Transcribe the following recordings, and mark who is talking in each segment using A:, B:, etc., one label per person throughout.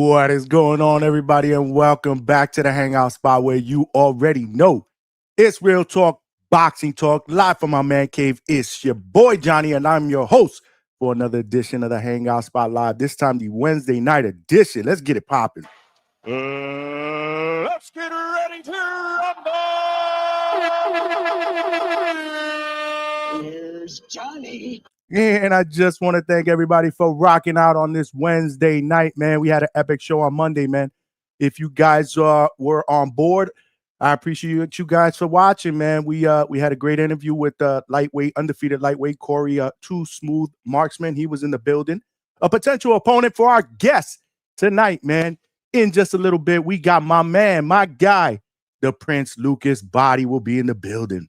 A: What is going on, everybody, and welcome back to the Hangout spot where you already know it's real talk, boxing talk, live from my man cave. It's your boy Johnny, and I'm your host for another edition of the Hangout spot live. This time, the Wednesday night edition. Let's get it popping.
B: Let's get ready to rumble! Here's Johnny.
A: Yeah, and I just want to thank everybody for rocking out on this Wednesday night, man. We had an epic show on Monday, man. If you guys were on board, I appreciate you guys for watching, man. We had a great interview with undefeated lightweight Corey, Too Smooth Marksman. He was in the building. A potential opponent for our guest tonight, man. In just a little bit, we got my man, my guy, the Prince Lucas Bahdi will be in the building.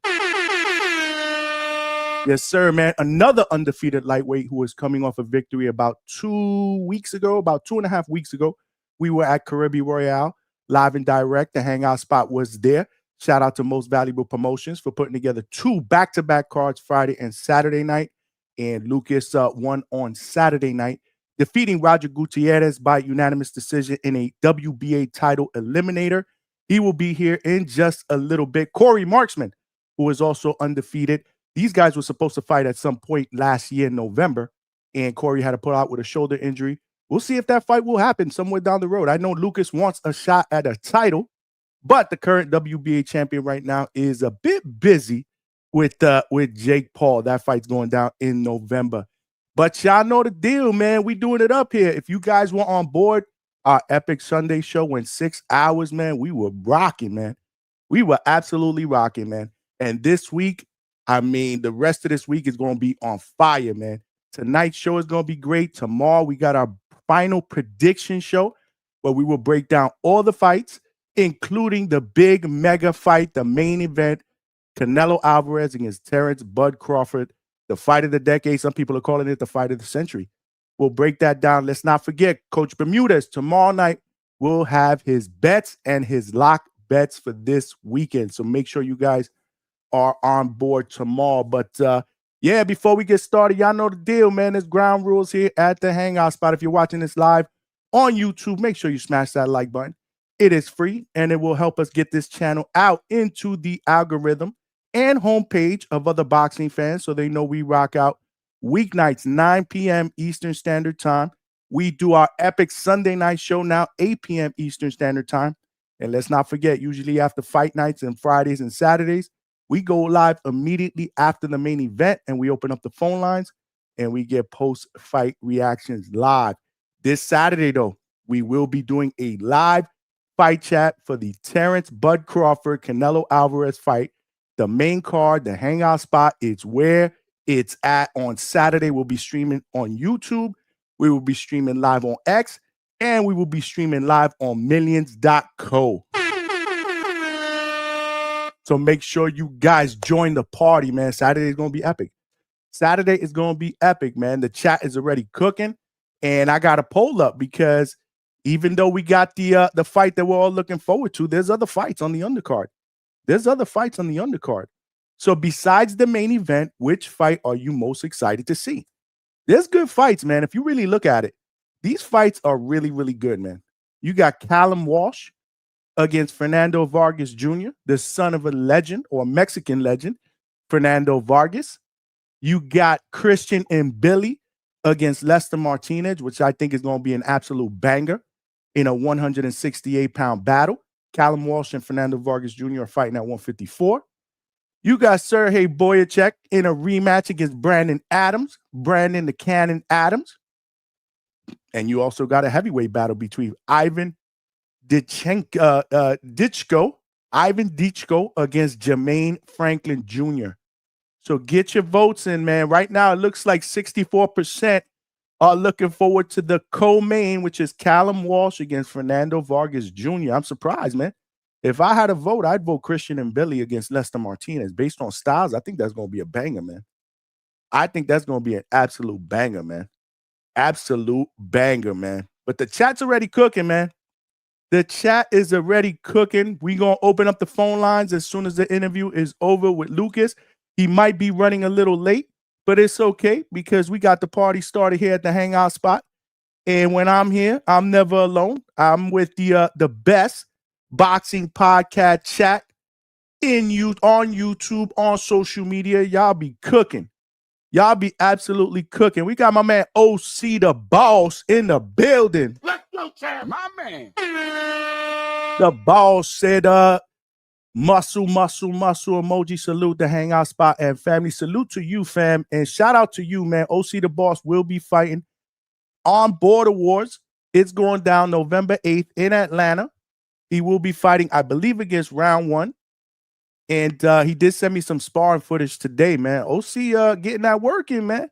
A: Yes, sir, man. Another undefeated lightweight who is coming off a victory about 2 weeks ago, about 2.5 weeks ago. We were at Caribbean Royale, live and direct. The Hangout spot was there. Shout out to Most Valuable Promotions for putting together 2 back-to-back cards, Friday and Saturday night. And Lucas won on Saturday night, defeating Roger Gutierrez by unanimous decision in a WBA title eliminator. He will be here in just a little bit. Corey Marksman, who is also undefeated. These guys were supposed to fight at some point last year in November, and Corey had to pull out with a shoulder injury. We'll see if that fight will happen somewhere down the road. I know Lucas wants a shot at a title, but the current WBA champion right now is a bit busy with Jake Paul. That fight's going down in November. But y'all know the deal, man. We doing it up here. If you guys were on board our epic Sunday show in 6 hours, man, we were rocking, man. We were absolutely rocking, man. And this week, the rest of this week is going to be on fire, man. Tonight's show is going to be great. Tomorrow, we got our final prediction show where we will break down all the fights, including the big mega fight, the main event, Canelo Alvarez against Terrence Bud Crawford, the fight of the decade. Some people are calling it the fight of the century. We'll break that down. Let's not forget, Coach Bermudez, tomorrow night, will have his bets and his lock bets for this weekend. So make sure you guys are on board tomorrow. But yeah, before we get started, y'all know the deal, man. There's ground rules here at the Hangout spot. If you're watching this live on YouTube, make sure you smash that like button. It is free, and it will help us get this channel out into the algorithm and homepage of other boxing fans so they know we rock out weeknights, 9 p.m. Eastern Standard Time. We do our epic Sunday night show now, 8 p.m. Eastern Standard Time. And let's not forget, usually after fight nights and Fridays and Saturdays, we go live immediately after the main event, and we open up the phone lines, and we get post-fight reactions live. This Saturday, though, we will be doing a live fight chat for the Terrence Bud Crawford Canelo Alvarez fight. The main card, the Hangout spot, it's where it's at on Saturday. We'll be streaming on YouTube. We will be streaming live on X, and we will be streaming live on millions.co. So make sure you guys join the party, man. Saturday is going to be epic. Saturday is going to be epic, man. The chat is already cooking, and I got a poll up because even though we got the fight that we're all looking forward to, there's other fights on the undercard. So besides the main event, which fight are you most excited to see? There's good fights, man. If you really look at it, these fights are really, really good, man. You got Callum Walsh against Fernando Vargas Jr., the son of a legend or Mexican legend, Fernando Vargas. You got Christian Mbili against Lester Martinez, which I think is going to be an absolute banger in a 168-pound battle. Callum Walsh and Fernando Vargas Jr. are fighting at 154. You got Sergey Boyacek in a rematch against Brandon the Cannon Adams. And you also got a heavyweight battle between Ivan Ditchko against Jermaine Franklin Jr. So get your votes in, man. Right now, it looks like 64% are looking forward to the co-main, which is Callum Walsh against Fernando Vargas Jr. I'm surprised, man. If I had a vote, I'd vote Christian Mbili against Lester Martinez. Based on styles, I think that's going to be a banger, man. I think that's going to be an absolute banger, man. Absolute banger, man. But the chat's already cooking, man. The chat is already cooking. We're going to open up the phone lines as soon as the interview is over with Lucas. He might be running a little late, but it's okay because we got the party started here at the Hangout spot. And when I'm here, I'm never alone. I'm with the best boxing podcast chat on YouTube, on social media. Y'all be cooking. Y'all be absolutely cooking. We got my man OC the boss in the building.
B: Let's go, champ. My man.
A: The boss said, muscle emoji, salute the Hangout Spot and family. Salute to you, fam. And shout out to you, man. OC the boss will be fighting on Border Wars. It's going down November 8th in Atlanta. He will be fighting, I believe, against round one. And he did send me some sparring footage today, man. OC getting that work in, man.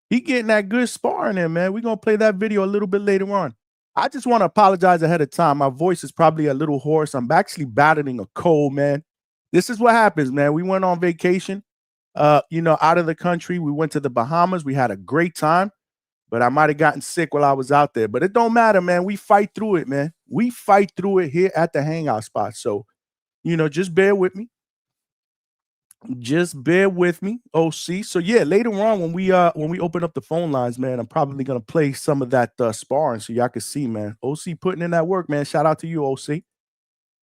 A: He getting that good sparring in, man. We're going to play that video a little bit later on. I just want to apologize ahead of time. My voice is probably a little hoarse. I'm actually battling a cold, man. This is what happens, man. We went on vacation, out of the country. We went to the Bahamas. We had a great time, but I might have gotten sick while I was out there. But it don't matter, man. We fight through it, man. We fight through it here at the Hangout Spot. So, just bear with me. Just bear with me, OC. So yeah, later on when we open up the phone lines, man, I'm probably gonna play some of that sparring so y'all can see, man. OC putting in that work, man. Shout out to you, OC.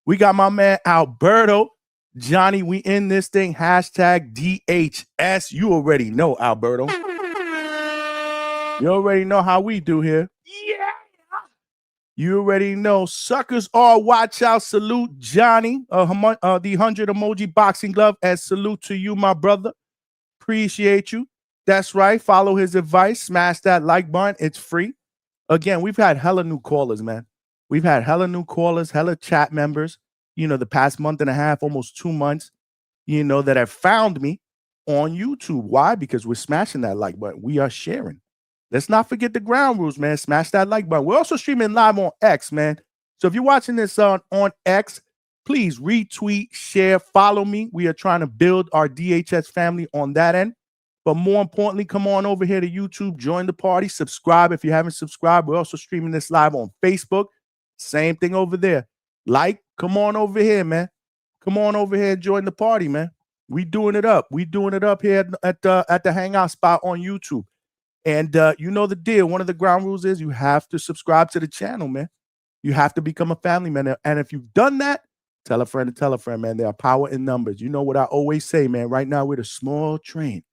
A: We got my man Alberto. Johnny, we in this thing. Hashtag DHS. You already know, Alberto. You already know how we do here.
B: Yeah.
A: You already know. Suckers all watch out. Salute Johnny, the 100 emoji boxing glove, and salute to you, my brother. Appreciate you. That's right. Follow his advice. Smash that like button. It's free. Again, we've had hella new callers, man. We've had hella new callers, hella chat members, the past month and a half, almost 2 months, that have found me on YouTube. Why? Because we're smashing that like button. We are sharing. Let's not forget the ground rules, man. Smash that like button. We're also streaming live on X, man. So if you're watching this on X, please retweet, share, follow me. We are trying to build our DHS family on that end. But more importantly, come on over here to YouTube, join the party, subscribe if you haven't subscribed. We're also streaming this live on Facebook. Same thing over there. Like, come on over here, man. Come on over here and join the party, man. We doing it up. We doing it up here at the Hangout Spot on YouTube. And you know the deal. One of the ground rules is you have to subscribe to the channel, man. You have to become a family, man. And if you've done that, tell a friend, man. There are power in numbers. You know what I always say, man. Right now, we're a small train.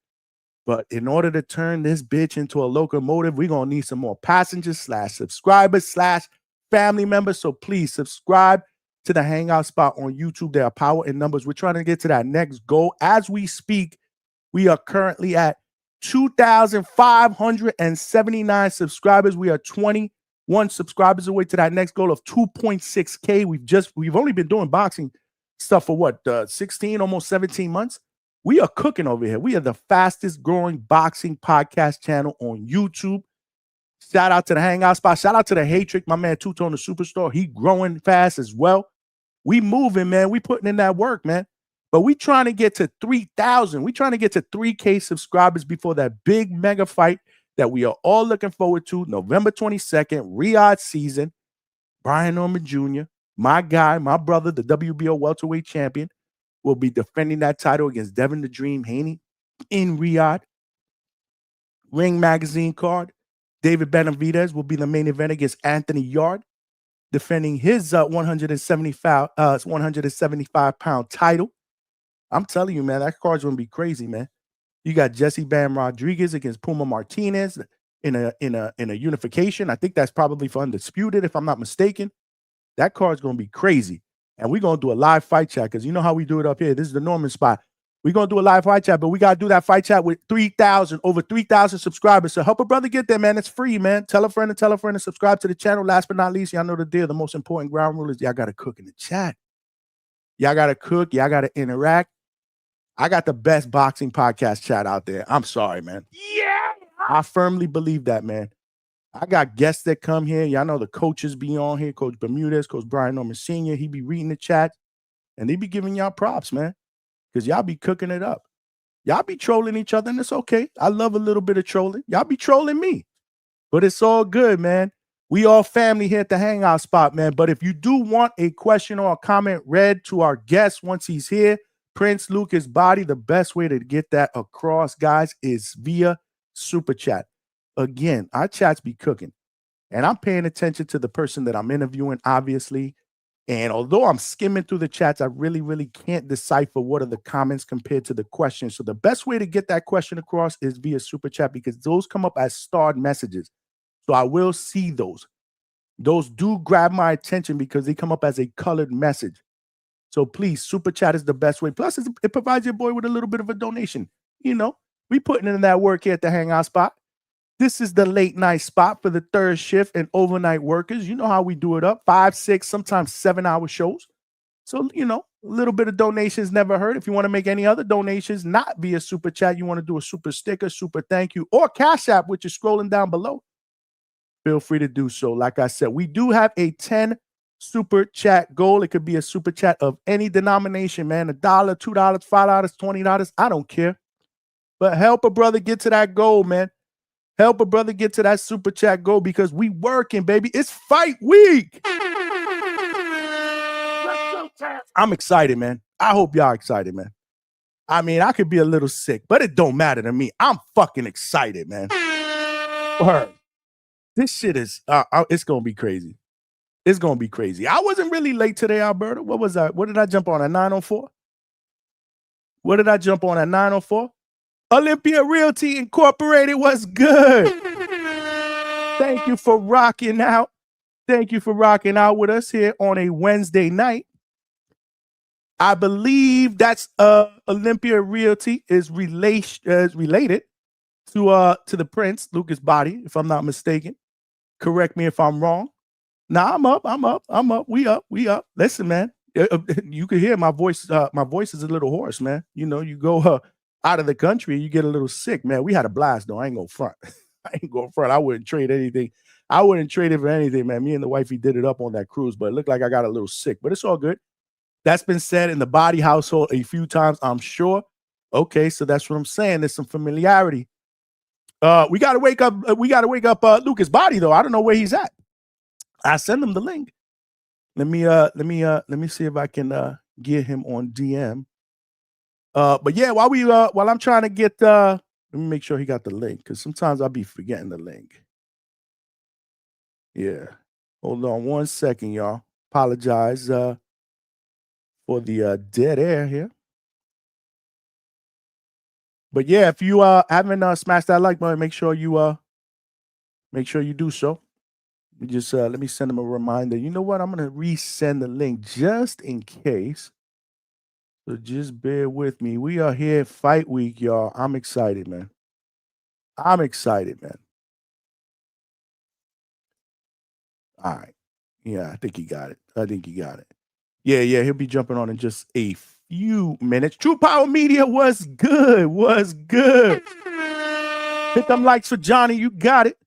A: But in order to turn this bitch into a locomotive, we're going to need some more passengers / subscribers / family members. So please subscribe to the Hangout Spot on YouTube. There are power in numbers. We're trying to get to that next goal. As we speak, we are currently at 2,579 subscribers. We are 21 subscribers away to that next goal of 2.6K. We've only been doing boxing stuff for what, 16, almost 17 months. We are cooking over here. We are the fastest growing boxing podcast channel on YouTube. Shout out to the Hangout Spot. Shout out to the Hatrick, my man Two-Tone the Superstar. He growing fast as well. We moving, man. We putting in that work, man. But we trying to get to 3,000. We trying to get to 3K subscribers before that big mega fight that we are all looking forward to. November 22nd, Riyadh season. Brian Norman Jr., my guy, my brother, the WBO welterweight champion, will be defending that title against Devin the Dream Haney in Riyadh. Ring Magazine card. David Benavidez will be the main event against Anthony Yard, defending his 175-pound title. I'm telling you, man, that card's going to be crazy, man. You got Jesse Bam Rodriguez against Puma Martinez in a unification. I think that's probably for Undisputed, if I'm not mistaken. That card's going to be crazy. And we're going to do a live fight chat because you know how we do it up here. This is the Norman Spot. We're going to do a live fight chat, but we got to do that fight chat with over 3,000 subscribers. So help a brother get there, man. It's free, man. Tell a friend and subscribe to the channel. Last but not least, y'all know the deal. The most important ground rule is y'all got to cook in the chat. Y'all got to cook. Y'all got to interact. I got the best boxing podcast chat out there. I'm sorry, man.
B: Yeah.
A: I firmly believe that, man. I got guests that come here. Y'all know the coaches be on here. Coach Bermudez, Coach Brian Norman Sr. He be reading the chat, and they be giving y'all props, man, because y'all be cooking it up. Y'all be trolling each other, and it's okay. I love a little bit of trolling. Y'all be trolling me, but it's all good, man. We all family here at the Hangout Spot, man. But if you do want a question or a comment read to our guest once he's here, Prince Lucas Bahdi, the best way to get that across, guys, is via Super Chat. Again, our chats be cooking. And I'm paying attention to the person that I'm interviewing, obviously. And although I'm skimming through the chats, I really, really can't decipher what are the comments compared to the questions. So the best way to get that question across is via super chat, because those come up as starred messages. So I will see those. Those do grab my attention because they come up as a colored message. So please, super chat is the best way. Plus, it provides your boy with a little bit of a donation. You know, we putting in that work here at the Hangout spot. This is the late night spot for the third shift and overnight workers. You know how we do it up. 5, 6, sometimes 7-hour shows. So, you know, a little bit of donations never hurt. If you want to make any other donations, not via super chat, you want to do a super sticker, super thank you, or Cash App, which is scrolling down below, feel free to do so. Like I said, we do have a 10 super chat goal. It could be a super chat of any denomination, man. $1, $2, $5, $20. I don't care. But help a brother get to that goal, man. Help a brother get to that super chat goal, because we working, baby. It's fight week. I'm excited, man. I hope y'all excited, man. I mean, I could be a little sick, but it don't matter to me. I'm fucking excited, man. Word. This shit is, it's going to be crazy. It's going to be crazy. I wasn't really late today, Alberta. What was that? What did I jump on at 9:04? What did I jump on at 9:04? Olympia Realty Incorporated was good. Thank you for rocking out. Thank you for rocking out with us here on a Wednesday night. I believe that's Olympia Realty is related to the Prince, Lucas Bahdi, if I'm not mistaken. Correct me if I'm wrong. Nah, I'm up. We up. Listen, man. You can hear my voice. My voice is a little hoarse, man. You know, you go out of the country, you get a little sick, man. We had a blast, though. I ain't gonna front. I wouldn't trade anything. I wouldn't trade it for anything, man. Me and the wifey did it up on that cruise, but it looked like I got a little sick. But it's all good. That's been said in the Bahdi household a few times, I'm sure. Okay, so that's what I'm saying. There's some familiarity. We gotta wake up. Lucas Bahdi, though. I don't know where he's at. I send him the link. Let me see if I can get him on DM. But yeah, while I'm trying to get let me make sure he got the link, because sometimes I'll be forgetting the link. Yeah. Hold on one second, y'all. Apologize for the dead air here. But yeah, if you haven't smashed that like button, make sure you do so. Let me send him a reminder. You know what? I'm gonna resend the link just in case. So just bear with me. We are here fight week, y'all. I'm excited, man. I'm excited, man. All right. Yeah, I think he got it. Yeah, he'll be jumping on in just a few minutes. True Power Media was good. Hit them likes for Johnny. You got it.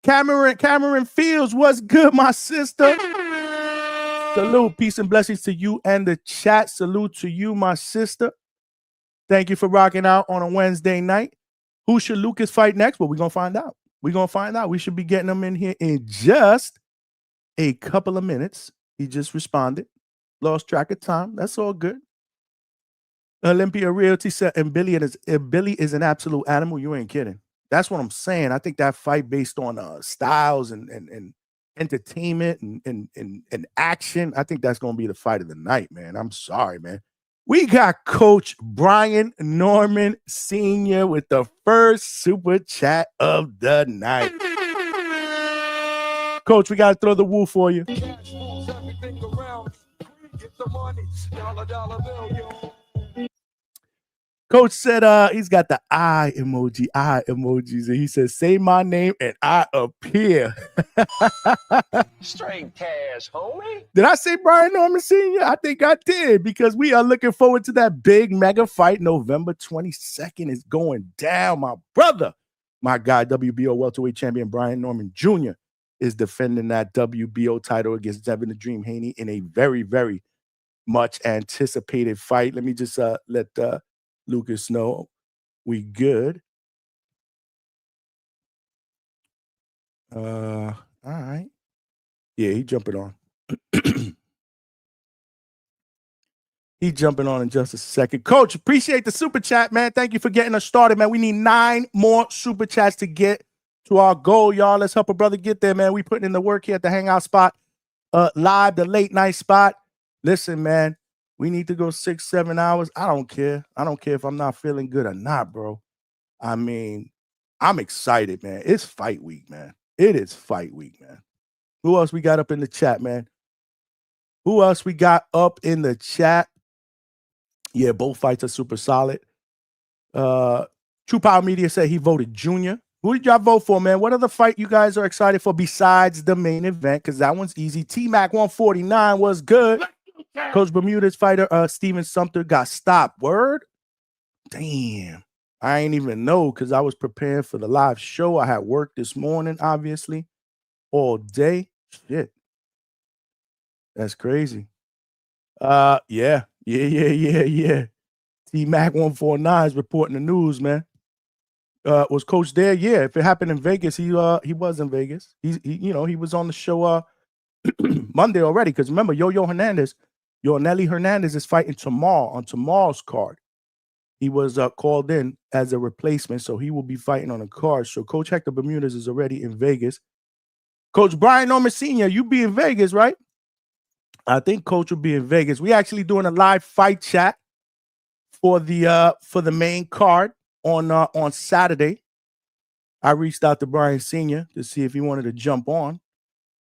A: Cameron Fields was good, my sister. Salute, peace and blessings to you and the chat. Salute to you, my sister. Thank you for rocking out on a Wednesday night. Who should Lucas fight next? Well, we're going to find out. We should be getting him in here in just a couple of minutes. He just responded. Lost track of time. That's all good. Olympia Realty said, and Billy is an absolute animal. You ain't kidding. That's what I'm saying. I think that fight based on styles and entertainment and action, I think that's going to be the fight of the night, man. I'm sorry, man. We got Coach Brian Norman Sr. with the first super chat of the night. Coach, we got to throw the woo for you. Coach said he's got the eye emojis, and he says, say my name and I appear.
B: Straight cash, homie.
A: Did I say Brian Norman Sr.? I think I did, because we are looking forward to that big mega fight. November 22nd is going down, my brother. My guy, WBO welterweight champion Brian Norman Jr. is defending that WBO title against Devin the Dream Haney in a very, very much anticipated fight. Let me just let Lucas know we good. All right. Yeah, he jumping on. He jumping on in just a second. Coach, appreciate the super chat, man. Thank you for getting us started, man. We need 9 more super chats to get to our goal, y'all. Let's help a brother get there, man. We putting in the work here at the Hangout spot, live, the late night spot. Listen, man, we need to go 6-7 hours. I don't care. I don't care if I'm not feeling good or not, bro. I mean, I'm excited, man. It's fight week, man. It is fight week, man. Who else we got up in the chat, man? Who else we got up in the chat? Yeah, both fights are super solid. True Power Media said he voted Junior. Who did y'all vote for, man? What other fight you guys are excited for besides the main event? Because that one's easy. T-Mac 149 was good. Coach Bermuda's fighter, Steven Sumter, got stopped. Word? Damn. I ain't even know because I was preparing for the live show. I had work this morning, obviously, all day. Shit. That's crazy. Yeah. T-Mac 149 is reporting the news, man. Was Coach there? Yeah. If it happened in Vegas, he was in Vegas. He was on the show Monday already. Because remember, Nelly Hernandez is fighting tomorrow on tomorrow's card. He was called in as a replacement, so he will be fighting on a card. So Coach Hector Bermudez is already in Vegas. Coach Brian Norman Sr., you be in Vegas, right? I think Coach will be in Vegas. We actually doing a live fight chat for the main card on Saturday. I reached out to Brian Sr. to see if he wanted to jump on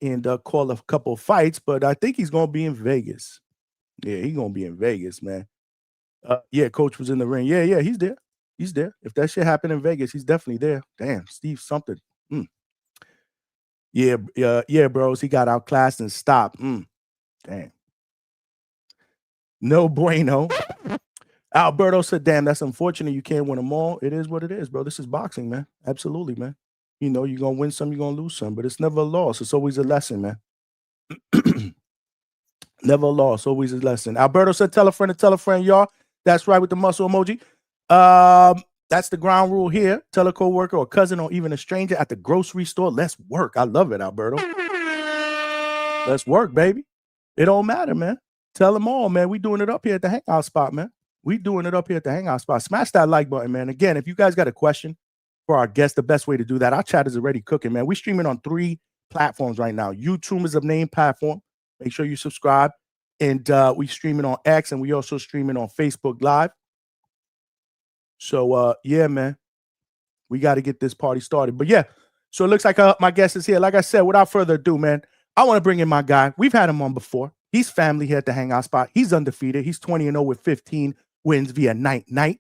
A: and call a couple of fights, but I think he's gonna be in Vegas. Yeah, he's gonna be in Vegas, man. Yeah, Coach was in the ring. Yeah, he's there. He's there. If that shit happened in Vegas, he's definitely there. Damn, Steve something. Yeah, bros. He got outclassed and stopped. Damn. No bueno. Alberto said, damn, that's unfortunate. You can't win them all. It is what it is, bro. This is boxing, man. Absolutely, man. You're going to win some, you're going to lose some, but it's never a loss. It's always a lesson, man. Never a loss, always a lesson. Alberto said, tell a friend, y'all. That's right with the muscle emoji. That's the ground rule here. Tell a coworker or cousin or even a stranger at the grocery store. Let's work. I love it, Alberto. Let's work, baby. It don't matter, man. Tell them all, man. We doing it up here at the Hangout spot, man. We doing it up here at the Hangout spot. Smash that like button, man. Again, if you guys got a question for our guest, the best way to do that, our chat is already cooking, man. We streaming on 3 platforms right now. YouTube is a main platform. Make sure you subscribe. And we streaming on X, and we also streaming on Facebook Live. So, yeah, man. We got to get this party started. But, yeah, so it looks like my guest is here. Like I said, without further ado, man, I want to bring in my guy. We've had him on before. He's family here at the Hangout spot. He's undefeated. He's 20-0 with 15 wins via night.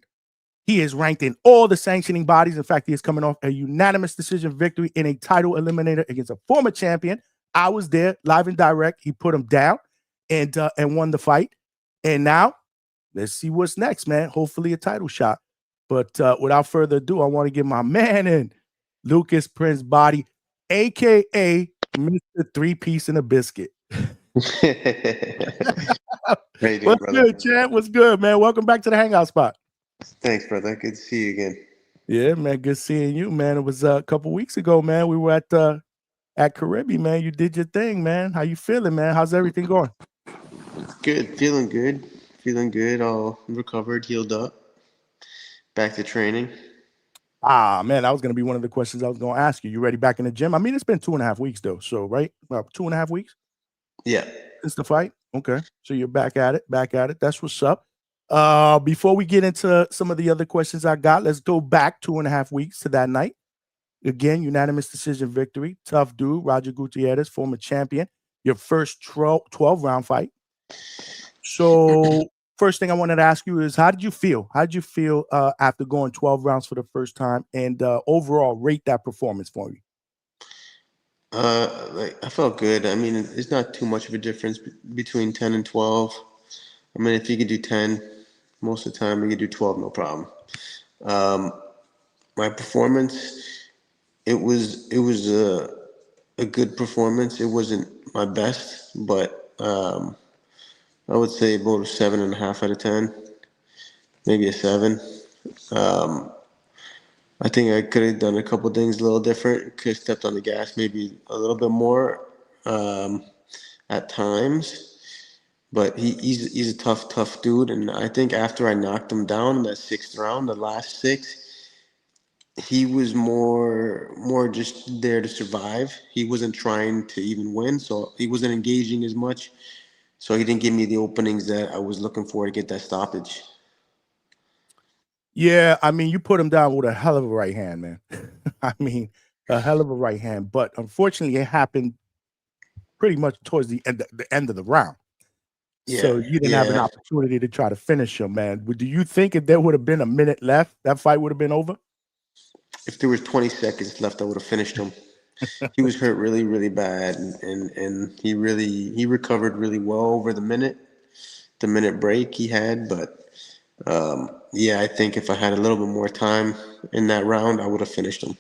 A: He is ranked in all the sanctioning bodies. In fact, he is coming off a unanimous decision victory in a title eliminator against a former champion. I was there, live and direct. He put him down and won the fight. And now, let's see what's next, man. Hopefully a title shot. But without further ado, I want to get my man in, Lucas Prince Bahdi, a.k.a. Mr. 3-Piece and a Biscuit. What's good, champ? What's good, man? Welcome back to the Hangout spot.
C: Thanks, brother. Good to see you again.
A: Yeah, man. Good seeing you, man. It was a couple weeks ago, man. We were at Caribbean, man. You did your thing, man. How you feeling, man? How's everything going?
C: Good. Feeling good. All recovered, healed up. Back to training.
A: Man, that was going to be one of the questions I was going to ask you. You ready back in the gym? I mean, it's been 2.5 weeks, though. So, right? About 2.5 weeks?
C: Yeah.
A: Since the fight? Okay. So you're back at it. That's what's up. Before we get into some of the other questions I got, let's go back 2.5 weeks to that night. Again, unanimous decision victory. Tough dude, Roger Gutierrez, former champion. Your first 12-round fight. So first thing I wanted to ask you is, how did you feel? How did you feel after going 12 rounds for the first time, and overall rate that performance for you?
C: I felt good. I mean, it's not too much of a difference between 10 and 12. I mean, if you could do 10 most of the time, you could do 12, no problem. My performance, it was a good performance. It wasn't my best, but I would say about a 7.5 out of 10, maybe a 7. I think I could have done a couple things a little different. Could have stepped on the gas maybe a little bit more at times. But he's a tough dude. And I think after I knocked him down in that 6th round, the last 6, he was more just there to survive. He wasn't trying to even win, so he wasn't engaging as much. So he didn't give me the openings that I was looking for to get that stoppage.
A: Yeah, I mean, you put him down with a hell of a right hand, man. I mean, a hell of a right hand. But unfortunately, it happened pretty much towards the end of the round.
C: Yeah,
A: So you didn't have an
C: yeah.
A: opportunity to try to finish him, man. Do you think if there would have been a minute left, that fight would have been over?
C: If there was 20 seconds left, I would have finished him. He was hurt really, really bad, and he recovered really well over the minute break he had. But yeah, I think if I had a little bit more time in that round, I would have finished him.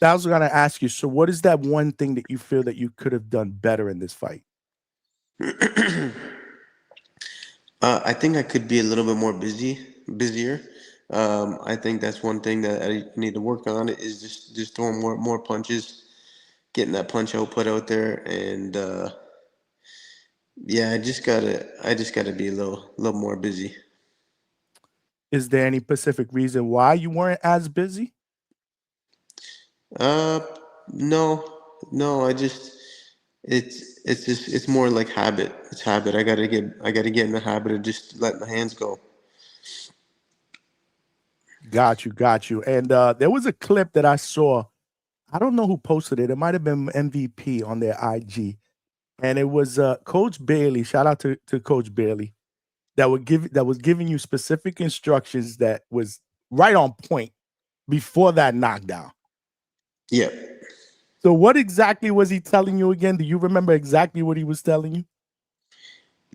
A: I was going to ask you. So, what is that one thing that you feel that you could have done better in this fight?
C: I think I could be a little bit more busier. I think that's one thing that I need to work on is just throwing more punches, getting that punch output out there, and yeah, I just gotta be a little more busy.
A: Is there any specific reason why you weren't as busy?
C: Uh, no, no, it's more like habit. It's habit. I gotta get in the habit of just letting the hands go.
A: Got you, got you. And there was a clip that I saw. I don't know who posted it. It might have been MVP on their IG, and it was Coach Bailey. Shout out to Coach Bailey that was giving you specific instructions that was right on point before that knockdown.
C: Yeah.
A: So what exactly was he telling you again? Do you remember exactly what he was telling you?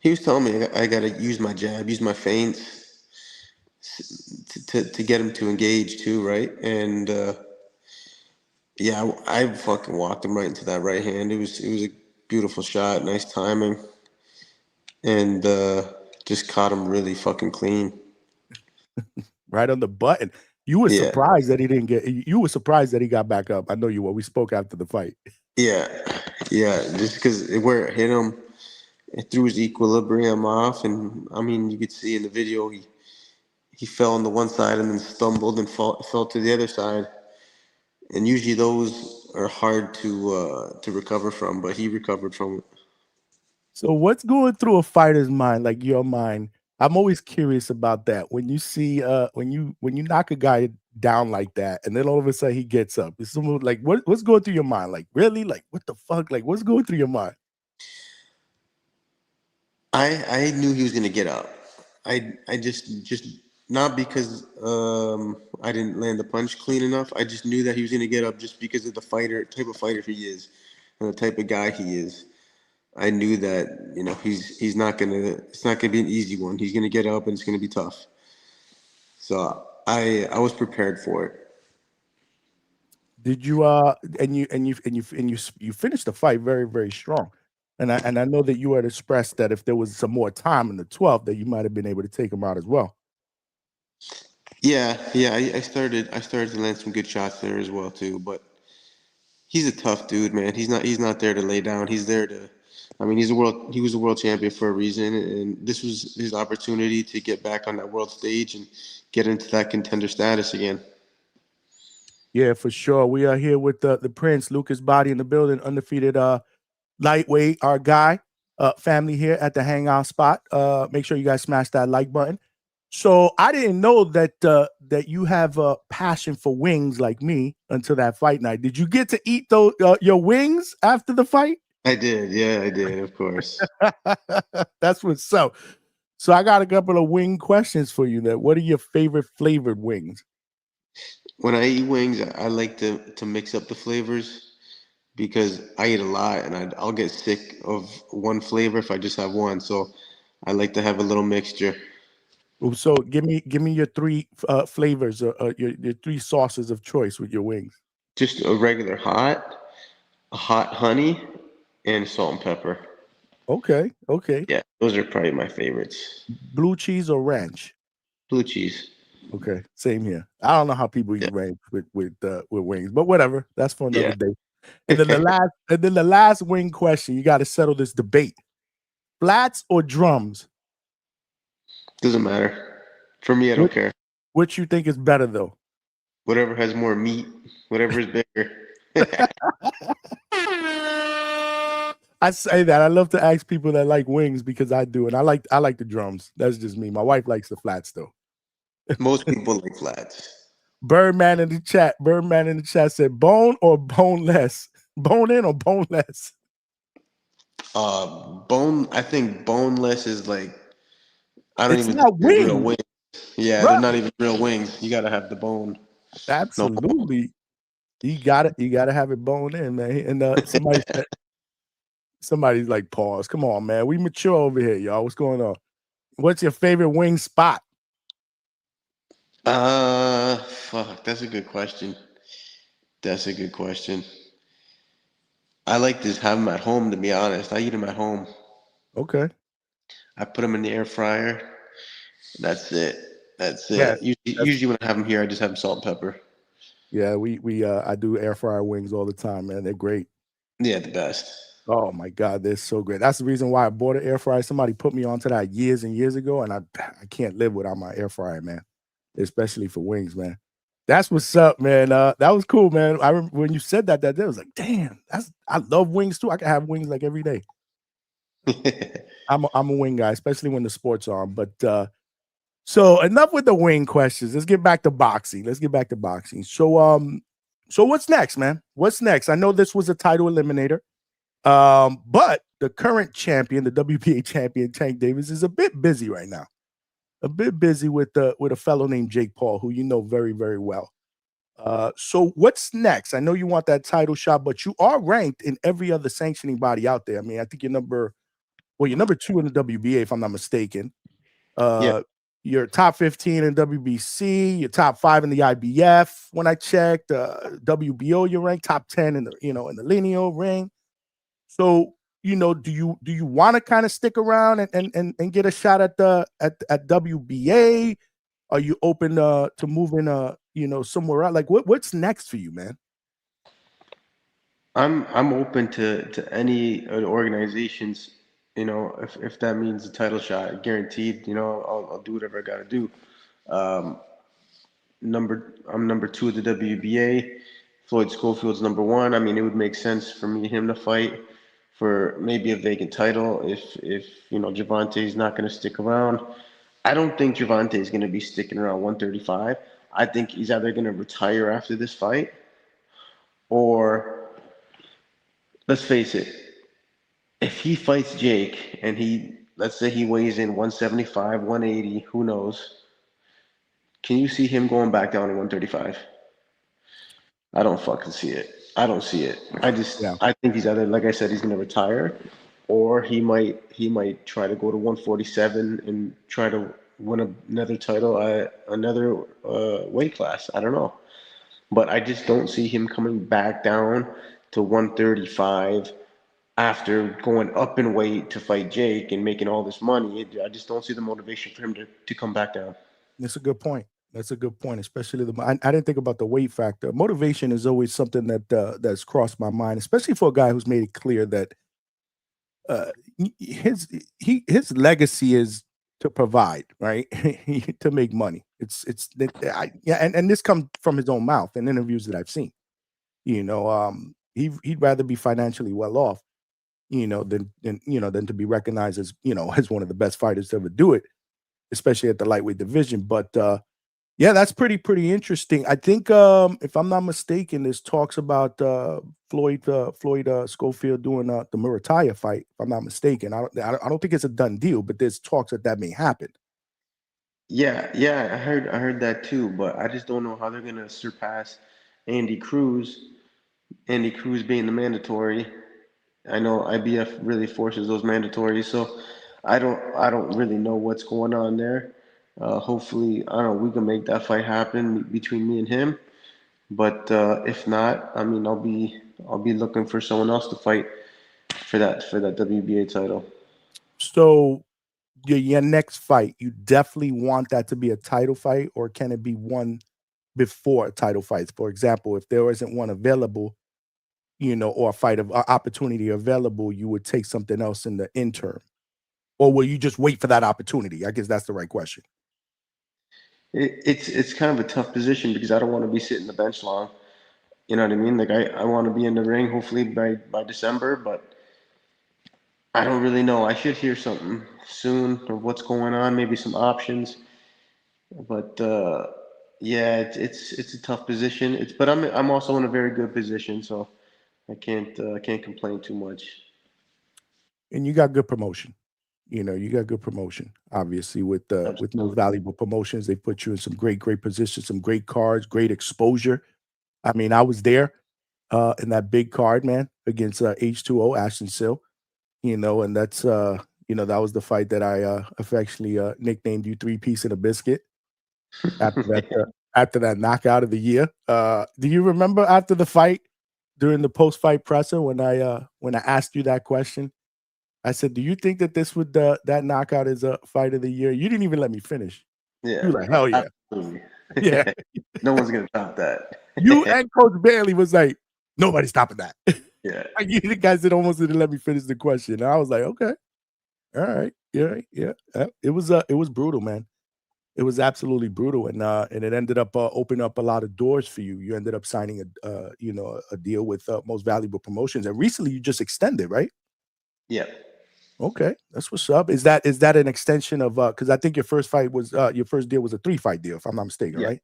C: He was telling me I gotta use my jab, use my feints to get him to engage too, right? And yeah, I fucking walked him right into that right hand. It was a beautiful shot, nice timing, and just caught him really fucking clean.
A: Right on the button. You were
C: Yeah,
A: surprised that he didn't get. You were surprised that he got back up. I know you were. We spoke after the fight.
C: yeah, yeah. Just because where it hit him, it threw his equilibrium off, and I mean, you could see in the video he fell on the one side and then stumbled and fell to the other side. And usually those are hard to recover from, but he recovered from it.
A: So what's going through a fighter's mind, like your mind? I'm always curious about that. When you see when you knock a guy down like that, and then all of a sudden he gets up. It's almost like what's going through your mind? Like, really? Like, what the fuck? Like, what's going through your mind?
C: I knew he was gonna get up. I just not because I didn't land the punch clean enough. I just knew that he was gonna get up just because of the type of fighter he is, and the type of guy he is. I knew that he's not gonna it's not gonna be an easy one. He's gonna get up and it's gonna be tough. So I was prepared for it.
A: Did you you finished the fight very, very strong. And I know that you had expressed that if there was some more time in the 12th, that you might have been able to take him out as well.
C: Yeah, yeah. I started to land some good shots there as well too. But he's a tough dude, man. He's not there to lay down. He's there to. I mean, he was a world champion for a reason, and this was his opportunity to get back on that world stage and get into that contender status again.
A: Yeah, for sure. We are here with the Prince, Lucas Bahdi in the building, undefeated lightweight, our guy, family here at the Hangout spot. Make sure you guys smash that like button. So I didn't know that that you have a passion for wings like me until that fight night. Did you get to eat those your wings after the fight?
C: I did, yeah, I did, of course.
A: That's what's up. So I got a couple of wing questions for you. That what are your favorite flavored wings?
C: When I eat wings, I like to mix up the flavors because I eat a lot, and I'll get sick of one flavor if I just have one. So I like to have a little mixture.
A: So give me your three flavors, your three sauces of choice with your wings.
C: Just a regular a hot honey, and salt and pepper.
A: Okay, okay.
C: Yeah, those are probably my favorites.
A: Blue cheese or ranch?
C: Blue cheese.
A: Okay, same here. I don't know how people
C: Yeah.
A: eat ranch with wings, but whatever. That's for another
C: Yeah.
A: day. And then the last wing question. You got to settle this debate: flats or drums?
C: Doesn't matter. For me, I don't
A: Which
C: care.
A: which you think is better though?
C: Whatever has more meat, whatever is bigger.
A: I say that. I love to ask people that like wings because I do, and I like the drums. That's just me. My wife likes the flats though.
C: Most people like flats.
A: Birdman in the chat. Birdman in the chat said bone or boneless. Bone in or boneless.
C: Bone. I think boneless is like I don't
A: It's
C: even think
A: not
C: they're real
A: wings,
C: wings. Yeah, they're
A: right?
C: not even real wings. You gotta have the bone. No bone.
A: Absolutely. You got it. You got to have it bone in, man. And somebody said, somebody's like, pause. Come on, man. We mature over here, y'all. What's going on? What's your favorite wing spot?
C: Fuck. That's a good question. That's a good question. I like to have them at home. To be honest, I eat them at home.
A: Okay.
C: I put them in the air fryer. That's it. That's
A: Yeah.
C: it. Usually when I have them here, I just have them salt and pepper.
A: Yeah. We I do air fryer wings all the time, man. They're great.
C: Yeah, the best.
A: Oh my God, they're so great. That's the reason why I bought an air fryer. Somebody put me onto that years and years ago, and I can't live without my air fryer, man. Especially for wings, man. That's what's up, man. That was cool, man. I remember when you said that day, I was like, damn, I love wings too. I can have wings like every day. I'm a wing guy, especially when the sports are on. But so enough with the wing questions. Let's get back to boxing. So what's next, man? What's next? I know this was a title eliminator. But the current champion, the WBA champion, Tank Davis, is a bit busy right now. A bit busy with a fellow named Jake Paul, who you know very, very well. So what's next? I know you want that title shot, but you are ranked in every other sanctioning body out there. I mean, I think you're number 2 in the WBA, if I'm not mistaken.
C: Yeah.
A: You're top 15 in WBC. You're top 5 in the IBF. When I checked, WBO, you're ranked top 10 in the in the lineal ring. So, do you want to kind of stick around and get a shot at at WBA? Are you open to moving somewhere else? Like what's next for you, man?
C: I'm open to any of the organizations. If that means a title shot, guaranteed. I'll do whatever I got to do. Um, I'm number 2 at the WBA. Floyd Schofield's number 1. I mean, it would make sense for me and him to fight for maybe a vacant title if Gervonta's not going to stick around. I don't think Gervonta is going to be sticking around 135. I think he's either going to retire after this fight or, let's face it, if he fights Jake and let's say he weighs in 175, 180, who knows? Can you see him going back down to 135? I don't fucking see it. I don't see it.
A: Yeah.
C: I think he's either, like I said, he's going to retire, or he might try to go to 147 and try to win another title at another weight class. I don't know, but I just don't see him coming back down to 135 after going up in weight to fight Jake and making all this money. I just don't see the motivation for him to come back down.
A: That's a good point. That's a good point, especially I didn't think about the weight factor. Motivation is always something that's crossed my mind, especially for a guy who's made it clear that uh, his legacy is to provide, right? To make money. Yeah, and this comes from his own mouth in interviews that I've seen. He'd rather be financially well off, than to be recognized as as one of the best fighters to ever do it, especially at the lightweight division. But yeah, that's pretty interesting. I think if I'm not mistaken, there's talks about Floyd Schofield doing the Murataya fight. If I'm not mistaken, I don't think it's a done deal, but there's talks that may happen.
C: Yeah, I heard that too, but I just don't know how they're gonna surpass Andy Cruz. Andy Cruz being the mandatory. I know IBF really forces those mandatories, so I don't really know what's going on there. Hopefully, I don't know, we can make that fight happen between me and him. But if not, I mean, I'll be looking for someone else to fight for that WBA title.
A: So your next fight, you definitely want that to be a title fight, or can it be one before a title fight? For example, if there isn't one available, or a fight of opportunity available, you would take something else in the interim, or will you just wait for that opportunity? I guess that's the right question.
C: It's kind of a tough position because I don't want to be sitting the bench long. You know what I mean? Like I want to be in the ring hopefully by December, but I don't really know. I should hear something soon of what's going on, maybe some options. But yeah, it's a tough position. But I'm also in a very good position, so I can't complain too much.
A: And you got good promotion. You got good promotion. Obviously, with most
C: Absolutely.
A: valuable promotions, they put you in some great positions, some great cards, great exposure. I mean, I was there in that big card, man, against H2O, Ashton Sill. And that's that was the fight that I affectionately nicknamed you three piece in a biscuit after that knockout of the year. Do you remember after the fight during the post fight presser when I asked you that question? I said, "Do you think that this would that knockout is a fight of the year?" You didn't even let me finish. You
C: Yeah,
A: were like, "Hell yeah,
C: absolutely.
A: yeah."
C: No one's gonna top that.
A: You and Coach Bailey was like, "Nobody's stopping that."
C: Yeah.
A: Like, you the guys that almost didn't let me finish the question. And I was like, "Okay, all right, yeah, yeah." It was brutal, man. It was absolutely brutal, and it ended up opening up a lot of doors for you. You ended up signing a deal with Most Valuable Promotions, and recently you just extended, right?
C: Yeah.
A: Okay, that's what's up. Is that an extension of because I think your first deal was a 3-fight deal, if I'm not mistaken,
C: Yeah.
A: right?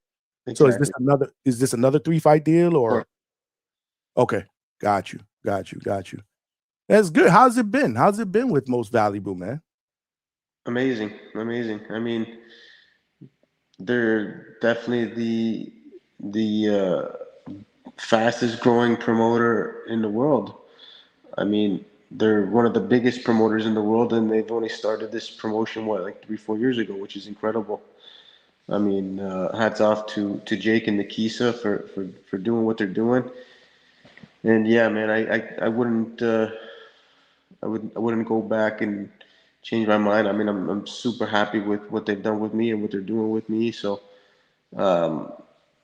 A: So
C: Exactly.
A: is this another 3-fight deal
C: Or
A: or okay, got you. That's good. How's it been? How's it been with Most Valuable, man?
C: amazing, amazing. I mean, they're definitely the fastest growing promoter in the world. I mean, they're one of the biggest promoters in the world, and they've only started this promotion like 3, 4 years ago, which is incredible. I mean, hats off to Jake and Nikisa for doing what they're doing. And yeah, man, I wouldn't go back and change my mind. I mean, I'm super happy with what they've done with me and what they're doing with me. So um,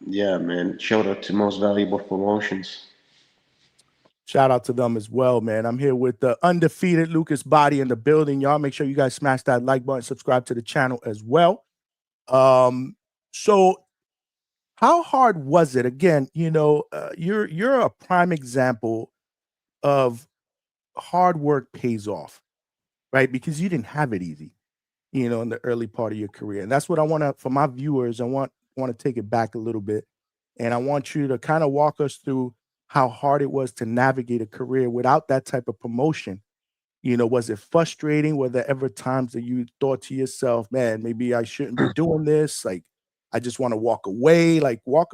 C: yeah, man, shout out to Most Valuable Promotions.
A: Shout out to them as well, man. I'm here with the undefeated Lucas Bahdi in the building. Y'all make sure you guys smash that like button, subscribe to the channel as well. So how hard was it? Again, you're a prime example of hard work pays off, right? Because you didn't have it easy, in the early part of your career. And that's what I want to for my viewers, I want to take it back a little bit. And I want you to kind of walk us through how hard it was to navigate a career without that type of promotion. Was it frustrating? Were there ever times that you thought to yourself, man, maybe I shouldn't be doing this? Like, I just want to walk away. Like, walk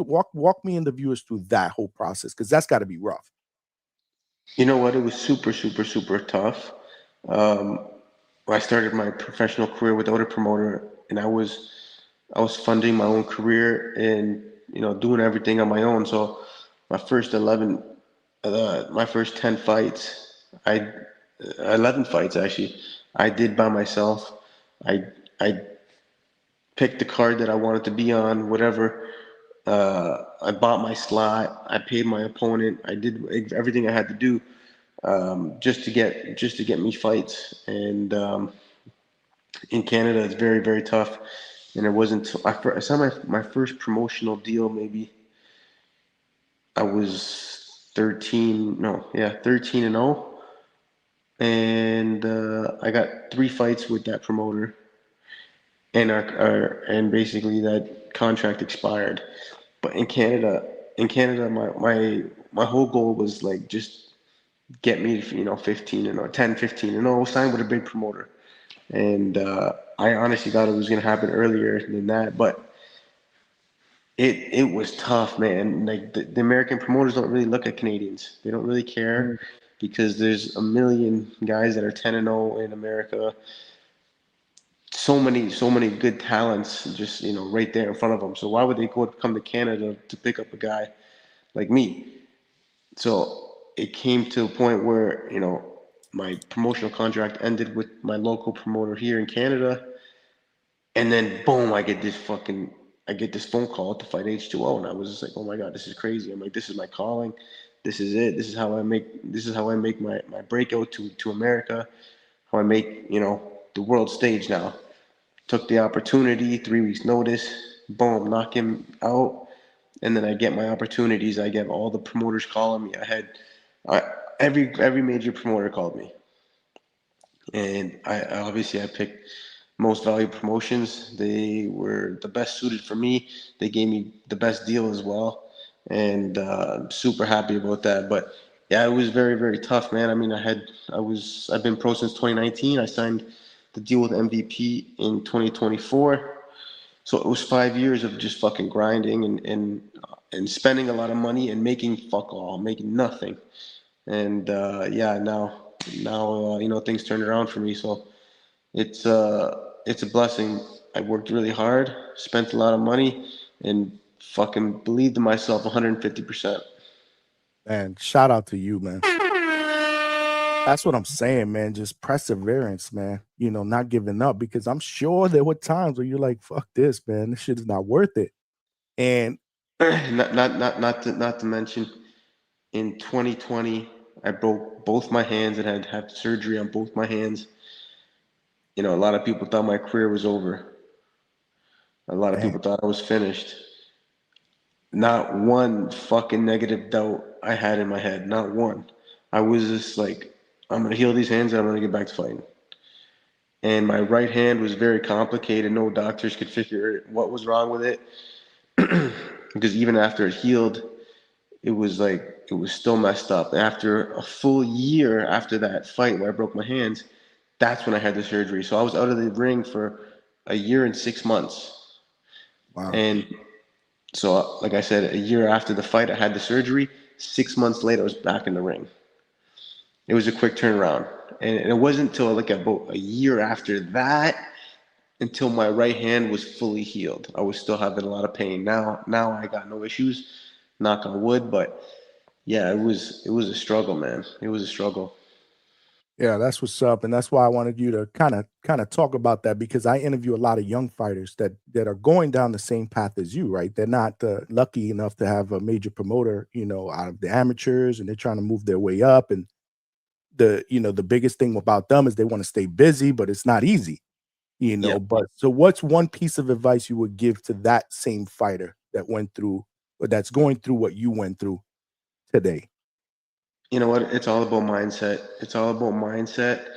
A: me and the viewers through that whole process because that's got to be rough.
C: You know what? It was super, super, super tough. Um, I started my professional career without a promoter, and I was funding my own career and doing everything on my own. So my first 10 fights, 11 fights actually, I did by myself. I I picked the card that I wanted to be on, whatever. I bought my slot. I paid my opponent. I did everything I had to do just to get me fights. And in Canada, it's very very tough. And it wasn't. I saw my first promotional deal. Maybe I was 13. No, yeah, 13-0, and I got 3 fights with that promoter, and basically that contract expired. But in Canada, my whole goal was like just get me, 15 and 10, 15 and sign with a big promoter. And I honestly thought it was gonna happen earlier than that, but it was tough, man. Like the American promoters don't really look at Canadians. They don't really care because there's a million guys that are 10-0 in America. So many good talents just right there in front of them. So why would they come to Canada to pick up a guy like me? So it came to a point where my promotional contract ended with my local promoter here in Canada, and then boom, I get this phone call to fight H2O, and I was just like, oh my god, this is crazy. I'm like, this is my calling. This is it. This is how I make my breakout to America. How I make the world stage now. Took the opportunity, 3 weeks notice, boom, knock him out, and then I get my opportunities. I get all the promoters calling me. I, every major promoter called me, and I obviously I picked Most Valuable Promotions. They were the best suited for me. They gave me the best deal as well, and I'm super happy about that. But yeah, it was very very tough, man. I mean, I've been pro since 2019. I signed the deal with MVP in 2024. So it was 5 years of just fucking grinding and spending a lot of money and making fuck all, making nothing. And yeah, now things turned around for me. So it's a blessing. I worked really hard, spent a lot of money, and fucking believed in myself 150%.
A: Man, shout out to you, man. That's what I'm saying, man. Just perseverance, man. You know, not giving up, because I'm sure there were times where you're like, fuck this, man. This shit is not worth it. And
C: Not to mention, in 2020, I broke both my hands and had surgery on both my hands. You know, a lot of people thought my career was over. A lot of
A: man,
C: people thought I was finished. Not one fucking negative doubt I had in my head. Not one. I was just like, I'm gonna heal these hands and I'm gonna get back to fighting. And my right hand was very complicated. No doctors could figure what was wrong with it. Because even after it healed, it was still messed up. After a full year after that fight where I broke my hands, that's when I had the surgery. So I was out of the ring for a year and 6 months.
A: wow.
C: And so, like I said, a year after the fight, I had the surgery. 6 months later, I was back in the ring. It was a quick turnaround. And it wasn't until like about a year after that until my right hand was fully healed. I was still having a lot of pain. Now I got no issues, knock on wood. But yeah, it was a struggle, man. It was a struggle.
A: Yeah, that's what's up, and that's why I wanted you to kind of talk about that, because I interview a lot of young fighters that are going down the same path as you, right? They're not lucky enough to have a major promoter, you know, out of the amateurs, and they're trying to move their way up. And the biggest thing about them is they want to stay busy, but it's not easy, you
C: Yeah.
A: know. But so, what's one piece of advice you would give to that same fighter that went through, or that's going through what you went through today?
C: You know what? It's all about mindset. It's all about mindset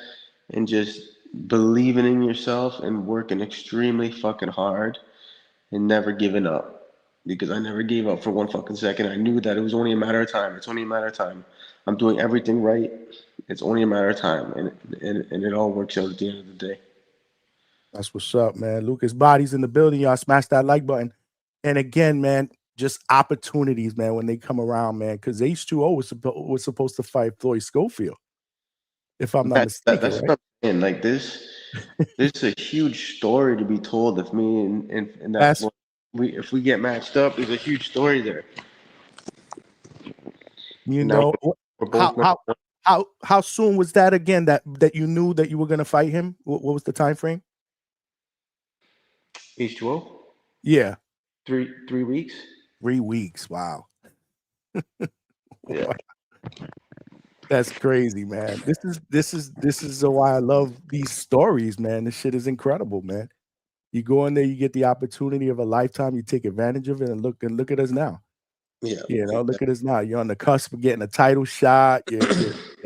C: and just believing in yourself and working extremely fucking hard and never giving up. Because I never gave up for one fucking second. I knew that it was only a matter of time. It's only a matter of time. I'm doing everything right. It's only a matter of time, and it all works out at the end of the day.
A: That's what's up, man. Lucas Bahdi's in the building. Y'all smash that like button. And again, man, just opportunities, man, when they come around, man, because H2O was supposed to fight Floyd Schofield, if I'm not mistaken,
C: That's
A: right?
C: what I'm saying. Like this, there's a huge story to be told if me and that
A: That's
C: Floyd, if we get matched up. There's a huge story there.
A: you
C: Now
A: know
C: we're
A: how
C: both not
A: how how soon was that again that you knew that you were gonna fight him? What was the time frame?
C: H2O.
A: Yeah,
C: 3 weeks.
A: 3 weeks. Wow.
C: Yeah.
A: That's crazy, man. This is why I love these stories, man. This shit is incredible, man. You go in there, you get the opportunity of a lifetime, you take advantage of it, and look at us now.
C: Yeah.
A: You know, look at us now. You're on the cusp of getting a title shot. You're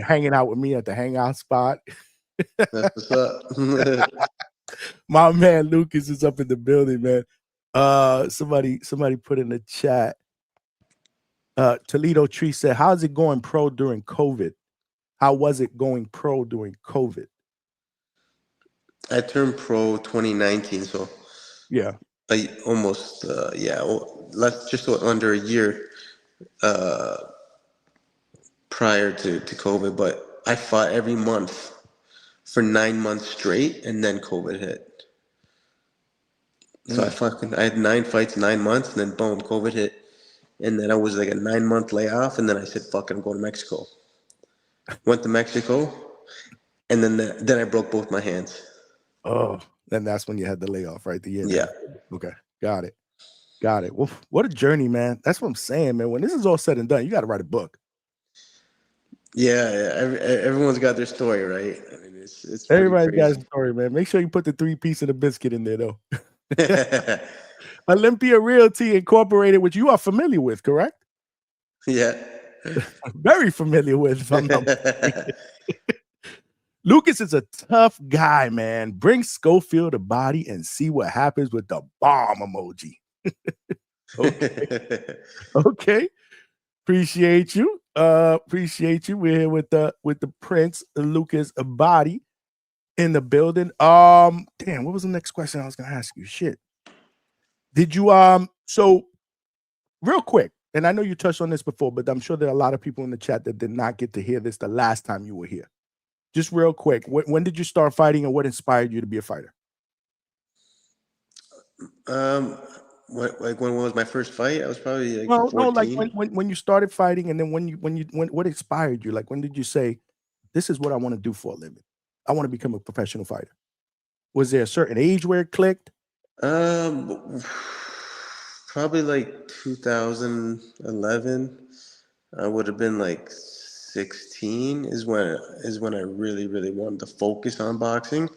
A: hanging out with me at the hangout spot.
C: That's what's up.
A: My man Lucas is up in the building, man. Somebody put in the chat. Toledo Tree said, "How's it going pro during COVID? How was it going pro during COVID?"
C: I turned pro 2019, so
A: Yeah.
C: I almost less just under a year uh, prior to COVID. But I fought every month for 9 months straight, and then COVID hit. So I had 9 fights, 9 months, and then boom, COVID hit, and then I was like a 9 month layoff, and then I said, "Fuck it, I'm going to Mexico." Went to Mexico, and then I broke both my hands.
A: Oh, then that's when you had the layoff, right? The year and a
C: Yeah.
A: half. Okay, got it. Got it. Well, what a journey, man. That's what I'm saying, man. When this is all said and done, you got to write a book.
C: Yeah, everyone's got their story, right? I mean, it's pretty
A: Everybody's got a
C: crazy.
A: story, man. Make sure you put the 3 piece of the biscuit in there, though. Olympia Realty Incorporated, which you are familiar with, correct?
C: Yeah.
A: Very familiar with, if I'm not mistaken. Lucas is a tough guy, man. Bring Schofield a body and see what happens with the bomb emoji. Okay. Okay. Appreciate you. Appreciate you. We're here with the Prince Lucas Bahdi in the building. Damn, what was the next question I was gonna ask you? Shit. Did you so real quick, and I know you touched on this before, but I'm sure there are a lot of people in the chat that did not get to hear this the last time you were here. Just real quick, when did you start fighting and what inspired you to be a fighter?
C: Like when was my first fight? I was probably like
A: Well, no, like
C: 14.
A: when you started fighting, and then when what inspired you? Like when did you say, "This is what I want to do for a living. I want to become a professional fighter"? Was there a certain age where it clicked?
C: Probably like 2011. I would have been like 16 is when I really wanted to focus on boxing.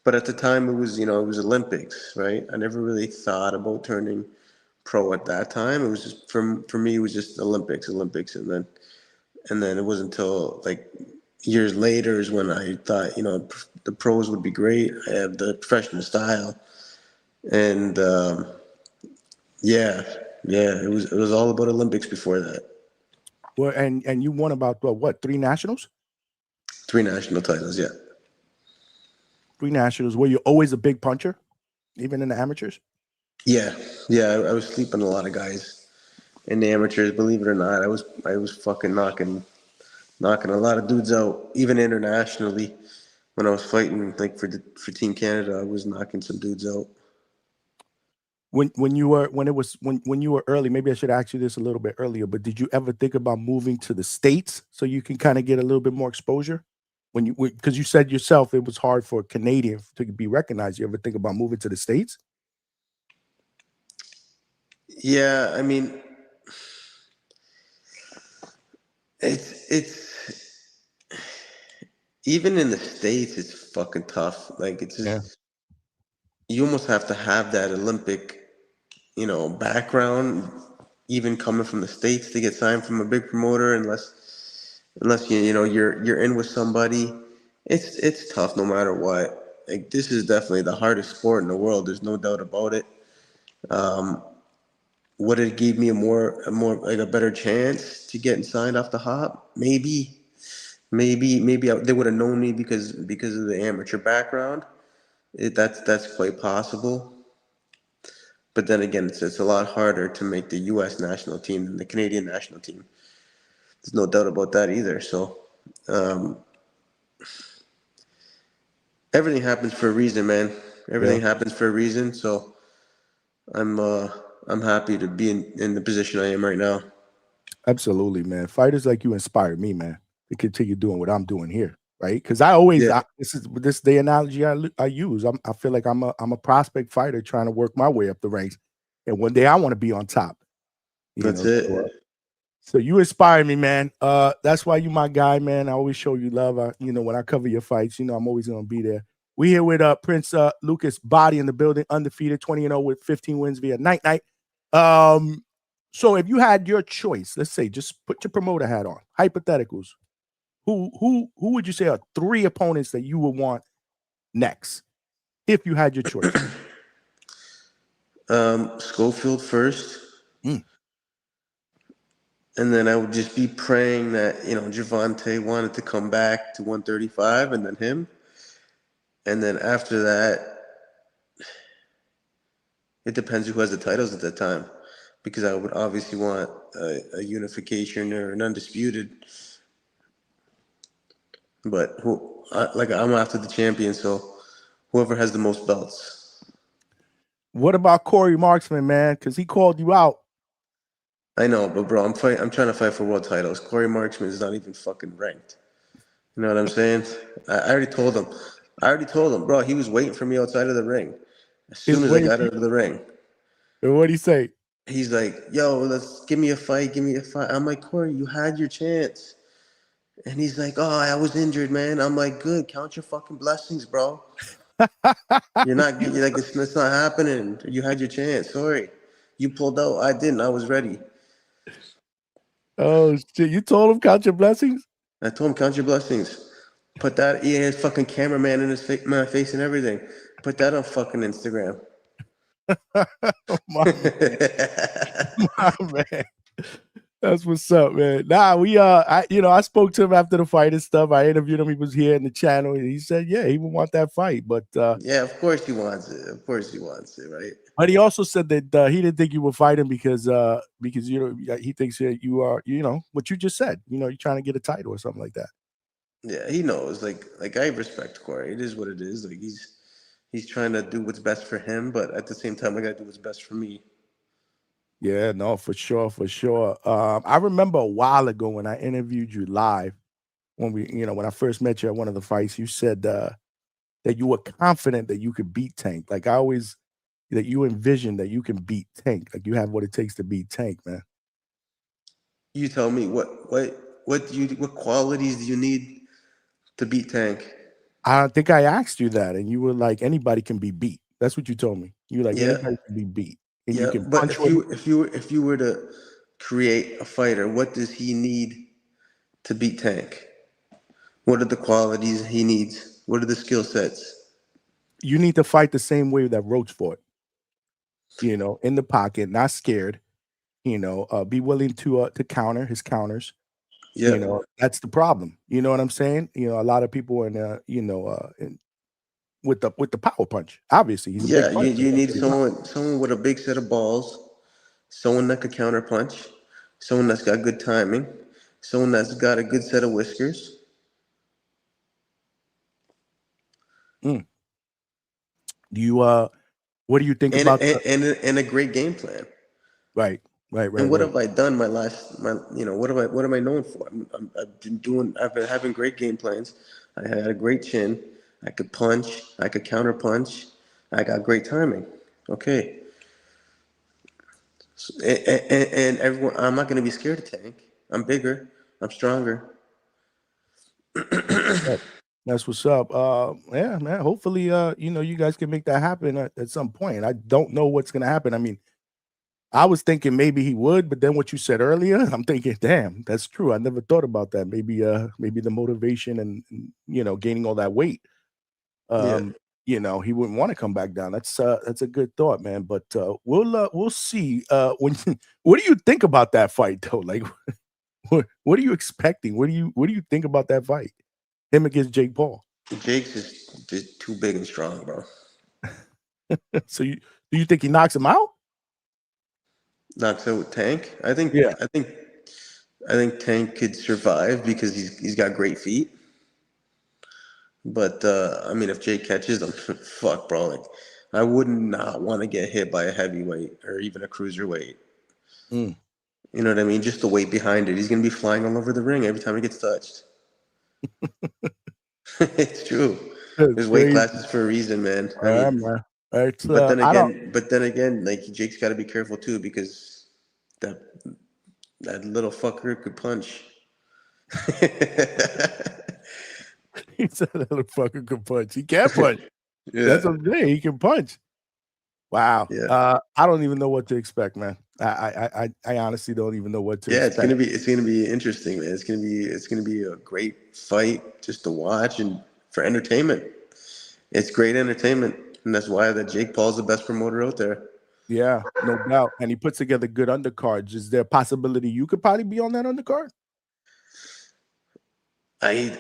C: But at the time it was Olympics, right? I never really thought about turning pro at that time. It was just for me it was just Olympics, and then it wasn't until like years later is when I thought, the pros would be great. I have the professional style, and yeah, it was all about Olympics before that.
A: Well, and you won about what 3 nationals?
C: 3 national titles, yeah.
A: 3 nationals. Were you always a big puncher, even in the amateurs?
C: Yeah. I was sleeping a lot of guys in the amateurs. Believe it or not, I was fucking knocking a lot of dudes out, even internationally. When I was fighting, like for Team Canada, I was knocking some dudes out.
A: When you were early, maybe I should ask you this a little bit earlier, but did you ever think about moving to the States so you can kind of get a little bit more exposure? Because you said yourself it was hard for a Canadian to be recognized. You ever think about moving to the States?
C: Yeah, I mean, it's even in the States, it's fucking tough. Like it's
A: Yeah.
C: just you almost have to have that Olympic, background, even coming from the States to get signed from a big promoter, unless you're in with somebody. It's tough no matter what. Like this is definitely the hardest sport in the world. There's no doubt about it. Would it give me a more like a better chance to getting signed off the hop? Maybe they would have known me because of the amateur background. That's quite possible. But then again, it's a lot harder to make the U.S. national team than the Canadian national team. There's no doubt about that either. So everything happens for a reason, man. Everything happens for a reason. So I'm happy to be in the position I am right now.
A: Absolutely, man. Fighters like you inspire me, man, to continue doing what I'm doing here, right? Because I always this is the analogy I use. I feel like I'm a prospect fighter trying to work my way up the ranks, and one day I want to be on top.
C: That's it.
A: So you inspire me, man. That's why you my guy, man. I always show you love. When I cover your fights, I'm always gonna be there. We here with Prince Lucas Bahdi in the building, undefeated, 20-0 with 15 wins via night. So if you had your choice, let's say, just put your promoter hat on, hypotheticals. Who would you say are 3 opponents that you would want next if you had your choice?
C: Schofield first.
A: Mm.
C: And then I would just be praying that, Javante wanted to come back to 135 and then him. And then after that, it depends who has the titles at that time. Because I would obviously want a unification or an undisputed. But I'm after the champion, so whoever has the most belts.
A: What about Corey Marksman, man? Because he called you out.
C: I know, but bro, I'm trying to fight for world titles. Corey Marksman is not even fucking ranked. You know what I'm saying? I already told him, bro. He was waiting for me outside of the ring. As soon as I got out of the ring.
A: And what'd he say?
C: He's like, yo, let's give me a fight. I'm like, Corey, you had your chance. And he's like, oh, I was injured, man. I'm like, good. Count your fucking blessings, bro. You're like, it's not happening. You had your chance. Sorry. You pulled out. I didn't. I was ready.
A: Oh shit! You told him count your blessings.
C: I told him, count your blessings. Put that, he had fucking cameraman in my face and everything. Put that on fucking Instagram.
A: My man. My man. That's what's up, man. Nah, I spoke to him after the fight and stuff. I interviewed him. He was here in the channel, and he said, yeah, he would want that fight. But
C: yeah, of course he wants it. Of course he wants it, right?
A: But he also said that he didn't think you would fight him because he thinks that you are, what you just said. You're trying to get a title or something like that.
C: Yeah, he knows. Like I respect Corey. It is what it is. Like he's trying to do what's best for him, but at the same time, I gotta do what's best for me.
A: Yeah, no, for sure, for sure. I remember a while ago when I interviewed you live, when I first met you at one of the fights, you said that you were confident that you could beat Tank. Like that you envision that you can beat Tank. Like you have what it takes to beat Tank, man.
C: You tell me what qualities do you need to beat Tank?
A: I think I asked you that, and you were like, anybody can be beat. That's what you told me. You were like, anybody can be beat. And
C: yeah,
A: you can
C: but
A: punch
C: if you were to create a fighter, what does he need to beat Tank? What are the qualities he needs? What are the skill sets?
A: You need to fight the same way that Roach fought. In the pocket, not scared. Be willing to counter his counters.
C: Yeah.
A: That's the problem. You know what I'm saying? A lot of people are with the power punch. Obviously, he's a big puncher.
C: You need someone with a big set of balls, someone that could counter punch, someone that's got good timing, someone that's got a good set of whiskers.
A: Do you what do you think about
C: and a great game plan?
A: Right.
C: And what have I done what am I known for? I've been having great game plans. I had a great chin. I could punch. I could counter punch. I got great timing. Okay. So, and everyone, I'm not going to be scared of Tank. I'm bigger. I'm stronger.
A: That's what's up. Yeah, man. Hopefully, you guys can make that happen at some point. I don't know what's gonna happen. I mean, I was thinking maybe he would, but then what you said earlier, I'm thinking, damn, that's true. I never thought about that. Maybe the motivation and gaining all that weight. He wouldn't want to come back down. That's a good thought, man. But we'll see. What do you think about that fight though? Like what are you expecting? What do you think about that fight? Him against Jake Paul.
C: Jake's just too big and strong, bro.
A: So do you think he knocks him out?
C: Knocks out Tank? I think Tank could survive because he's got great feet. But I mean, if Jake catches him, fuck, bro. Like, I would not want to get hit by a heavyweight or even a cruiserweight. You know what I mean? Just the weight behind it. He's gonna be flying all over the ring every time he gets touched. It's true. There's weight classes for a reason, man. I mean, but then again, like Jake's got to be careful too because that little fucker could punch.
A: He said that little fucker could punch. He can't punch. That's what I'm saying. He can punch. Wow.
C: Yeah.
A: I don't even know what to expect, man. I honestly don't even know what to expect.
C: It's gonna be interesting, man. It's gonna be a great fight just to watch and for entertainment. It's great entertainment, and that's why that Jake Paul's the best promoter out there.
A: Yeah, no doubt. And he puts together good undercards. Is there a possibility you could probably be on that undercard?
C: I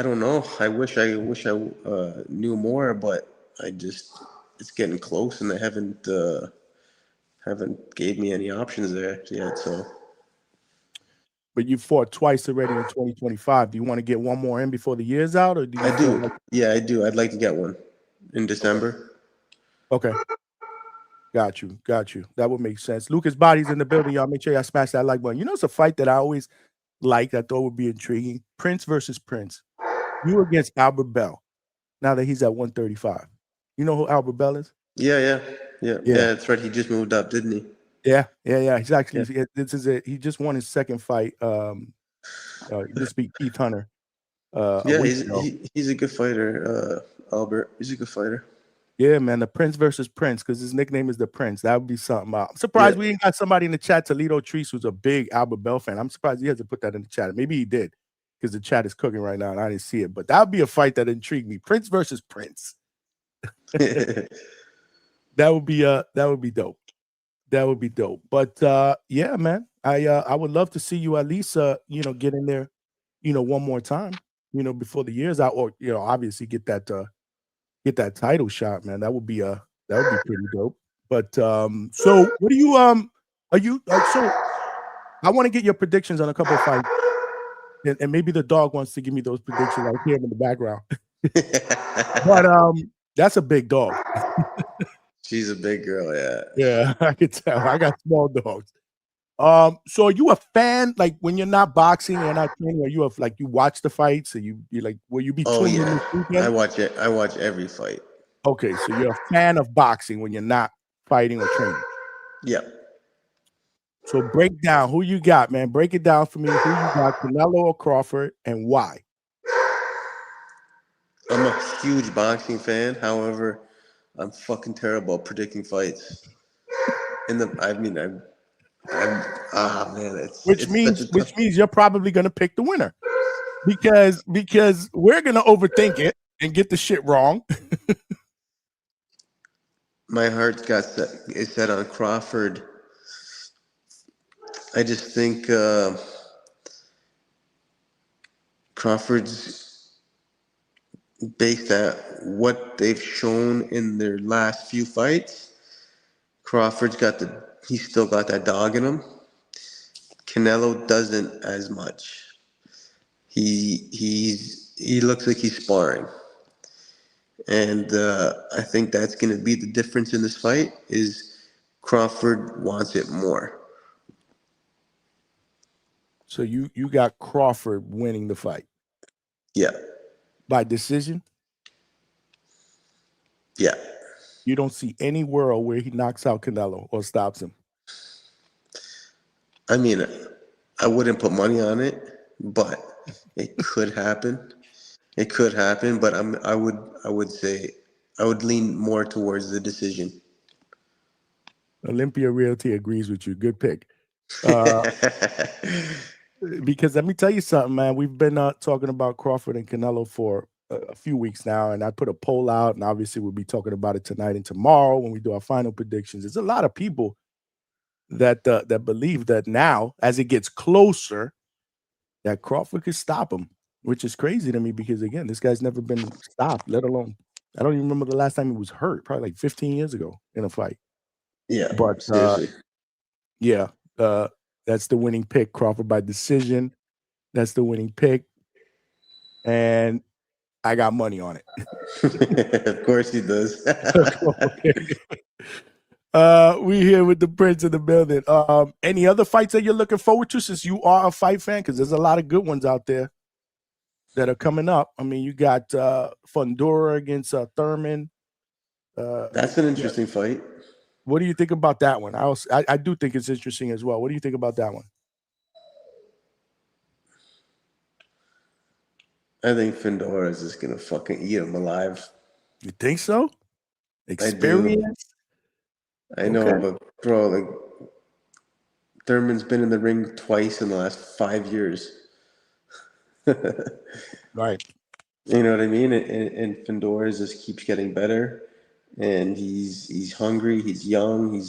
C: don't know. I wish I knew more, but it's getting close, and they haven't gave me any options there yet. So,
A: but you fought twice already in 2025. Do you want to get one more in before the year's out, or do you?
C: I do. I do. I'd like to get one in December.
A: Okay. Got you. That would make sense. Lucas Bahdi's in the building. Y'all make sure y'all smash that like button. It's a fight that I always liked. I thought would be intriguing. Prince versus Prince. You against Albert Bell. Now that he's at 135. You know who Albert Bell is?
C: Yeah. That's right. He just moved up, didn't he?
A: Yeah. He's actually he just won his second fight. He just beat Keith Hunter.
C: He's a good fighter. Albert. He's a good fighter.
A: Yeah, man, the Prince versus Prince, because his nickname is the Prince. That would be something. I'm surprised we ain't got somebody in the chat, Toledo Trees, who's a big Albert Bell fan. I'm surprised he hasn't put that in the chat. Maybe he did, because the chat is cooking right now and I didn't see it. But that would be a fight that intrigued me. Prince versus Prince. That would be dope. That would be dope. But yeah, man, I would love to see you at least get in there, one more time, before the year's out, or obviously get that title shot, man. That would be pretty dope. But so what do you are you so I want to get your predictions on a couple of fights. And maybe the dog wants to give me those predictions. I hear him in the background. But that's a big dog.
C: She's a big girl, yeah.
A: Yeah, I can tell. I got small dogs. So are you a fan? Like when you're not boxing, you're not training, are you you watch the fights? Or you like will you be tuned in this weekend?
C: I watch it. I watch every fight.
A: Okay, so you're a fan of boxing when you're not fighting or training.
C: Yeah.
A: So break down who you got, man. Break it down for me. Who you got, Canelo or Crawford, and why?
C: I'm a huge boxing fan. However, I'm fucking terrible at predicting fights.
A: Which means you're probably gonna pick the winner. Because we're gonna overthink it and get the shit wrong.
C: My heart's is set on Crawford. I just think Crawford's based at what they've shown in their last few fights. Crawford's he's still got that dog in him. Canelo doesn't as much. He looks like he's sparring. And I think that's going to be the difference in this fight is Crawford wants it more.
A: So you got Crawford winning the fight?
C: Yeah.
A: By decision?
C: Yeah.
A: You don't see any world where he knocks out Canelo or stops him?
C: I mean, I wouldn't put money on it, but it could happen. It could happen, but I would say I would lean more towards the decision.
A: Olympia Realty agrees with you. Good pick. Because let me tell you something, man. We've been talking about Crawford and Canelo for a few weeks now, and I put a poll out, and obviously we'll be talking about it tonight and tomorrow when we do our final predictions. There's a lot of people that believe that now, as it gets closer, that Crawford could stop him, which is crazy to me because, again, this guy's never been stopped, let alone, I don't even remember the last time he was hurt, probably like 15 years ago in a fight.
C: Yeah,
A: but
C: seriously.
A: That's the winning pick, Crawford by decision. That's the winning pick. And I got money on it.
C: Of course he does.
A: We here with the Prince in the building. Any other fights that you're looking forward to since you are a fight fan? Because there's a lot of good ones out there that are coming up. I mean, you got Fundora against Thurman.
C: That's an interesting fight.
A: What do you think about that one? I do think it's interesting as well. What do you think about that one?
C: I think Fundora is just gonna fucking eat him alive.
A: You think so? Experience?
C: I know, but bro, like Thurman's been in the ring twice in the last 5 years.
A: Right.
C: You know what I mean? And Fundora just keeps getting better. And he's hungry, he's young,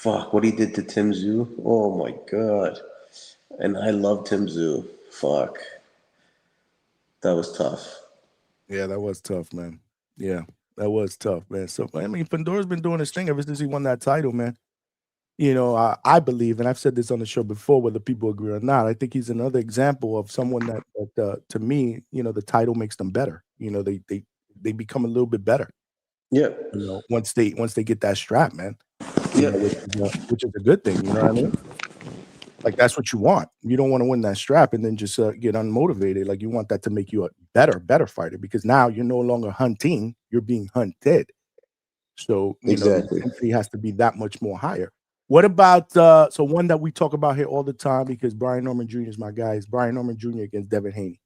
C: what he did to Tim Tszyu. Oh my god. And I love Tim Tszyu. Fuck. That was tough.
A: Yeah, that was tough, man. Yeah, that was tough, man. So I mean, Fundora's been doing his thing ever since he won that title, man. You know, I believe, and I've said this on the show before, whether people agree or not, I think he's another example of someone that to me, you know, the title makes them better. You know, they become a little bit better.
C: Yeah.
A: You know, once they get that strap, man.
C: Yeah.
A: Which is a good thing. You know what I mean? Like that's what you want. You don't want to win that strap and then just get unmotivated. Like you want that to make you a better fighter because now you're no longer hunting, you're being hunted. So you know, the intensity has to be that much more higher. What about so one that we talk about here all the time because Brian Norman Jr. is my guy, is Brian Norman Jr. against Devin Haney?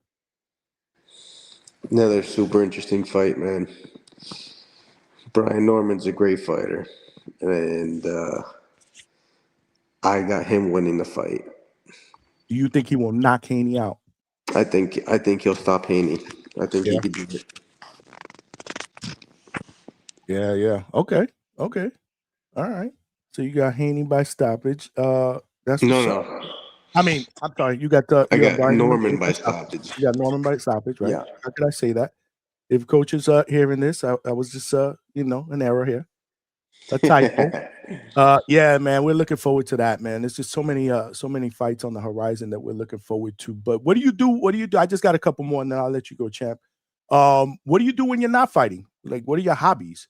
C: Another super interesting fight, man. Brian Norman's a great fighter, and I got him winning the fight.
A: Do you think he will knock Haney out?
C: I think he'll stop Haney. I think he
A: Yeah.
C: could do it.
A: Yeah, yeah. Okay. Okay. All right. So you got Haney by stoppage. That's what's up.
C: No.
A: I mean, I'm sorry. You got
C: I got
A: Brian
C: Norman by
A: stoppage.
C: stoppage.
A: You got Norman by stoppage, right?
C: Yeah.
A: How could I say that? If coaches are hearing this, I was just an error here, a typo. Yeah, man, we're looking forward to that, man. There's just so many fights on the horizon that we're looking forward to. But what do you do? What do you do? I just got a couple more, and then I'll let you go, champ. What do you do when you're not fighting? Like, what are your hobbies?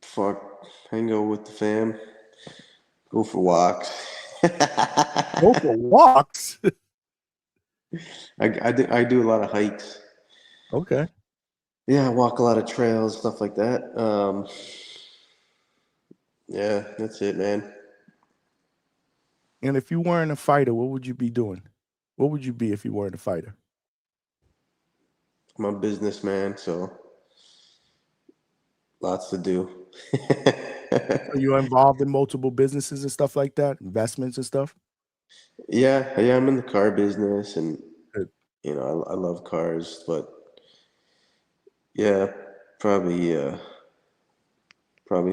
C: Fuck. Hang out with the fam. Go for walks.
A: Go for walks.
C: I do a lot of hikes.
A: Okay.
C: Yeah, I walk a lot of trails, stuff like that. Yeah, that's it, man.
A: And if you weren't a fighter, what would you be doing? What would you be if you weren't a fighter?
C: I'm a businessman, so lots to do.
A: So you're involved in multiple businesses and stuff like that, investments and stuff?
C: Yeah, I'm in the car business, and
A: Good.
C: I love cars, but yeah, probably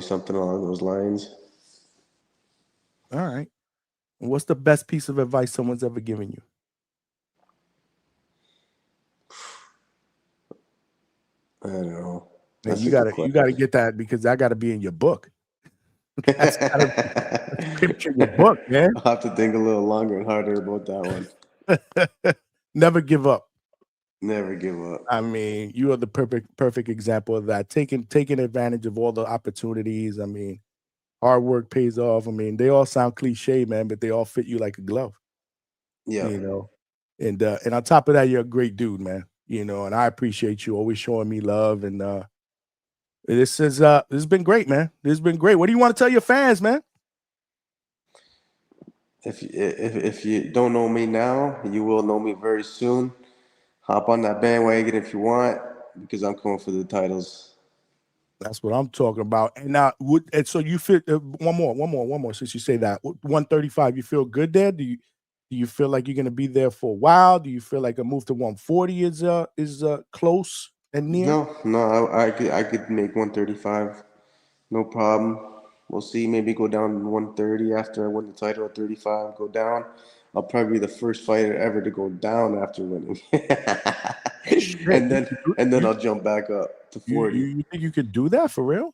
C: something along those lines.
A: All right. And what's the best piece of advice someone's ever given you?
C: I don't know.
A: Man,
C: That's
A: you
C: a good
A: gotta
C: question.
A: get that because that gotta be in your book. That's gotta be a scripture in your book, man.
C: I'll have to think a little longer and harder about that one.
A: Never give up.
C: Never give up.
A: I mean, you are the perfect example of that. Taking advantage of all the opportunities. I mean, hard work pays off. I mean, they all sound cliche, man, but they all fit you like a glove.
C: Yeah.
A: And on top of that, you're a great dude, man. And I appreciate you always showing me love. And this has been great, man. This has been great. What do you want to tell your fans, man?
C: If you don't know me now, you will know me very soon. Hop on that bandwagon if you want, because I'm coming for the titles.
A: That's what I'm talking about. And now, so you feel one more. Since you say that 135, you feel good there? Do you feel like you're gonna be there for a while? Do you feel like a move to 140 is close and near?
C: No, I could make 135, no problem. We'll see. Maybe go down to 130 after I win the title at 35. Go down. I'll probably be the first fighter ever to go down after winning.
A: Shit,
C: and then I'll jump back up to 40.
A: you think you could do that for real?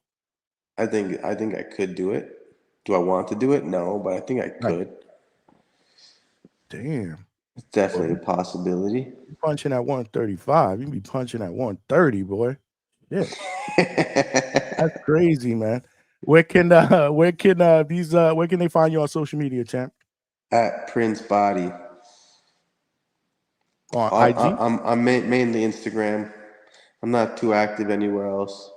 C: I think I could do it. Do I want to do it? No, but I think I
A: Right.
C: could.
A: Damn.
C: It's definitely a possibility.
A: You're punching at 135. You be punching at 130, boy. Yeah. That's crazy, man. Where can they find you on social media, champ?
C: At Prince Bahdi.
A: On IG?
C: I'm mainly Instagram. I'm not too active anywhere else.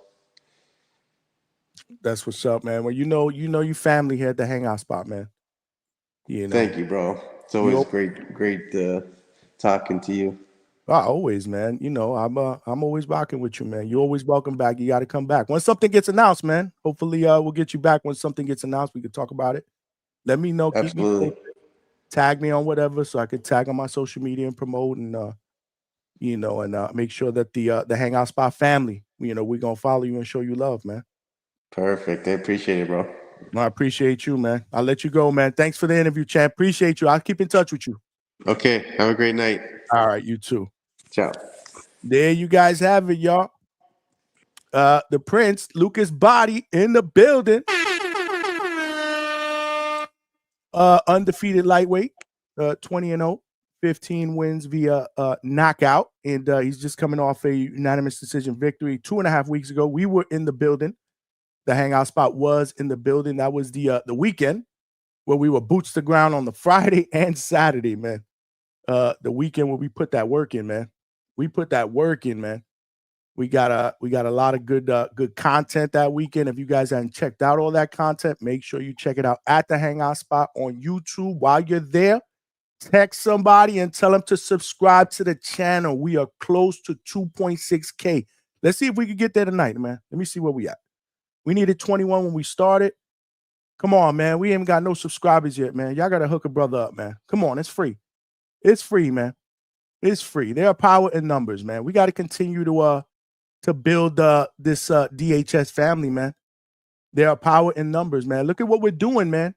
A: That's what's up, man. Well, you know you family here at the Hangout spot, man.
C: Thank you, bro. It's always great talking to you.
A: Always, man. I'm always rocking with you, man. You're always welcome back. You got to come back once something gets announced, man. Hopefully, we'll get you back when something gets announced. We can talk about it. Let me know. Keep me
C: Absolutely.
A: posted. Tag me on whatever, so I can tag on my social media and promote and make sure that the Hangout Spot family, we're gonna follow you and show you love, man.
C: Perfect. I appreciate it, bro.
A: I appreciate you, man. I'll let you go, man. Thanks for the interview, champ. Appreciate you. I'll keep in touch with you.
C: Okay. Have a great night.
A: All right, you too.
C: Ciao.
A: There you guys have it, y'all. The Prince, Lucas Bahdi in the building. Undefeated lightweight, 20-0, 15 wins via knockout, and he's just coming off a unanimous decision victory 2.5 weeks ago. We were in the building. The Hangout Spot was in the building. That was the weekend where we were boots to ground on the Friday and Saturday, man. The weekend where we put that work in, man. We put that work in, man. We got a lot of good content that weekend. If you guys haven't checked out all that content, make sure you check it out at the Hangout Spot on YouTube. While you're there, Text somebody and tell them to subscribe to the channel. We are close to 2.6K. Let's see if we can get there tonight, man. Let me see where we at. We needed 21 when we started. Come on, man. We ain't got no subscribers yet, man. Y'all got to hook a brother up, man. Come on. It's free. It's free, man. It's free. There are power in numbers, man. We got to continue to build this DHS family, man. There are power in numbers, man. Look at what we're doing, man.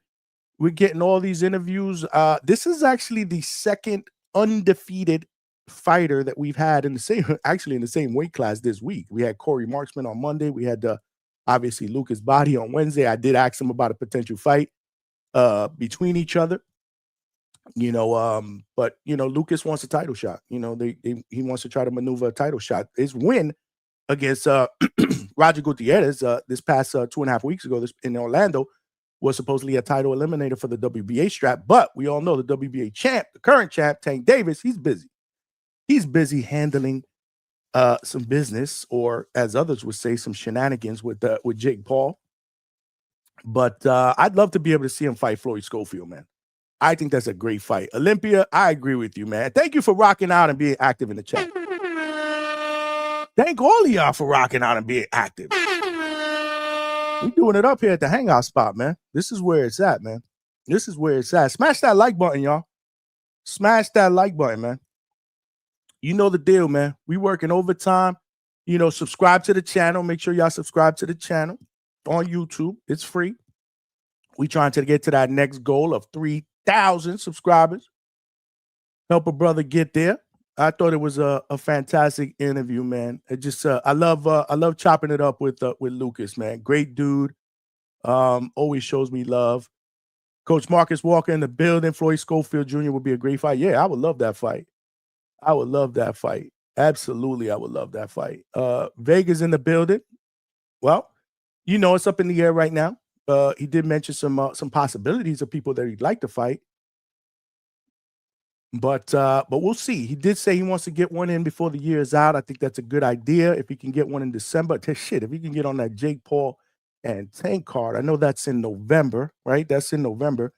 A: We're getting all these interviews. This is actually the second undefeated fighter that we've had in the same weight class this week. We had Corey Marksman on Monday. We had obviously Lucas Bahdi on Wednesday. I did ask him about a potential fight between each other. But Lucas wants a title shot. He wants to try to maneuver a title shot. His win against Roger Gutierrez this past 2.5 weeks ago in Orlando was supposedly a title eliminator for the WBA strap, but we all know the WBA champ, the current champ, Tank Davis, he's busy. He's busy handling some business, or as others would say, some shenanigans with Jake Paul. But I'd love to be able to see him fight Floyd Schofield, man. I think that's a great fight. Olympia, I agree with you, man. Thank you for rocking out and being active in the chat. Thank all of y'all for rocking out and being active. We doing it up here at the Hangout spot, man. This is where it's at, man. This is where it's at. Smash that like button, y'all. Smash that like button, man. You know the deal, man. We working overtime. Subscribe to the channel. Make sure y'all subscribe to the channel on YouTube. It's free. We trying to get to that next goal of 3,000 subscribers. Help a brother get there. I thought it was a fantastic interview, man. It just I love chopping it up with Lucas, man. Great dude. Always shows me love. Coach Marcus Walker in the building. Floyd Schofield Jr. would be a great fight. Yeah, I would love that fight. I would love that fight. Absolutely, I would love that fight. Vega's in the building. Well, it's up in the air right now. He did mention some possibilities of people that he'd like to fight. But we'll see. He did say he wants to get one in before the year is out. I think that's a good idea. If he can get one in December, if he can get on that Jake Paul and Tank card, I know that's in November, right? That's in November.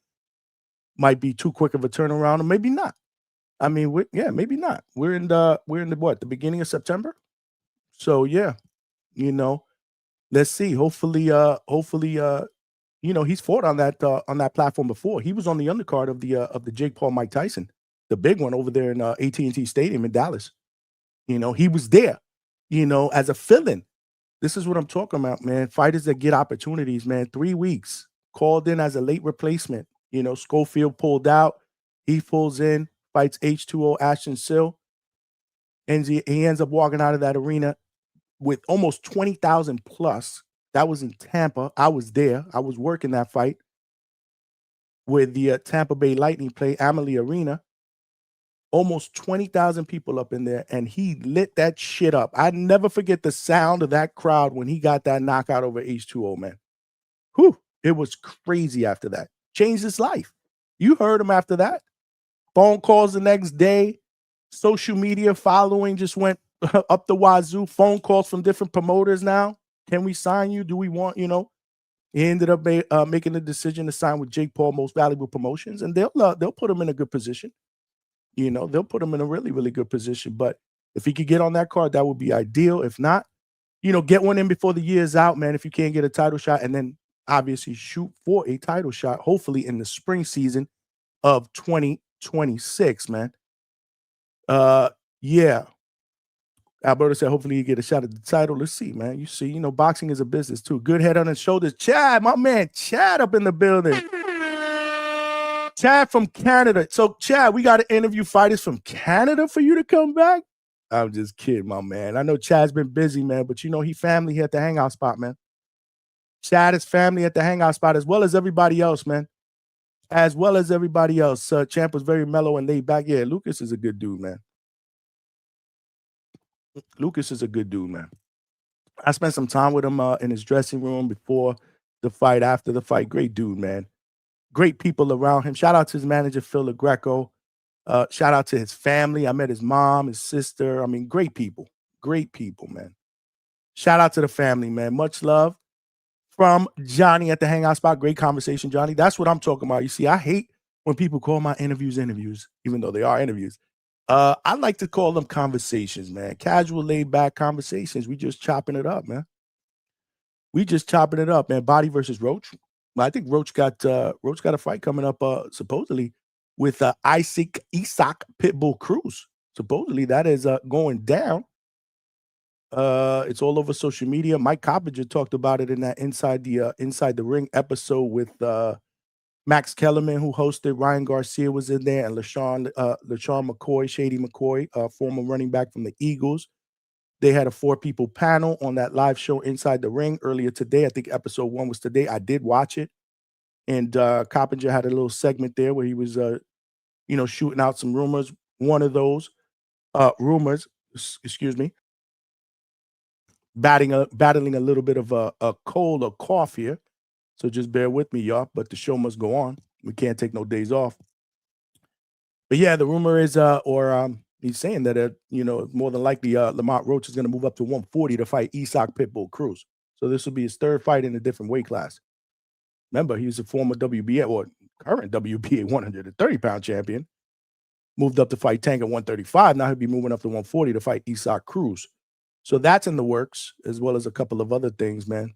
A: Might be too quick of a turnaround, or maybe not. I mean, maybe not. We're in the what? The beginning of September. So yeah, let's see. Hopefully, he's fought on that platform before. He was on the undercard of the Jake Paul Mike Tyson, the big one over there in AT&T Stadium in Dallas. He was there, as a fill-in. This is what I'm talking about, man. Fighters that get opportunities, man. 3 weeks, called in as a late replacement. Schofield pulled out. He pulls in, fights H2O Ashton Sill, and he ends up walking out of that arena with almost 20,000 plus. That was in Tampa. I was there. I was working that fight with the Tampa Bay Lightning play Amalie Arena. Almost 20,000 people up in there, and he lit that shit up. I never forget the sound of that crowd when he got that knockout over H2O, man. Whew, it was crazy after that. Changed his life. You heard him after that. Phone calls the next day. Social media following just went up the wazoo. Phone calls from different promoters now. Can we sign you? Do we want, He ended up making the decision to sign with Jake Paul, Most Valuable Promotions, and they'll put him in a good position. They'll put him in a really, really good position. But if he could get on that card, that would be ideal. If not, get one in before the year's out, man, if you can't get a title shot, and then obviously shoot for a title shot, hopefully in the spring season of 2026, man. Yeah. Alberto said, hopefully you get a shot at the title. Let's see, man. You see, boxing is a business too. Good head on his shoulders. Chad, my man, Chad up in the building. Chad from Canada. So, Chad, we got to interview fighters from Canada for you to come back? I'm just kidding, my man. I know Chad's been busy, man, but he family here at the Hangout spot, man. Chad is family at the Hangout spot, as well as everybody else, man. As well as everybody else. Champ was very mellow and laid back. Yeah, Lucas is a good dude, man. Lucas is a good dude, man. I spent some time with him in his dressing room before the fight, after the fight. Great dude, man. Great people around him. Shout out to his manager, Phil LaGreco. Shout out to his family. I met his mom, his sister. I mean, great people. Great people, man. Shout out to the family, man. Much love from Johnny at the Hangout spot. Great conversation, Johnny. That's what I'm talking about. You see, I hate when people call my interviews, even though they are interviews, I like to call them conversations, man. Casual, laid back conversations. We just chopping it up, man. We just chopping it up, man. Bahdi versus Roach. I think Roach got a fight coming up, supposedly with Isak Pitbull Cruz. Supposedly that is going down. It's all over social media. Mike Coppinger talked about it in that Inside the Ring episode with Max Kellerman, who hosted. Ryan Garcia was in there, and LaShawn McCoy, Shady McCoy, former running back from the Eagles. They had a 4-people panel on that live show Inside the Ring earlier today. I think episode 1 was today. I did watch it. And Coppinger had a little segment there where he was, shooting out some rumors. One of those rumors, battling a little bit of a cold or cough here. So just bear with me, y'all. But the show must go on. We can't take no days off. But yeah, the rumor is, he's saying that, more than likely Lamont Roach is going to move up to 140 to fight Isak Pitbull Cruz. So this will be his 3rd fight in a different weight class. Remember, he was a former WBA or current WBA 130-pound champion. Moved up to fight Tank at 135. Now he'll be moving up to 140 to fight Isak Cruz. So that's in the works, as well as a couple of other things, man.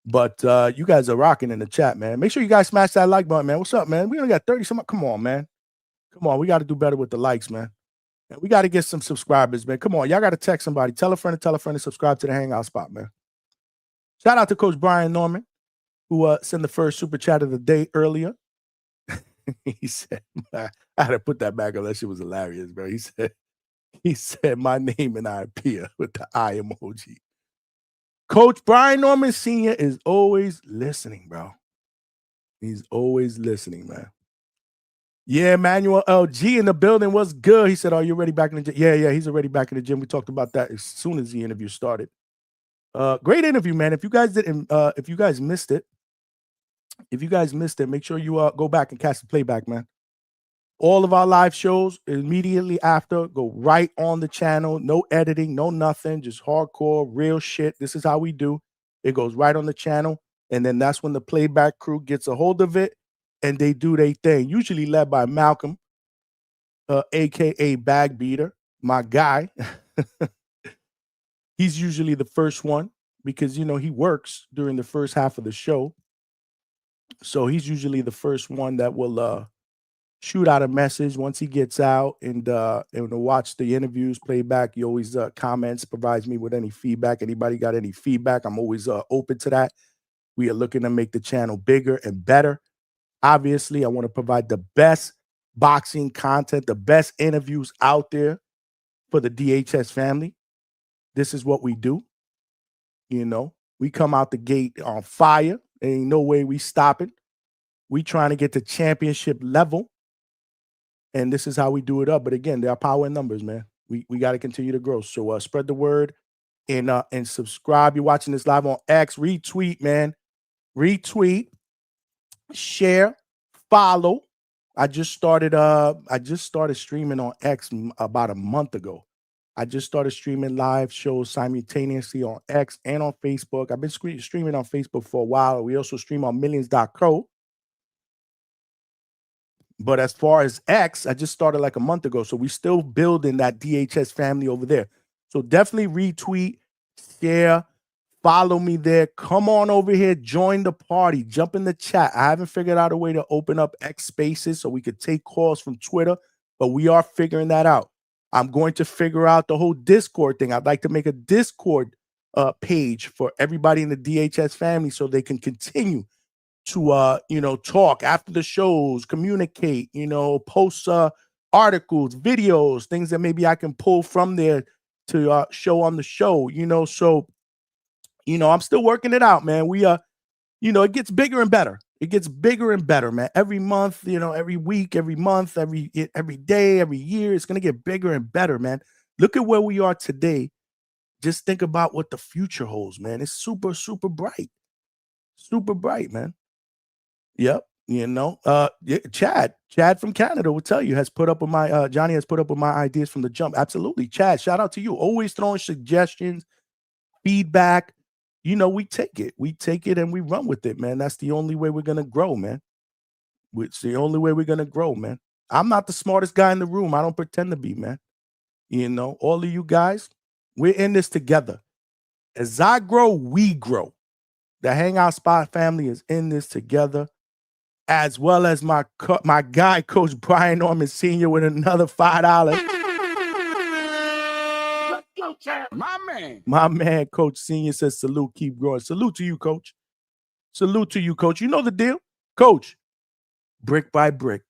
A: But you guys are rocking in the chat, man. Make sure you guys smash that like button, man. What's up, man? We only got 30 some. Come on, man. Come on. We got to do better with the likes, man. And we got to get some subscribers, man. Come on. Y'all got to text somebody. Tell a friend to subscribe to the Hangout spot, man. Shout out to Coach Brian Norman, who sent the first super chat of the day earlier. He said, I had to put that back on. That shit was hilarious, bro. He said, my name and I appear with the eye emoji. Coach Brian Norman Sr. is always listening, bro. He's always listening, man. Yeah, Manuel LG in the building. What's good? He said, are you already back in the gym? Yeah, he's already back in the gym. We talked about that as soon as the interview started. Great interview, man. If you guys missed it, make sure you go back and catch the playback, man. All of our live shows immediately after go right on the channel. No editing, no nothing, just hardcore, real shit. This is how we do. It goes right on the channel, and then that's when the playback crew gets a hold of it, and they do their thing. Usually led by Malcolm, a.k.a. Bag Beater, my guy. He's usually the first one because, he works during the first half of the show. So he's usually the first one that will shoot out a message once he gets out and watch the interviews, playback. He always comments, provides me with any feedback. Anybody got any feedback? I'm always open to that. We are looking to make the channel bigger and better. Obviously, I want to provide the best boxing content, the best interviews out there for the DHS family. This is what we do. We come out the gate on fire. There ain't no way we stopping. We trying to get to championship level. And this is how we do it up. But again, there are power in numbers, man. We got to continue to grow. So spread the word and subscribe. You're watching this live on X. Retweet, man. Retweet, share, follow. I just started streaming on X about a month ago. I just started streaming live shows simultaneously on X and on Facebook. I've been streaming on Facebook for a while. We also stream on millions.co. But as far as X, I just started like a month ago. So we still building that DHS family over there. So definitely retweet, share, follow me there. Come on over here, join the party, jump in the chat. I haven't figured out a way to open up X spaces so we could take calls from Twitter, but we are figuring that out. I'm going to figure out the whole Discord thing. I'd like to make a Discord page for everybody in the DHS family so they can continue to talk after the shows, communicate, post articles, videos, things that maybe I can pull from there to show on the show, so I'm still working it out, man. We it gets bigger and better. It gets bigger and better, man. Every month, every week, every month, every day, every year, it's gonna get bigger and better, man. Look at where we are today. Just think about what the future holds, man. It's super, super bright. Super bright, man. Yep. Chad from Canada will tell you, has put up with my Johnny has put up with my ideas from the jump. Absolutely. Chad, shout out to you. Always throwing suggestions, feedback. We take it and we run with it, man. That's the only way we're gonna grow, man. It's the only way we're gonna grow, man. I'm not the smartest guy in the room. I don't pretend to be, man. You know, all of you guys, we're in this together. As I grow, we grow. The Hangout Spot family is in this together, as well as my guy, Coach Brian Norman Sr. with another $5.
B: My man.
A: My man, Coach Senior says, salute, keep growing. Salute to you, Coach. Salute to you, Coach. You know the deal, Coach. Brick by brick.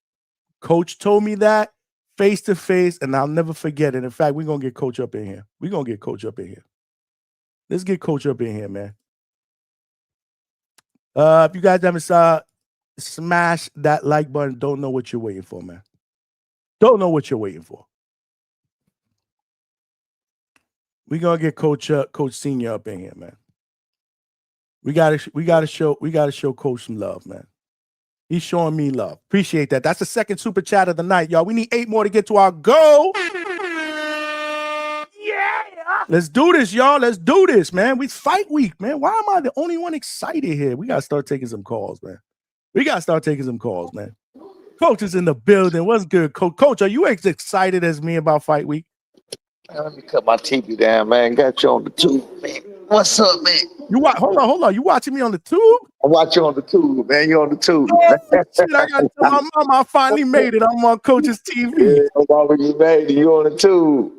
A: Coach told me that face to face, and I'll never forget it. In fact, we're going to get Coach up in here. We're going to get Coach up in here. Let's get Coach up in here, man. If you guys haven't smash that like button, don't know what you're waiting for, man. Don't know what you're waiting for. We're going to get Coach Senior up in here, man. We gotta show Coach some love, man. He's showing me love. Appreciate that. That's the second super chat of the night, y'all. We need 8 more to get to our goal. Yeah. Let's do this, y'all. Let's do this, man. We fight week, man. Why am I the only one excited here? We gotta start taking some calls, man. Coach is in the building. What's good, Coach? Coach, are you as excited as me about fight week?
D: Let me cut my TV down, man. Got you on the tube, man. What's up, man?
A: Hold on. You watching me on the tube?
D: I watch you on the tube, man. You on the tube.
A: Oh, shit, I gotta tell my mama I finally made it. I'm on Coach's TV.
D: Yeah, mama, you made it. You on the tube.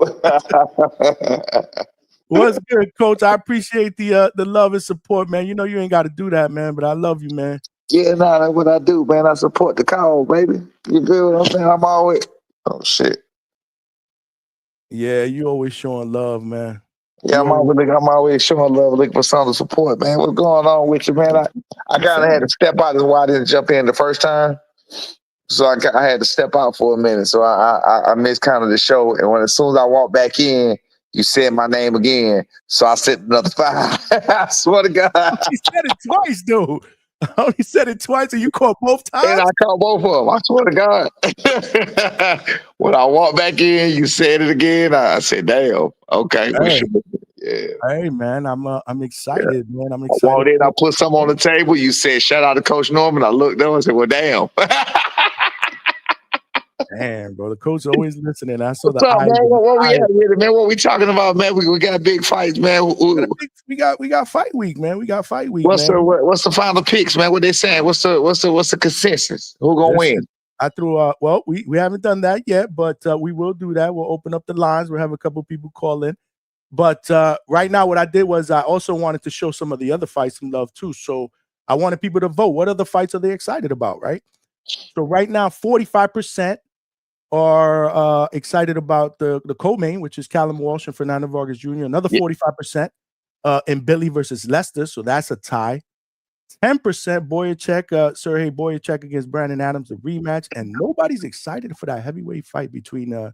A: What's good, Coach? I appreciate the love and support, man. You know you ain't got to do that, man, but I love you, man.
D: Yeah, nah, that's what I do, man. I support the cause, baby. You feel what I'm saying? I'm always. Oh shit.
A: Yeah, you always showing love, man.
D: Yeah, I'm always showing love, looking for some support, man. What's going on with you, man? I kind of had to step out. That's why I didn't jump in the first time. So I had to step out for a minute. So I missed kind of the show. And as soon as I walked back in, you said my name again. So I said another 5. I swear to God.
A: He said it twice, dude. I only said it twice, and you caught both times?
D: And I caught both of them. I swear to God. When I walked back in, you said it again. I said, damn. Okay.
A: Hey.
D: Yeah.
A: Hey, man, I'm excited, man. I'm
D: I
A: excited.
D: walked in, I put something on the table. You said, shout out to Coach Norman. I looked up and said, well, damn.
A: Damn, bro. The coach always listening. I saw
D: What's up, man? What we at with it, man? What we talking about, man? We got big fights, man.
A: We got fight week, man. We got fight week.
D: What's the final picks, man? What they saying? What's the consensus? Who gonna win?
A: I threw well, we haven't done that yet, but we will do that. We'll open up the lines. We'll have a couple people call in. But right now, what I did was I also wanted to show some of the other fights some love too. So I wanted people to vote. What other fights are they excited about, right? So right now, 45% are excited about the co-main, which is Callum Walsh and Fernando Vargas Jr. Another 45% in Billy versus Lester, so that's a tie. 10% Boyacek, Sergey Boyacek against Brandon Adams, the rematch, and nobody's excited for that heavyweight fight between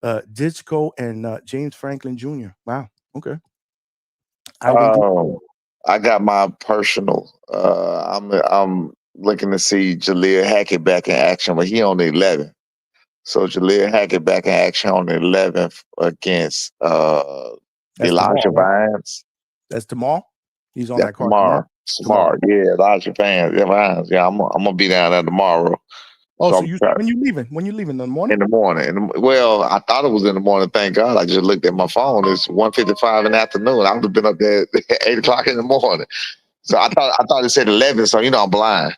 A: Ditchko and James Franklin Jr. Wow. Okay.
D: I got my personal. I'm looking to see Jaleel Hackett back in action, but he on the 11th. So Jaleel Hackett back in action on the 11th against Elijah Vines.
A: That's tomorrow. He's on that card
D: tomorrow. Yeah, Elijah Vines. Yeah, I'm gonna be down there tomorrow.
A: Oh, so when you leaving? When you leaving in the morning?
D: In the morning. Well, I thought it was in the morning. Thank God. I just looked at my phone. It's 1:55 in the afternoon. I would have been up there at 8 o'clock in the morning. So I thought it said 11. So I'm blind.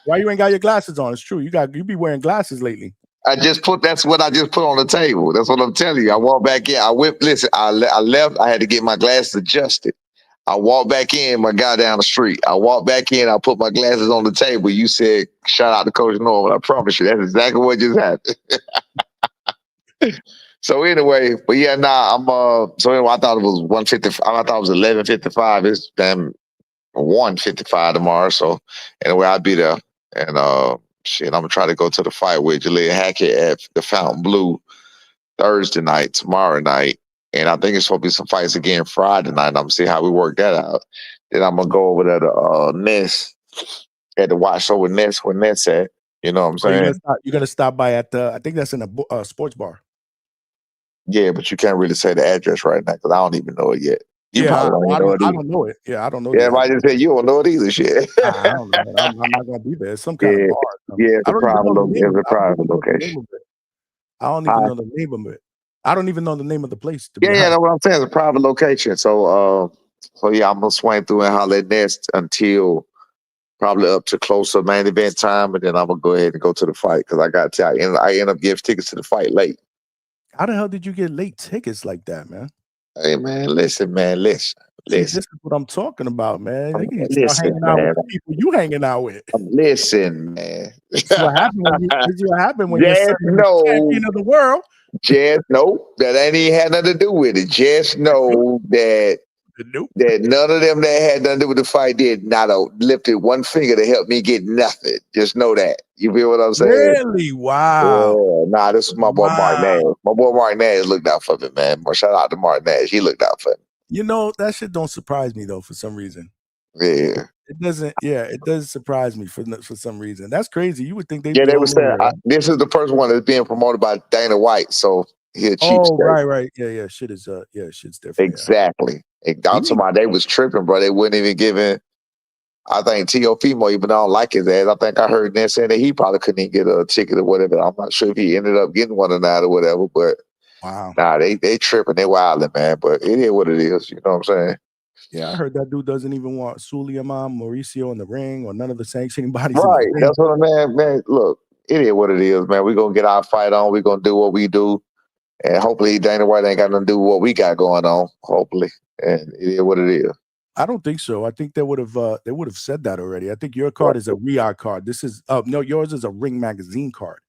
A: Why you ain't got your glasses on? It's true. You be wearing glasses lately.
D: That's what I just put on the table. That's what I'm telling you. I walked back in. I left. I had to get my glasses adjusted. I walked back in, my guy down the street. I walked back in, I put my glasses on the table. You said, shout out to Coach Norman. I promise you, that's exactly what just happened. So anyway, but yeah, so anyway, I thought it was 1:55. I thought it was 11:55. It's damn 1:55 tomorrow. So anyway, I'll be there. And I'm gonna try to go to the fight with Jaleel Hackett at the Fountain Blue Thursday night, tomorrow night. And I think it's supposed to be some fights again Friday night. I'm gonna see how we work that out. Then I'm gonna go over there to Ness at the watch show with Ness where Ness at. You know what I'm saying?
A: You're gonna stop by at I think that's in a sports bar.
D: Yeah, but you can't really say the address right now because I don't even know it yet. You
A: Yeah,
D: probably don't even know it
A: I
D: either.
A: don't know it. Yeah, I don't know
D: Yeah,
A: that.
D: everybody just said you don't know it either. Shit.
A: I don't know it. I'm not gonna be there. It's some kind of
D: Yeah,
A: bar. Or something.
D: yeah, it's
A: I
D: a
A: don't even
D: private
A: know the name of
D: it's
A: it.
D: a
A: I don't
D: private
A: even know the name
D: location.
A: of it. I don't even know the name of it. I don't even know the name of the place, to be
D: Yeah,
A: honest.
D: that's what I'm saying. It's a private location. So yeah, I'm gonna swing through and holler at Nest until probably up to closer main event time, and then I'm gonna go ahead and go to the fight because I got to. I end up giving tickets to the fight late.
A: How the hell did you get late tickets like that, man?
D: Hey man, listen.
A: See, this is what I'm talking about, man. You need to start
D: Listen,
A: hanging out with
D: man.
A: the people you hanging out with.
D: Listen, man.
A: This is what happened when your son
D: Just
A: is the
D: know,
A: champion of the world.
D: that ain't even had nothing to do with it. Just know that
A: Nope.
D: none of them that had nothing to do with the fight did not lifted one finger to help me get nothing. Just know that. You feel what I'm saying?
A: Really? Wow.
D: Yeah. Nah, this is my boy Mark
A: Wow.
D: Nash. My boy Mark Nash looked out for me, man. Well, shout out to Mark Nash. He looked out for me.
A: You know, that shit don't surprise me though, for some reason.
D: Yeah.
A: It doesn't, it does surprise me for some reason. That's crazy. You would think they'd
D: Yeah,
A: be
D: they
A: all
D: were saying
A: over it.
D: this is the first one that's being promoted by Dana White, so he a cheap
A: Oh,
D: state.
A: right. Yeah, shit is shit's different.
D: Exactly. I'm talking about they was tripping, bro. They wouldn't even giving. I think Teofimo, even though I don't like his ass, I think I heard them saying that he probably couldn't even get a ticket or whatever. I'm not sure if he ended up getting one or not or whatever, but
A: Wow.
D: nah, they tripping, they wilding, man. But it is what it is, you know what I'm saying?
A: Yeah, I heard that dude doesn't even want Suleiman, Mauricio in the ring or none of the sanctioning bodies in
D: Right.
A: the ring.
D: That's what man. Look, it is what it is, man. We're gonna get our fight on, we're gonna do what we do. And hopefully Dana White ain't got nothing to do with what we got going on. Hopefully. And it is what it is.
A: I don't think so. I think they would have said that already. I think your card is a Riyadh card. This is no, yours is a Ring Magazine card.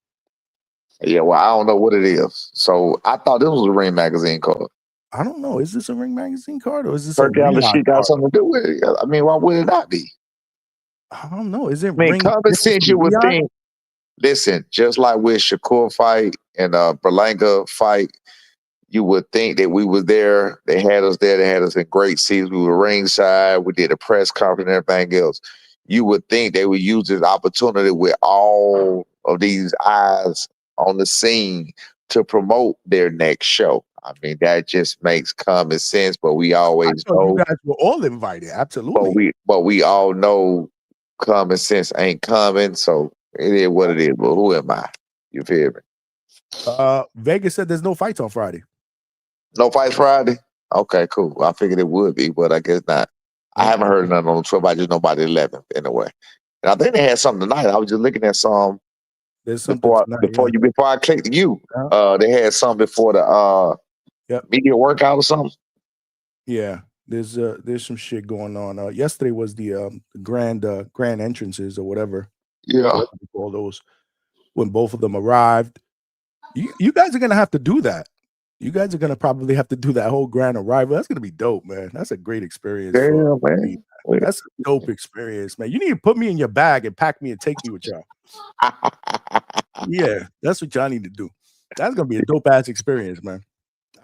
D: Yeah, well, I don't know what it is. So I thought this was a Ring Magazine card.
A: I don't know. Is this a Ring Magazine card or is this
D: Turkey
A: a
D: on the
A: Riyadh
D: shit got
A: card?
D: something to do with it. I mean, why would it not be?
A: I don't know. Is it
D: I mean,
A: Ring?
D: common sense you would think. Listen, just like with Shakur fight and Berlanga fight, you would think that we were there. They had us there. They had us in great seats. We were ringside. We did a press conference and everything else. You would think they would use this opportunity with all of these eyes on the scene to promote their next show. I mean, that just makes common sense, but we always know.
A: You guys were all invited. Absolutely.
D: But we all know common sense ain't coming, so it is what it is. But who am I? You feel me?
A: Vegas said there's no fights on Friday.
D: No fights Friday? Okay, cool. I figured it would be, but I guess not. I haven't heard nothing on the 12th. I just know about the 11th anyway. And I think they had something tonight. I was just looking at some.
A: There's something
D: before I clicked you. They had some before the media workout or something.
A: Yeah, there's some shit going on. Yesterday was the grand entrances or whatever.
D: Yeah,
A: whatever you call those. When both of them arrived, you guys are gonna have to do that. You guys are gonna probably have to do that whole grand arrival. That's gonna be dope, man. That's a great experience.
D: Yeah, man.
A: That's a dope experience, man. You need to put me in your bag and pack me and take me with y'all. Yeah, that's what y'all need to do. That's gonna be a dope ass experience, man.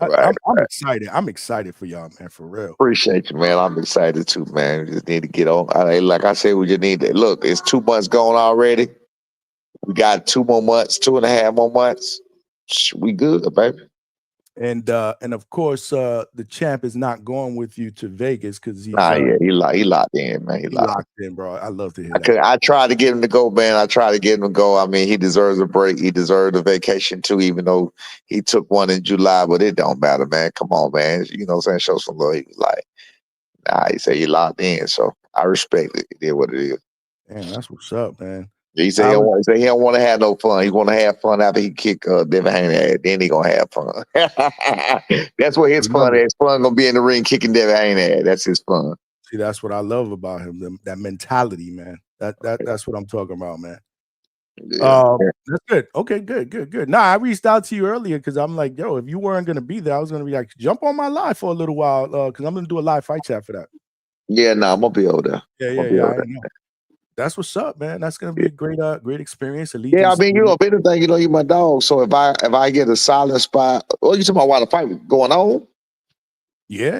A: I'm excited. I'm excited for y'all, man. For real.
D: Appreciate you, man. I'm excited too, man. We just need to get on. Like I said, we just need to look. It's 2 months gone already. We got 2 more months, 2.5 more months. We good, baby.
A: And of course, the champ is not going with you to Vegas because he's
D: he locked in, man. He
A: locked in, bro. I love to hear that.
D: I tried to get him to go, man. I tried to get him to go. I mean, he deserves a break. He deserved a vacation too, even though he took one in July. But it don't matter, man. Come on, man. You know what I'm saying? Show some love. He was like, nah. He said he locked in, so I respect it. It is what it is.
A: Man, that's what's up, man.
D: He said he don't want to have no fun. He want to have fun after he kick Devin Haney. Then he gonna have fun. That's what his fun is. His fun gonna be in the ring kicking Devin Haney. That's his fun.
A: See, that's what I love about him. That mentality, man. That's what I'm talking about, man. Yeah. That's good. Okay, good. Nah, I reached out to you earlier because I'm like, yo, if you weren't gonna be there, I was gonna be like, jump on my live for a little while because I'm gonna do a live fight chat for that.
D: Yeah, no, I'm gonna be over there.
A: Yeah. I know. That's what's up, man. That's gonna be a great experience.
D: Yeah, I mean, if anything, you're my dog. So if I get a solid spot, you talking about while the fight going on?
A: Yeah.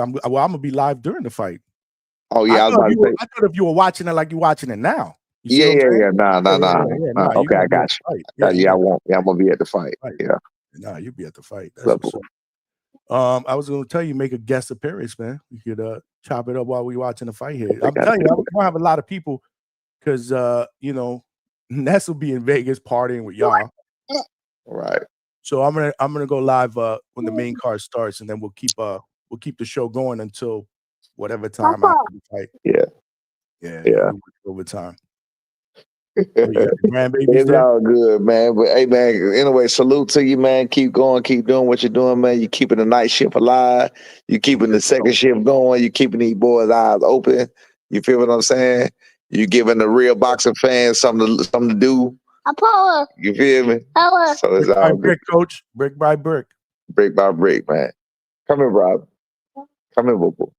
A: I'm gonna be live during the fight.
D: Oh yeah,
A: I thought if you were watching it like you're watching it now.
D: Yeah. Nah. Okay, I got you. I'm gonna be at the fight. Yeah.
A: Nah, you'll be at the fight. That's what's up. I was going to tell you, make a guest appearance, man. We could chop it up while we watching the fight here. I'm telling you, I'm gonna have a lot of people because you know, Ness will be in Vegas partying with y'all.
D: Right.
A: So I'm gonna go live when the main card starts, and then we'll keep the show going until whatever time after the fight.
D: Yeah.
A: Yeah. Overtime. You got the grandbabies
D: It's
A: there?
D: all good, man. But hey, man. Anyway, salute to you, man. Keep going, keep doing what you're doing, man. You keeping the night shift alive. You keeping the second shift going. You keeping these boys' eyes open. You feel what I'm saying? You giving the real boxing fans something to do. You feel me? So it's
A: Brick by
D: all good.
A: brick, coach. Brick by brick.
D: Brick by brick, man. Come here, Rob. Come here, boo boo.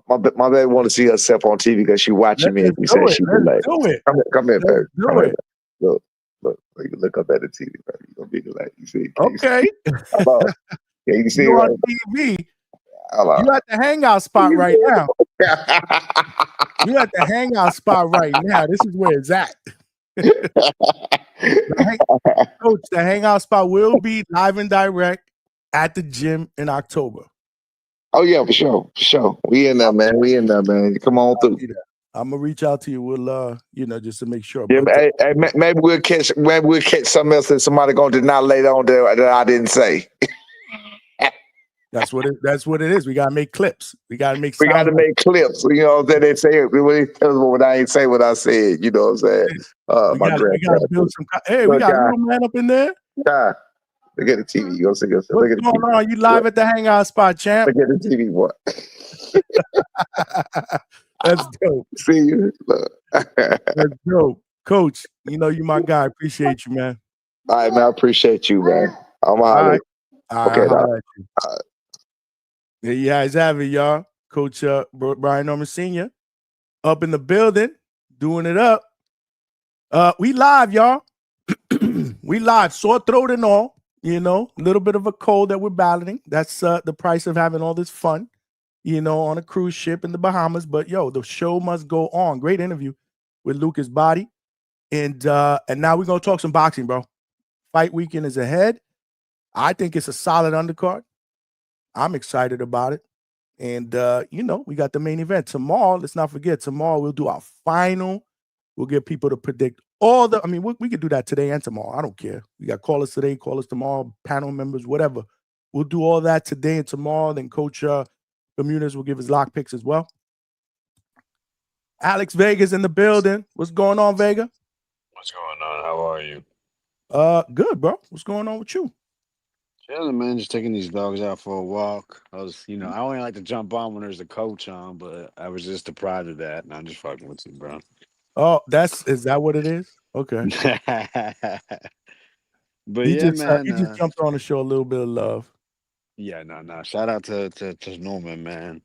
D: My baby want to see herself on TV because she watching me and she said she delayed.
A: Do it.
D: Come here, baby.
A: Do
D: Come
A: it.
D: here. Look. You can look up at the TV, baby. You're gonna be delayed. You see?
A: Okay.
D: Hello. Yeah, you see
A: You're
D: right?
A: on TV.
D: Hello.
A: You at the hangout spot right now. You at the hangout spot right now. This is where it's at. Coach, the hangout spot will be live and direct at the gym in October.
D: Oh yeah, for sure. We in there, man. Come on through.
A: I'm gonna reach out to you. We'll just to make sure.
D: Yeah,
A: but,
D: maybe we'll catch something else that somebody gonna deny later on that I didn't say.
A: That's what it is. We gotta make clips. We gotta make
D: clips. You know what I'm saying? They say it when I ain't say what I said. You know what I'm saying?
A: We gotta build some. Hey, we got a little man up in there.
D: Look at the TV. You gonna see yourself.
A: What's going on? You live at the hangout spot, champ?
D: Look at the TV, boy.
A: That's dope.
D: See you.
A: That's dope. Coach, you know you my guy. Appreciate you, man.
D: All right, man. I appreciate you, man. I'm out.
A: Right.
D: Okay,
A: there you guys have it, y'all. Coach Brian Norman Sr. up in the building, doing it up. We live, y'all. We live, sore throat and all. You know, a little bit of a cold that we're battling. That's the price of having all this fun, you know, on a cruise ship in the Bahamas. But yo, the show must go on. Great interview with Lucas Bahdi. And now we're gonna talk some boxing, bro. Fight weekend is ahead. I think it's a solid undercard. I'm excited about it. And we got the main event tomorrow. Let's not forget, tomorrow we'll do our final. We'll get people to predict we could do that today and tomorrow. I don't care. We got callers today, callers tomorrow, panel members, whatever. We'll do all that today and tomorrow. Then Coach Bermudez will give his lock picks as well. Alex Vega's in the building. What's going on, Vega?
B: What's going on? How are you?
A: Good, bro. What's going on with you?
B: Chilling, man. Just taking these dogs out for a walk. I only like to jump on when there's a coach on, but I was just deprived of that, and I'm just fucking with you, bro.
A: Oh, is that what it is? Okay.
B: But
A: he
B: yeah,
A: just,
B: man.
A: He just jumped on to show a little bit of love.
B: Yeah, no. Shout out to Norman, man.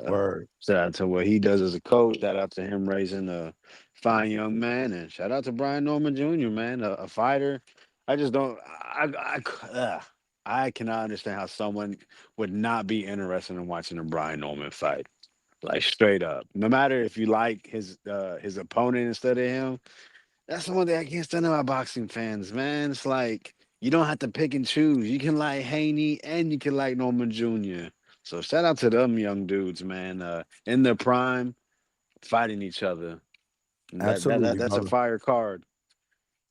A: Word.
B: Shout out to what he does as a coach. Shout out to him raising a fine young man, and shout out to Brian Norman Jr., man, a fighter. I just don't. I cannot understand how someone would not be interested in watching a Brian Norman fight. Like straight up. No matter if you like his opponent instead of him. That's the one thing I can't stand about boxing fans, man. It's like you don't have to pick and choose. You can like Haney and you can like Norman Jr. So shout out to them young dudes, man. In their prime, fighting each other.
A: Absolutely,
B: that's a fire card.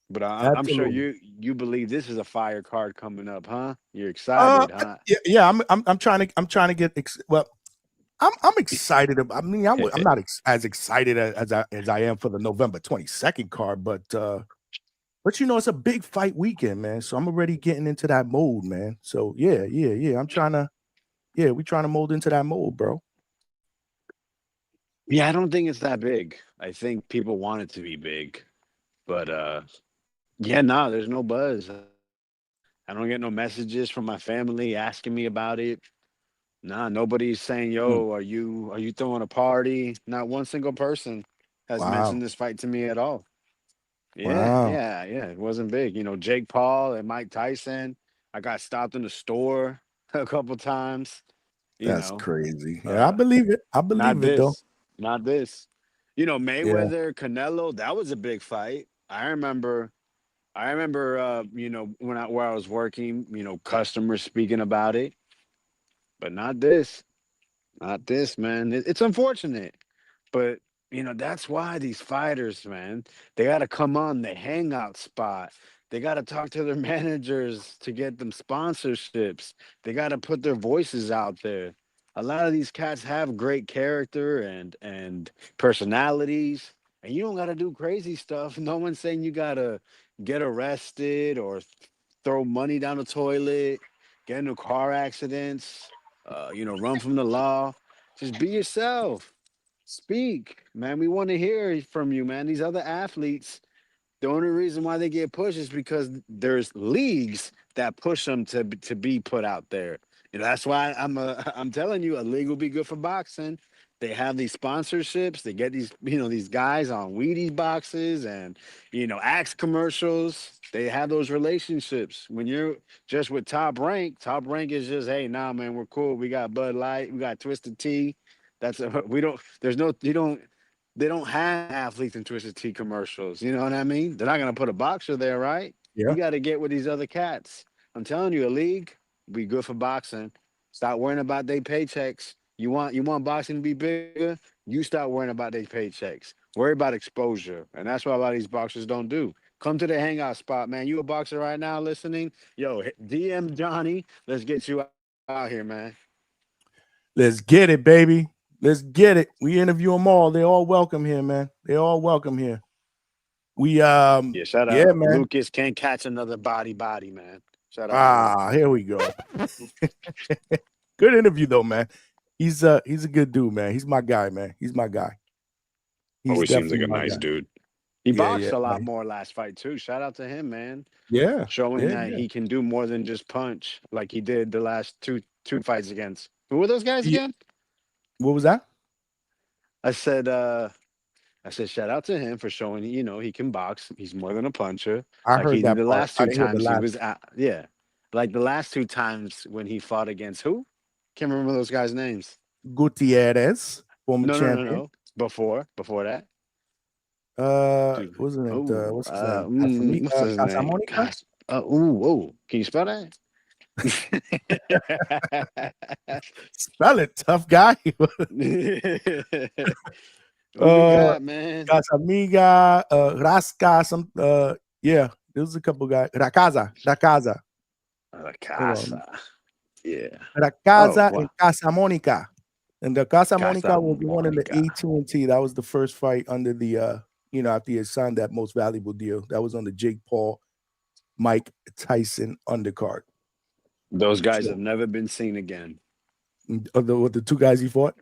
B: But I'm sure you believe this is a fire card coming up, huh? You're excited, huh?
A: Yeah. I'm trying to get I'm excited. I'm not as excited as I am for the November 22nd card, but it's a big fight weekend, man. So I'm already getting into that mode, man. So yeah. We're trying to mold into that mode, bro.
B: Yeah, I don't think it's that big. I think people want it to be big, but there's no buzz. I don't get no messages from my family asking me about it. Nah, nobody's saying, "Yo, are you throwing a party?" Not one single person has mentioned this fight to me at all. Yeah. It wasn't big. Jake Paul and Mike Tyson. I got stopped in the store a couple times.
A: That's crazy. Yeah, I believe it. I believe it though.
B: Not this. Mayweather, Canelo. That was a big fight. I remember. When where I was working. Customers speaking about it. but not this. Not this, man. It's unfortunate. But that's why these fighters, man, they got to come on the hangout spot. They got to talk to their managers to get them sponsorships. They got to put their voices out there. A lot of these cats have great character and personalities, and you don't got to do crazy stuff. No one's saying you got to get arrested or throw money down the toilet, get into car accidents, run from the law. Just be yourself. Speak, man. We want to hear from you, man. These other athletes, the only reason why they get pushed is because there's leagues that push them to be put out there. That's why I'm telling you, a league will be good for boxing. They have these sponsorships. They get these guys on Wheaties boxes and Axe commercials. They have those relationships. When you're just with Top Rank is just, hey, nah, man, we're cool. We got Bud Light, we got Twisted Tea. We don't. There's no. You don't. They don't have athletes in Twisted Tea commercials. You know what I mean? They're not gonna put a boxer there, right?
A: Yeah.
B: You got to get with these other cats. I'm telling you, a league be good for boxing. Stop worrying about their paychecks. You want boxing to be bigger? You stop worrying about their paychecks. Worry about exposure, and that's what a lot of these boxers don't do. Come to the hangout spot, man. You a boxer right now listening? Yo, DM Johnny. Let's get you out here, man.
A: Let's get it, baby. Let's get it. We interview them all. They all welcome here, man. They all welcome here. We
B: Shout out
A: man.
B: Lucas can't catch another body, man. Shout out.
A: Here we go. Good interview though, man. He's a good dude, man. He's my guy, man. He's my guy.
B: Always seems like a nice dude. He boxed a lot
A: man.
B: more last fight too. Shout out to him, man.
A: Yeah.
B: Showing that he can do more than just punch, like he did the last two fights against. Who were those guys again?
A: What was that?
B: I said shout out to him for showing he can box. He's more than a puncher.
A: I heard that
B: the
A: part.
B: last two times he was like the last two times when he fought against who? Can't remember those guys' names.
A: Gutierrez, former champion.
B: No. Before that.
A: Wasn't it? What's his name?
B: What's his name? Can you spell that?
A: Spell it, tough guy.
B: Man.
A: Casamiga, Rasca, yeah, there's a couple guys. Racaza.
B: Yeah.
A: Racaza and Casa Monica. And the Casa Monica was the one in the AT&T. That was the first fight under the after he had signed that most valuable deal. That was on the Jake Paul, Mike Tyson undercard.
B: Those guys have never been seen again.
A: The two guys he fought?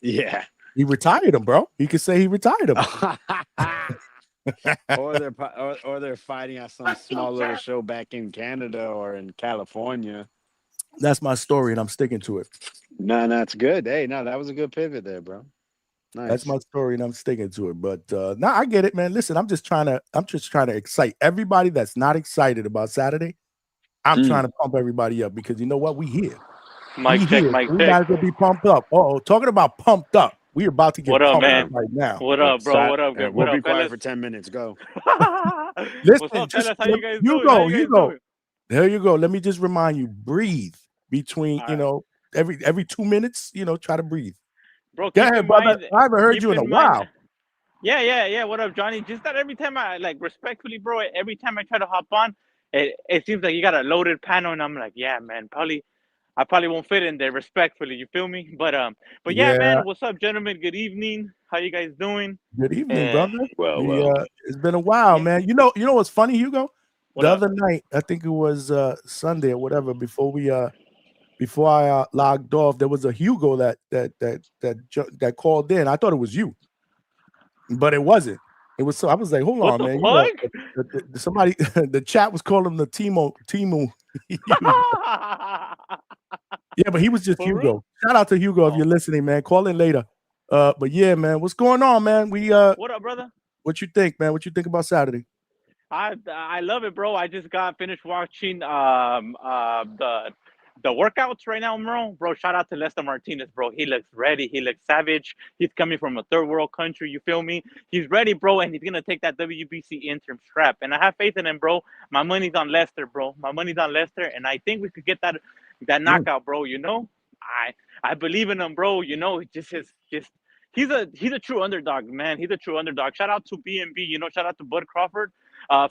B: Yeah.
A: He retired them, bro. You could say he retired them.
B: or they're fighting at some small little show back in Canada or in California.
A: That's my story, and I'm sticking to it.
B: No, it's good. Hey, no, that was a good pivot there, bro. Nice.
A: That's my story, and I'm sticking to it. But I get it, man. Listen, I'm just trying to excite everybody that's not excited about Saturday. I'm trying to pump everybody up because you know what? We here.
E: Mic check.
A: We gotta be pumped up. Talking about pumped up. We're about to get pumped up right now.
E: What up, bro? What up?
B: We'll be quiet for 10 minutes. Go.
A: Listen,
E: what's up, fellas? How you guys
A: doing? You go.
E: Doing?
A: There you go. Let me just remind you, breathe between, every 2 minutes, try to breathe.
E: Bro,
A: go ahead, brother. I haven't heard you in a while.
E: Yeah. What up, Johnny? Just that every time I respectfully, bro, every time I try to hop on, it seems like you got a loaded panel, and I'm like, yeah, man, I probably won't fit in there respectfully. You feel me? But yeah, man. What's up, gentlemen? Good evening. How you guys doing?
A: Good evening, brother.
B: Well.
A: It's been a while, man. You know what's funny, Hugo?
E: What
A: other night, I think it was Sunday or whatever. Before I logged off, there was a Hugo that called in. I thought it was you, but it wasn't. It was so. I was like, hold on, man. Somebody, the chat was calling him the Timu. Yeah, but he was just Hugo. Real? Shout out to Hugo if you're listening, man. Call in later. But yeah, man, what's going on, man?
E: What up, brother?
A: What you think, man? What you think about Saturday?
E: I love it, bro. I just got finished watching the workouts right now, bro. Shout out to Lester Martinez, bro. He looks ready. He looks savage. He's coming from a third world country. You feel me? He's ready, bro, and he's gonna take that WBC interim strap. And I have faith in him, bro. My money's on Lester, bro. My money's on Lester, and I think we could get that knockout, bro. You know, I believe in him, bro. You know, he's a true underdog, man. He's a true underdog. Shout out to B&B, you know, shout out to Bud Crawford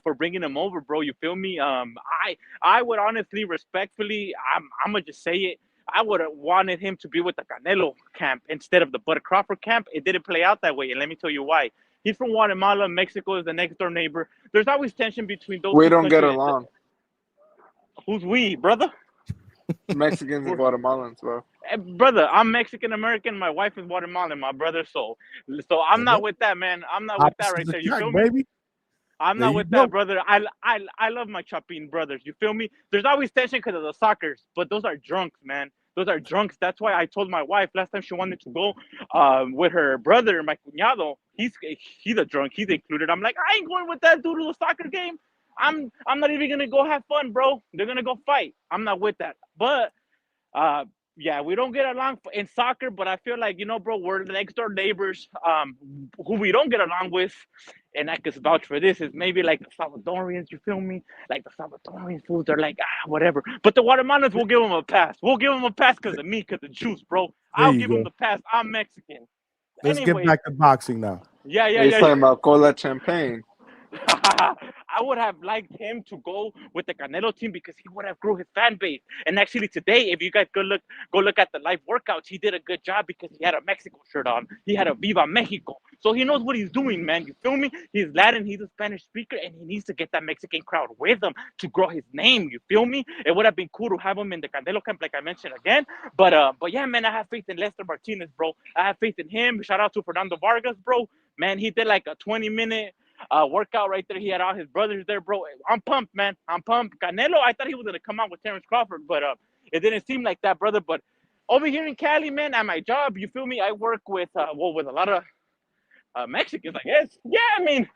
E: for bringing him over, bro. You feel me? I would honestly, respectfully, I'm gonna just say it. I would have wanted him to be with the Canelo camp instead of the Bud Crawford camp. It didn't play out that way, and let me tell you why. He's from Guatemala. Mexico is the next door neighbor. There's always tension between those
F: We
E: two
F: don't get
E: countries.
F: along.
E: Who's we, brother?
F: Mexicans and Guatemalans, bro.
E: Brother, I'm Mexican American. My wife is Guatemalan, my brother. So I'm not with that, man. I'm not with that right there. You feel me?
A: Baby.
E: I'm
A: There
E: not
A: you
E: with
A: go.
E: that, brother. I love my Chapin brothers. You feel me? There's always tension because of the soccers, but those are drunks, man. Those are drunks. That's why I told my wife last time she wanted to go with her brother, my cuñado. He's a drunk. He's included. I'm like, I ain't going with that dude to the soccer game. I'm not even gonna go have fun, bro. They're gonna go fight. I'm not with that. But yeah, we don't get along in soccer, but I feel like, you know, bro, we're the next door neighbors. Who we don't get along with, and I can vouch for this, is maybe like the Salvadorians. You feel me? Like the Salvadorian fools are like, whatever. But the Guatemalans, will give them a pass. We'll give them a pass because of me, because of juice, bro.
A: There
E: I'll
A: you
E: give
A: go.
E: them the pass. I'm Mexican.
A: Let's get
E: Anyway,
A: back to boxing now.
E: yeah.
F: He's talking about cola champagne.
E: I would have liked him to go with the Canelo team because he would have grew his fan base. And actually today, if you guys go look at the live workouts, he did a good job because he had a Mexico shirt on. He had a Viva Mexico. So he knows what he's doing, man. You feel me? He's Latin, he's a Spanish speaker, and he needs to get that Mexican crowd with him to grow his name. You feel me? It would have been cool to have him in the Canelo camp, like I mentioned again. But yeah, man, I have faith in Lester Martinez, bro. I have faith in him. Shout out to Fernando Vargas, bro. Man, he did like a 20-minute workout right there. He had all his brothers there, bro. I'm pumped, man. I'm pumped. Canelo, I thought he was gonna come out with Terrence Crawford, but it didn't seem like that, brother. But over here in Cali, man, at my job, you feel me? I work with with a lot of Mexicans, I guess. Yeah,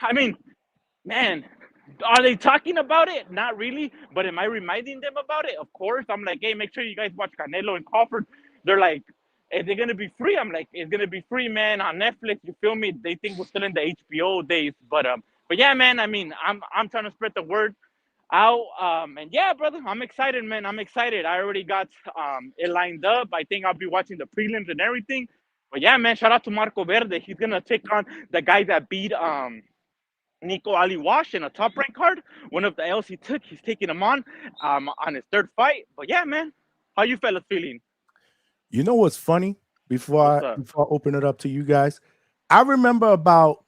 E: I mean, man, are they talking about it? Not really. But am I reminding them about it? Of course. I'm like, hey, make sure you guys watch Canelo and Crawford. They're like, is it gonna be free? I'm like, it's gonna be free, man, on Netflix. You feel me? They think we're still in the HBO days, but yeah, man. I mean, I'm trying to spread the word out. And yeah, brother, I'm excited, man. I'm excited. I already got it lined up. I think I'll be watching the prelims and everything. But yeah, man, shout out to Marco Verde. He's gonna take on the guy that beat Nico Ali Wash in a top rank card. One of the L's he took, he's taking him on his third fight. But yeah, man, how you fellas feeling?
A: You know what's funny? Before I open it up to you guys, I remember about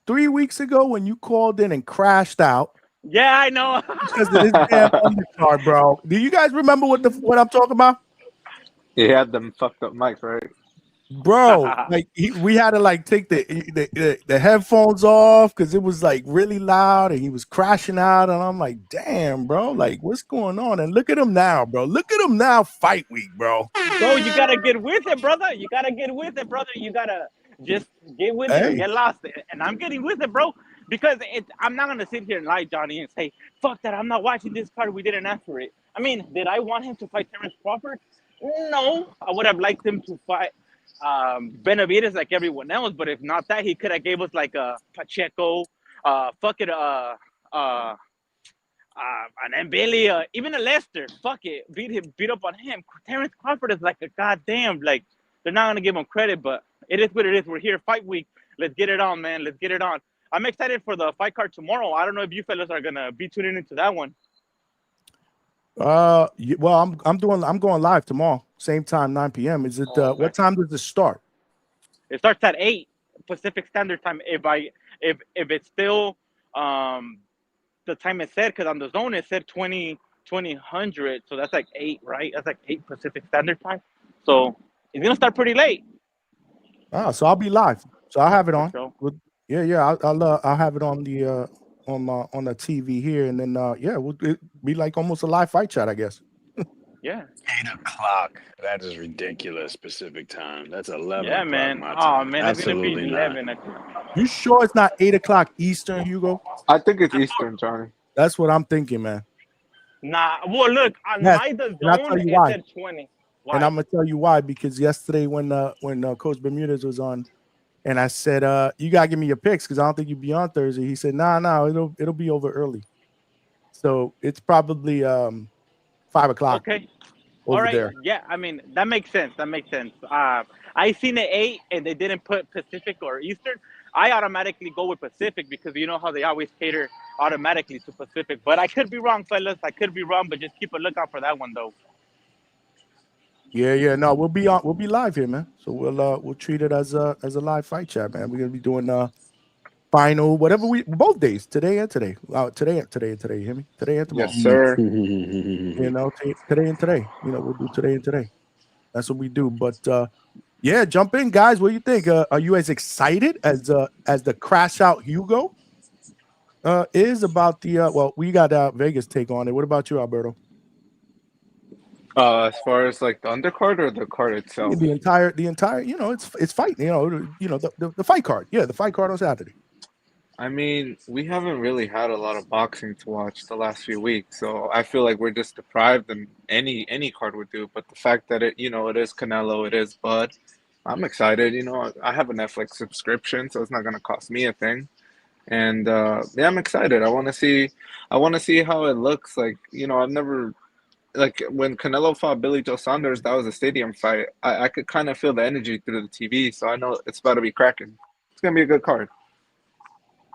A: 3 weeks ago when you called in and crashed out.
E: Yeah, I know.
A: Because of this damn undercard, bro. Do you guys remember what I'm talking about?
F: He had them fucked up mics, right?
A: Bro, like we had to like take the headphones off because it was like really loud and he was crashing out, and I'm like, damn, bro, like what's going on? And look at him now, bro. Look at him now, fight week, bro.
E: Bro, you gotta get with it, brother. You gotta get with it, brother. You gotta just get with it or get lost. And I'm getting with it, bro. Because I'm not gonna sit here and lie, Johnny, and say, fuck that, I'm not watching this card. We didn't ask for it. I mean, did I want him to fight Terrence Crawford? No. I would have liked him to fight Benavidez like everyone else, but if not that, he could have gave us like a Pacheco, an Mbili, even a Lester. Fuck it, beat up on him. Terrence Crawford is like a goddamn, like they're not gonna give him credit, but it is what it is. We're here, fight week. Let's get it on, man. Let's get it on. I'm excited for the fight card tomorrow. I don't know if you fellas are gonna be tuning into that one.
A: Well, I'm going live tomorrow, same time, 9 p.m. Is it what time does it start?
E: It starts at 8 Pacific Standard Time. If it's still the time it said, because on the zone it said 2000, so that's like 8, right? That's like 8 Pacific Standard Time. So it's gonna start pretty late.
A: So I'll be live. So I'll have it on.
E: Sure.
A: Yeah, I'll have it on the on the TV here, and then it'll be like almost a live fight chat, I guess.
E: Yeah.
B: 8 o'clock. That is ridiculous Pacific time. That's 11.
E: Yeah, man.
B: My
E: Oh
B: time.
E: man, it's gonna be
B: Absolutely
E: 11.
B: not.
A: You sure it's not 8 o'clock Eastern, Hugo?
F: I think it's Eastern, Johnny.
A: That's what I'm thinking, man.
E: Nah. Well, look on my the zone it said 20. Why?
A: And I'm gonna tell you why, because yesterday when Coach Bermudez was on, and I said, you gotta give me your picks because I don't think you'll be on Thursday. He said, nah, it'll be over early. So it's probably 5 o'clock.
E: Okay. All
A: over
E: right,
A: there.
E: yeah, I mean that makes sense. That makes sense. I seen it 8, and they didn't put Pacific or Eastern. I automatically go with Pacific because you know how they always cater automatically to Pacific. But I could be wrong, fellas. I could be wrong, but just keep a lookout for that one though.
A: Yeah, yeah. No, we'll be on. We'll be live here, man. So we'll treat it as a live fight chat, man. We're gonna be doing final whatever we both days, today and today. Today and today. You hear me? Today and tomorrow.
F: Yes, sir.
A: You know, today and today. You know, we'll do today and today. That's what we do. But yeah, jump in, guys. What do you think? Are you as excited as the crash out Hugo is about the well, we got Vegas take on it. What about you, Alberto?
F: As far as like the undercard or the card itself?
A: The entire, you know, it's fight, you know, the fight card. Yeah, the fight card on Saturday.
F: I mean, we haven't really had a lot of boxing to watch the last few weeks, so I feel like we're just deprived, and any card would do. But the fact that it is Canelo, it is Bud, I'm excited. You know, I have a Netflix subscription, so it's not gonna cost me a thing. And yeah, I'm excited. I want to see how it looks. Like, I've never, like, when Canelo fought Billy Joe Saunders, that was a stadium fight. I could kind of feel the energy through the TV, so I know it's about to be cracking. It's gonna be a good card.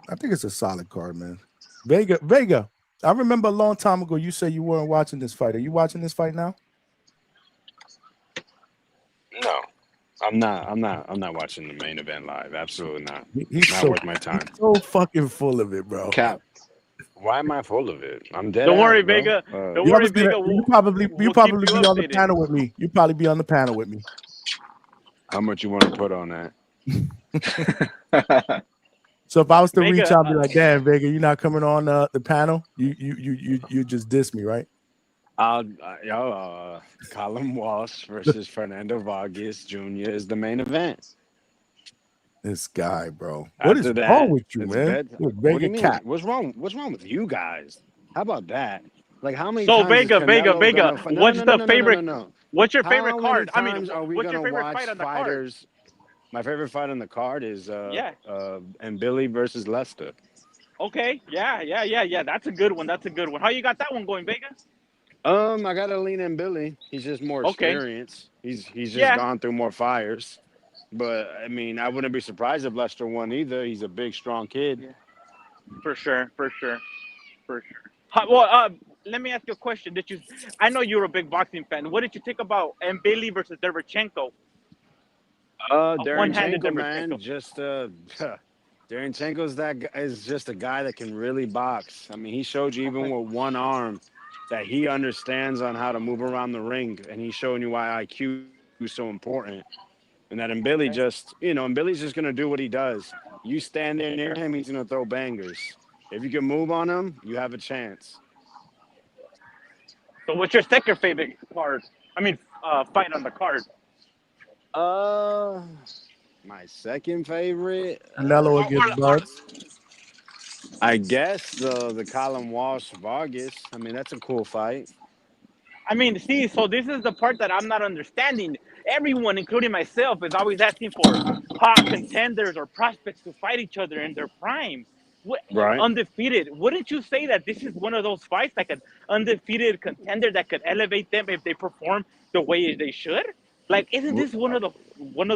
A: I think it's a solid card, man. Vega. I remember a long time ago you said you weren't watching this fight. Are you watching this fight now?
B: No, I'm not watching the main event live. Absolutely not.
A: He's
B: not
A: so,
B: worth my time.
A: He's so fucking full of it, bro.
B: Cap. Why am I full of it? I'm dead.
E: Don't
B: ass,
E: worry,
B: bro.
E: Vega. Don't worry, Vega.
A: You probably
E: we'll
A: be
E: keep you
A: on the
E: updated.
A: panel with me. You probably be on the panel with me.
B: How much you want to put on
F: that?
A: So if I was to
E: Vega,
A: reach out, be like, "Damn, Vega, you're not coming on the panel. You just diss me, right?"
B: Colin Walsh versus Fernando Vargas Jr. is the main event.
A: This guy, bro. What is
B: After
A: wrong
B: that,
A: with you,
B: it's
A: man?
B: bed-
A: You're a
B: What do you
A: Vega
B: mean?
A: cat.
B: What's wrong with you guys? How about that? Like, how many
E: So
B: times is
E: Vega,
B: Canelo gonna fi- No,
E: what's
B: no, no,
E: the
B: no, no,
E: favorite?
B: no, no.
E: What's your
B: How
E: favorite
B: many
E: card? I mean,
B: times are we
E: what's your
B: gonna
E: favorite
B: watch
E: fight on the card?
B: fighters? My favorite fight on the card is
E: Yeah.
B: and Billy versus Lester.
E: Okay. Yeah. That's a good one. How you got that one going, Vega?
B: I gotta lean in Billy. He's just more
E: Okay.
B: experienced. He's just
E: Yeah.
B: gone through more fires. But I mean, I wouldn't be surprised if Lester won either. He's a big, strong kid.
E: Yeah. For sure. Well, let me ask you a question. I know you're a big boxing fan. What did you think about Billy versus Derevchenko? One-handed
B: Derevchenko, man,
E: Derevchenko.
B: just Derevchenko's is just a guy that can really box. I mean, he showed you even with one arm that he understands on how to move around the ring, and he's showing you why IQ is so important. And that Billy's just gonna do what he does. You stand there near him, he's gonna throw bangers. If you can move on him, you have a chance.
E: So what's your second favorite card? I mean, fight on the card.
B: My second favorite,
A: Canelo against Bud.
B: I guess the Colin Walsh Vargas. I mean, that's a cool fight.
E: I mean, see, so this is the part that I'm not understanding. Everyone, including myself, is always asking for hot contenders or prospects to fight each other in their prime.
B: Right.
E: Undefeated. Wouldn't you say that this is one of those fights, like an undefeated contender that could elevate them if they perform the way they should? Like, isn't this one of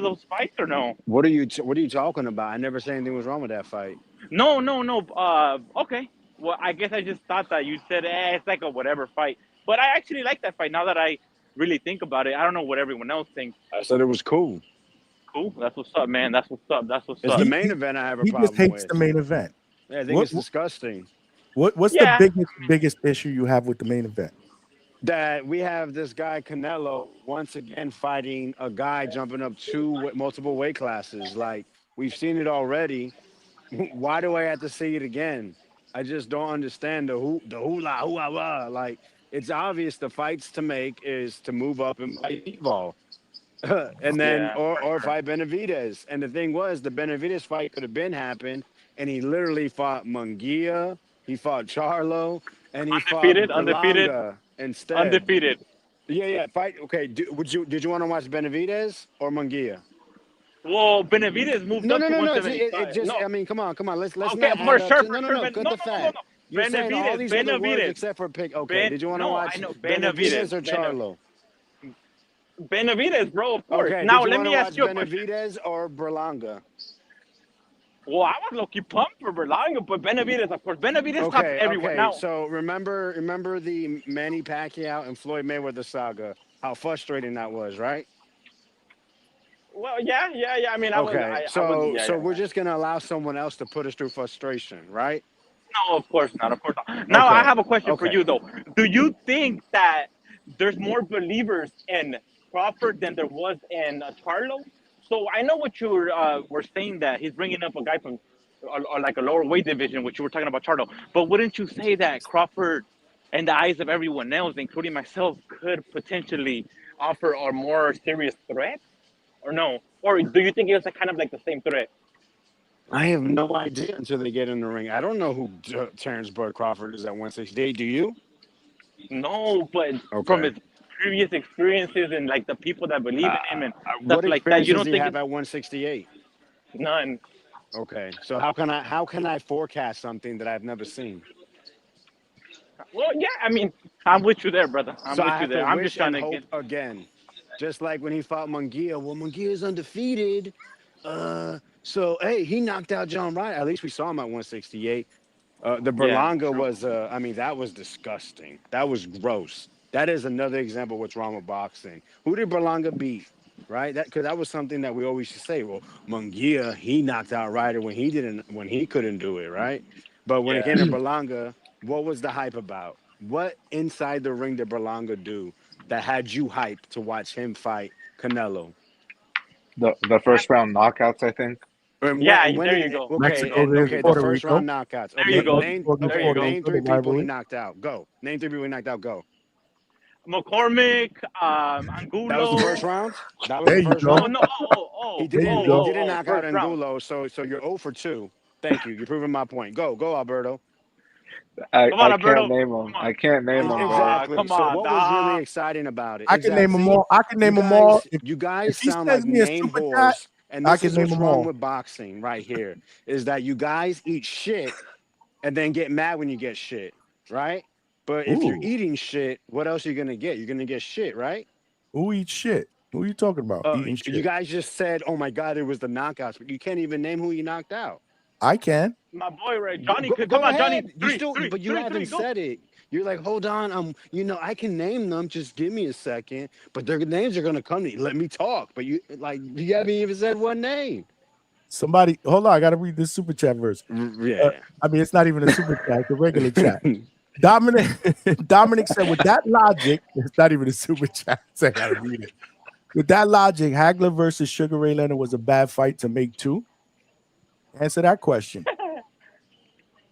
E: those fights or no?
B: What are you talking about? I never said anything was wrong with that fight.
E: No. Okay. Well, I guess I just thought that you said it's like a whatever fight. But I actually like that fight now that I really think about it. I don't know what everyone else thinks.
B: I said it was cool.
E: Cool. That's what's up, man. That's what's up.
B: It's the main event I have a
A: He
B: problem
A: just hates
B: with.
A: the main event.
B: Yeah, I think it's disgusting.
A: What's the biggest issue you have with the main event?
B: That we have this guy Canelo once again fighting a guy jumping up multiple weight classes. Like, we've seen it already. Why do I have to see it again? I just don't understand the hula. Like, it's obvious the fights to make is to move up and fight Evolve. And then or fight Benavidez. And the thing was, the Benavidez fight could have been happened, and he literally fought Munguia, he fought Charlo, and he fought Berlanga instead.
E: Undefeated.
B: Yeah. Fight. Okay. Did you want to watch Benavidez or Munguia?
E: Well, Benavidez moved up to 175.
B: I mean, come on. Let's
E: Okay,
B: not
E: for
B: add
E: sure.
B: up to, no. Cut the fat. You're saying all these other words except for pick. Okay. Did you want to watch Benavidez or Charlo?
E: Benavidez, bro, of course.
B: Okay.
E: Now
B: did you
E: let
B: want
E: me
B: to
E: ask
B: watch
E: you a question.
B: Benavidez or Berlanga?
E: Well, I was low-key pumped for Berlanga, but Benavidez, of course. Benavidez topped
B: Okay.
E: everyone.
B: Okay.
E: Now,
B: So remember the Manny Pacquiao and Floyd Mayweather saga? How frustrating that was, right?
E: well, yeah. I mean,
B: Okay.
E: I was,
B: So
E: yeah,
B: so
E: yeah.
B: we're just gonna allow someone else to put us through frustration, right?
E: No, of course not. Of course not. Now, I
B: Okay.
E: have a question for
B: Okay.
E: you, though. Do you think that there's more believers in Crawford than there was in Charlo? So I know what you were saying that he's bringing up a guy from like a lower weight division, which you were talking about Charlo. But wouldn't you say that Crawford, in the eyes of everyone else, including myself, could potentially offer a more serious threat? Or no? Or do you think it's kind of like the same threat?
B: I have no idea until they get in the ring. I don't know who Terrence Bud Crawford is at 168. Do you?
E: No, but from
B: Okay.
E: his previous experiences and like the people that believe in him and stuff
B: What
E: like that,
B: experience
E: you
B: does
E: don't
B: he
E: think
B: have
E: it's
B: at 168?
E: none.
B: Okay. So how can I forecast something that I've never seen?
E: Well, yeah, I mean, I'm with you there, brother. I'm
B: So I
E: with you
B: have to
E: there. I'm just
B: wish
E: trying
B: and
E: to get.
B: hope again. Just like when he fought Munguia. Well, Munguia is undefeated. So hey, he knocked out John Wright. At least we saw him at 168. The
E: Yeah,
B: Berlanga
E: true.
B: was, I mean, that was disgusting. That was gross. That is another example of what's wrong with boxing. Who did Berlanga beat? Right? Because that was something that we always used to say. Well, Munguia, he knocked out Ryder when he couldn't do it, right? But when it came
E: Yeah.
B: to Berlanga, what was the hype about? What inside the ring did Berlanga do that had you hyped to watch him fight Canelo?
F: The first round knockouts, I think.
B: And
E: Yeah,
B: when
E: there
B: did
E: you go.
B: okay,
A: Mexico
B: and
A: against
B: okay, the
A: Puerto
B: first
A: Rico.
B: round knockouts.
E: There you
B: Okay,
E: go.
B: name
A: Mexico against
E: There
B: okay,
E: you
A: Puerto
E: go.
B: name
A: Rico,
B: three
A: the
B: people he
A: rivalry.
B: knocked out. Go. Name three people he knocked out. Go.
E: McCormick,
B: That was the first
E: Angulo.
B: round. That was
A: There
B: the
A: you
B: first
A: go.
E: Oh
B: round.
E: no!
A: There you go.
B: He didn't knock out
E: First round.
B: Angulo. So you're 0 for 2. Thank you. You're proving my point. Go, Alberto.
E: Come on,
F: I can't
E: Alberto.
F: name
E: Come
F: them.
E: on.
F: I can't name them, bro.
B: Exactly.
E: Come
B: So
E: on,
B: what was really
E: dog.
B: exciting about it?
A: I can name them
B: See,
A: all. I can name them all.
B: you
A: If
B: guys
A: he
B: sound
A: sends
B: like
A: me a
B: name
A: super chat,
B: whores, and
A: I
B: this
A: can
B: is
A: name
B: what's
A: them
B: wrong
A: all.
B: with boxing right here, is that you guys eat shit and then get mad when you get shit, right? But if you're
A: Ooh,
B: eating shit, what else are you gonna get? You're gonna get shit, right?
A: who eats shit? Who are you talking about? Eating
B: You
A: shit.
B: guys just said, "Oh my God, it was the knockouts," but you can't even name who you knocked out.
A: I can.
E: My boy, right? Johnny,
B: Go,
E: come
B: go
E: on, Johnny.
B: ahead. You
E: Three,
B: still,
E: three,
B: but you
E: three, three.
B: haven't
E: Go.
B: said it. You're like, hold on. I can name them. Just give me a second. But their names are gonna come to you. Let me talk. But you haven't even said one name.
A: Somebody, hold on. I got to read this super chat verse.
B: Yeah.
A: I mean, it's not even a super chat; it's a regular chat. Dominic, Dominic said, with that logic, it's not even a super chat. So I got to read it. With that logic, Hagler versus Sugar Ray Leonard was a bad fight to make two. Answer that question.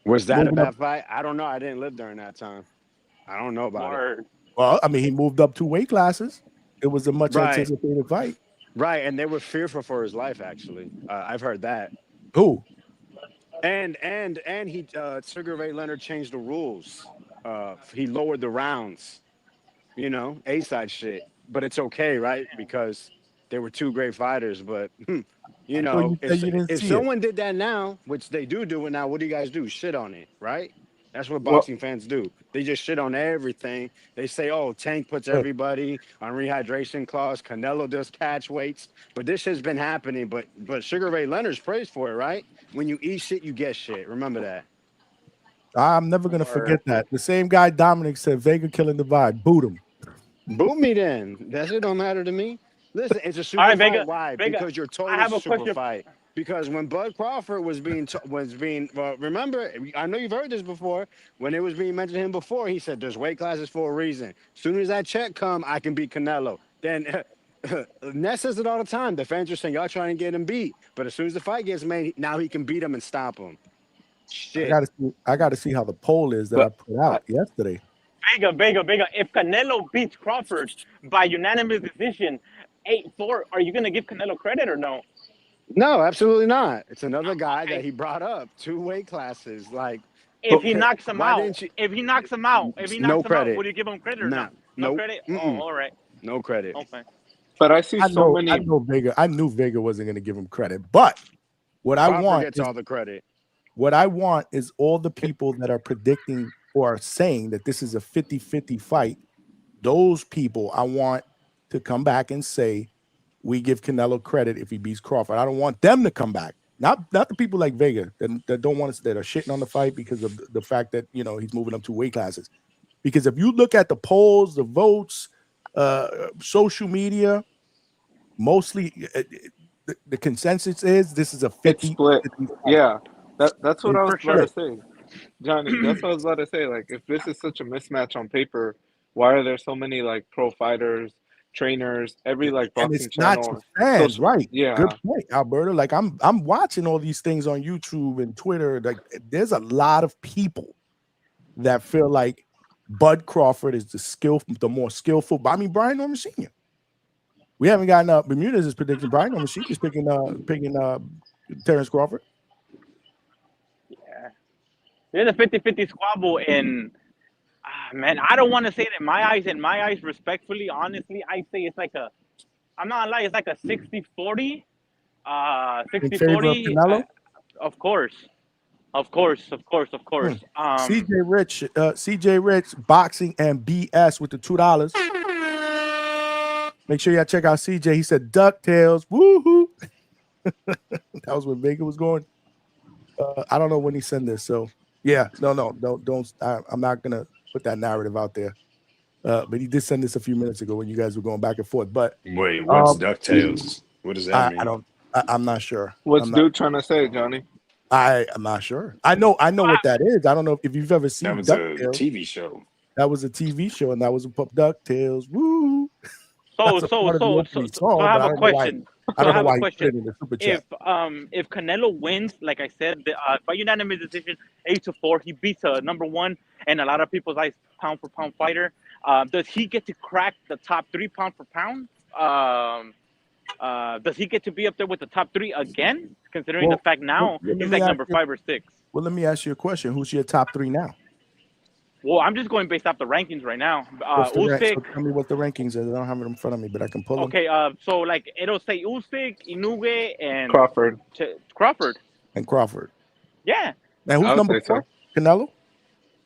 B: Was that a
A: Moving up.
B: bad fight? I don't know. I didn't live during that time. I don't know about it.
E: Word.
A: Well, I mean, he moved up 2 weight classes. It was a much
B: Right.
A: anticipated fight.
B: Right, and they were fearful for his life. Actually, I've heard that.
A: Who?
B: And he Sugar Ray Leonard changed the rules. He lowered the rounds. A side shit. But it's okay, right? Because they were two great fighters. But
A: So you said you didn't
B: if
A: see it.
B: someone did that now, which they do it now, what do you guys do? Shit on it, right? That's what
F: Well,
B: boxing fans do. They just shit on everything. They say, "Oh, Tank puts
A: Look,
B: everybody on rehydration clause. Canelo does catch weights." But this has been happening. But Sugar Ray Leonard's praised for it, right? When you eat shit, you get shit. Remember that.
A: I'm never gonna forget that. The same guy Dominic said Vega killing the vibe. Boot him.
B: Boot me then. That shit don't matter to me. Listen, it's a super
E: All right,
B: fight.
E: Vega.
B: Why?
E: Vega.
B: Because you're told
E: I
B: it's
E: have
B: a
E: a
B: super
E: question.
B: fight. Because when Bud Crawford was being well, remember, I know you've heard this before. When it was being mentioned to him before, he said there's weight classes for a reason. As soon as that check come, I can beat Canelo. Then Ness says it all the time. The fans are saying y'all trying to get him beat, but as soon as the fight gets made, now he can beat him and stop him. Shit.
A: I gotta see how the poll is that I
F: but
A: put out yesterday.
E: Vega. If Canelo beats Crawford by unanimous decision, 8-4, are you gonna give Canelo credit or no?
B: No, absolutely not. It's another guy that he brought up. 2 weight classes. Like,
E: If he knocks him
B: why
E: out,
B: didn't you?
E: if he knocks him out,
B: No credit.
E: would you give him credit or no?
B: Nah.
E: No
B: Nope.
E: credit. Oh,
B: Mm-mm.
E: all right.
B: No credit.
E: Okay.
F: but I see
A: I
F: so
A: know
F: many.
A: Vega. I knew Vega wasn't gonna give him credit, but what I
B: Crawford
A: want
B: gets
A: is
B: all the credit.
A: all the people that are predicting or are saying that this is a 50-50 fight. Those people I want to come back and say we give Canelo credit if he beats Crawford. I don't want them to come back. Not the people like Vega that don't want us, that are shitting on the fight because of the fact that he's moving up 2 weight classes. Because if you look at the polls, the votes, social media, mostly the consensus is this is a 50.
F: It's split.
A: 50 fight.
F: Yeah, that's what I was
A: For
F: about to
A: sure.
F: say, Johnny. That's what I was about to say. Like, if this is such a mismatch on paper, why are there so many like pro fighters, trainers, every like
A: And it's
F: boxing
A: not
F: channel,
A: just fans,
F: social?
A: right? Good
F: Yeah,
A: point, Alberta. Like I'm watching all these things on YouTube and Twitter. Like there's a lot of people that feel like Bud Crawford is the more skillful. I mean, Brian Norman Sr. We haven't gotten Bermudez is predicting Brian Norman Sr. is picking Terrence Crawford.
E: Yeah. There's a 50-50 squabble, and man, I don't want to say it in my eyes, respectfully, honestly, I say it's like I'm not gonna lie, it's like a 60-40.
A: In favor of
E: 60-40.
A: Canelo.
E: Of course.
A: CJ Rich, boxing and BS with the $2. Make sure y'all check out CJ. He said DuckTales. Woohoo! That was when Vega was going. I don't know when he sent this. So yeah, don't. I'm not gonna put that narrative out there. But he did send this a few minutes ago when you guys were going back and forth. But
B: Wait, what's DuckTales? What does that mean?
A: I'm not sure.
F: what's dude trying to say, Johnny?
A: I'm not sure. I know what that is. I don't know if you've ever seen
B: That was
A: DuckTales.
B: a TV show.
A: That was a TV show, and that was a DuckTales. Woo!
E: So I have a question.
A: I don't know why he put it in the super chat.
E: If Canelo wins, like I said, by unanimous decision, 8-4, he beats number 1 and a lot of people's eyes pound for pound fighter. Does he get to crack the top 3 pound for pound? Does he get to be up there with the top 3 again? Considering the fact now he's like number 5 or 6.
A: Well, let me ask you a question. Who's your top 3 now?
E: Well, I'm just going based off the rankings right now.
A: Usyk. So tell me what the rankings is. I don't have it in front of me, but I can pull them.
E: Okay, so like it'll say Usyk, Inoue, and
F: Crawford.
A: Crawford.
E: Yeah.
A: Now who's number 4? Canelo?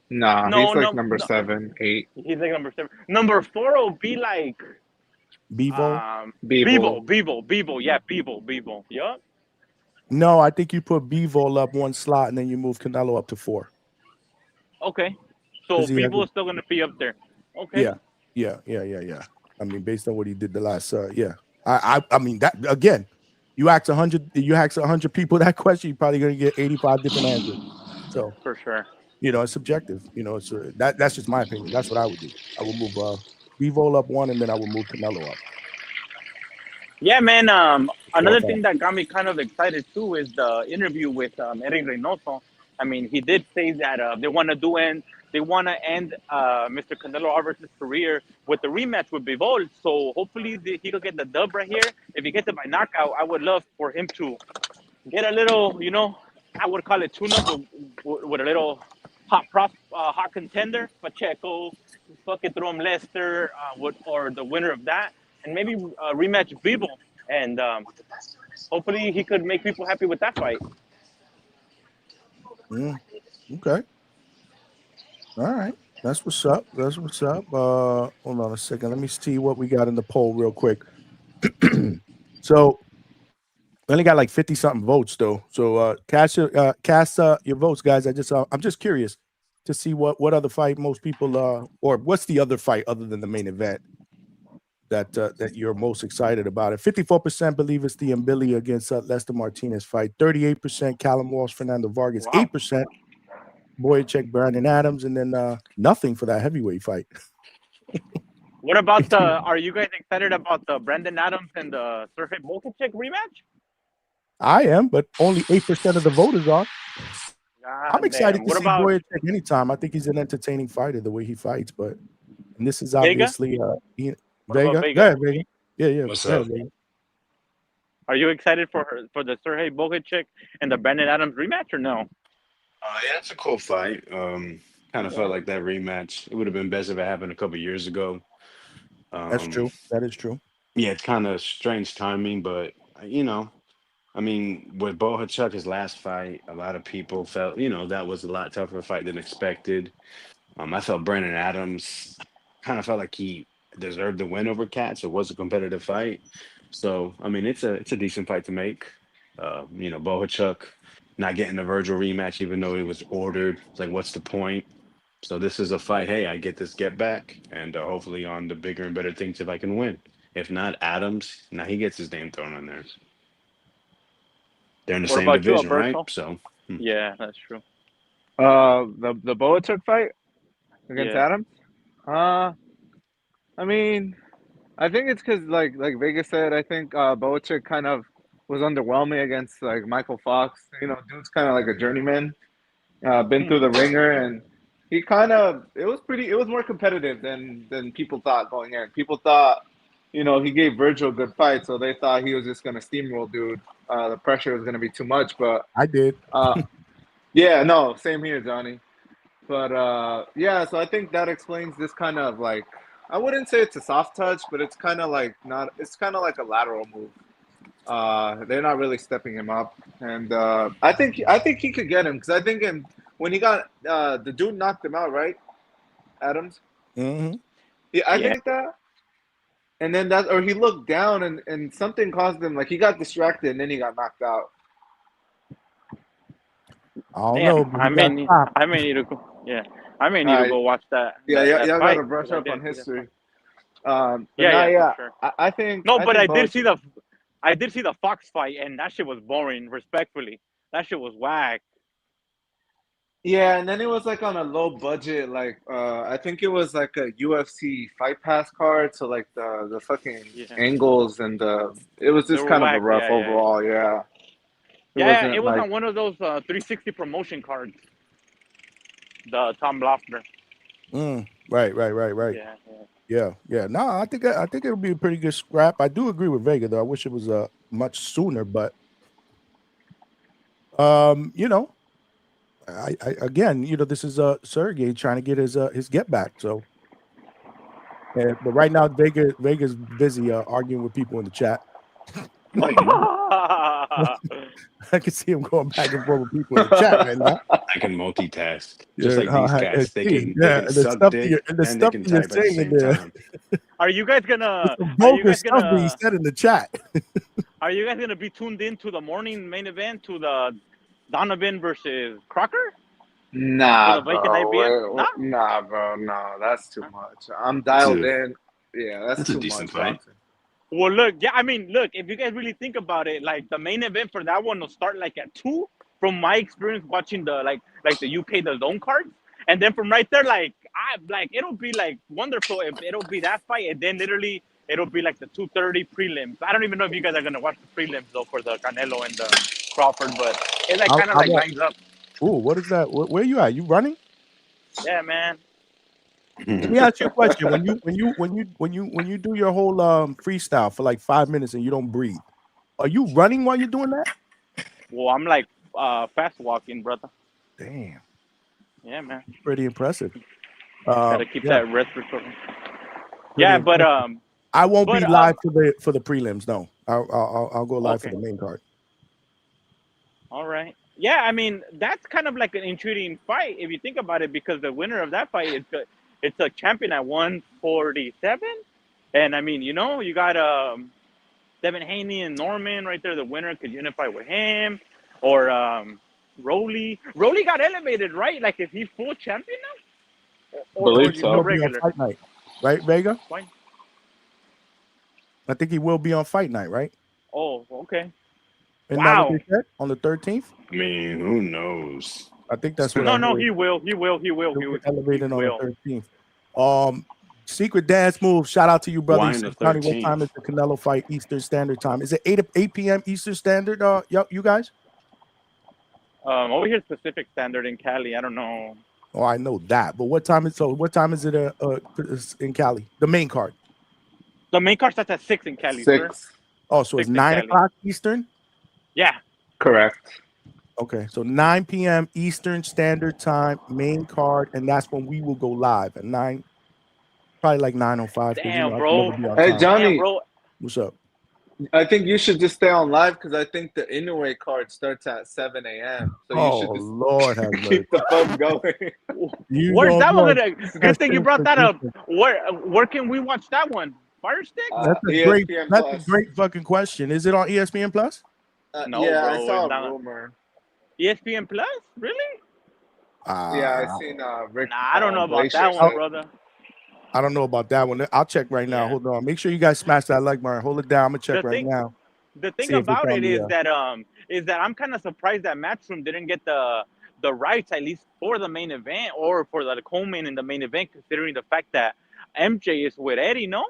F: Nah, he's like number 7, 8.
E: He's like number 7. Number 4 will be like
A: Bevo.
E: Bevo. Yeah, Bevo. Yeah.
A: No, I think you put Bevo up 1 slot and then you move Canelo up to 4.
E: Okay. So Bevo is still going to be up there. Okay.
A: Yeah. I mean, based on what he did the last, yeah. I mean that again. You ask 100 people that question, you're probably going to get 85 different answers. So
E: for sure,
A: it's subjective. It's that's just my opinion. That's what I would do. I would move Bevo up 1, and then I would move Canelo up.
E: Yeah, man. Another thing that got me kind of excited too is the interview with Eric Reynoso. I mean, he did say that they want to end Mr. Canelo Alvarez's career with the rematch with Bivol. So hopefully he'll get the dub right here. If he gets it by knockout, I would love for him to get a little, I would call it tune-up with a little hot contender, Pacheco, fucking throw him Lester, or the winner of that, and maybe rematch Bivol. And hopefully he could make people happy with that fight.
A: Okay. All right. That's what's up. Hold on a second. Let me see what we got in the poll real quick. So we only got like 50-something votes though. So cast your votes, guys. I'm just curious to see what other fight most people or what's the other fight other than the main event that you're most excited about. It 54% believe it's the Mbilli against Lester Martinez fight. 38% Callum Walsh, Fernando Vargas. 8% Boyacek, Brandon Adams, and then nothing for that heavyweight fight.
E: What about are you guys excited about the Brandon Adams and the Sergey Boyacek rematch?
A: I am, but only 8% of the voters are. I'm excited to see Boyacek anytime. I think he's an entertaining fighter the way he fights, and this is obviously Vega. Yeah.
B: What's up?
A: Vega.
E: Are you excited for the Sergey Boyacek and the Brandon Adams rematch or no?
B: Yeah, it's a cool fight. Kind of felt like that rematch. It would have been best if it happened a couple years ago.
A: That's true. That is true.
B: Yeah, it's kind of strange timing, but I mean, with Bohachuk, his last fight, a lot of people felt that was a lot tougher fight than expected. I felt Brandon Adams kind of felt like he deserved the win over Cats. It was a competitive fight. So I mean, it's a decent fight to make. Bohachuk not getting the Virgil rematch, even though it was ordered. It's like, what's the point? So this is a fight. Hey, I get this get back, and hopefully on the bigger and better things if I can win. If not, Adams, now he gets his name thrown on there. They're in the
E: What
B: same
E: about you,
B: division, right?
E: Alberto?
B: So
E: Yeah, that's true.
F: The Boachuk fight against
E: Yeah.
F: Adams. I mean, I think it's because like Vegas said, I think Boachuk kind of was underwhelming against like Michael Fox. Dude's kind of like a journeyman, been through the ringer, and he it was more competitive than people thought going in. People thought, he gave Virgil a good fight, so they thought he was just gonna steamroll dude. The pressure was gonna be too much, but
A: I did.
F: yeah, no, same here, Johnny. But yeah, so I think that explains this kind of like, I wouldn't say it's a soft touch, but it's kind of like not. It's kind of like a lateral move. They're not really stepping him up, and I think he could get him because I think when he got the dude knocked him out, right? Adams.
A: Mm-hmm.
F: Yeah, I
E: Yeah.
F: think that. And then or he looked down and something caused him, like he got distracted and then he got knocked out.
A: I don't
E: Damn,
A: know, but he got stopped.
E: I may need to go. Yeah, I may need to go watch that.
F: Yeah,
E: that
F: y'all
E: fight,
F: gotta brush
E: 'cause I
F: up on
E: didn't see that
F: history.
E: fight.
F: But
E: Yeah,
F: yeah,
E: for sure.
F: I think
E: No, but I did
F: Boachuk.
E: see the Fox fight, and that shit was boring. Respectfully, that shit was whack.
F: Yeah, and then it was like on a low budget, like I think it was like a UFC Fight Pass card, so like the fucking
E: Yeah,
F: angles and it was
E: they
F: just
E: were
F: kind of a
E: whack.
F: rough
E: Yeah, yeah,
F: overall. Yeah, it
E: yeah. It
F: wasn't
E: was
F: like
E: on one of those 360 promotion cards. The Tom Loeffler.
A: Right.
E: Yeah, yeah.
A: Yeah. No, I think it'll be a pretty good scrap. I do agree with Vega though. I wish it was much sooner, but I again, this is Sergey trying to get his get back. So, but right now Vega's busy arguing with people in the chat. I can see him going back and forth with people in the chat right now.
B: I can multitask, just like these cats. They can
A: and the
B: suck
A: stuff
B: dick
A: and the
B: and they
A: stuff
B: can
A: you're
B: type at the
A: saying in
B: same
A: there.
B: time.
E: Are you guys gonna?
A: Some
E: Are you
A: vulgar
E: guys
A: stuff being
E: gonna?
A: said in the chat.
E: Are you guys gonna be tuned in to the morning main event to the Donovan versus Crocker?
F: nah,
E: For the vacant
F: bro.
E: IBF? Nah.
F: Nah, bro. No, that's too much. I'm dialed in. Yeah, that's
B: a
F: too
B: decent
F: much.
B: fight.
F: Boxing.
E: Well, look, yeah, I mean, look, if you guys really think about it, like the main event for that one will start like at 2. From my experience watching the like the UK the zone cards, and then from right there, it'll be like wonderful if it'll be that fight, and then literally it'll be like the 2:30 prelims. I don't even know if you guys are gonna watch the prelims though for the Canelo and the Crawford, but it like kind of like lines up.
A: Ooh, what is that? Where you at? You running?
E: Yeah, man.
A: Let me ask you a question. When you do your whole freestyle for like 5 minutes and you don't breathe, are you running while you're doing that?
E: Well, I'm like fast walking, brother.
A: Damn.
E: Yeah, man.
A: Pretty impressive.
E: Gotta keep that respiratory.
A: Pretty
E: Yeah, but
A: impressive. I won't be live for the prelims. No, I'll go live for the main card.
E: All right. Yeah, I mean that's kind of like an intriguing fight if you think about it, because the winner of that fight it's a champion at 147, and I mean you got Devin Haney and Norman right there. The winner could unify with him, or Rolly. Rolly got elevated, right? Like, is he full champion now? Or
F: Believe
E: is he
F: so.
E: still
A: He'll be on
E: regular?
A: fight night, right, Vega?
E: Fine.
A: I think he will be on fight night, right?
E: Oh, okay.
A: Isn't that what they said on the 13th?
B: I mean, who knows?
A: I think that's what.
E: No, he will. He will
A: get elevated on the 13th. Secret dance move. Shout out to you, brother. What time is the Canelo fight? Eastern Standard Time. Is it 8 p.m. Eastern Standard? You guys?
E: Over here, Pacific Standard in Cali. I don't know.
A: Oh, I know that. But what time is it in Cali? The main card.
E: The main card starts at 6 in Cali.
F: 6.
E: Sir.
A: Oh, so it's 9 o'clock Eastern?
E: Yeah.
F: Correct.
A: Okay, so 9 p.m. Eastern Standard Time, main card, and that's when we will go live at 9. Probably like 9:05.
E: Damn, bro.
F: Hey, Johnny.
E: Damn, bro.
A: What's up?
F: I think you should just stay on live because I think the Inoue card starts at 7 a.m. So you should just
A: Lord have
F: keep the fun going.
A: You
E: Where's
A: don't
E: that one
A: know.
E: gonna? Good thing you brought that up. Where can we watch that one? Fire Stick?
A: That's a
F: ESPN
A: that's a
F: Plus.
A: great fucking question. Is it on ESPN Plus?
E: No,
F: yeah,
E: bro,
F: I saw
E: it's
F: a
E: not.
F: rumor.
E: ESPN Plus? Really?
F: Yeah, I seen Rick.
E: Nah, I don't know about
F: Glacier
E: that one,
F: said-
E: brother.
A: I don't know about that one. I'll check right now.
E: Yeah.
A: Hold on. Make sure you guys smash that like button. Hold it down. I'm gonna check
E: The
A: right
E: thing-
A: now.
E: The thing
A: See if it's
E: about
A: on
E: it
A: the,
E: is that I'm kind of surprised that Matchroom didn't get the rights at least for the main event or for the co-main in the main event, considering the fact that MJ is with Eddie. No,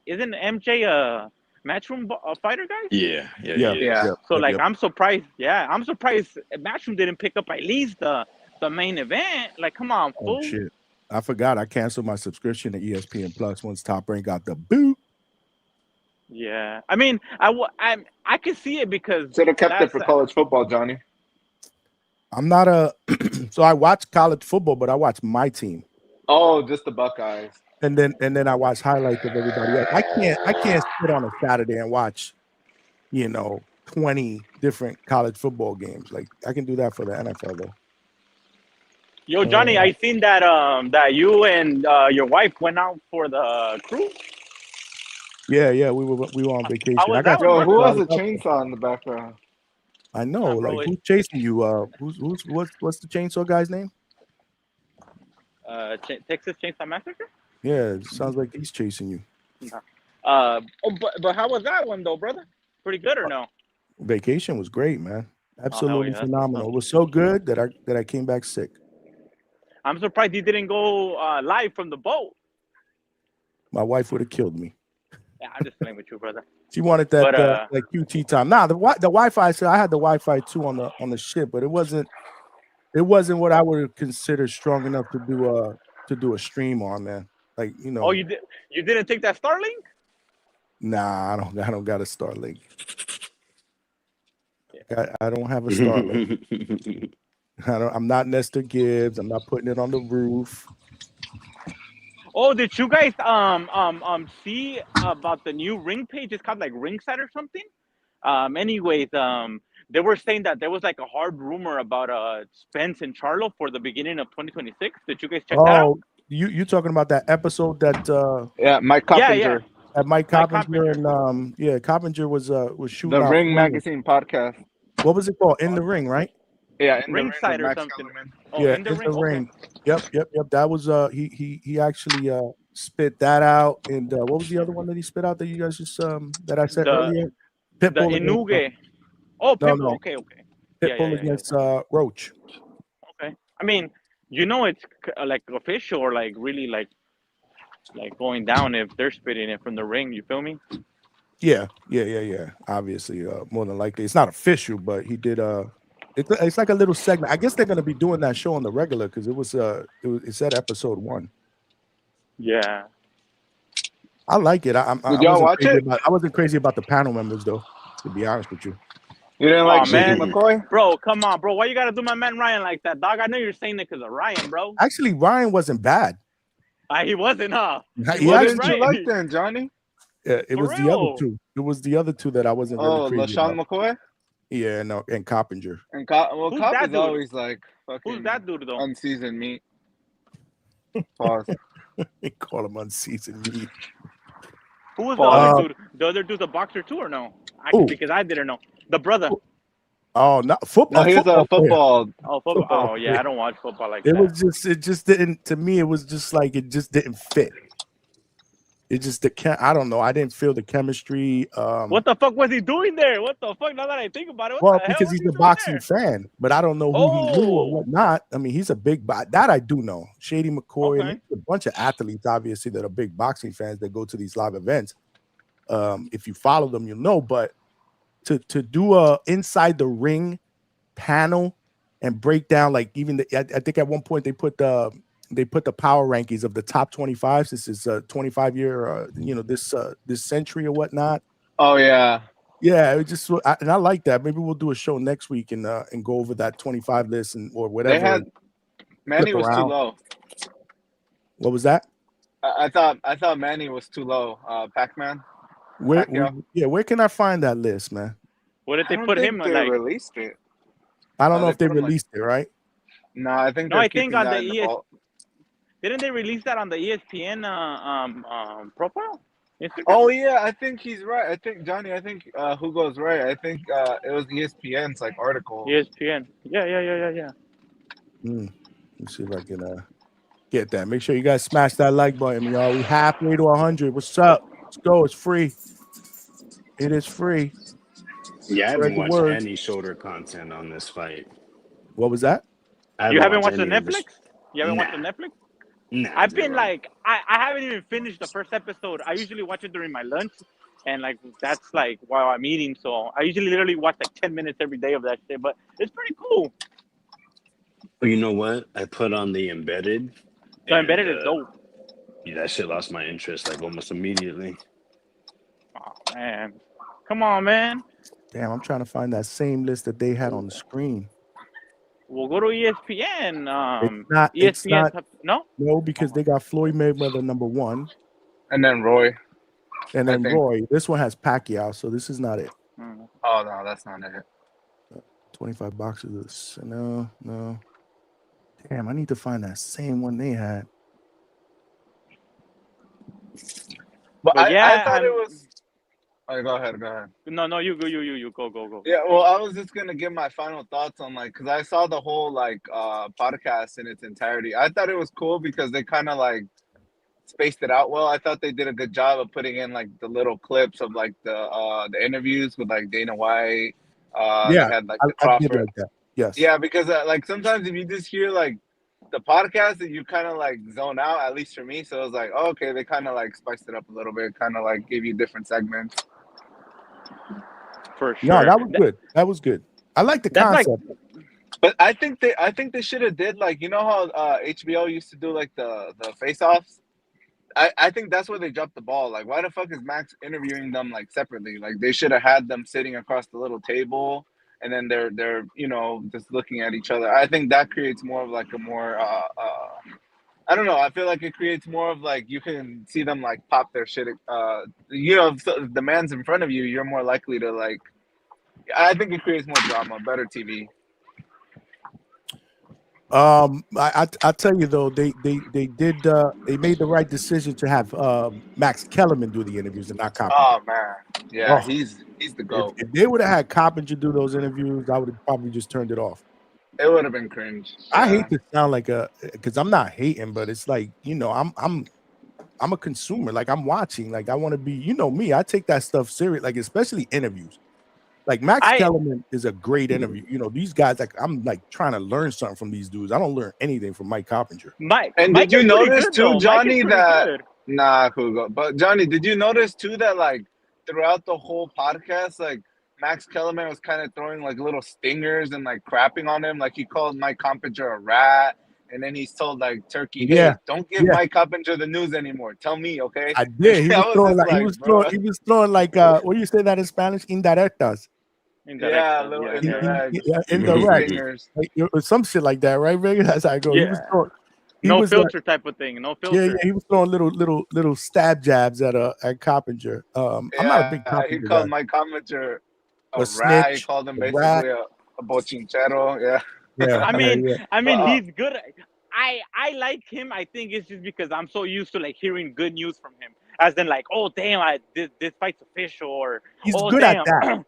E: isn't MJ a Matchroom fighter, guys?
B: Yeah.
F: Yeah.
E: So like, I'm surprised. Yeah, I'm surprised Matchroom didn't pick up at least the main event. Like, come on,
A: Oh
E: fool.
A: shit! I forgot. I canceled my subscription to ESPN Plus once Top Rank got the boot.
E: Yeah, I mean, I can see it because
F: Should have kept it for college football, Johnny.
A: I'm not a. So I watch college football, but I watch my team,
F: Oh, just the Buckeyes.
A: and then I watch highlights of everybody else. I can't sit on a Saturday and watch, 20 different college football games. Like I can do that for the NFL though.
E: Yo, Johnny, I seen that that you and your wife went out for the cruise.
A: Yeah, we were on vacation.
E: How was
A: I got
E: that one,
F: Yo, who
E: brother?
F: has a chainsaw in the background?
A: I know,
E: bro,
A: like who's chasing you? What's the chainsaw guy's name?
E: Texas Chainsaw Massacre.
A: Yeah, it sounds like he's chasing you.
E: But how was that one though, brother? Pretty good or no?
A: Vacation was great, man. Absolutely
E: yeah, that's
A: phenomenal.
E: what's
A: It was so good that I came back sick.
E: I'm surprised you didn't go live from the boat.
A: My wife would have killed me.
E: Yeah, I'm just playing with you, brother.
A: She wanted that
E: But,
A: like QT time. Nah, the Wi-Fi. So I had the Wi-Fi too on the ship, but it wasn't what I would consider strong enough to do a stream on, man. Like
E: Oh, you didn't take that Starlink?
A: Nah, I don't got a Starlink. I don't have a Starlink. I'm not Nestor Gibbs. I'm not putting it on the roof.
E: Oh, did you guys see about the new Ring page? It's called like Ringside or something. Anyways, they were saying that there was like a hard rumor about Spence and Charlo for the beginning of 2026. Did you guys check that out?
A: You talking about that episode that
F: Yeah, Mike Coppinger.
A: At Mike Coppinger and Coppinger was shooting
F: The
A: out
F: Ring Magazine podcast.
A: What was it called? In the Ring, right?
F: Yeah, in
E: Ringside
F: the ring
E: or something. Oh,
A: yeah,
E: in the ring.
A: Okay. Yep. That was he actually spit that out. And what was the other one that he spit out that you guys just that I said earlier?
E: Pitbull. The Inuge. Oh, Pitbull. No. Okay.
A: Pitbull against Roach.
E: Okay. I mean, it's like official or like really like going down if they're spitting it from the ring. You feel me?
A: Yeah. Obviously, more than likely, it's not official, but he did. It's like a little segment. I guess they're gonna be doing that show on the regular because it said episode 1.
E: Yeah.
A: I like it.
F: Did y'all watch it?
A: I wasn't crazy about the panel members though, to be honest with you.
F: You didn't like Shady McCoy?
E: Bro, come on, bro. Why you gotta do my man Ryan like that, dog? I know you're saying it because of Ryan, bro.
A: Actually, Ryan wasn't bad.
E: He wasn't, huh?
F: What didn't you like then, Johnny?
A: Yeah, it was the other two. It was the other two that I wasn't really crazy
F: LaShawn
A: about.
F: McCoy?
A: Yeah, no, and Coppinger.
F: And Cop is always like fucking
E: who's that dude though?
F: Unseasoned meat. Pause.
A: Call him unseasoned meat.
E: Who was the other dude? The other dude's a boxer too, or no? Because I didn't know. The brother.
A: Oh, not football.
F: No, he's a football.
E: Oh, football. Oh, yeah. I don't watch football like that.
A: It just didn't. To me, it was just like it just didn't fit. It just I don't know. I didn't feel the chemistry.
E: What the fuck was he doing there? What the fuck? Now that I think about it,
A: because he's a boxing fan, but I don't know who he knew or whatnot. I mean, he's a big that I do know. Shady McCoy and a bunch of athletes, obviously, that are big boxing fans that go to these live events. If you follow them, you'll know. But to do a inside the ring panel and break down like even I think at one point they put the power rankings of the top 25. This is a 25-year, this century or whatnot.
F: Oh yeah,
A: it just and I like that. Maybe we'll do a show next week and go over that 25 list or whatever.
F: They had Manny was too low.
A: What was that?
F: I thought Manny was too low. Pac-Man.
A: Where can I find that list, man?
E: What did they put him on?
F: They released it.
A: I don't know if they released it, right?
F: No, I think.
E: No, I think on the Didn't they release that on the ESPN profile? Instagram?
F: Oh yeah, I think he's right. I think Johnny. I think Hugo's right. I think it was ESPN's like article.
E: ESPN. Yeah.
A: Let's see if I can get that. Make sure you guys smash that like button, y'all. We halfway to 100. What's up? Let's go. It's free. It is free.
B: Yeah, I
A: Spread
B: haven't
A: the
B: watched
A: word.
B: any shoulder content on this fight.
A: What was that?
E: You haven't watched the
B: any of this-
E: Netflix? You haven't watched the Netflix? I've been like, I haven't even finished the first episode. I usually watch it during my lunch, and like that's like while I'm eating. So I usually literally watch like 10 minutes every day of that shit. But it's pretty cool.
B: Well, you know what? I put on the Embedded.
E: The Embedded is dope.
B: Yeah, that shit lost my interest like almost immediately.
E: Oh man, come on, man.
A: Damn, I'm trying to find that same list that they had on the screen.
E: We'll go to ESPN.
A: It's not.
E: No?
A: No, because they got Floyd Mayweather #1.
F: And then Roy.
A: And then
F: I think.
A: Roy. This one has Pacquiao, so this is not it.
F: Oh no, that's not it.
A: 25 boxes of this. No. Damn, I need to find that same one they had.
F: But
E: yeah,
F: I thought it was. Oh, go ahead.
E: No, you go.
F: Yeah, well, I was just gonna give my final thoughts on like, cause I saw the whole like podcast in its entirety. I thought it was cool because they kind of like spaced it out well. I thought they did a good job of putting in like the little clips of like the interviews with like Dana White. They had like the Crawford.
A: I did like that. Yes.
F: Yeah, because like sometimes if you just hear like the podcast, that you kind of like zone out. At least for me, so it was like, oh, okay, they kind of like spiced it up a little bit, kind of like gave you different segments.
E: For sure.
A: No, that was good. That was good. I like the concept.
F: But I think they should have did like, you know how HBO used to do like the face-offs. I think that's where they dropped the ball. Like, why the fuck is Max interviewing them like separately? Like, they should have had them sitting across the little table, and then they're you know just looking at each other. I think that creates more of like a more I don't know. I feel like it creates more of like you can see them like pop their shit. You know, if the man's in front of you, you're more likely to like. I think it creates more drama, better TV.
A: I tell you though, they made the right decision to have Max Kellerman do the interviews and not Coppinger.
F: Oh man, yeah, he's the GOAT.
A: If they would have had Coppinger do those interviews, I would have probably just turned it off.
F: It would have been cringe.
A: I hate to sound like because I'm not hating, but it's like, you know, I'm a consumer. Like, I'm watching. Like, I want to be, you know me, I take that stuff serious. Like, especially interviews. Like, Max Kellerman is a great interview. You know, these guys, like, I'm like trying to learn something from these dudes. I don't learn anything from Mike Coppinger.
F: And did you notice too, Johnny, that nah, Hugo. But Johnny, did you notice too that like throughout the whole podcast, like Max Kellerman was kind of throwing like little stingers and like crapping on him. Like he called Mike Coppinger a rat. And then he's told like Turkey, hey, don't give Mike Coppinger the news anymore. Tell me, okay?
A: I did. He was throwing like what do you say that in Spanish? Indirectas.
F: Yeah, little
A: indirect. Like, some shit like that, right, Vegas? That's how I go.
E: Yeah. No filter type of thing. No filter.
A: Yeah, he was throwing little stab jabs at Coppinger. I'm not a big Coppinger
F: he called Mike Coppinger a rat. He called him basically a bochinchero. Yeah.
A: Yeah,
E: I mean, he's good. I like him. I think it's just because I'm so used to like hearing good news from him, as in like, oh damn, this fight's official, or
A: he's good at that.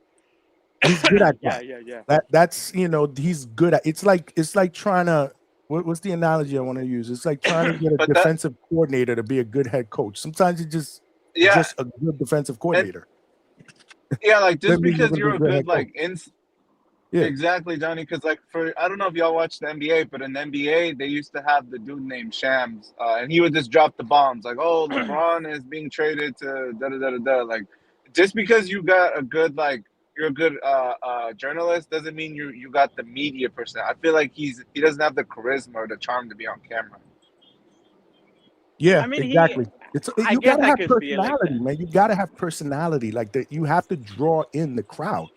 A: He's good at that.
E: Yeah.
A: That's you know, he's good at. It's like trying to. What's the analogy I want to use? It's like trying to get a defensive coordinator to be a good head coach. Sometimes you just a good defensive coordinator.
F: Like just because you're a good like exactly, Johnny. Because like I don't know if y'all watch the NBA, but in the NBA they used to have the dude named Shams, and he would just drop the bombs like, "Oh, LeBron is being traded to da da da da." Like, just because you got a good like you're a good journalist doesn't mean you got the media person. I feel like he doesn't have the charisma or the charm to be on camera.
A: Yeah, I mean, exactly. You gotta have personality, man. You gotta have personality like that. You have to draw in the crowd.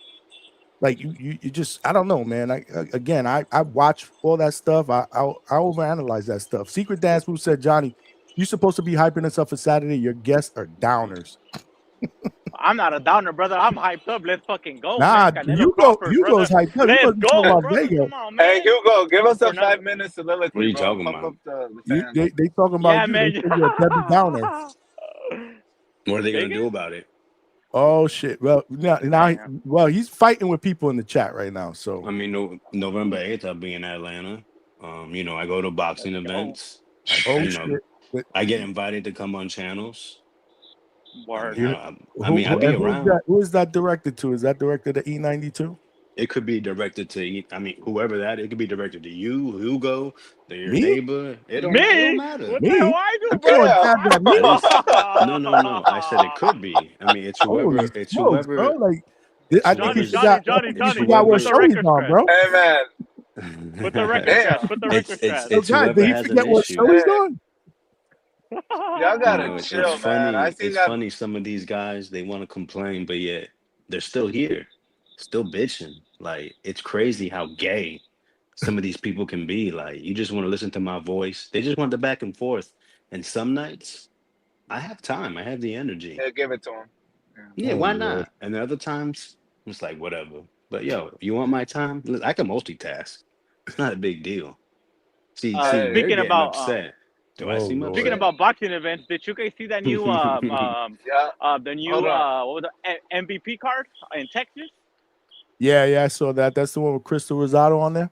A: Like you just, I don't know, man. I watch all that stuff. I overanalyze that stuff. Secret Dance who said, Johnny, you're supposed to be hyping us up for Saturday. Your guests are downers.
E: I'm not a downer, brother. I'm hyped up. Let's fucking go,
A: Nah,
E: man. Canelo Crawford,
A: Hugo's
E: brother.
A: hyped up.
E: Let's
A: Hugo's talking
E: go,
A: about
E: brother.
A: Vega.
E: Come on, man.
F: Hey, Hugo, give us
E: We're
F: a
E: not-
F: 5-minute
B: What are
F: soliloquy,
B: you
F: bro.
B: talking
F: Pump
B: about?
F: up the fans.
A: They talking about
E: Yeah,
A: you.
E: man.
A: They say you're a Debbie Downer.
B: What are they gonna
E: Vegas?
B: do about it?
A: Oh shit! Well, now he's fighting with people in the chat right now. So
B: I mean, November 8th, I'll be in Atlanta. I go to boxing events. I get invited to come on channels.
E: Word.
B: I'll be around.
A: Who is that directed to? Is that directed to E92?
B: It could be directed to, whoever that. It could be directed to you, Hugo, to your
A: Me?
B: neighbor. It don't matter.
E: What
A: Me?
E: the hell I do,
A: I'm
E: bro?
A: throwing jabs at me.
B: At least, no. I said it could be. It's whoever.
A: Holy
B: It's
A: smokes,
B: whoever.
A: bro! Like,
B: It's
A: I think
B: whoever's-
A: you forgot what
E: Put the
A: show he's
E: record
A: on, bro.
F: Hey, man.
E: Put the record
F: Damn.
E: scratch. Put the record scratch.
B: It's
A: Yo, guys,
B: whoever
A: did he
B: has an
A: forget what
B: issue.
A: show he's on?
F: Y'all gotta
B: It's
F: chill, man.
B: funny.
F: I seen
B: It's
F: that.
B: funny. Some of these guys, they want to complain, but yet they're still here, still bitching. Like, it's crazy how gay some of these people can be. Like, you just want to listen to my voice. They just want the back and forth. And some nights, I have time. I have the energy.
F: Yeah, give it to him.
B: Yeah,
A: Oh,
B: why
A: Lord.
B: not? And the other times, it's like whatever. But yo, you want my time? Look, I can multitask. It's not a big deal. See, they're
E: Speaking
B: getting
E: about,
B: upset. Do I
A: Oh,
B: seem
A: Lord.
E: Speaking
B: upset?
E: about boxing events, did you guys see that new
F: Yeah.
E: the new
F: Hold
E: what was the MVP card in Texas?
A: Yeah, I saw that. That's the one with Crystal Rosado on there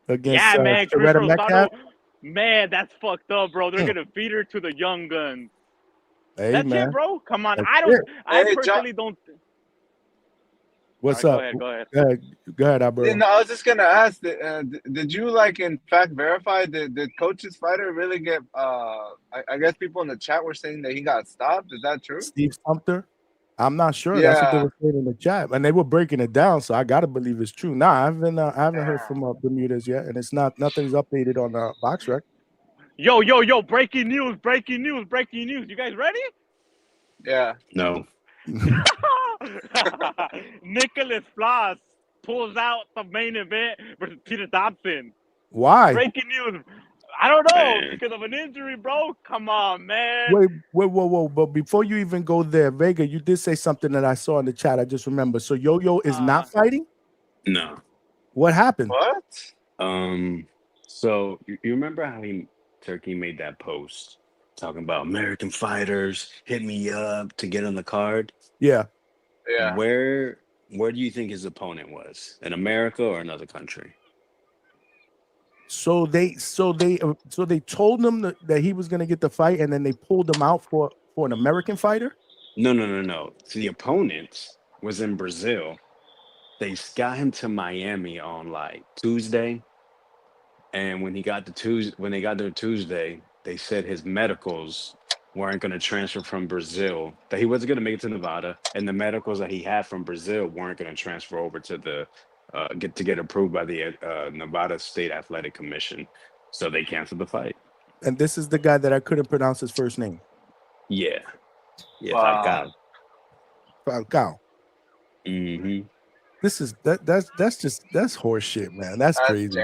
A: against
E: Yeah, man, Chris
A: Sharetta Metcalf.
E: Rosado. Man, that's fucked up, bro. They're gonna feed her to the young guns.
A: Hey,
E: That's
A: man.
E: it, bro. Come on.
A: That's
E: I
F: Hey,
E: personally don't.
A: What's
E: All
A: up?
E: right, Go ahead.
A: Go ahead, Alberto.
F: Yeah, no, I was just gonna ask. Did you in fact verify? Did Coach's fighter really get? I guess people in the chat were saying that he got stopped. Is that true?
A: Steve Sumter. I'm not sure. That's what they
F: Yeah.
A: were saying in the chat, and they were breaking it down. So I gotta believe it's true. Nah, I haven't heard from Bermudez yet, and it's nothing's updated on BoxRec.
E: Yo! Breaking news! You guys ready?
F: Yeah.
B: No.
E: Nicholas Floss pulls out the main event versus Peter Dobson.
A: Why?
E: Breaking news. I don't know,
B: Man.
E: because of an injury, bro. Come on, man.
A: Wait, whoa! But before you even go there, Vega, you did say something that I saw in the chat. I just remember. So Yo-Yo is not fighting.
B: No.
A: What happened?
F: What?
B: So you remember how Turkey made that post talking about American fighters hit me up to get on the card?
A: Yeah.
F: Yeah.
B: Where do you think his opponent was? In America or another country?
A: So they told him that he was gonna get the fight, and then they pulled him out for an American fighter.
B: No. So the opponent was in Brazil. They got him to Miami on like Tuesday, and when they got there Tuesday, they said his medicals weren't going to transfer from Brazil. That he wasn't going to make it to Nevada, and the medicals that he had from Brazil weren't going to transfer over to the get approved by the Nevada State Athletic Commission. So they canceled the fight.
A: And this is the guy that I couldn't pronounce his first name.
B: Yeah.
F: Wow.
A: Falcao.
B: Mm-hmm.
A: That's horse shit, man. That's crazy.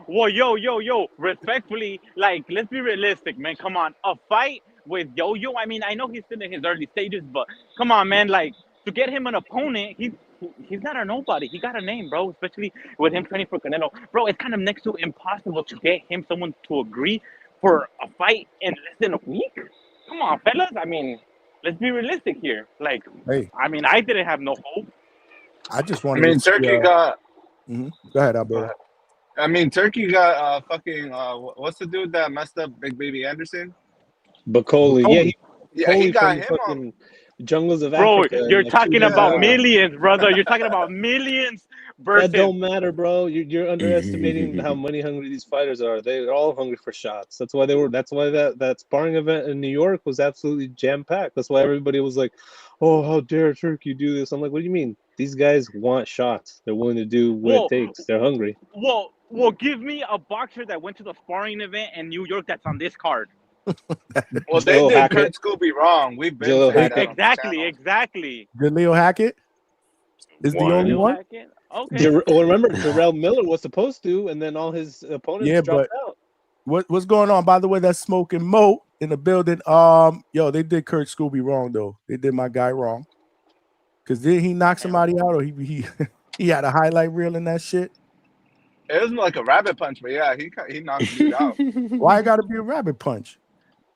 E: Whoa, yo. Respectfully, let's be realistic, man. Come on. A fight with Yo-Yo. I mean, I know he's still in his early stages, but come on, man. To get him an opponent, he's not a nobody. He got a name, bro, especially with him training for Canelo. Bro, it's kind of next to impossible to get someone to agree for a fight in less than a week. Come on, fellas. I mean, let's be realistic here.
A: Hey.
E: I mean, I didn't have no hope.
A: I just wanted
F: Turkey got.
A: Go ahead, Alberto.
F: Turkey got fucking. What's the dude that messed up Big Baby Anderson?
G: Bacoli.
F: He got him
G: fucking
F: on.
G: Jungles of
E: Bro,
G: Africa.
E: you're talking about millions, brother. You're talking about millions versus.
G: That don't matter, bro. You're underestimating how money hungry these fighters are. They're all hungry for shots. That's why that sparring event in New York was absolutely jam packed. That's why everybody was like, "Oh, how dare Turkey do this?" I'm like, "What do you mean? These guys want shots. They're willing to do what it takes. They're hungry."
E: Well, give me a boxer that went to the sparring event in New York that's on this card.
F: Well, they did Kurt Scooby wrong. We've been
E: exactly.
A: Jaleel Hackett is the only one.
E: Okay.
G: Well, remember, Jarrell Miller was supposed to, and then all his opponents dropped out.
A: What's going on? By the way, that's Smoking Mo in the building. They did Kurt Scooby wrong though. They did my guy wrong. Because did he knock somebody out, or he he had a highlight reel in that shit?
F: It was like a rabbit punch, but yeah, he knocked dude out.
A: Why it got to be a rabbit punch?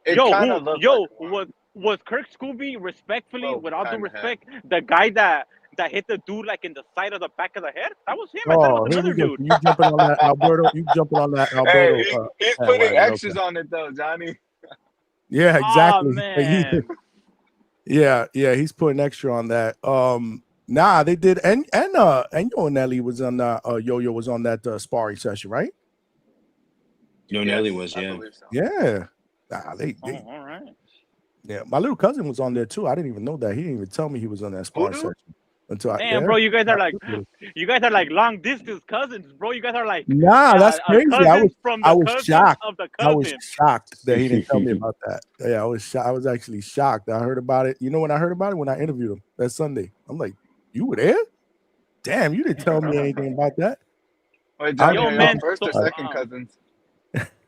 F: It kind of looked like one.
E: was Kirk Scooby, respectfully,
F: Well,
E: with all due
F: kinda
E: respect, the guy that hit the dude like in the side of the back of the head? That was him. I thought it was
A: Here we
E: another
A: go.
E: dude.
A: You jumping on that, Alberto? You jumping on that, Alberto?
F: Hey, he's putting
A: bandwagon,
F: extras
A: okay.
F: on it though, Johnny.
A: Yeah, exactly.
E: Oh man.
A: Yeah, he's putting extra on that. Nah, they did, and Nelly was on Yo-Yo was on that sparring session, right?
B: Nelly was,
F: I
B: yeah.
F: believe so.
A: Yeah. Nah, they
E: All right.
A: yeah. My little cousin was on there too. I didn't even know that. He didn't even tell me he was on that sparring
F: dude?
A: session until
E: Damn, bro, you guys are like long distance cousins, bro. You guys are like
A: Nah, that's crazy.
E: cousins from the
A: I was
E: cousins
A: shocked.
E: of the
A: I was
E: cousins.
A: shocked that he didn't tell me about that. Yeah, I was actually shocked. I heard about it. You know when I heard about it? When I interviewed him that Sunday. I'm like, you were there? Damn, you didn't tell me anything about that.
F: Wait, Johnny,
E: Yo,
F: are
E: man,
F: y'all first or
E: so-
F: second cousins?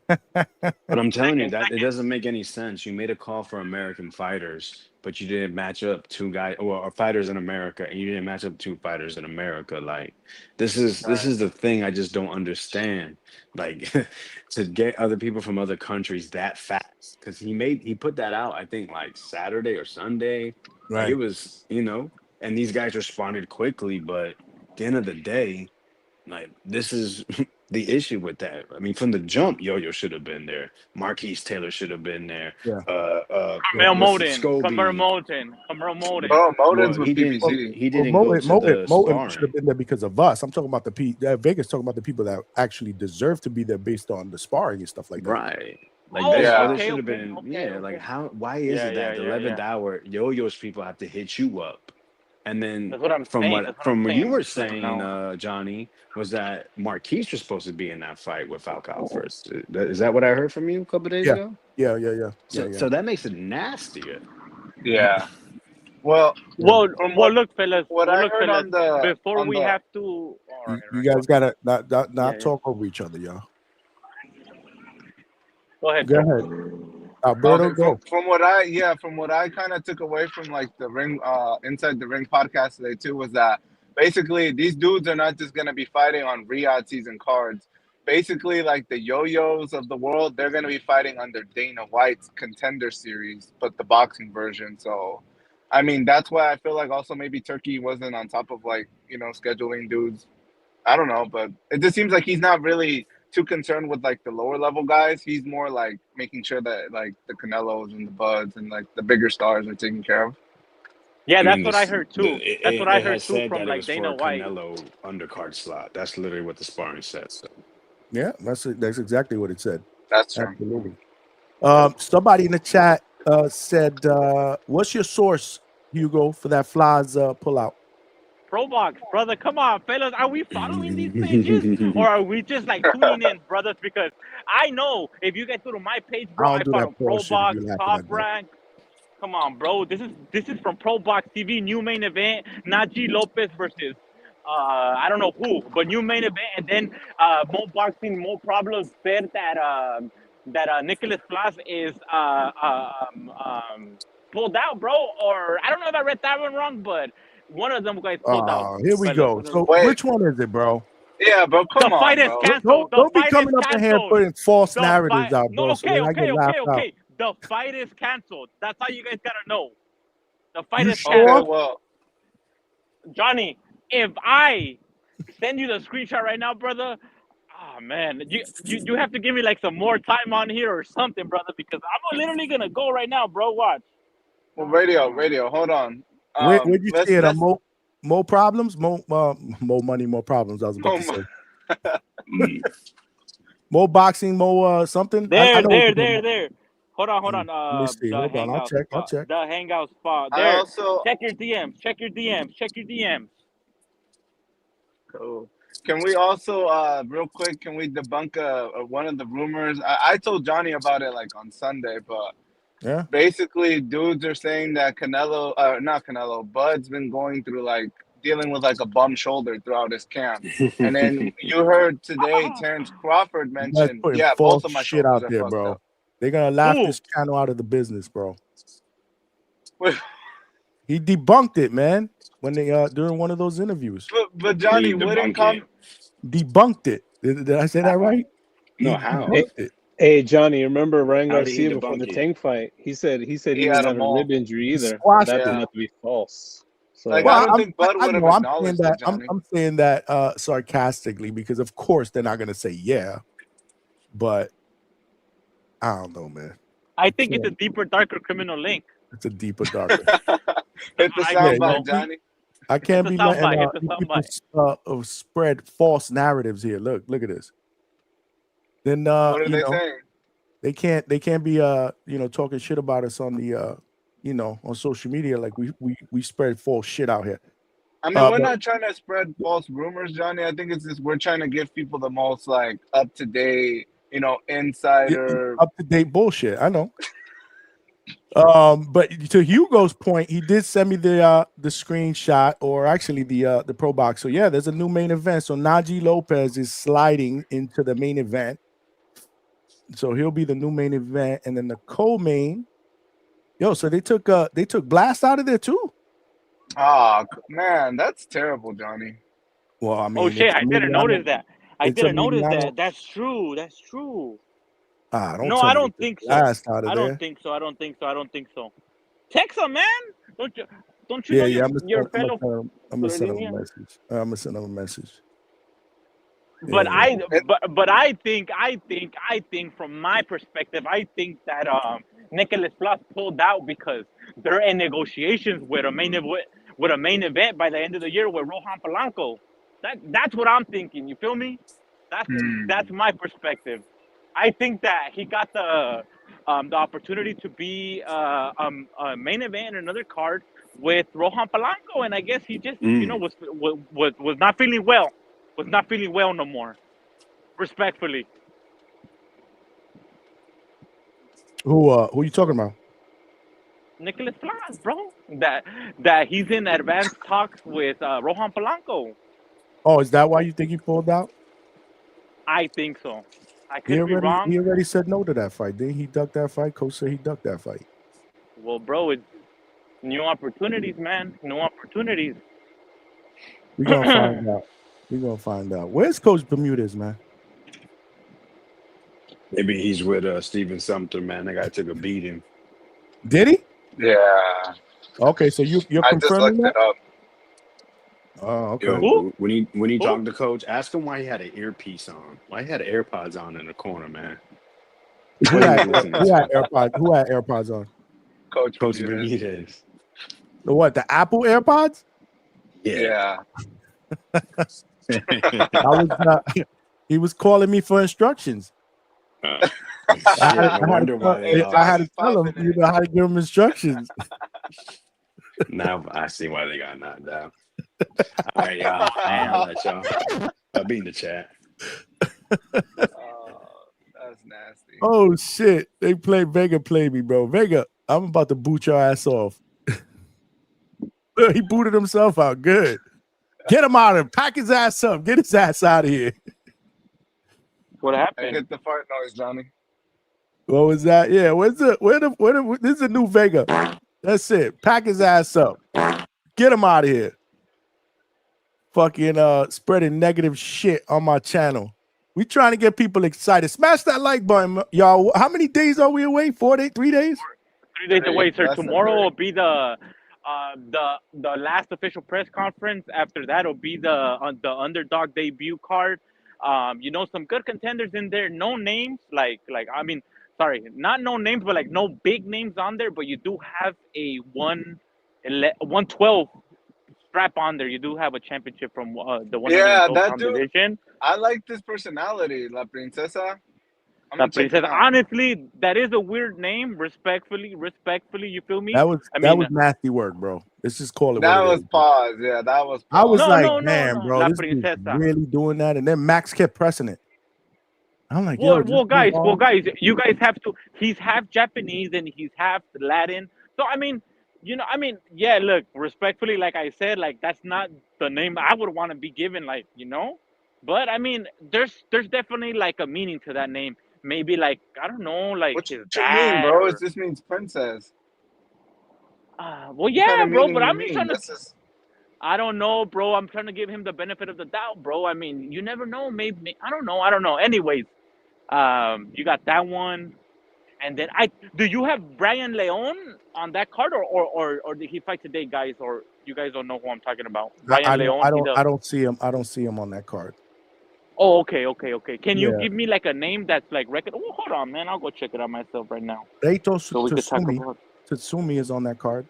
B: But I'm telling you that it doesn't make any sense. You made a call for American fighters, but you didn't match up two guys or fighters in America, and you didn't match up two fighters in America. Like this is the thing I just don't understand. Like to get other people from other countries that fast, because he put that out, I think like Saturday or Sunday. Like, it was, and these guys responded quickly, but at the end of the day, like this is the issue with that. I mean, from the jump, Yo-Yo should have been there. Marquise Taylor should have been there.
A: Yeah.
E: Camaro Moten.
F: Oh, Moden's
B: Well,
F: with
B: he didn't.
F: PBC.
B: He didn't go to the
A: Moten should have
B: sparring.
A: been there because of us. I'm talking about Vegas talking about the people that actually deserve to be there based on the sparring and stuff like that.
B: Right. Like
E: Oh,
B: there
F: okay,
B: should have been. Like how? Why is
E: Yeah,
B: it that
E: yeah,
B: the 11th
E: yeah.
B: hour Yo-Yo's people have to hit you up? And then
E: That's what I'm
B: from
E: saying.
B: what
E: That's what
B: from
E: I'm
B: what you
E: saying.
B: were
E: Like,
B: saying,
E: no.
B: Johnny, was that Marquise was supposed to be in that fight with Falcao first. Is that what I heard from you a couple days ago?
A: Yeah.
B: So that makes it nastier.
F: Yeah. Well,
E: Look, fellas.
F: what I heard on the
E: before we have to. All right,
A: You guys gotta not talk over each other, y'all.
E: Go ahead.
A: Go ahead. Alberto, go.
F: From what I kind of took away from like the ring, inside the ring podcast today too, was that basically these dudes are not just gonna be fighting on Riyadh season cards. Basically, like the Yo-Yos of the world, they're gonna be fighting under Dana White's Contender series, but the boxing version. So, I mean, that's why I feel like also maybe Turkey wasn't on top of like scheduling dudes. I don't know, but it just seems like he's not really too concerned with like the lower level guys. He's more like making sure that like the Canelos and the Buds and like the bigger stars are taken care of.
E: Yeah, that's what I heard too. That's what I heard too
B: said
E: from
B: that
E: like
B: it was
E: Dana
B: for
E: White.
B: Canelo undercard slot. That's literally what the sparring said. So.
A: Yeah, that's exactly what it said.
F: That's true.
A: Absolutely. Somebody in the chat said, "What's your source, Hugo, for that Flies pullout?"
E: Probox, brother, come on, fellas. Are we following these pages or are we just like tuning in, brothers? Because I know if you guys go to my page, bro, I follow Probox, Top Rank. Come on, bro. This is from Probox TV, new main event. Najee Lopez versus I don't know who, but new main event. And then Mo Boxing, Mo Problems said that Nicholas Flas is pulled out, bro. Or I don't know if I read that one wrong, but one of them guys pulled out.
A: Here we go. So which one is it, bro?
F: Yeah, bro. Come on,
E: fight is canceled.
A: Don't be coming up in here putting false narratives out, bro.
E: Okay. The fight is canceled. That's all you guys gotta know. The fight is canceled.
F: Well,
E: Johnny, if I send you the screenshot right now, brother, oh man, you have to give me like some more time on here or something, brother, because I'm literally gonna go right now, bro. Watch.
F: Well, radio. Hold on.
A: Where'd you see it? More problems, more money, more problems. I was about to say. More boxing, more something.
E: There. Hold on.
A: Let me see. Hold on. I'll check.
E: The Hangout spot. There.
F: I also
E: check your DMs.
F: Cool. Can we also, real quick, can we debunk one of the rumors? I told Johnny about it like on Sunday, but
A: yeah,
F: basically dudes are saying that not Canelo, Bud's been going through like dealing with like a bum shoulder throughout his camp. And then you heard today Terrence Crawford mention, both of my
A: shit out there, bro.
F: Up.
A: They're gonna laugh this channel out of the business, bro. He debunked it, man. when they during one of those interviews.
F: But Johnny
B: He
F: wouldn't
B: debunked
F: come.
B: it.
A: Debunked it. Did I say that right?
B: No,
A: He
B: how?
A: debunked it.
G: Hey Johnny, you remember Ryan
B: How did he
G: Garcia before the
B: debunk it?
G: Tank fight? He said he
F: He
G: didn't
F: had a
G: have a
F: mole.
G: rib injury
A: He
G: either.
A: squashed
G: That
A: it.
G: turned out to be false. So
F: Like, I
A: Well,
F: don't think Bud
A: I
F: would have
A: know I'm saying
F: acknowledged
A: that
F: it, Johnny.
A: I'm saying that sarcastically because of course they're not gonna say yeah, but I don't know, man.
E: I think it's a deeper, darker criminal link.
A: It's a deeper, darker.
F: Hit the
E: I
F: soundbite,
E: think so.
F: Johnny.
A: I can't
E: It's
A: be
E: a
A: letting
E: soundbite. It's a
A: you
E: soundbite.
A: people spread false narratives here. Look at this. Then
F: What are
A: you
F: they
A: know
F: saying?
A: they can't be talking shit about us on the on social media like we spread false shit out here.
F: I mean, we're
A: But
F: not trying to spread false rumors, Johnny. I think it's just we're trying to give people the most like up to date, insider.
A: up to date bullshit. I know. But to Hugo's point, he did send me the screenshot, or actually the pro box. So yeah, there's a new main event. So Najee Lopez is sliding into the main event. So he'll be the new main event, and then the co-main. Yo, so they took Blast out of there too.
F: Oh man, that's terrible, Johnny.
A: Well, I mean,
E: Oh shit!
A: it's
E: I didn't notice that. I
A: it's a
E: didn't notice
A: Emiliano.
E: that. That's true. That's true.
A: Don't
E: No,
A: tell
E: I
A: me
E: don't
A: they
E: think
A: took
E: so.
A: Blast out of
E: I
A: there.
E: don't think so. I don't think so. I don't think so. Text him, man. Don't you know
A: Yeah,
E: your fellow?
A: I'm gonna send him a
E: Slovenian?
A: message. I'm gonna send him a message.
E: But
A: Yeah.
E: but I think from my perspective, I think that Nicholas Plus pulled out because they're in negotiations with a main event by the end of the year with Rohan Polanco. That's what I'm thinking. You feel me? That's my perspective. I think that he got the opportunity to be a main event in another card with Rohan Polanco, and I guess he just was not feeling well. Was not feeling well no more. Respectfully.
A: Who you talking about?
E: Nicholas Plas, bro. That he's in advanced talks with Rohan Polanco.
A: Oh, is that why you think he pulled out?
E: I think so. I
A: He
E: could be wrong.
A: already said no to that fight. Didn't he duck that fight? Coach said he ducked that fight.
E: Well, bro, it's new opportunities, man. New opportunities.
A: We're gonna find out. We're gonna find out. Where's Coach Bermudez, man?
B: Maybe he's with Steven Sumter, man. That guy took a beating.
A: Did he?
F: Yeah.
A: Okay, so you're
F: I just
A: confirming
F: looked
A: that?
F: it up.
A: Oh, okay.
B: Yo,
E: Who?
B: when he
E: Who?
B: talked to Coach, ask him why he had an earpiece on. Why he had AirPods on in the corner, man.
A: Who
B: Why
A: had,
B: he listening
A: who
B: to
A: had
B: him?
A: AirPods? Who had AirPods on?
F: Coach
B: Coach
F: Bermudez.
B: Benitez.
A: The what? The Apple AirPods?
B: Yeah.
A: He was calling me for instructions.
B: Shit,
A: I
B: no wonder why they
A: had to
B: lost.
A: tell him, how to give him instructions.
B: Now I see why they got knocked out. All right, y'all. I'll let y'all. I'll be in the chat.
F: Oh, that's nasty.
A: Oh shit! Vega played me, bro. Vega, I'm about to boot your ass off. He booted himself out. Good. Get him out of here. Pack his ass up. Get his ass out of here.
E: What
F: I
E: happened?
F: hit the fart noise, Johnny.
A: What was that? Yeah. This is a new Vega. That's it. Pack his ass up. Get him out of here. Fucking spreading negative shit on my channel. We trying to get people excited. Smash that like button, y'all. How many days are we away? 4 days? 3 days?
E: 3 days away, sir.
F: Less than
E: Tomorrow
F: 30.
E: will be the last official press conference. After that will be the underdog debut card. Some good contenders in there. No names, not no names, but like no big names on there. But you do have a 112 strap on there. You do have a championship from the 112
F: that dude.
E: division.
F: I like this personality, La Princesa. I'm
E: La
F: gonna check him
E: Princesa.
F: out.
E: Honestly, that is a weird name. Respectfully, you feel me?
A: That was nasty work, bro. Let's just call it
F: That
A: what it
F: was
A: is.
F: pause. Yeah, that was pause.
A: I was
E: No,
A: damn,
E: no.
A: bro,
E: La
A: this dude's
E: Princesa.
A: really doing that. And then Max kept pressing it. I'm like,
E: Well,
A: yo,
E: guys, you guys have to. He's half Japanese and he's half Latin. So yeah. Look, respectfully, like I said, like that's not the name I would want to be given, But there's definitely like a meaning to that name. Maybe like I don't know, like
F: What
E: his
F: you
E: dad.
F: mean, bro?
E: Or,
F: It just means princess.
E: well,
F: What
E: yeah,
F: kind of
E: bro.
F: meaning
E: But
F: you
E: I'm just
F: mean?
E: trying to.
F: This is
E: I don't know, bro. I'm trying to give him the benefit of the doubt, bro. I mean, you never know. Maybe I don't know. I don't know. Anyways, you got that one, and then do you have Brian Leon on that card, or did he fight today, guys? Or you guys don't know who I'm talking about? Brian Leon.
A: I don't see him. I don't see him on that card.
E: Oh, okay. Can you
A: Yeah.
E: give me like a name that's like record? Oh, hold on, man. I'll go check it out myself right now.
A: Reito
E: So we could talk
A: Tatsumi.
E: about.
A: Tatsumi is on that card.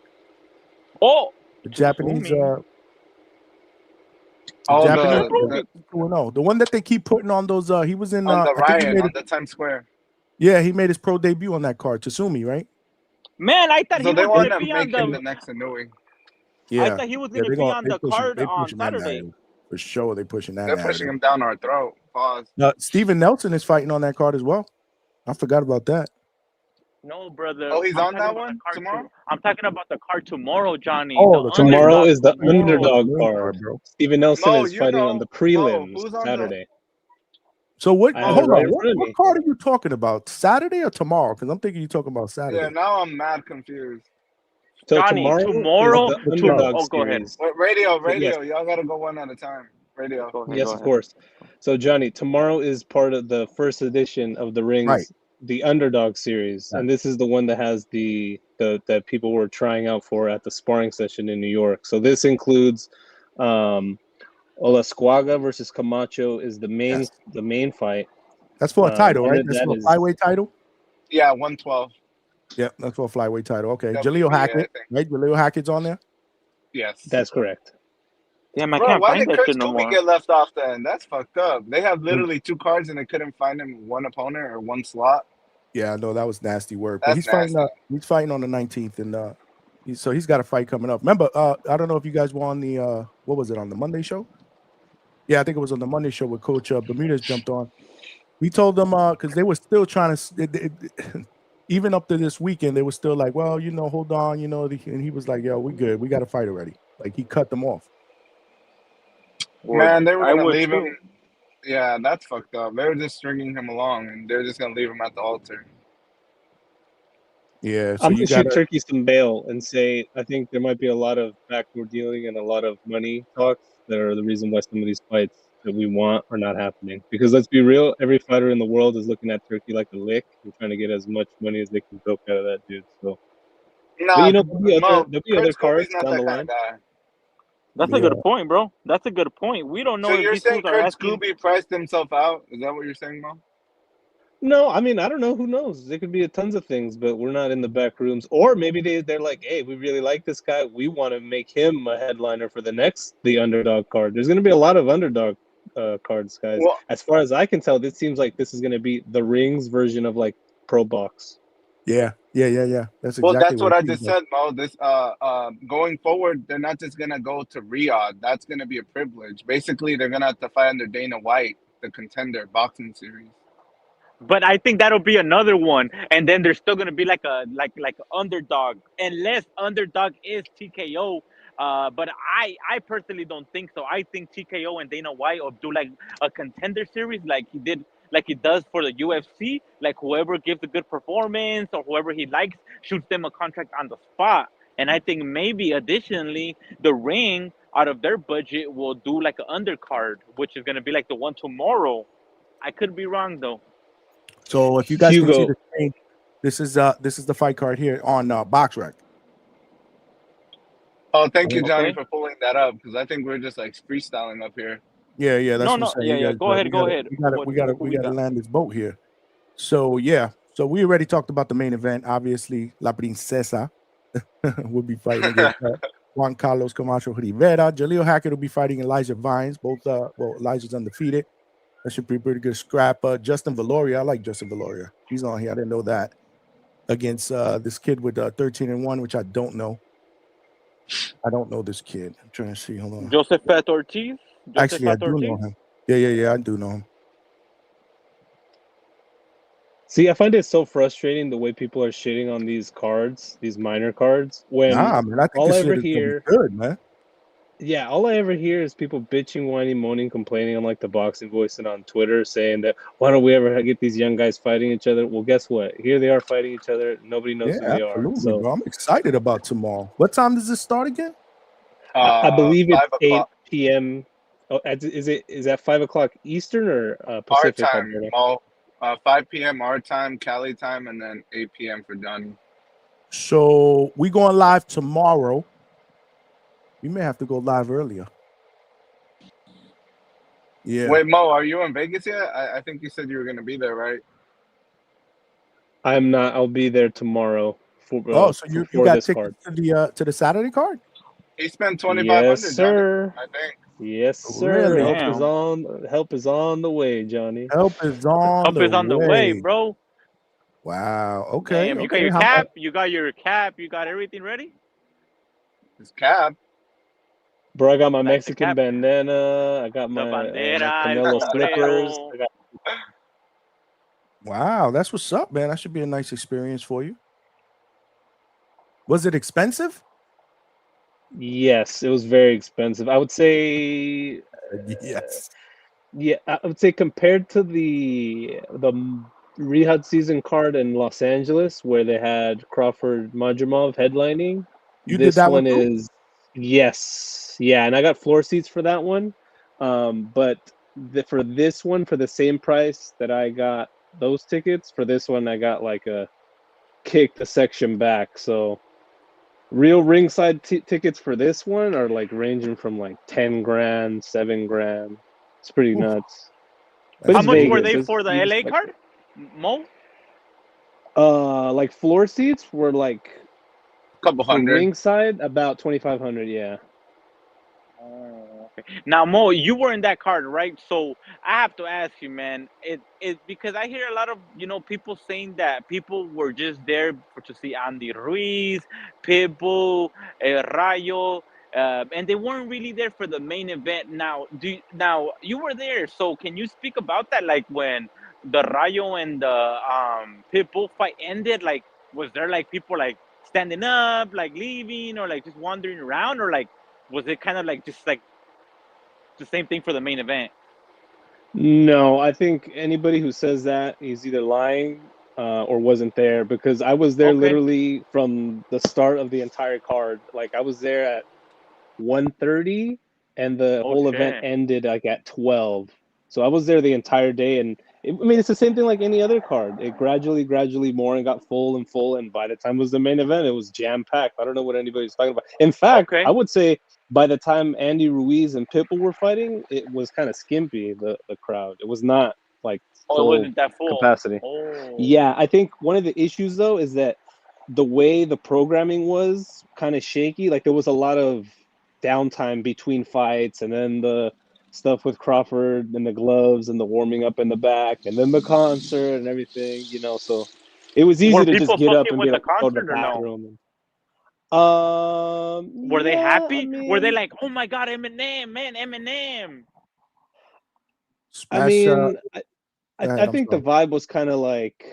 E: Oh,
A: The Japanese.
E: Tatsumi.
F: Oh,
A: Japanese.
F: the
A: 2-0. The one that they keep putting on those. He was in.
F: on the
A: I think he
F: Ryan
A: made
F: on the Times Square.
A: Yeah, he made his pro debut on that card. Tatsumi, right?
E: Man, I thought
F: So
E: he
F: they
E: was
F: want
E: gonna
F: to
E: be on
F: make him the
E: the.
F: next Inouye.
A: Yeah.
E: I thought he was gonna be on the card on
A: that
E: Saturday.
A: narrative. For sure, they pushing that
F: They're
A: narrative.
F: pushing him down our throat. Pause.
A: Steven Nelson is fighting on that card as well. I forgot about that.
E: No, brother.
F: Oh, he's
E: I'm
F: on
E: talking
F: that
E: about
F: one
E: the card
F: tomorrow?
E: I'm talking about the card tomorrow, Johnny.
A: Oh,
G: Tomorrow is the
E: tomorrow.
G: underdog
A: Main
G: card.
A: bro.
G: Steven Nelson
F: Mo,
G: is
F: you
G: fighting
F: know.
G: on the
F: Mo,
G: prelims
F: who's on
G: Saturday.
A: So what?
G: I have
A: Hold
G: it right
A: on.
G: in front of
A: What
G: me.
A: card are you talking about? Saturday or tomorrow? Because I'm thinking you're talking about Saturday.
F: Yeah, now I'm mad confused.
G: So
E: Johnny,
G: tomorrow is the underdog
E: oh, go ahead.
G: series.
F: Wait, radio.
G: Yes.
F: Y'all gotta go one at a time. Radio.
E: Go ahead,
G: Yes,
E: go
G: of
E: ahead.
G: course. So Johnny, tomorrow is part of the first edition of the Rings,
A: Right.
G: the underdog series, and this is the one that has the that people were trying out for at the sparring session in New York. So this includes Olasquaga versus Camacho is the main fight.
A: That's for a title,
G: and
A: right?
G: then
A: That's
G: that
A: for a
G: is-
A: flyweight title.
F: Yeah, 112.
A: Yeah, that's for a flyweight title. Okay,
F: WBA,
A: Jaleel
F: I
A: Hackett,
F: think.
A: right? Jaleel Hackett's on there.
F: Yes.
G: That's correct.
E: Damn, I
F: Bro,
E: can't
F: why
E: find
F: did
E: that
F: Kurt
E: shit no
F: Scooby
E: more.
F: get left off then? That's fucked up. They have literally 2 cards and they couldn't find him one opponent or one slot.
A: Yeah, I know that was nasty work. But
F: That's
A: he's fighting.
F: nasty.
A: He's fighting on the 19th, and he's got a fight coming up. Remember, I don't know if you guys were on the what was it on the Monday show? Yeah, I think it was on the Monday show with Coach Bermudez jumped on. We told them because they were still trying to, even up to this weekend, they were still like, well, hold on, and he was like, yo, we good, we got a fight already. Like he cut them off.
F: Man, they were
E: I
F: gonna
E: would
F: leave
E: too.
F: him. Yeah, that's fucked up. They were just stringing him along and they're just gonna leave him at the altar.
A: Yeah, so
G: I'm
A: you
G: gonna
A: got
G: shoot Turkey some bail and say I think there might be a lot of backdoor dealing and a lot of money talks that are the reason why some of these fights that we want are not happening. Because let's be real, every fighter in the world is looking at Turkey like a lick and trying to get as much money as they can milk out of that dude. So,
F: Nah,
G: but there'll be
F: Kurt
G: other
F: Scooby's
G: cards
F: not
G: down
F: that
G: the
F: kind
G: line.
F: of guy.
E: That's a good point, bro. That's a good point. We don't know
F: So
E: if
F: you're
E: these
F: saying
E: fools are
F: Kurt
E: asking.
F: Scooby priced himself out? Is that what you're saying, Mo?
G: No, I mean I don't know. Who knows? There could be tons of things, but we're not in the back rooms. Or maybe they're like, hey, we really like this guy. We want to make him a headliner for the underdog card. There's going to be a lot of underdog cards, guys.
F: Well,
G: As far as I can tell, this seems like this is going to be the Rings version of like Pro Box.
A: Yeah. That's exactly
F: well, that's what
A: it
F: I
A: seems
F: just
A: like.
F: said, Mo. This going forward, they're not just gonna go to Riyadh. That's gonna be a privilege. Basically, they're gonna have to fight under Dana White, the Contender boxing series.
E: But I think that'll be another one, and then there's still gonna be like a underdog, unless underdog is TKO. But I personally don't think so. I think TKO and Dana White will do like a Contender series, like he does for the UFC. Like whoever gives a good performance or whoever he likes shoots them a contract on the spot. And I think maybe additionally the Ring out of their budget will do like an undercard, which is gonna be like the one tomorrow. I could be wrong though.
A: So if you guys can see
G: Hugo.
A: the screen, this is the fight card here on BoxRec.
F: Oh, thank you, Johnny,
E: Okay.
F: for pulling that up because I think we're just like freestyling up here.
A: Yeah, that's
E: No,
A: what
E: no,
A: I'm saying.
E: yeah,
A: You
E: yeah.
A: guys,
E: Go ahead,
A: we
E: go
A: gotta-
E: ahead.
A: We got
E: What
A: to
E: got?
A: land this boat here. So yeah, so we already talked about the main event. Obviously, La Princesa will be fighting against Juan Carlos Camacho Rivera. Jaleel Hackett will be fighting Elijah Vines. Both, Elijah's undefeated. That should be a pretty good scrap. Justin Valoria, I like Justin Valoria. He's on here. I didn't know that. Against this kid with 13-1, which I don't know. I don't know this kid. I'm trying to see. Hold on.
E: Josephat Ortiz?
A: Actually, I
E: Josephat
A: do know
E: Ortiz?
A: him. Yeah, I do know him.
G: See, I find it so frustrating the way people are shitting on these cards, these minor cards. When
A: Nah, man, I think
G: all
A: this
G: I
A: shit
G: ever
A: is gonna be
G: hear,
A: good, man.
G: yeah, all I ever hear is people bitching, whining, moaning, complaining on like the Boxing Voice and on Twitter, saying that why don't we ever get these young guys fighting each other? Well, guess what? Here they are fighting each other. Nobody knows
A: Yeah,
G: who they are.
A: absolutely,
G: So
A: bro. I'm excited about tomorrow. What time does this start again?
G: I believe it's
F: 5
G: 8
F: o'clock
G: p.m. Oh, is that 5 o'clock Eastern or
F: our
G: Pacific?
F: time,
G: Alberta?
F: Mo. 5 p.m. our time, Cali time, and then 8 p.m. for Johnny.
A: So we going live tomorrow. We may have to go live earlier. Yeah.
F: Wait, Mo, are you in Vegas yet? I think you said you were going to be there, right?
G: I'm not. I'll be there tomorrow for
A: So you
G: for
A: got
G: this
A: tickets
G: card.
A: to the Saturday card?
F: He spent
G: Yes,
F: 2,500, Johnny.
G: sir.
F: I think.
G: Yes, sir.
A: Really?
G: Help is on the way, Johnny.
A: Help is on
E: Up
A: the
E: is on the way,
A: way.
E: bro.
A: Wow. Okay.
E: Damn, you got
A: Okay.
E: your
A: How
E: cap.
A: about-
E: You got your cap. You got everything ready.
F: His cab.
G: Bro, I got my
E: Like the
G: Mexican
E: cap,
G: bandana. I got
E: the
G: my
E: bandera, el
G: Canelo slippers.
E: sombrero.
G: I got
A: Wow, that's what's up, man. That should be a nice experience for you. Was it expensive?
G: Yes, it was very expensive. I would say
A: Yes.
G: yeah, I would say compared to the Riyadh season card in Los Angeles where they had Crawford Majumov headlining,
A: You did
G: this
A: that one
G: one
A: too?
G: is yes. Yeah, and I got floor seats for that one. But for this one, for the same price that I got those tickets, for this one I got like a kick the section back. So real ringside tickets for this one are like ranging from like 10 grand, 7 grand. It's pretty
A: Oof,
G: nuts. But
E: How
G: it's
E: much
A: crazy.
E: were
G: Vegas.
E: they for the
G: You
E: LA
G: expect
E: card, Mo?
G: like floor seats were like
F: Couple
G: for
F: hundred.
G: ringside about 2,500. Yeah.
E: Oh, okay. Now, Mo, you were in that card, right? So I have to ask you, man. It because I hear a lot of people saying that people were just there to see Andy Ruiz, Pitbull, Rayo, and they weren't really there for the main event. Now you were there, so can you speak about that? Like when the Rayo and the Pitbull fight ended, like was there like people like standing up, like leaving, or like just wandering around, or like was it kind of like just like the same thing for the main event?
G: No, I think anybody who says that is either lying or wasn't there because I was there
E: Okay.
G: literally from the start of the entire card. Like I was there at 1:30 and the
E: Oh
G: whole event
E: shit.
G: ended like at 12. So I was there the entire day and I mean it's the same thing like any other card. It gradually more and got full and full and by the time it was the main event it was jam packed. I don't know what anybody's talking about. In fact,
E: Okay.
G: I would say by the time Andy Ruiz and Pitbull were fighting, it was kind of skimpy the crowd. It was not like
E: Oh, it
G: full
E: wasn't that full.
G: capacity.
E: Oh.
G: Yeah, I think one of the issues though is that the way the programming was kind of shaky. Like there was a lot of downtime between fights, and then the stuff with Crawford and the gloves and the warming up in the back, and then the concert and everything. So it was easy
E: Were
G: to just
E: people
G: get up
E: fucking
G: and
E: with
G: be
E: the
G: like, go to the
E: concert or no?
G: bathroom.
E: Were they
G: Yeah, I
E: happy? Were they
G: mean,
E: like, oh my god, Eminem, man, Eminem?
G: I
A: Smash.
G: mean, I,
A: Go
G: I,
A: ahead.
G: I
A: I'm
G: think the
A: sorry.
G: vibe was kind of like,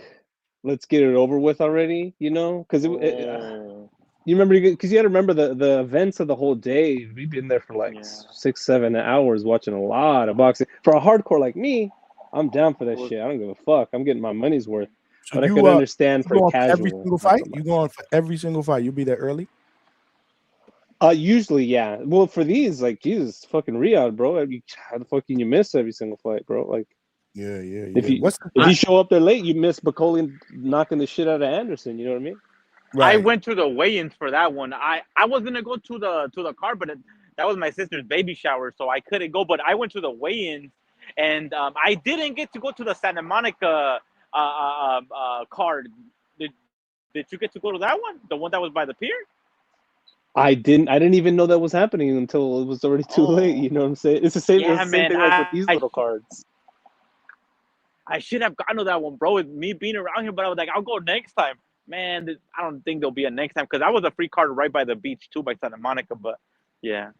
G: let's get it over with already, because
E: Oh.
G: you remember, because you got to remember the events of the whole day. We've been there for like
E: Yeah.
G: 6-7 hours watching a lot of boxing. For a hardcore like me, I'm down for that
E: Was-
G: shit. I don't give a fuck. I'm getting my money's worth.
A: So
G: But I could understand
A: you
G: for a
A: going for every
G: casual,
A: single
G: not
A: fight?
G: so
A: You
G: much.
A: going for every single fight? You'll be there early?
G: Usually, yeah. Well, for these, like, Jesus, fucking Riyadh, bro. I mean, how the fuck can you miss every single fight, bro? Like,
A: Yeah.
G: if you
A: What's the
G: if you show up there late, you miss Bacoli knocking the shit out of Anderson. You know what I mean?
E: I
A: right?
E: went to the weigh-ins for that one. I was gonna go to the car, but that was my sister's baby shower, so I couldn't go. But I went to the weigh-ins, and I didn't get to go to the Santa Monica card. Did Did you get to go to that one? The one that was by the pier?
G: I didn't even know that was happening until it was already too late.
E: Oh,
G: You know what I'm saying? It's the same. It's
E: yeah,
G: the same
E: man.
G: thing like with these little cards.
E: I should have gotten to that one, bro. With me being around here, but I was like, I'll go next time. Man, I don't think there'll be a next time because I was a free card right by the beach too, by Santa Monica. But yeah,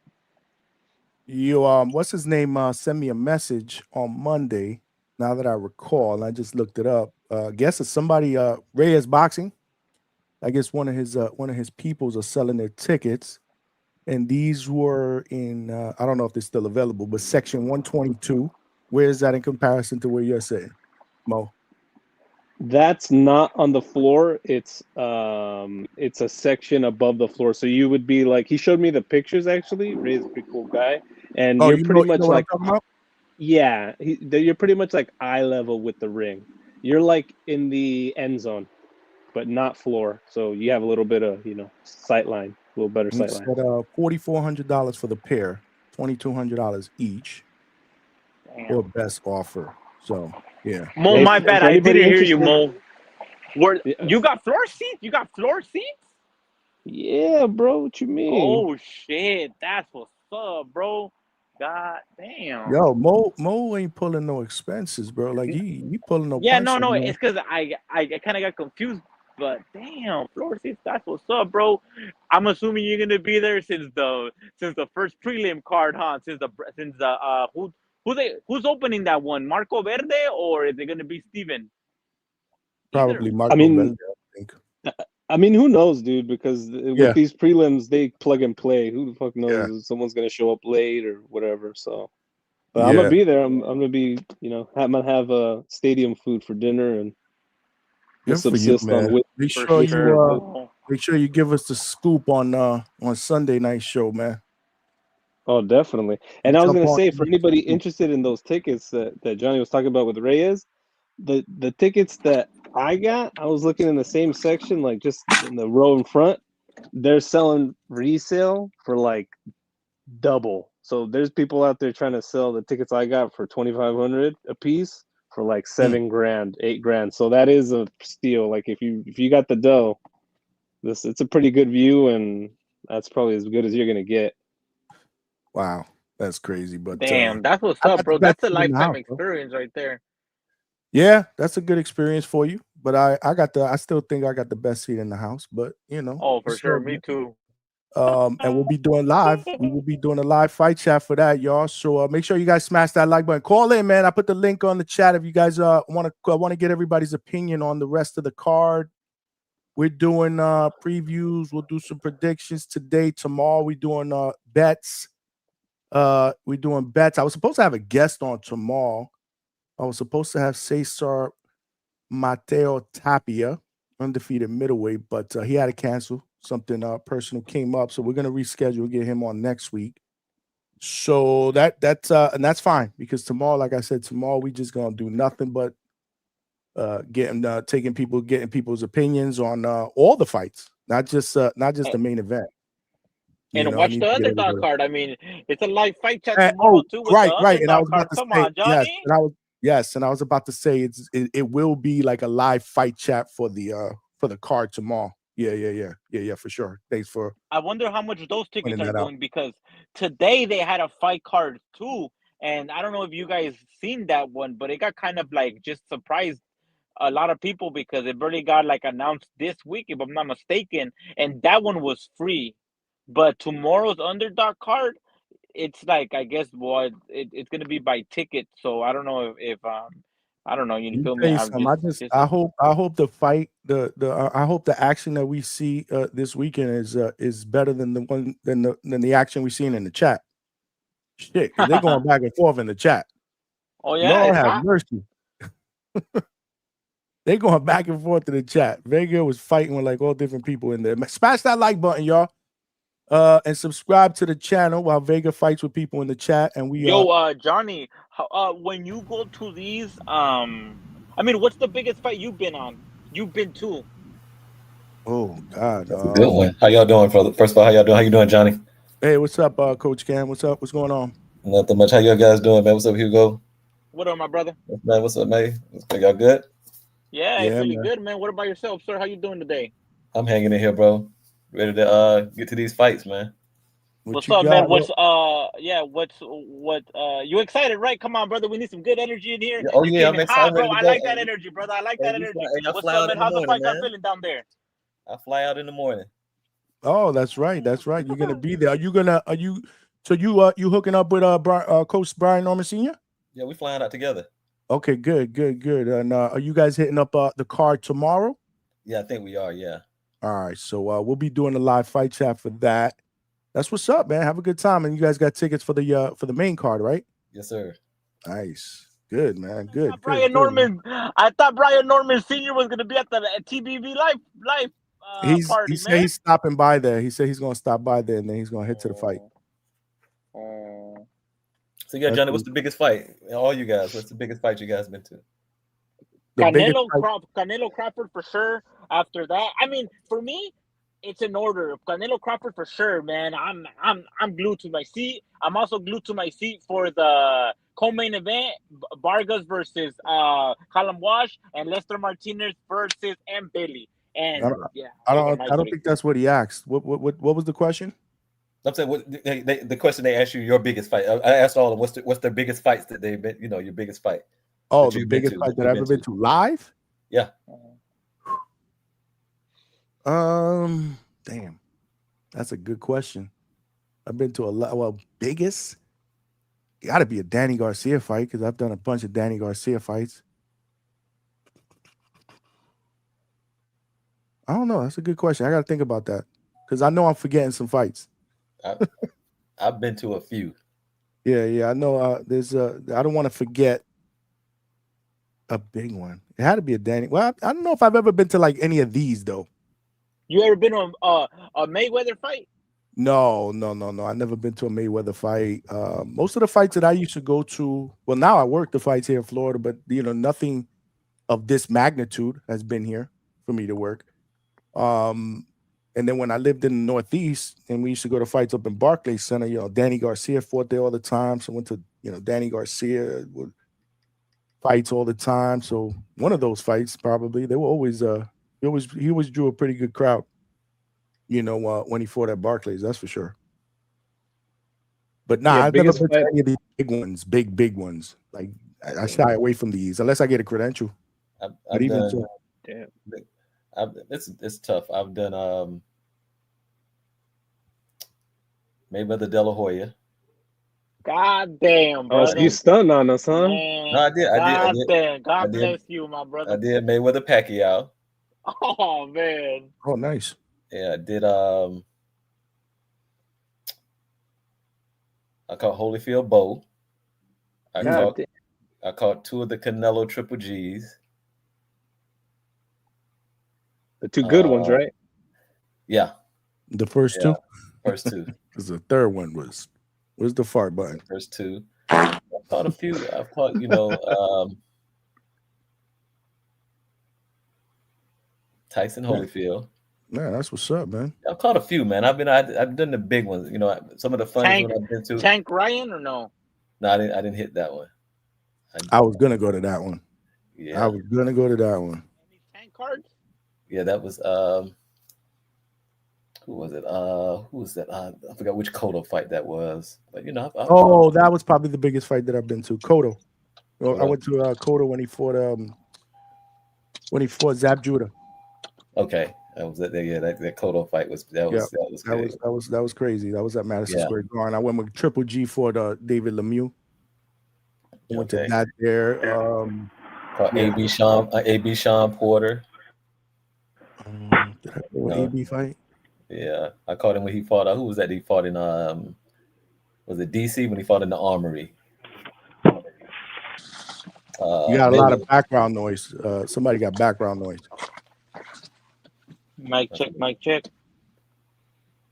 A: You what's his name? Sent me a message on Monday. Now that I recall, and I just looked it up. Guess it's somebody. Reyes Boxing. I guess one of his peoples are selling their tickets, and these were in. I don't know if they're still available, but section 122. Where is that in comparison to where you're sitting, Mo?
G: That's not on the floor. It's a section above the floor. So you would be like, he showed me the pictures actually. Ray's a pretty cool guy, and
A: Oh,
G: you're
A: you
G: pretty
A: know
G: much
A: what I'm
G: like,
A: talking about?
G: yeah, you're pretty much like eye level with the ring. You're like in the end zone, but not floor. So you have a little bit of sight line, a little better sight
A: It's
G: line.
A: at $4,400 for the pair, $2,200 each for best offer. So yeah.
E: Mo,
G: Hey,
E: my
G: for
E: bad. I
G: anybody
E: didn't hear you,
G: interested,
E: Mo. Where
G: yeah,
E: you got floor seats? You got floor seats?
G: yeah, bro, what you mean?
E: Oh shit, that's what's up, bro. God damn.
A: Yo, Mo ain't pulling no expenses, bro. Like he pulling no
E: Yeah, no,
A: punches,
E: no.
A: man.
E: It's because I kind of got confused. But damn, floor seats. That's what's up, bro. I'm assuming you're gonna be there since the first prelim card, huh? Since the who's opening that one? Marco Verde or is it gonna be Steven? Either.
A: Probably
G: I
A: Marco
G: mean,
A: Velde, I think.
G: who knows, dude? Because with
A: Yeah,
G: these prelims, they plug and play. Who the fuck
A: yeah,
G: knows if someone's gonna show up late or whatever? So, but I'm gonna
A: yeah.
G: be there. I'm gonna be, I'm gonna have stadium food for dinner and
A: Good for you,
G: subsist on
A: man. Make
E: For
A: sure
G: whiskey
E: sure,
G: and
E: bro.
A: make sure you give us the scoop on Sunday night show, man.
G: oh, definitely.
A: You
G: And I was
A: jump
G: gonna
A: on
G: say
A: and
G: for
A: give us the
G: anybody
A: scoop.
G: interested in those tickets that Johnny was talking about with Reyes, the tickets that I got, I was looking in the same section, like just in the row in front. They're selling resale for like double. So there's people out there trying to sell the tickets I got for 2,500 a piece for like
A: Hmm.
G: $7,000, $8,000. So that is a steal. Like if you got the dough, it's a pretty good view, and that's probably as good as you're gonna get.
A: Wow, that's crazy. But
E: Damn, that's what's
A: I
E: up,
A: got the
E: bro.
A: best
E: That's a
A: seat in the
E: lifetime
A: house, bro.
E: experience right there.
A: Yeah, that's a good experience for you. But I still think I got the best seat in the house. But
E: Oh, for
A: it's
E: sure.
A: all
E: Me
A: good.
E: too.
A: And we'll be doing live. We will be doing a live fight chat for that, y'all. So make sure you guys smash that like button. Call in, man. I put the link on the chat if you guys want to get everybody's opinion on the rest of the card. We're doing previews. We'll do some predictions today. Tomorrow we're doing bets. We're doing bets. I was supposed to have a guest on tomorrow. I was supposed to have Cesar Mateo Tapia, undefeated middleweight, but he had to cancel. Something personal came up, so we're gonna reschedule, get him on next week. So and that's fine because tomorrow, like I said, tomorrow we just gonna do nothing but getting people's opinions on all the fights, not just the main event.
E: And
A: I
E: watch
A: need
E: the
A: to get
E: underdog
A: everybody.
E: card. I mean, it's a live fight chat
A: And,
E: tomorrow too with the
A: right, and I
E: underdog
A: was about
E: card.
A: to
E: Come
A: say
E: on, Johnny.
A: and I was about to say it will be like a live fight chat for the card tomorrow. Yeah, for sure. Thanks for
E: I wonder how much those tickets
A: pointing
E: are
A: that out.
E: going because today they had a fight card too, and I don't know if you guys seen that one, but it got kind of like just surprised a lot of people because it barely got like announced this week, if I'm not mistaken, and that one was free. But tomorrow's underdog card, it's like I guess what it's gonna be by ticket. So I don't know if I don't know. You
A: Let me
E: feel me?
A: tell you
E: I'm
A: something.
E: just
A: I hope the fight I hope the action that we see this weekend is better than the action we seen in the chat. Shit, because they going back and forth in the chat.
E: oh yeah,
A: Lord
E: it's
A: have
E: hot.
A: mercy. They going back and forth in the chat. Vega was fighting with like all different people in there. Smash that like button, y'all. And subscribe to the channel while Vega fights with people in the chat. And we
E: Yo, Johnny, when you go to these, I mean, what's the biggest fight you've been on? You've been to?
A: oh God.
H: That's a good one. How y'all doing, brother? First of all, how y'all doing? How you doing, Johnny?
A: Hey, what's up, Coach Cam? What's up? What's going on?
H: Nothing much. How y'all guys doing, man? What's up, Hugo?
E: What up, my brother?
H: Man, what's up, man? Y'all good?
E: Yeah,
A: Yeah,
E: feeling
A: man.
E: good, man. What about yourself, sir? How you doing today?
H: I'm hanging in here, bro. Ready to get to these fights, man.
A: What
E: What's
A: you
E: up, man?
A: got?
E: What's you excited, right? Come on, brother. We need some good energy in here.
H: Yeah, oh
E: You
H: yeah,
E: came
H: I'm
E: in
H: excited.
E: hot,
H: I'm
E: bro.
H: ready to
E: I
H: go.
E: like that energy, brother. I like that energy.
H: I
E: What's
H: fly
E: up,
H: out
E: man?
H: in the
E: How's the
H: morning,
E: fight card
H: man.
E: feeling down there?
H: I fly out in the morning.
A: Oh, that's right. That's right. You're gonna be there. You hooking up with Coach Brian Norman Sr.?
H: Yeah, we flying out together.
A: Okay, good. And are you guys hitting up the card tomorrow?
H: Yeah, I think we are. Yeah.
A: All right, so we'll be doing a live fight chat for that. That's what's up, man. Have a good time. And you guys got tickets for the main card, right?
H: Yes, sir.
A: Nice. Good, man. Good.
E: Brian Norman. I thought Brian Norman Sr. was gonna be at the TBV live
A: He
E: party,
A: said
E: man.
A: he's stopping by there. He said he's gonna stop by there and then he's gonna head to the fight.
H: So yeah, Johnny, what's the biggest fight? All you guys, what's the biggest fight you guys been to?
E: Canelo Crawford for sure. After that, I mean, for me, it's in order. Canelo Crawford for sure, man. I'm glued to my seat. I'm also glued to my seat for the co-main event: Vargas versus Callum Walsh and Lester Martinez versus M. Billy. And
A: I don't think that's what he asked. What was the question?
H: I'm saying the question they asked you, your biggest fight. I asked all of them, what's their biggest fights that they've been, your biggest fight.
A: Oh, the biggest fight that I've ever been to live?
H: Yeah.
A: Damn. That's a good question. I've been to a lot. Well, biggest? Gotta be a Danny Garcia fight because I've done a bunch of Danny Garcia fights. I don't know. That's a good question. I gotta think about that because I know I'm forgetting some fights.
H: I've been to a few.
A: Yeah. I know. There's I don't want to forget a big one. It had to be a Danny. Well, I don't know if I've ever been to like any of these though.
E: You ever been on a Mayweather fight?
A: No. I've never been to a Mayweather fight. Most of the fights that I used to go to, well, now I work the fights here in Florida, but nothing of this magnitude has been here for me to work. And then when I lived in the Northeast and we used to go to fights up in Barclays Center, Danny Garcia fought there all the time. So I went to, Danny Garcia would fights all the time. So one of those fights, probably, they were always, he always drew a pretty good crowd, when he fought at Barclays, that's for sure. But I've never been to any of the big ones, big ones. Like I shy away from these unless I get a credential.
H: It's tough. I've done Mayweather De La Hoya.
E: God damn, bro.
G: Oh, you stunned on us, huh?
H: Man, no, I did.
E: Damn. God bless you, my brother.
H: I did Mayweather Pacquiao.
E: Oh man.
A: Oh, nice.
H: Yeah, I did. I caught Holyfield Bow. I caught two of the Canelo Triple G's.
G: The two good ones, right?
H: Yeah.
A: The first two?
H: First two.
A: Because the third one was, where's the fart button?
H: First two. I've caught a few. I've caught, Tyson Holyfield.
A: Man, that's what's up, man.
H: I've caught a few, man. I've done the big ones. Some of the fun ones I've been to.
E: Tank Ryan or no?
H: No, I didn't hit that one.
A: I was gonna go to that one.
H: Yeah.
A: I was gonna go to that one.
E: Any tank cards?
H: Yeah, that was who was it? Who was that? I forgot which Cotto fight that was. But
A: that was probably the biggest fight that I've been to. Cotto. I went to Cotto when he fought Zab Judah.
H: Okay. That was it. Yeah, that Cotto fight was that
A: was crazy. That was at Madison Square Garden. I went with Triple G for David Lemieux. I went to that there.
H: Called AB Sean Porter.
A: Did I go AB fight?
H: Yeah, I caught him when he fought. Who was that? He fought in was it DC when he fought in the Armory?
A: You got a lot of background noise. Somebody got background noise.
E: Mic check.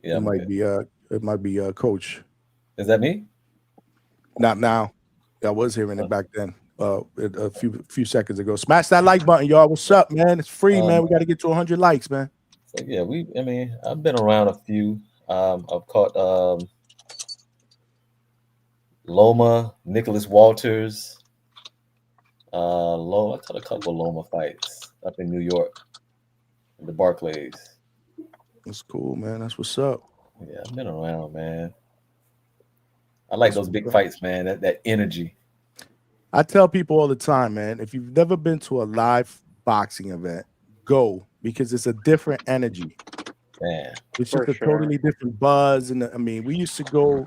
H: Yeah,
A: it might be Coach.
H: Is that me?
A: Not now. I was hearing it back then. A few seconds ago. Smash that like button, y'all. What's up, man? It's free, man. We got to get to 100 likes, man.
H: So yeah, I've been around a few. I've caught Loma, Nicholas Walters. I caught a couple of Loma fights up in New York, in the Barclays.
A: That's cool, man. That's what's up.
H: Yeah, I've been around, man. I like those big fights, man. That energy.
A: I tell people all the time, man, if you've never been to a live boxing event, go, because it's a different energy.
H: Man,
A: it's just a totally different buzz. And we used to go.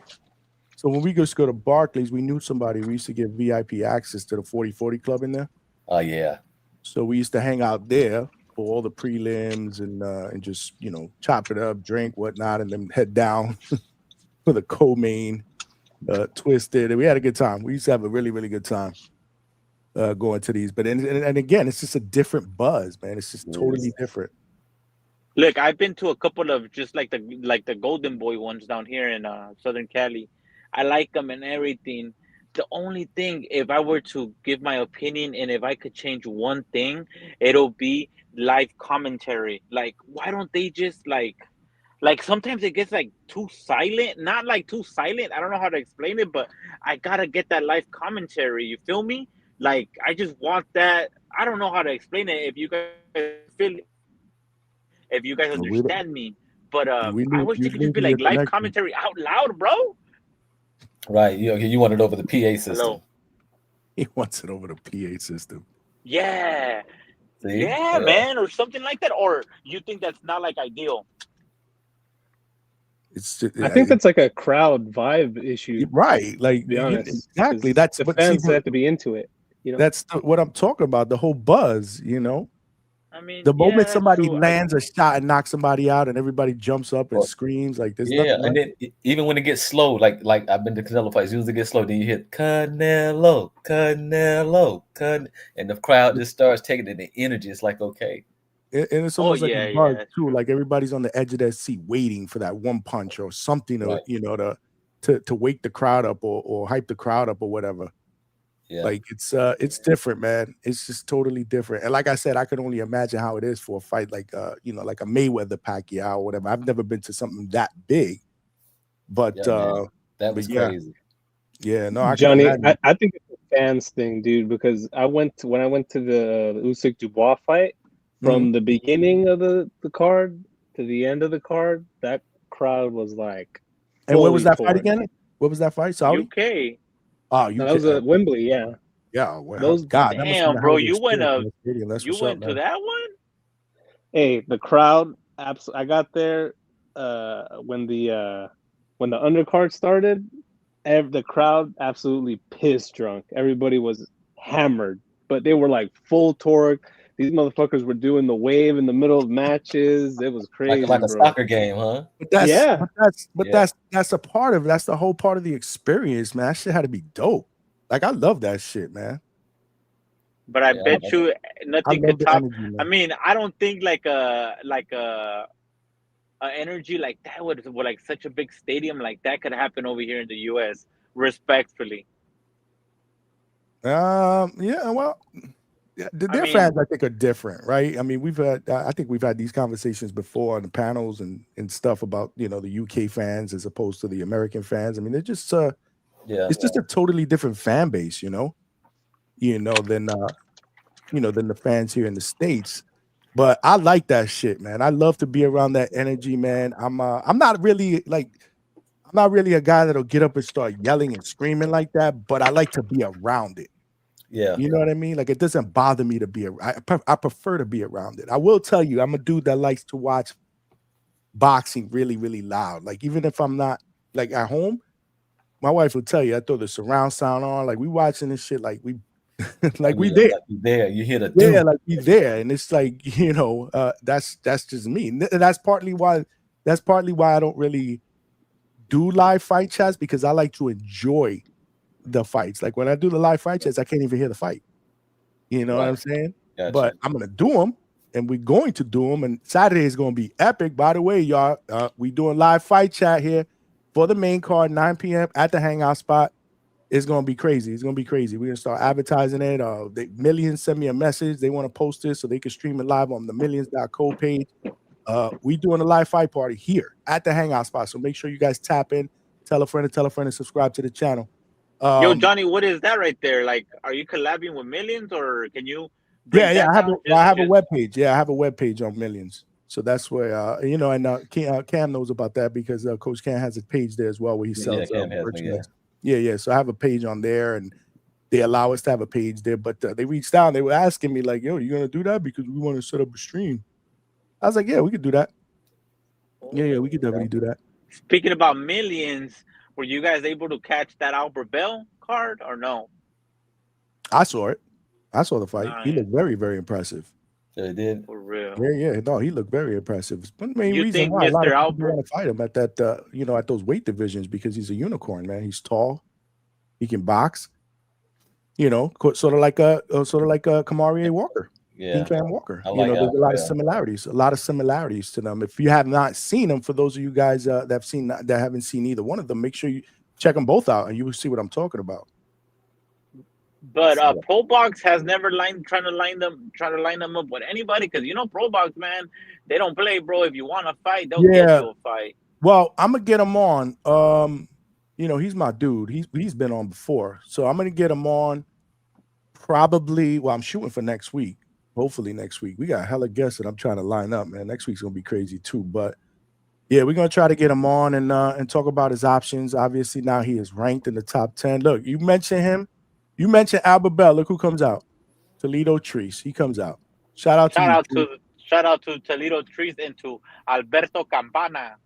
A: So when we used to go to Barclays, we knew somebody. We used to get VIP access to the 40-40 club in there.
H: Oh yeah.
A: So we used to hang out there for all the prelims and just chop it up, drink, whatnot, and then head down for the co-main. Twisted. We had a good time. We used to have a really, really good time. going to these. But and again, it's just a different buzz, man. It's just totally different.
E: Look, I've been to a couple of just like the Golden Boy ones down here in Southern Cali. I like them and everything. The only thing, if I were to give my opinion and if I could change one thing, it'll be live commentary. Like, why don't they just like sometimes it gets like too silent, not like too silent. I don't know how to explain it, but I gotta get that live commentary. You feel me? Like I just want that. I don't know how to explain it. If you guys feel, if you guys understand me, but I wish they could just be like live commentary out loud, bro.
H: Right. You want it over the PA system.
E: Hello.
A: He wants it over the PA system.
E: Yeah.
H: See?
E: Yeah, man, or something like that. Or you think that's not like ideal?
A: It's just,
G: I think that's like a crowd vibe issue,
A: right? Like,
G: to be honest,
A: exactly. That's
G: the fans have to be into it. You know,
A: that's what I'm talking about. The whole buzz, you know.
E: I mean,
A: the moment
E: yeah,
A: somebody
E: true.
A: lands a shot and knocks somebody out, and everybody jumps up and screams, like there's nothing.
H: And then even when it gets slow, like I've been to Canelo fights, usually get slow. Then you hit Canelo, Canelo, and the crowd just starts taking it. The energy, it's like okay.
A: And it's almost like a buzz too. Like everybody's on the edge of their seat waiting for that one punch or something, or you know, to wake the crowd up or hype the crowd up or whatever. Yeah. Like it's different, man. It's just totally different. And like I said, I can only imagine how it is for a fight like you know, like a Mayweather Pacquiao or whatever. I've never been to something that big, but
H: that was crazy.
A: Yeah, no,
G: Johnny, I think it's a fans thing, dude. Because when I went to the Usyk Dubois fight, from the beginning of the card to the end of the card, that crowd was like.
A: And where was that fight again? What was that fight? Saudi?
E: UK.
A: Oh, UK.
G: No, that was at Wembley, yeah.
A: Yeah, well,
G: those
A: God,
E: damn, bro, you went to that one?
G: Hey, the crowd. I got there when the undercard started. The crowd absolutely pissed drunk. Everybody was hammered, but they were like full torque. These motherfuckers were doing the wave in the middle of matches. It was crazy,
H: like a
G: bro.
H: soccer game, huh?
A: But that's a part of that's the whole part of the experience, man. That shit had to be dope. Like I love that shit, man.
E: But I bet you nothing could top. Energy, I mean, I don't think like a energy like that would like such a big stadium like that could happen over here in the US. Respectfully.
A: Yeah, well. Yeah, their fans, I think, are different, right? I mean, I think we've had these conversations before on the panels and stuff about, you know, the UK fans as opposed to the American fans. I mean, they're just, it's just a totally different fan base, than the fans here in the States. But I like that shit, man. I love to be around that energy, man. I'm not really a guy that'll get up and start yelling and screaming like that, but I like to be around it.
H: Yeah,
A: you know what I mean? Like it doesn't bother me to be. I prefer to be around it. I will tell you, I'm a dude that likes to watch boxing really, really loud. Like even if I'm not like at home, my wife will tell you I throw the surround sound on. Like we watching this shit, like we, like we there.
H: Like you there. You hear the
A: like we there, and it's like that's just me. And that's partly why I don't really do live fight chats, because I like to enjoy the fights. Like when I do the live fight chats, I can't even hear the fight. You know what I'm saying? Gotcha. But I'm gonna do them, and we're going to do them. And Saturday is gonna be epic. By the way, y'all, we doing live fight chat here for the main card, 9 p.m. at the Hangout spot. It's gonna be crazy. It's gonna be crazy. We're gonna start advertising it. Millions send me a message. They want to post this so they can stream it live on the millions.co page. We doing a live fight party here at the Hangout spot. So make sure you guys tap in, tell a friend, and subscribe to the channel.
E: Yo, Johnny, what is that right there? Like, are you collabing with Millions, or can you?
A: I have a webpage. Yeah, I have a webpage on Millions. So that's where and Cam knows about that, because Coach Cam has a page there as well where he sells merchandise. Yeah. So I have a page on there, and they allow us to have a page there. But they reached out and they were asking me like, "Yo, you gonna do that? Because we want to set up a stream." I was like, "Yeah, we could do that. Yeah, we could definitely do that."
E: Speaking about Millions, were you guys able to catch that Albert Bell card or no?
A: I saw it. I saw the fight. Nice. He looked very, very impressive.
H: Yeah, he did.
E: For real.
A: Yeah. No, he looked very impressive. One main
E: you
A: reason
E: think
A: why
E: Mr. Albert
A: want to fight him at that, at those weight divisions, because he's a unicorn, man. He's tall. He can box. You know, sort of like a Kamari Walker.
H: Yeah,
A: Cam Walker.
H: I
A: You
H: like
A: know, there's a lot of
H: Alpha.
A: similarities. A lot of similarities to them. If you have not seen them, for those of you guys that haven't seen either one of them, make sure you check them both out, and you will see what I'm talking about.
E: But Pro Box has never trying to line them up with anybody, because you know Pro Box, man, they don't play, bro. If you want to fight, they'll get you a fight.
A: Well, I'm gonna get him on. You know, he's my dude. He's been on before, so I'm gonna get him on. Probably, well, I'm shooting for next week. Hopefully next week. We got hella guests that I'm trying to line up, man. Next week's gonna be crazy too. But yeah, we're gonna try to get him on and talk about his options. Obviously, now he is ranked in the top 10. Look, you mentioned him. You mentioned Albert Bell. Look who comes out. Toledo Trees. He comes out. Shout out to
E: Toledo Trees and to Alberto Campana.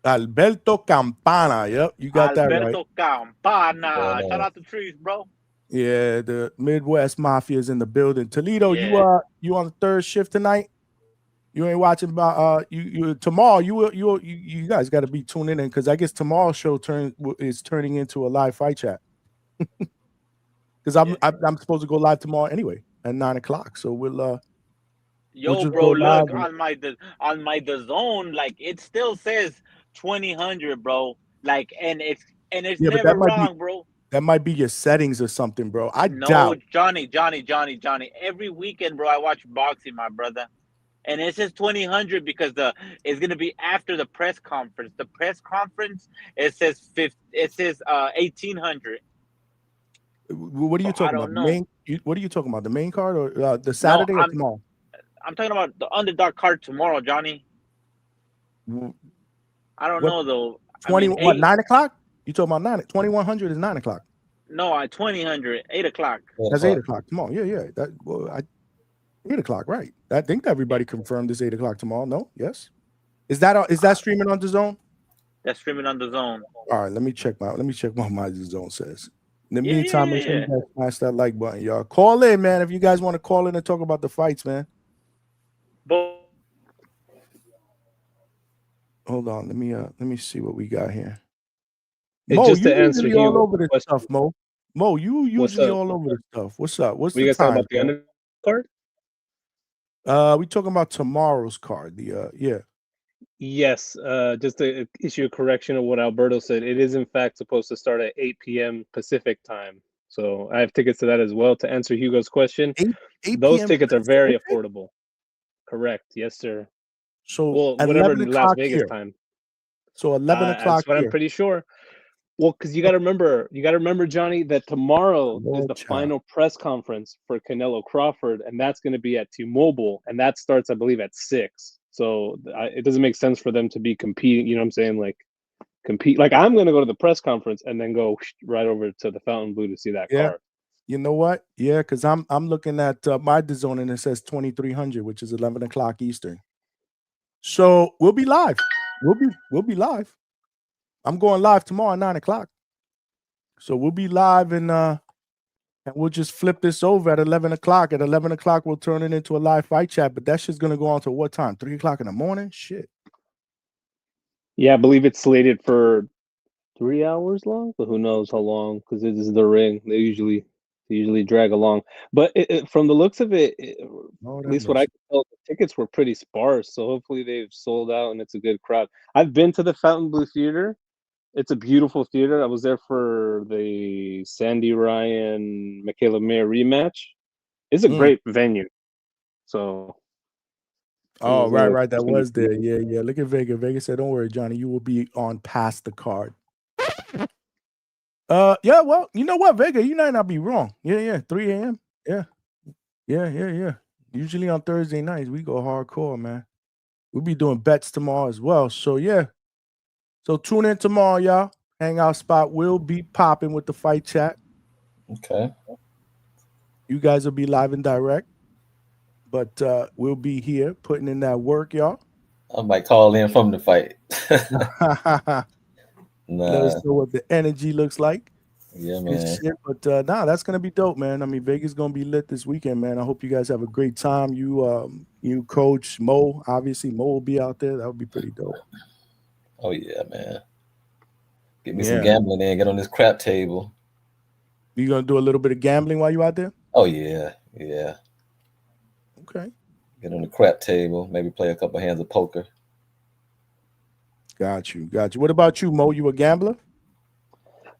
A: Alberto Campana. Yep, you got that right.
E: Alberto Campana. Shout out to Trees, bro.
A: Yeah, the Midwest Mafia is in the building. Toledo, you on the third shift tonight? You ain't watching about you tomorrow. You guys got to be tuning in, because I guess tomorrow's show is turning into a live fight chat. Because I'm supposed to go live tomorrow anyway at 9:00. So we'll
E: bro, look on my DAZN, like it still says 2000, bro. Like and it's never wrong, bro.
A: That might be your settings or something, bro.
E: No,
A: doubt.
E: Johnny. Every weekend, bro, I watch boxing, my brother. And it says 2000 because it's gonna be after the press conference. The press conference, it says 1800.
A: What are you talking about? What are you talking about? The main card or the Saturday or tomorrow?
E: I'm talking about the underdog card tomorrow, Johnny. I don't know though.
A: 9:00? You talking about 2100 is 9:00?
E: No, at 2000, 8:00.
A: That's 8:00 tomorrow. Yeah. 8:00, right? I think everybody confirmed this 8:00 tomorrow. No, yes. Is that streaming on DAZN?
E: That's streaming on DAZN.
A: All right, let me check what my DAZN says. In the meantime, make sure you guys smash that like button, y'all. Call in, man, if you guys want to call in and talk about the fights, man. Hold on, let me see what we got here. Mo,
G: just
A: you
G: to answer
A: usually all over this stuff, Mo. Mo, you usually all over this stuff. What's up? What's the time?
G: About the undercard?
A: We talking about tomorrow's card.
G: Yes. Just to issue a correction of what Alberto said. It is in fact supposed to start at 8 p.m. Pacific time. So I have tickets to that as well. To answer Hugo's question, 8 those tickets are very affordable. Correct. Yes, sir.
A: So
G: whatever Las Vegas time.
A: So 11 o'clock.
G: That's what I'm pretty sure. Well, because you got to remember, Johnny, that tomorrow is the final press conference for Canelo Crawford, and that's going to be at T-Mobile, and that starts, I believe, at 6. So it doesn't make sense for them to be competing. You know what I'm saying? Like compete. Like I'm going to go to the press conference and then go right over to the Fountain Blue to see that card.
A: You know what? Yeah, because I'm looking at my DAZN and it says 2300, which is 11 o'clock Eastern. So we'll be live. We'll be live. I'm going live tomorrow at 9:00. So we'll be live and we'll just flip this over at 11 o'clock. At 11 o'clock, we'll turn it into a live fight chat. But that shit's gonna go on to what time? 3 o'clock in the morning? Shit.
G: Yeah, I believe it's slated for 3 hours long, but who knows how long? Because it is the ring. They usually drag along. But from the looks of it, at least what I can tell, the tickets were pretty sparse. So hopefully they've sold out and it's a good crowd. I've been to the Fountain Blue Theater. It's a beautiful theater. I was there for the Sandy Ryan, Michaela Mayer rematch. It's a great venue. So.
A: Oh, right. That was there. Yeah. Look at Vega. Vega said, "Don't worry, Johnny. You will be on past the card." Yeah. Well, you know what, Vega? You might not be wrong. Yeah. 3 a.m. Yeah. Usually on Thursday nights we go hardcore, man. We'll be doing bets tomorrow as well. So yeah. So tune in tomorrow, y'all. Hangout spot will be popping with the fight chat.
H: Okay.
A: You guys will be live and direct. But we'll be here putting in that work, y'all.
H: I might call in from the fight.
A: Let us know what the energy looks like.
H: Yeah, man.
A: But that's gonna be dope, man. I mean, Vegas gonna be lit this weekend, man. I hope you guys have a great time. You coach Mo, obviously Mo will be out there. That would be pretty dope.
H: Oh yeah, man. Get me some gambling in. Get on this crap table.
A: You gonna do a little bit of gambling while you out there?
H: Oh yeah, yeah.
A: Okay,
H: Get on the crap table, maybe play a couple hands of poker.
A: got you, got you. What about you, Mo? You a gambler?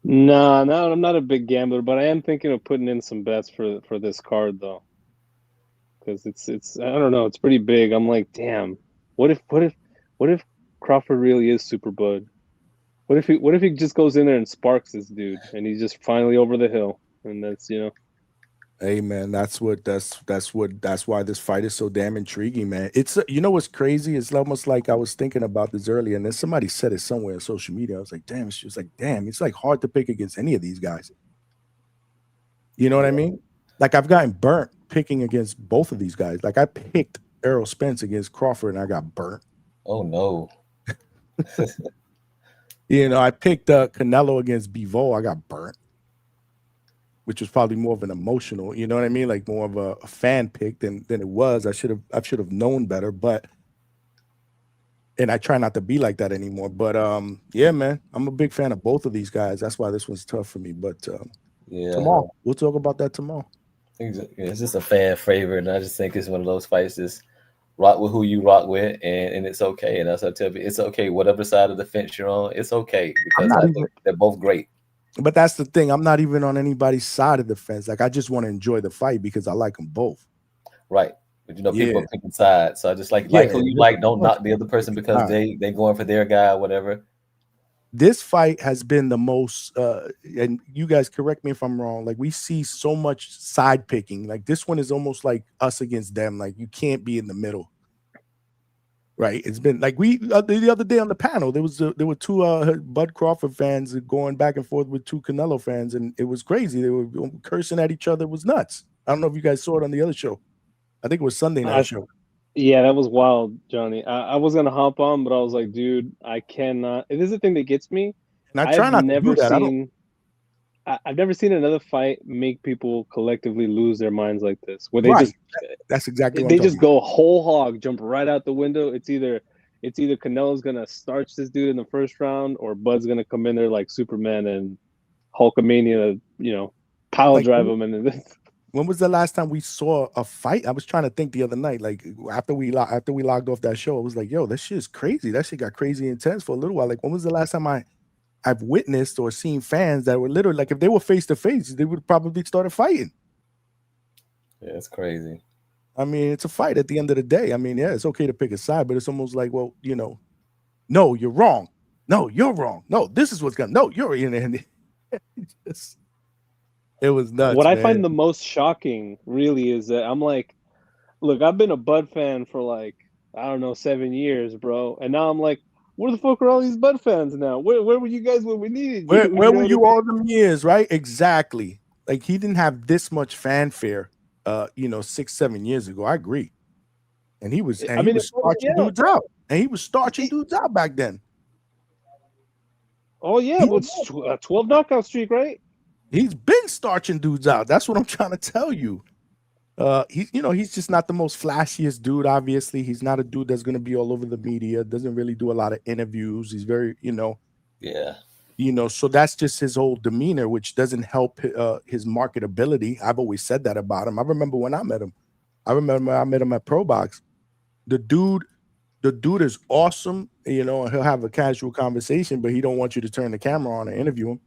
G: Nah, no, I'm not a big gambler, but I am thinking of putting in some bets for this card though, because it's I don't know, it's pretty big. I'm like, damn, what if Crawford really is Super Bud? What if he just goes in there and sparks this dude, and he's just finally over the hill, and that's
A: Hey man, that's why this fight is so damn intriguing, man. It's you know what's crazy? It's almost like I was thinking about this earlier, and then somebody said it somewhere on social media. I was like, damn, she was like, damn, it's like hard to pick against any of these guys. You know what I mean? Like I've gotten burnt picking against both of these guys. Like I picked Errol Spence against Crawford, and I got burnt.
H: Oh no.
A: You know, I picked Canelo against Bivol. I got burnt, which was probably more of an emotional, you know what I mean? Like more of a fan pick than it was. I should have known better, but and I try not to be like that anymore. But yeah, man, I'm a big fan of both of these guys. That's why this one's tough for me. But
H: Yeah.
A: tomorrow, we'll talk about that tomorrow.
H: It's just a fan favorite, and I just think it's one of those fights. Just rock with who you rock with, and it's okay. And that's what I tell you, it's okay. Whatever side of the fence you're on, it's okay because I think they're both great.
A: But that's the thing. I'm not even on anybody's side of the fence. Like I just want to enjoy the fight because I like them both.
H: Right. But you know, people are picking sides. So I just like who you like. Don't knock the other person because they going for their guy or whatever.
A: This fight has been the most, and you guys correct me if I'm wrong. Like we see so much side picking. Like this one is almost like us against them. Like you can't be in the middle. Right. It's been like we the other day on the panel, there were two Bud Crawford fans going back and forth with two Canelo fans, and it was crazy. They were cursing at each other. It was nuts. I don't know if you guys saw it on the other show. I think it was Sunday night show.
G: Yeah, that was wild, Johnny. I was gonna hop on, but I was like, dude, I cannot. This is the thing that gets me.
A: And I try not to do that.
G: I've never seen another fight make people collectively lose their minds like this, where they
A: that's exactly what
G: they just go whole hog, jump right out the window. It's either Canelo's gonna starch this dude in the first round, or Bud's gonna come in there like Superman and Hulkamania, pile drive him. And
A: when was the last time we saw a fight? I was trying to think the other night, like after we logged off that show, I was like, yo, that shit is crazy. That shit got crazy intense for a little while. Like when was the last time I've witnessed or seen fans that were literally like, if they were face to face, they would probably started fighting.
H: Yeah, it's crazy.
A: I mean, it's a fight at the end of the day. I mean, yeah, it's okay to pick a side, but it's almost like, well, no, you're wrong. No, you're wrong. No, this is what's gonna. No, you're in it. It was nuts.
G: What I find the most shocking, really, is that I'm like, look, I've been a Bud fan for like, I don't know, 7 years, bro, and now I'm like, where the fuck are all these Bud fans now? Where were you guys when we needed you?
A: Where were you all them years, right? Exactly. Like he didn't have this much fanfare, 6-7 years ago. I agree. And he was starching dudes out. And he was starching dudes out back then.
G: Oh yeah, well, it's a 12 knockout streak, right?
A: He's been starching dudes out. That's what I'm trying to tell you. He's just not the most flashiest dude. Obviously, he's not a dude that's going to be all over the media. Doesn't really do a lot of interviews. He's very, so that's just his whole demeanor, which doesn't help his marketability. I've always said that about him. I remember when I met him. I met him at Pro Box. The dude is awesome. And he'll have a casual conversation, but he don't want you to turn the camera on and interview him.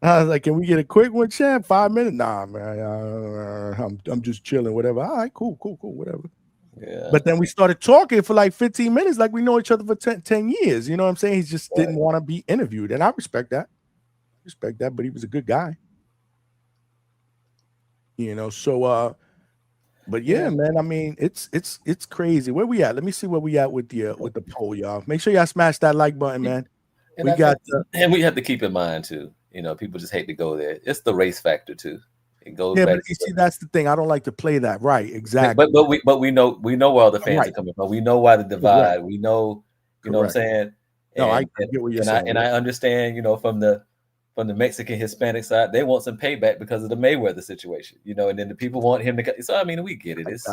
A: I was like, can we get a quick one, champ? 5 minutes? Nah, man. I'm just chilling, whatever. All right, cool, whatever.
H: Yeah.
A: But then we started talking for like 15 minutes, like we know each other for 10 years. You know what I'm saying? He just didn't want to be interviewed. And I respect that. But he was a good guy. But yeah, man. I mean, it's crazy. Where we at? Let me see where we at with the poll, y'all. Make sure y'all smash that like button, man.
H: And we have to keep in mind too. People just hate to go there. It's the race factor too. It goes.
A: Yeah, but you see, that's the thing. I don't like to play that. Right? Exactly.
H: But we know where all the fans are coming from. We know why the divide. We know. You know what I'm saying?
A: No, I get what you're saying.
H: And I understand. From the Mexican Hispanic side, they want some payback because of the Mayweather situation. And then the people want him to. So I mean, we get it. It's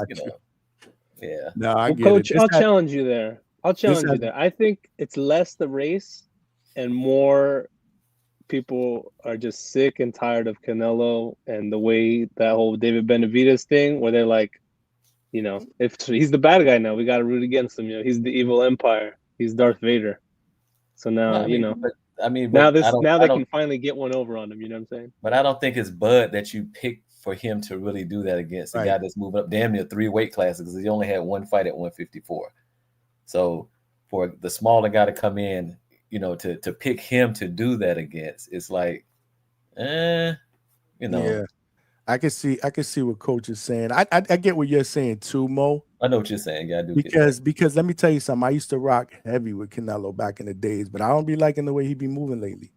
H: yeah.
A: No, I get
G: Coach,
A: it.
G: I'll challenge you there. I think it's less the race and more people are just sick and tired of Canelo and the way that whole David Benavidez thing, where they're like, if he's the bad guy now, we got to root against him. He's the evil empire. He's Darth Vader. So now,
H: I mean, but
G: now
H: I
G: they
H: don't.
G: can finally get one over on him. You know what I'm saying?
H: But I don't think it's Bud that you picked for him to really do that against the guy that's moving up damn near 3 weight classes because he only had one fight at 154. So for the smaller guy to come in, to pick him to do that against, it's like,
A: Yeah, I can see what Coach is saying. I get what you're saying too, Mo.
H: I know what you're saying. Yeah, I do.
A: Because let me tell you something. I used to rock heavy with Canelo back in the days, but I don't be liking the way he be moving lately.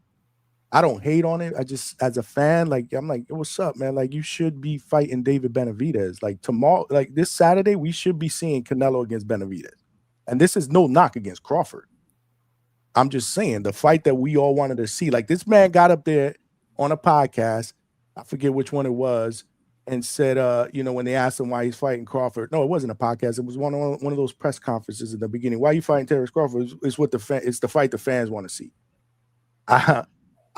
A: I don't hate on it. I just, as a fan, I'm like, what's up, man? Like, you should be fighting David Benavidez. Like tomorrow, like this Saturday, we should be seeing Canelo against Benavidez. And this is no knock against Crawford. I'm just saying the fight that we all wanted to see. Like this man got up there on a podcast, I forget which one it was, and said, when they asked him why he's fighting Crawford, no, it wasn't a podcast. It was one of those press conferences in the beginning. Why are you fighting Terrence Crawford? It's the fight the fans want to see.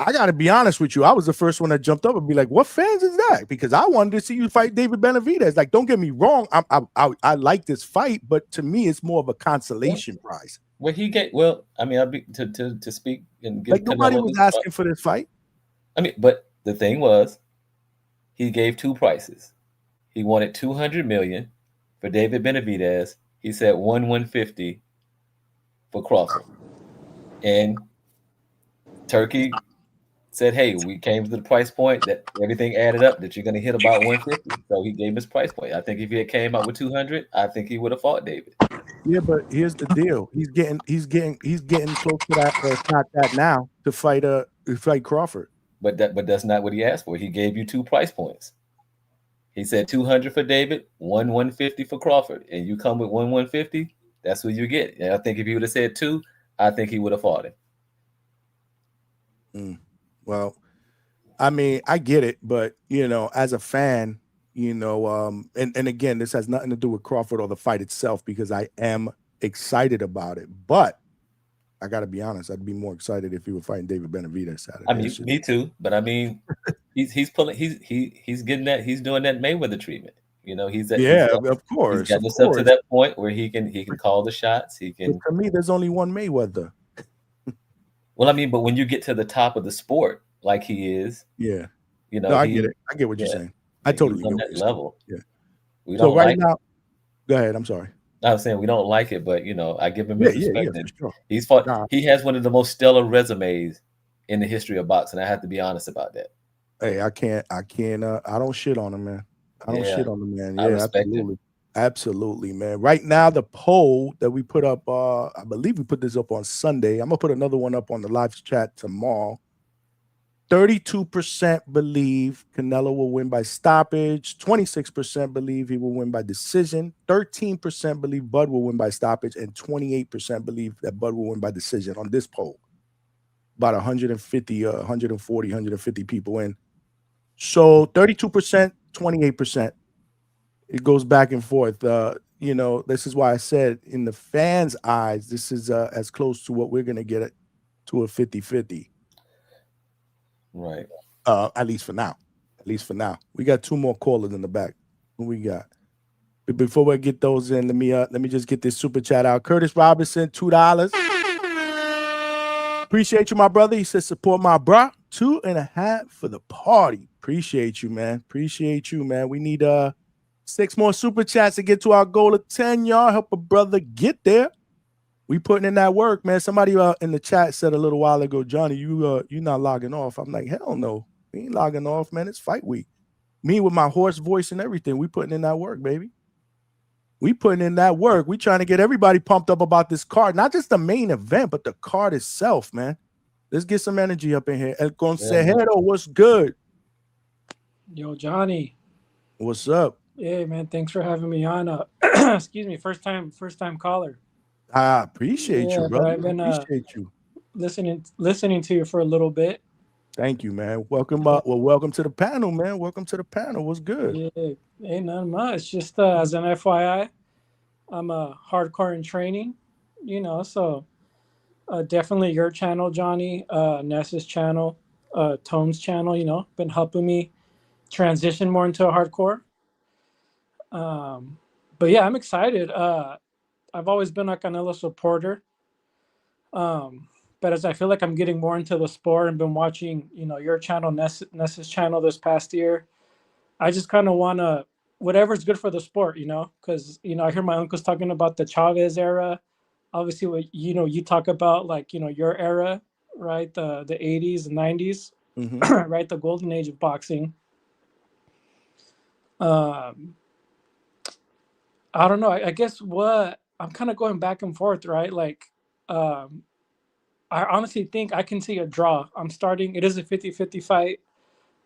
A: I got to be honest with you. I was the first one that jumped up and be like, what fans is that? Because I wanted to see you fight David Benavidez. Like, don't get me wrong. I like this fight, but to me, it's more of a consolation prize.
H: Well, I'll be to speak and give
A: like nobody
H: Canelo
A: was asking for this fight.
H: I mean, but the thing was, he gave 2 prices. He wanted $200 million for David Benavidez. He said 150 for Crawford. And Turkey said, hey, we came to the price point that everything added up that you're going to hit about 150. So he gave his price point. I think if he had came out with 200, I think he would have fought David.
A: Yeah, but here's the deal. He's getting close to that now to fight Crawford.
H: But that's not what he asked for. He gave you 2 price points. He said 200 for David, 150 for Crawford, and you come with 150. That's what you get. And I think if he would have said 2, I think he would have fought him.
A: Well, I mean, I get it, but as a fan, and again, this has nothing to do with Crawford or the fight itself because I am excited about it. But I got to be honest, I'd be more excited if he were fighting David Benavidez Saturday.
H: I mean, me too. But I mean, he's getting that. He's doing that Mayweather treatment.
A: Of course.
H: He's got himself to that point where he can call the shots. He can.
A: But to me, there's only one Mayweather.
H: Well, I mean, but when you get to the top of the sport, like he is,
A: no, I get it. I get what you're saying. I totally get
H: that level.
A: Yeah.
H: We don't
A: now, go ahead. I'm sorry.
H: I was saying we don't like it, but I give him his respect.
A: For sure.
H: He's fought. He has one of the most stellar resumes in the history of boxing. I have to be honest about that.
A: Hey, I can't. I don't shit on him, man. I don't shit on him, man. Yeah, absolutely.
H: Him.
A: Absolutely, man. Right now, the poll that we put up, I believe we put this up on Sunday. I'm gonna put another one up on the live chat tomorrow. 32% believe Canelo will win by stoppage. 26% believe he will win by decision. 13% believe Bud will win by stoppage, and 28% believe that Bud will win by decision on this poll. About 150, 140, 150 people in. So 32%, 28%. It goes back and forth. This is why I said in the fans' eyes, this is as close to what we're going to get to a 50-50.
H: Right.
A: At least for now. We got 2 more callers in the back. What we got? But before we get those in, let me just get this super chat out. Curtis Robinson, $2. Appreciate you, my brother. He says support my bro. 2.5 for the party. Appreciate you, man. We need 6 more super chats to get to our goal of 10. Y'all help a brother get there. We putting in that work, man. Somebody in the chat said a little while ago, Johnny, you not logging off. I'm like, hell no. We ain't logging off, man. It's fight week. Me with my hoarse voice and everything. We putting in that work, baby. We putting in that work. We trying to get everybody pumped up about this card. Not just the main event, but the card itself, man. Let's get some energy up in here. El Consejero, what's good?
I: Yo, Johnny.
A: What's up?
I: Yeah, man. Thanks for having me on. Excuse me. First time caller.
A: I appreciate you, brother.
I: I've been
A: appreciate you.
I: Listening to you for a little bit.
A: Thank you, man. Welcome to the panel, man. Welcome to the panel. What's good?
I: Yeah, ain't nothing much. Just as an FYI, I'm a hardcore in training, so definitely your channel, Johnny, Ness's channel. Tone's channel, been helping me transition more into a hardcore. But yeah, I'm excited. I've always been a Canelo supporter. But as I feel like I'm getting more into the sport and been watching, your channel, Ness's channel this past year, I just kind of want to, whatever's good for the sport, because, I hear my uncles talking about the Chavez era. Obviously, what, you talk about like, your era, right? The 80s and 90s, right? The golden age of boxing. I don't know. I guess what I'm kind of going back and forth, right? Like, I honestly think I can see a draw. It is a 50-50 fight.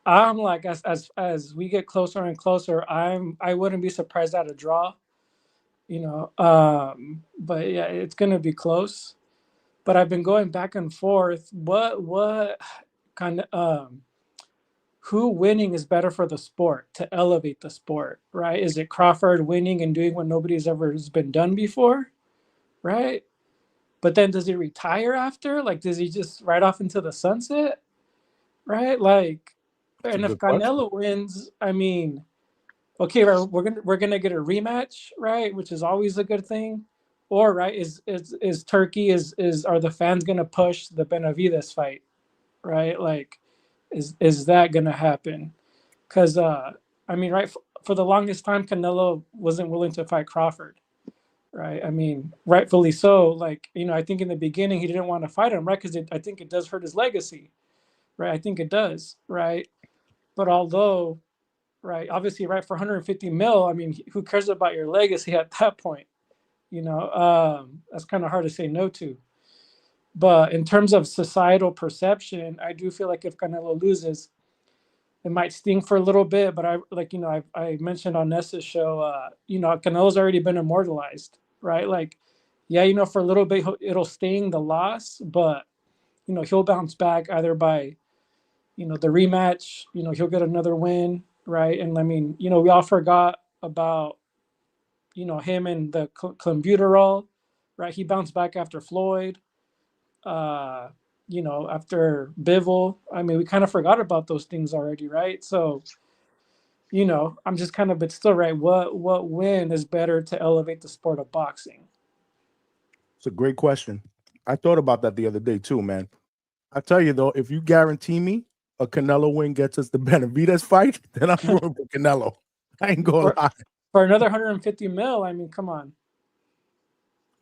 I: I'm like, as we get closer and closer, I wouldn't be surprised at a draw, but yeah, it's gonna be close. But I've been going back and forth. What kind of who winning is better for the sport to elevate the sport, right? Is it Crawford winning and doing what nobody's ever has been done before, right? But then does he retire after? Like, does he just ride off into the sunset? Right? Like,
A: That's a
I: and if
A: good question.
I: Canelo wins, I mean, okay, we're gonna get a rematch, right? Which is always a good thing. Or right, is Turkey are the fans gonna push the Benavides fight, right? Like, is that gonna happen? Because I mean, right, for the longest time, Canelo wasn't willing to fight Crawford. Right. I mean, rightfully so. Like, I think in the beginning he didn't want to fight him, right? Because I think it does hurt his legacy, right? I think it does, right? But although, right, obviously, right, for 150 mil, I mean, who cares about your legacy at that point? That's kind of hard to say no to. But in terms of societal perception, I do feel like if Canelo loses, it might sting for a little bit. But I mentioned on Nessa's show, Canelo's already been immortalized, right? Like, yeah, for a little bit it'll sting the loss, but he'll bounce back either by the rematch. He'll get another win, right? And I mean, we all forgot about him and the clenbuterol, right? He bounced back after Floyd, after Bivol. I mean, we kind of forgot about those things already, right? So I'm just kind of, but still, right? What win is better to elevate the sport of boxing?
A: It's a great question. I thought about that the other day too, man. I tell you though, if you guarantee me a Canelo win gets us the Benavides fight, then I'm rooting for Canelo. I ain't gonna lie.
I: For another 150 mil, I mean, come on.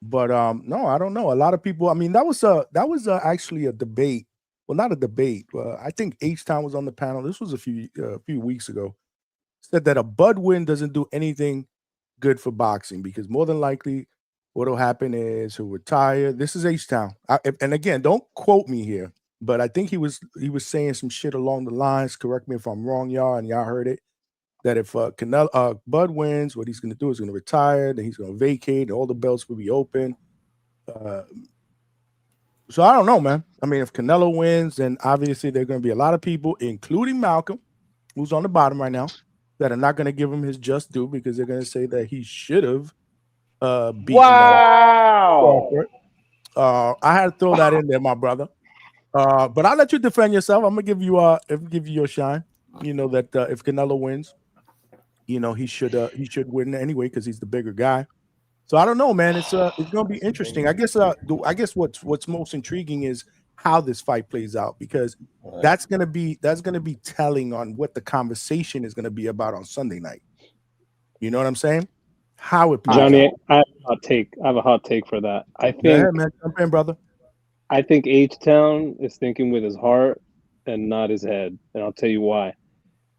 A: But no, I don't know. A lot of people. I mean, that was actually a debate. Well, not a debate. I think H-Town was on the panel. This was a few weeks ago. Said that a Bud win doesn't do anything good for boxing because more than likely what'll happen is he'll retire. This is H-Town. And again, don't quote me here, but I think he was saying some shit along the lines. Correct me if I'm wrong, y'all, and y'all heard it. That if Bud wins, what he's going to do is going to retire, then he's going to vacate, and all the belts will be open. So I don't know, man. I mean, if Canelo wins, then obviously there are going to be a lot of people, including Malcolm, who's on the bottom right now, that are not going to give him his just due because they're going to say that he should have beaten Crawford. I had to throw that in there, my brother. But I'll let you defend yourself. I'm gonna give you your shine. You know that if Canelo wins, he should win anyway because he's the bigger guy. So I don't know, man. It's gonna be interesting. I guess what's most intriguing is how this fight plays out because that's gonna be telling on what the conversation is gonna be about on Sunday night. You know what I'm saying? How it plays
G: Johnny,
A: out.
G: I have a hot take for that. I think,
A: Go ahead, man. Jump in, brother.
G: I think H-Town is thinking with his heart and not his head, and I'll tell you why.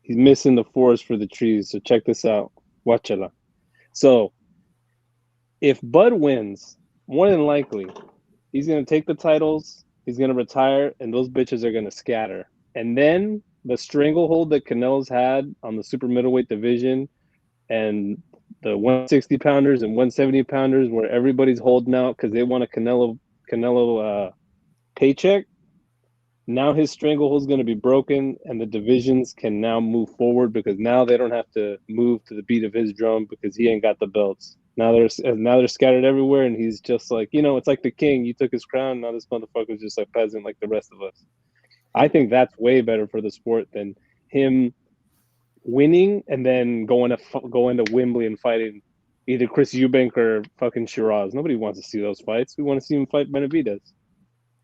G: He's missing the forest for the trees. So check this out. Watchala. So if Bud wins, more than likely, he's gonna take the titles, he's gonna retire, and those bitches are gonna scatter. And then the stranglehold that Canelo's had on the super middleweight division and the 160 pounders and 170 pounders where everybody's holding out because they want a Canelo paycheck. Now his stranglehold is going to be broken and the divisions can now move forward because now they don't have to move to the beat of his drum because he ain't got the belts. Now they're scattered everywhere and he's just like, it's like the king. You took his crown. Now this motherfucker's just a peasant like the rest of us. I think that's way better for the sport than him winning and then going to Wembley and fighting either Chris Eubank or fucking Shiraz. Nobody wants to see those fights. We want to see him fight Benavidez.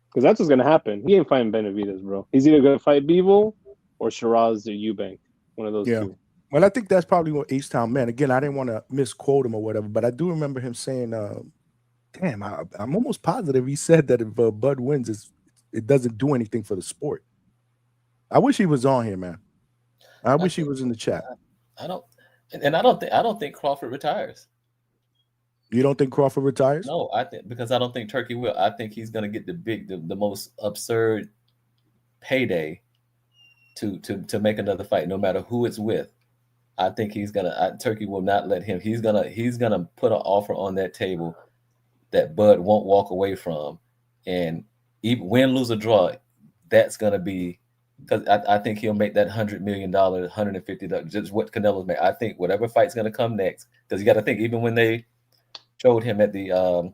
G: Because that's what's going to happen. He ain't fighting Benavidez, bro. He's either going to fight Bivol or Shiraz or Eubank. One of those two.
A: Well, I think that's probably what H-Town meant. Again, I didn't want to misquote him or whatever, but I do remember him saying, damn, I'm almost positive he said that if Bud wins, it doesn't do anything for the sport. I wish he was on here, man. I wish he was in the chat.
H: I don't think Crawford retires.
A: You don't think Crawford retires?
H: No, because I don't think Turkey will. I think he's going to get the most absurd payday to make another fight, no matter who it's with. I think Turkey will not let him. He's gonna put an offer on that table that Bud won't walk away from, and even win, lose, or draw, that's gonna be, because I think he'll make that $100 million, $150, just what Canelo's made. I think whatever fight's gonna come next, because you got to think, even when they showed him at the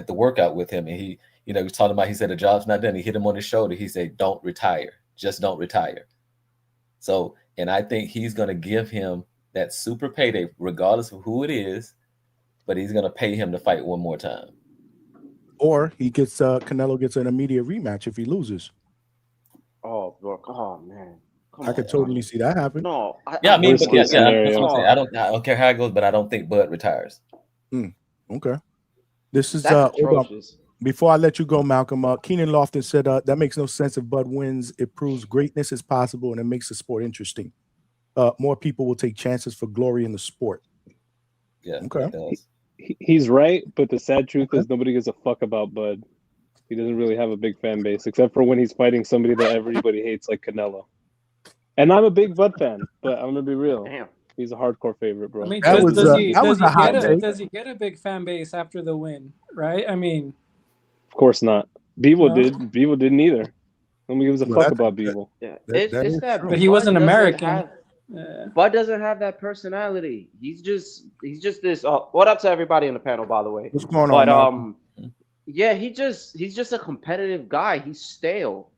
H: workout with him, and he was talking about, he said the job's not done. He hit him on his shoulder. He said, "Don't retire, just don't retire." So, and I think he's gonna give him that super payday, regardless of who it is, but he's gonna pay him to fight one more time.
A: Or he gets Canelo gets an immediate rematch if he loses.
J: Oh, bro. Oh, man.
A: I could totally see that happen.
J: No.
H: I mean, that's what I'm saying. I don't care how it goes, but I don't think Bud retires.
A: Okay. This is
J: atrocious.
A: Before I let you go, Malcolm, Keenan Lofton said that makes no sense. If Bud wins, it proves greatness is possible and it makes the sport interesting. More people will take chances for glory in the sport.
H: Yeah.
A: Okay.
G: He's right, but the sad truth is nobody gives a fuck about Bud. He doesn't really have a big fan base, except for when he's fighting somebody that everybody hates, like Canelo. And I'm a big Bud fan, but I'm gonna be real.
J: Damn.
G: He's a hardcore favorite, bro.
I: I mean,
A: That was
I: does he get a big fan base after the win? Right? I mean,
G: Of course not. Bivol
I: No.
G: did. Bivol didn't either. Nobody gives a fuck about Bivol.
J: Yeah.
A: That
J: It's
A: is
J: that.
A: true.
I: but he wasn't
J: Bud doesn't
I: American.
J: have-
I: Yeah.
J: Bud doesn't have that personality. He's just this. What up to everybody in the panel, by the way?
A: What's going
J: But
A: on?
J: yeah, he's just a competitive guy. He's stale,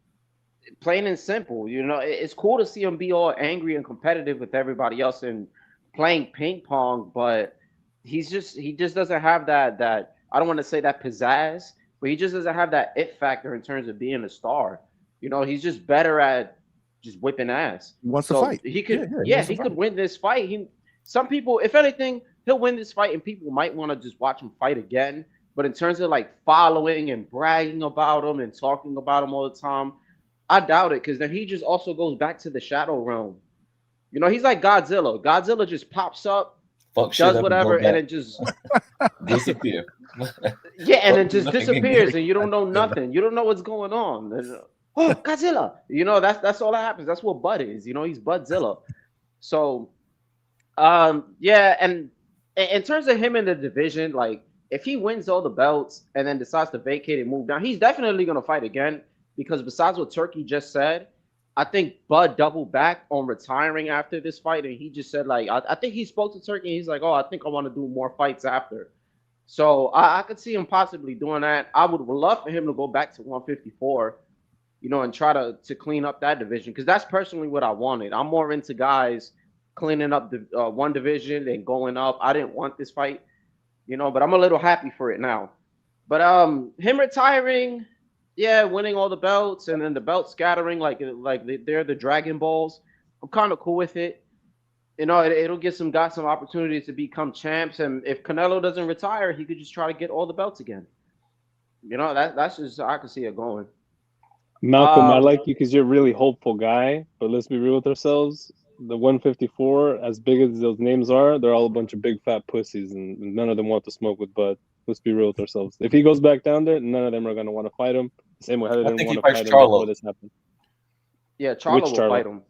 J: plain and simple. It's cool to see him be all angry and competitive with everybody else and playing ping pong, but he just doesn't have that. I don't want to say that pizzazz, but he just doesn't have that it factor in terms of being a star. He's just better at just whipping ass.
A: He wants to fight.
J: He could,
A: he wants to
J: he
A: fight.
J: could win this fight. Some people, if anything, he'll win this fight, and people might want to just watch him fight again. But in terms of like following and bragging about him and talking about him all the time, I doubt it, because then he just also goes back to the shadow realm. He's like Godzilla. Godzilla just pops up, does whatever, and then just
H: disappear.
J: Yeah, and then just disappears, and you don't know nothing. You don't know what's going on. Oh, Godzilla! That's all that happens. That's what Bud is. He's Budzilla. So, yeah, and in terms of him in the division, like if he wins all the belts and then decides to vacate and move down, he's definitely gonna fight again. Because besides what Turkey just said, I think Bud doubled back on retiring after this fight, and he just said, like, I think he spoke to Turkey, and he's like, oh, I think I want to do more fights after. So I could see him possibly doing that. I would love for him to go back to 154, and try to clean up that division, because that's personally what I wanted. I'm more into guys cleaning up the one division and going up. I didn't want this fight, but I'm a little happy for it now. But him retiring, yeah, winning all the belts and then the belt scattering like they're the Dragon Balls, I'm kind of cool with it. It'll give some guys some opportunities to become champs, and if Canelo doesn't retire, he could just try to get all the belts again. That's just I can see it going.
G: Malcolm, I like you because you're a really hopeful guy, but let's be real with ourselves. The 154, as big as those names are, they're all a bunch of big fat pussies, and none of them want to smoke with Bud. Let's be real with ourselves. If he goes back down there, none of them are going to want to fight him. The same way how they didn't want to fight him before this happened.
J: Yeah, Charlo will fight him.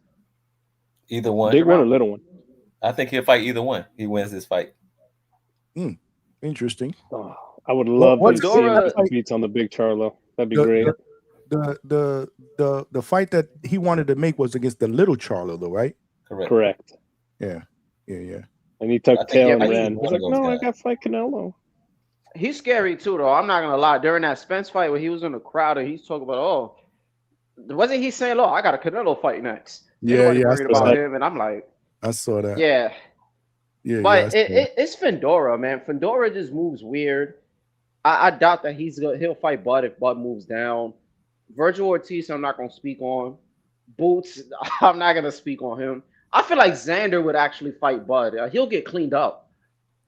H: Either one.
G: Big one or little one?
H: I think he'll fight either one. He wins this fight.
A: Interesting.
G: Oh, I would love to see him get the beats on the big Charlo. That'd be great.
A: The fight that he wanted to make was against the little Charlo, though, right?
G: Correct.
A: Yeah.
G: And he took tail and ran. He's like, no, I got to fight Canelo.
J: He's scary too, though. I'm not gonna lie. During that Spence fight, when he was in the crowd and he's talking about, oh, wasn't he saying, "Look, I got a Canelo fight next"? Ain't
A: Yeah,
J: nobody
A: yeah, I
J: worried
A: saw
J: about
A: that.
J: him, and I'm like,
A: I saw that.
J: yeah.
A: Yeah, yeah.
J: But it's Fedora, man. Fedora just moves weird. I doubt that he'll fight Bud if Bud moves down. Virgil Ortiz, I'm not gonna speak on. Boots, I'm not gonna speak on him. I feel like Xander would actually fight Bud. He'll get cleaned up,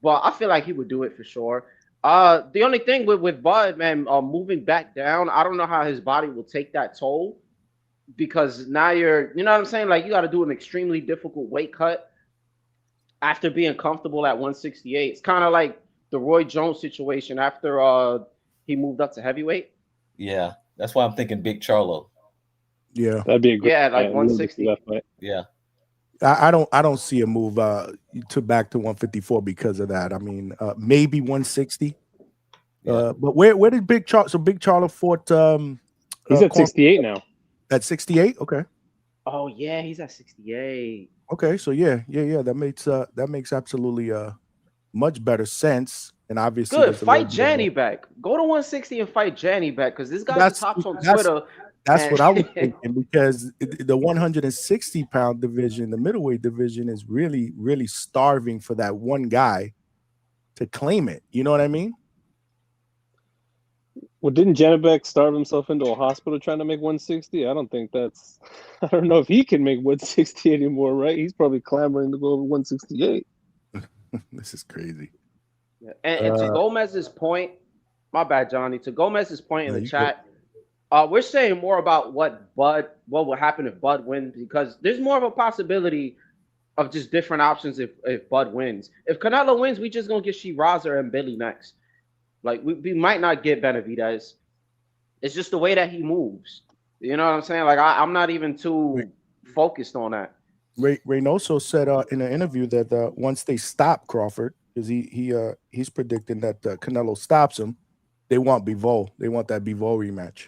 J: but I feel like he would do it for sure. The only thing with Bud, man, moving back down, I don't know how his body will take that toll because now you know what I'm saying? Like you got to do an extremely difficult weight cut after being comfortable at 168. It's kind of like the Roy Jones situation after he moved up to heavyweight.
H: Yeah, that's why I'm thinking Big Charlo.
A: Yeah,
G: That'd be a great
J: like 160.
H: Yeah.
A: I don't see a move to back to 154 because of that. I mean, maybe 160.
H: Yeah.
A: But where did Big Charlo? So Big Charlo fought.
G: He's at 68 now.
A: At 68. Okay.
J: Oh yeah, he's at 68.
A: Okay, so yeah. That makes absolutely much better sense. And obviously,
J: Good. Fight Janny back. Go to 160 and fight Janny back because this guy's the tops on Twitter.
A: That's what I was thinking because the 160-pound division, the middleweight division, is really, really starving for that one guy to claim it. You know what I mean?
G: Well, didn't Janibek starve himself into a hospital trying to make 160? I don't know if he can make 160 anymore, right? He's probably clamoring to go over 168.
A: This is crazy.
J: Yeah. And to Gomez's point, my bad, Johnny. To Gomez's point in the chat, we're saying more about what will happen if Bud wins because there's more of a possibility of just different options if Bud wins. If Canelo wins, we just gonna get Shiraza and Billy next. Like we might not get Benavidez. It's just the way that he moves. You know what I'm saying? Like I'm not even too focused on that.
A: Reynoso said in an interview that once they stop Crawford, because he's predicting that Canelo stops him, they want Bivol. They want that Bivol rematch.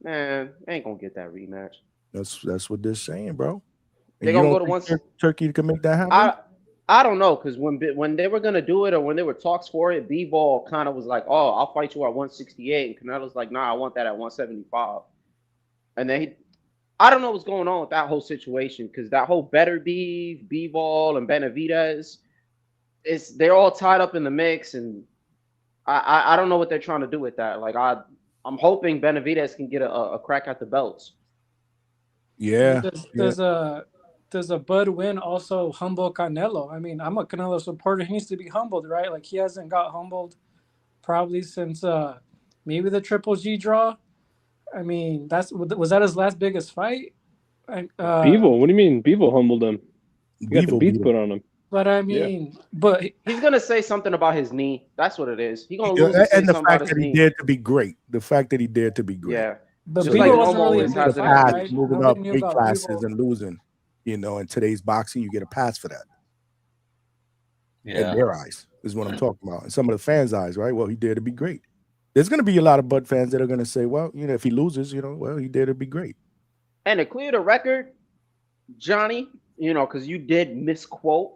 J: Man, ain't gonna get that rematch.
A: That's what they're saying, bro.
J: They're gonna go to one.
A: Turkey can make that happen.
J: I don't know because when they were gonna do it or when there were talks for it, B-Ball kind of was like, "Oh, I'll fight you at 168," and Canelo's like, "Nah, I want that at 175." And then I don't know what's going on with that whole situation because that whole Better Beef, B-Ball, and Benavidez, they're all tied up in the mix, and I don't know what they're trying to do with that. Like I'm hoping Benavidez can get a crack at the belts.
A: Yeah.
I: Does a Bud win also humble Canelo? I mean, I'm a Canelo supporter. He needs to be humbled, right? Like he hasn't got humbled probably since maybe the Triple G draw. I mean, was that his last biggest fight?
G: Bevo, what do you mean? Bevo humbled him. He got the beats put on him.
I: But I mean, but
J: he's gonna say something about his knee. That's what it is. He's gonna lose and
A: the fact that he dared to be great. The fact that he dared to be great.
J: Yeah.
I: But Bevo wasn't really a big fight, right?
A: Moving up weight classes and losing. You know, in today's boxing, you get a pass for that.
H: Yeah.
A: In their eyes is what I'm talking about. In some of the fans' eyes, right? Well, he dared to be great. There's going to be a lot of Bud fans that are going to say, well, you know, if he loses, you know, well, he dared to be great.
J: And to clear the record, Johnny, you know, because you did misquote,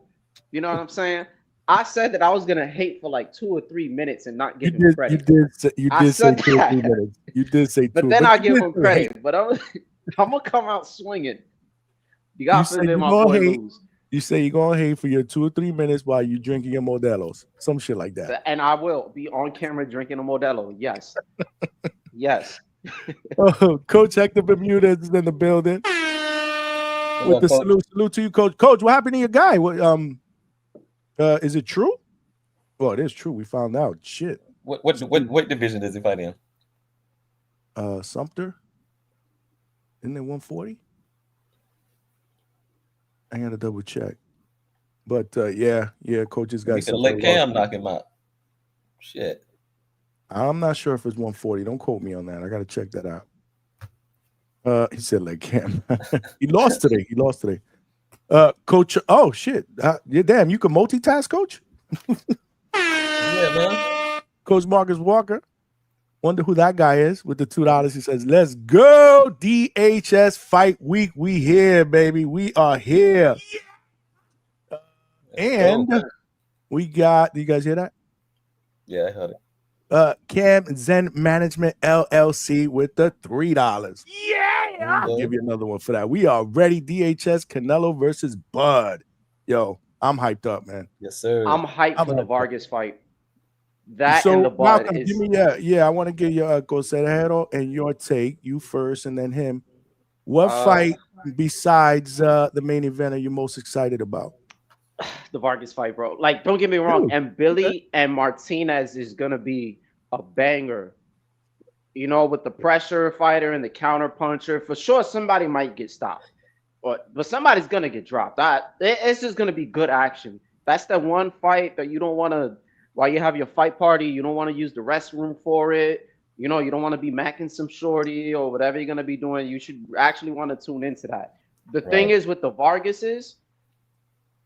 J: you know what I'm saying? I said that I was going to hate for like 2 or 3 minutes and not give him credit.
A: You did say 2 or 3 minutes. You did say 2.
J: But then I give him credit. But I'm going to come out swinging. You got to let my boy lose.
A: You say you're going to hate for your 2 or 3 minutes while you're drinking your Modelo's. Some shit like that.
J: And I will be on camera drinking a Modelo. Yes. Yes.
A: Oh, Coach Hector Bermudez is in the building. With the salute to you, Coach. Coach, what happened to your guy? What, is it true? Well, it is true. We found out. Shit.
H: What division does he fight in?
A: Sumter. Isn't it 140? I gotta double check. But yeah, coach's got
H: something. Let Cam knock him out. Shit.
A: I'm not sure if it's 140. Don't quote me on that. I gotta check that out. He said let Cam. He lost today. Coach. Oh shit. Yeah, damn, you can multitask, Coach.
H: Yeah, man.
A: Coach Marcus Walker. Wonder who that guy is with the $2. He says, let's go. DHS Fight Week. We here, baby. We are here. And we got, do you guys hear that?
H: Yeah, I heard it.
A: Cam Zen Management LLC with the $3. Yeah, I'll give you another one for that. We are ready. DHS Canelo versus Bud. Yo, I'm hyped up, man.
H: Yes, sir.
J: I'm hyped for the Vargas fight. That
A: so
J: and the Bud
A: Malcolm,
J: is.
A: give me I want to get your Cosero and your take. You first, and then him. What fight besides the main event are you most excited about?
J: The Vargas fight, bro. Like, don't get me wrong.
A: Dude,
J: And Billy and Martinez is gonna be a banger. You know, with the pressure fighter and the counter puncher, for sure somebody might get stopped, but somebody's gonna get dropped. It's just gonna be good action. That's the one fight that you don't want to. While you have your fight party, you don't want to use the restroom for it. You know, you don't want to be macking some shorty or whatever you're gonna be doing. You should actually want to tune into that. The thing is with the Vargases,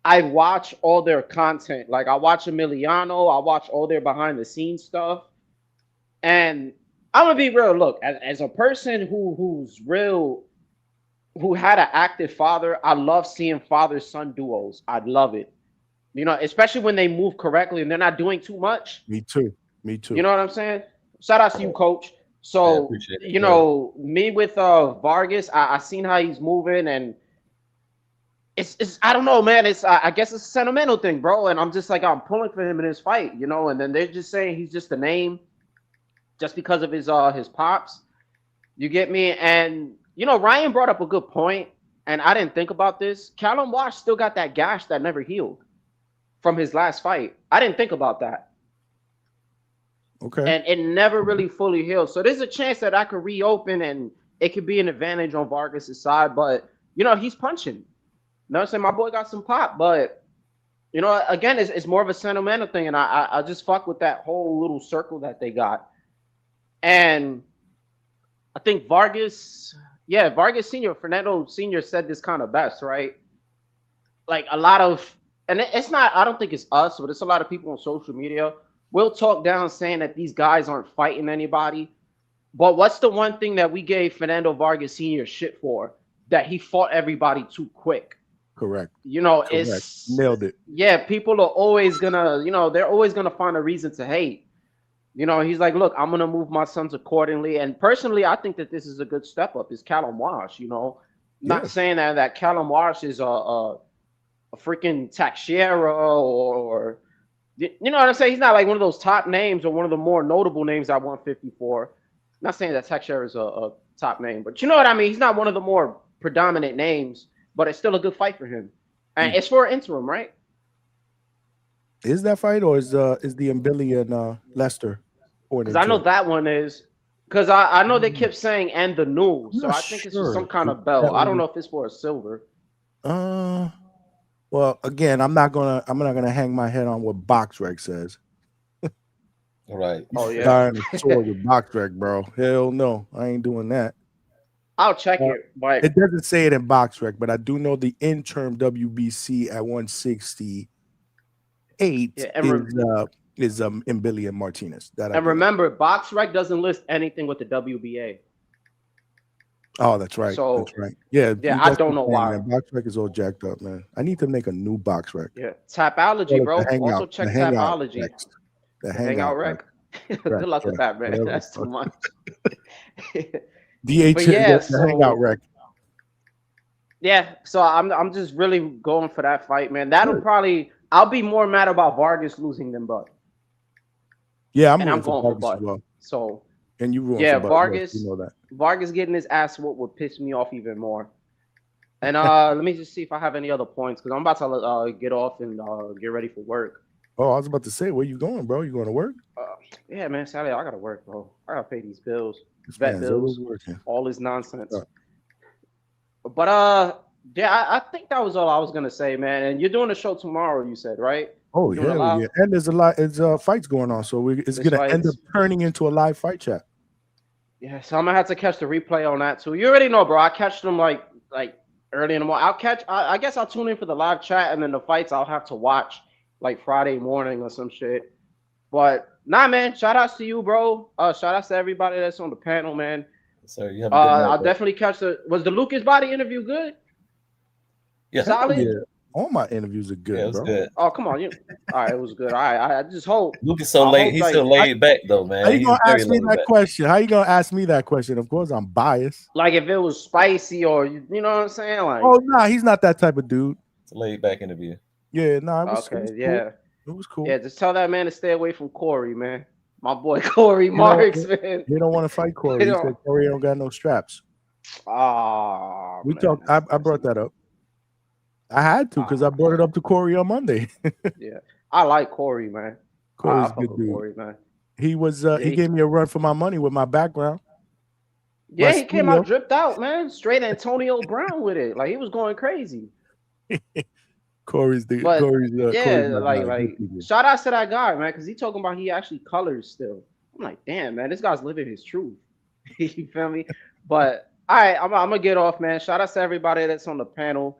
J: I watch all their content. Like I watch Emiliano, I watch all their behind the scenes stuff, and I'm gonna be real. Look, as a person who had an active father, I love seeing father-son duos. I love it. You know, especially when they move correctly and they're not doing too much.
A: Me too. You
J: know what I'm saying? Shout out to you, coach. So, you know, me with Vargas, I seen how he's moving, and it's I don't know, man. It's I guess it's a sentimental thing, bro. And I'm just like, I'm pulling for him in his fight, you know. And then they're just saying he's just a name, just because of his pops. You get me? And you know, Ryan brought up a good point, and I didn't think about this. Callum Wash still got that gash that never healed from his last fight. I didn't think about that.
A: Okay.
J: And it never really fully healed. So there's a chance that I could reopen and it could be an advantage on Vargas' side. But, you know, he's punching. You know what I'm saying? My boy got some pop. But, you know, again, it's more of a sentimental thing. And I just fuck with that whole little circle that they got. And I think Vargas Sr., Fernando Sr. said this kind of best, right? Like a lot of, and it's not, I don't think it's us, but it's a lot of people on social media will talk down saying that these guys aren't fighting anybody. But what's the one thing that we gave Fernando Vargas Sr. shit for? That he fought everybody too quick.
A: Correct.
J: You know,
A: Correct.
J: it's
A: Nailed it.
J: Yeah, people are always gonna, you know, they're always gonna find a reason to hate. You know, he's like, look, I'm gonna move my sons accordingly. And personally, I think that this is a good step up. It's Callum Wash, you know. Not saying that Callum Wash is a freaking Teixeira or you know what I'm saying? He's not like one of those top names or one of the more notable names at 154. Not saying that Teixeira is a top name, but you know what I mean? He's not one of the more predominant names, but it's still a good fight for him. And it's for an interim, right?
A: Is that fight or is the Mbili and Lester?
J: Because I know that one is. Because I know they kept saying and the new, so I think it's for some kind of belt. I don't know if it's for a silver.
A: Well, again, I'm not gonna hang my head on what BoxRec says.
H: Right.
J: Oh yeah.
A: Dying to tour with BoxRec, bro. Hell no, I ain't doing that.
J: I'll check it, but
A: it doesn't say it in BoxRec, but I do know the interim WBC at 168 is Mbili and Martinez.
J: And remember, BoxRec doesn't list anything with the WBA.
A: Oh, that's right.
J: So,
A: that's right. Yeah,
J: I don't know why.
A: BoxRec is all jacked up, man. I need to make a new BoxRec.
J: Yeah, Tapology, bro. Also check Tapology.
A: The
J: Hangout rec. Good luck with that, man. Whatever. That's too much.
A: DH, the Hangout rec.
J: Yeah, so I'm just really going for that fight, man. I'll be more mad about Vargas losing than Bud.
A: Yeah, I'm
J: going for
A: Bud. Well.
J: So
A: and you ruined
J: Vargas.
A: You know that.
J: Vargas getting his ass whooped would piss me off even more. And let me just see if I have any other points because I'm about to get off and get ready for work.
A: Oh, I was about to say, where you going, bro? You going to work?
J: Yeah, man. Saturday, I gotta work, bro. I gotta pay these bills, vet bills, all this nonsense. But yeah, I think that was all I was gonna say, man. And you're doing a show tomorrow, you said, right?
A: Oh yeah. And there's a lot. It's fights going on, so it's gonna end up turning into a live fight chat.
J: Yeah, so I'm gonna have to catch the replay on that too. You already know, bro. I catch them like early in the morning. I guess I'll tune in for the live chat, and then the fights I'll have to watch like Friday morning or some shit. But nah, man. Shout outs to you, bro. Shout outs to everybody that's on the panel, man.
H: So you have a good night,
J: I'll definitely catch was the Lucas Bahdi interview good?
H: Yeah.
J: Solid?
A: All my interviews are good,
H: Yeah, it was
A: bro.
H: good.
J: Oh, come on, all right, it was good. All right, I just hope.
H: Lucas so
J: I
H: late.
J: hope,
H: He's
J: like,
H: so laid back though, man.
A: How you
H: He's
A: gonna
H: very
A: ask me
H: laid
A: that
H: back.
A: question? How you gonna ask me that question? Of course, I'm biased.
J: like if it was spicy or you know what I'm saying, like.
A: Oh nah, he's not that type of dude.
H: It's a laid back interview.
A: Yeah, nah, it was
J: Okay,
A: cool.
J: yeah,
A: It was cool.
J: yeah. Just tell that man to stay away from Corey, man. My boy Corey
A: He don't-
J: Marks, man.
A: He don't want to fight Corey. He
J: don't-
A: said Corey don't got no straps.
J: Oh,
A: We
J: man,
A: talked. I brought that up. I had to because I brought it up to Corey on Monday.
J: Yeah, I like Corey, man.
A: Corey's
J: I
A: a good
J: fuck with
A: dude.
J: Corey, man.
A: He was. He gave me a run for my money with my background.
J: Yeah,
A: My
J: he came
A: studio.
J: out dripped out, man. Straight Antonio Brown with it. Like he was going crazy.
A: Corey's the
J: But
A: Corey's
J: yeah,
A: my
J: like
A: guy. Good people.
J: shout out to that guy, man, because he talking about he actually colors still. I'm like, damn, man, this guy's living his truth. You feel me? But all right, I'm gonna get off, man. Shout out to everybody that's on the panel.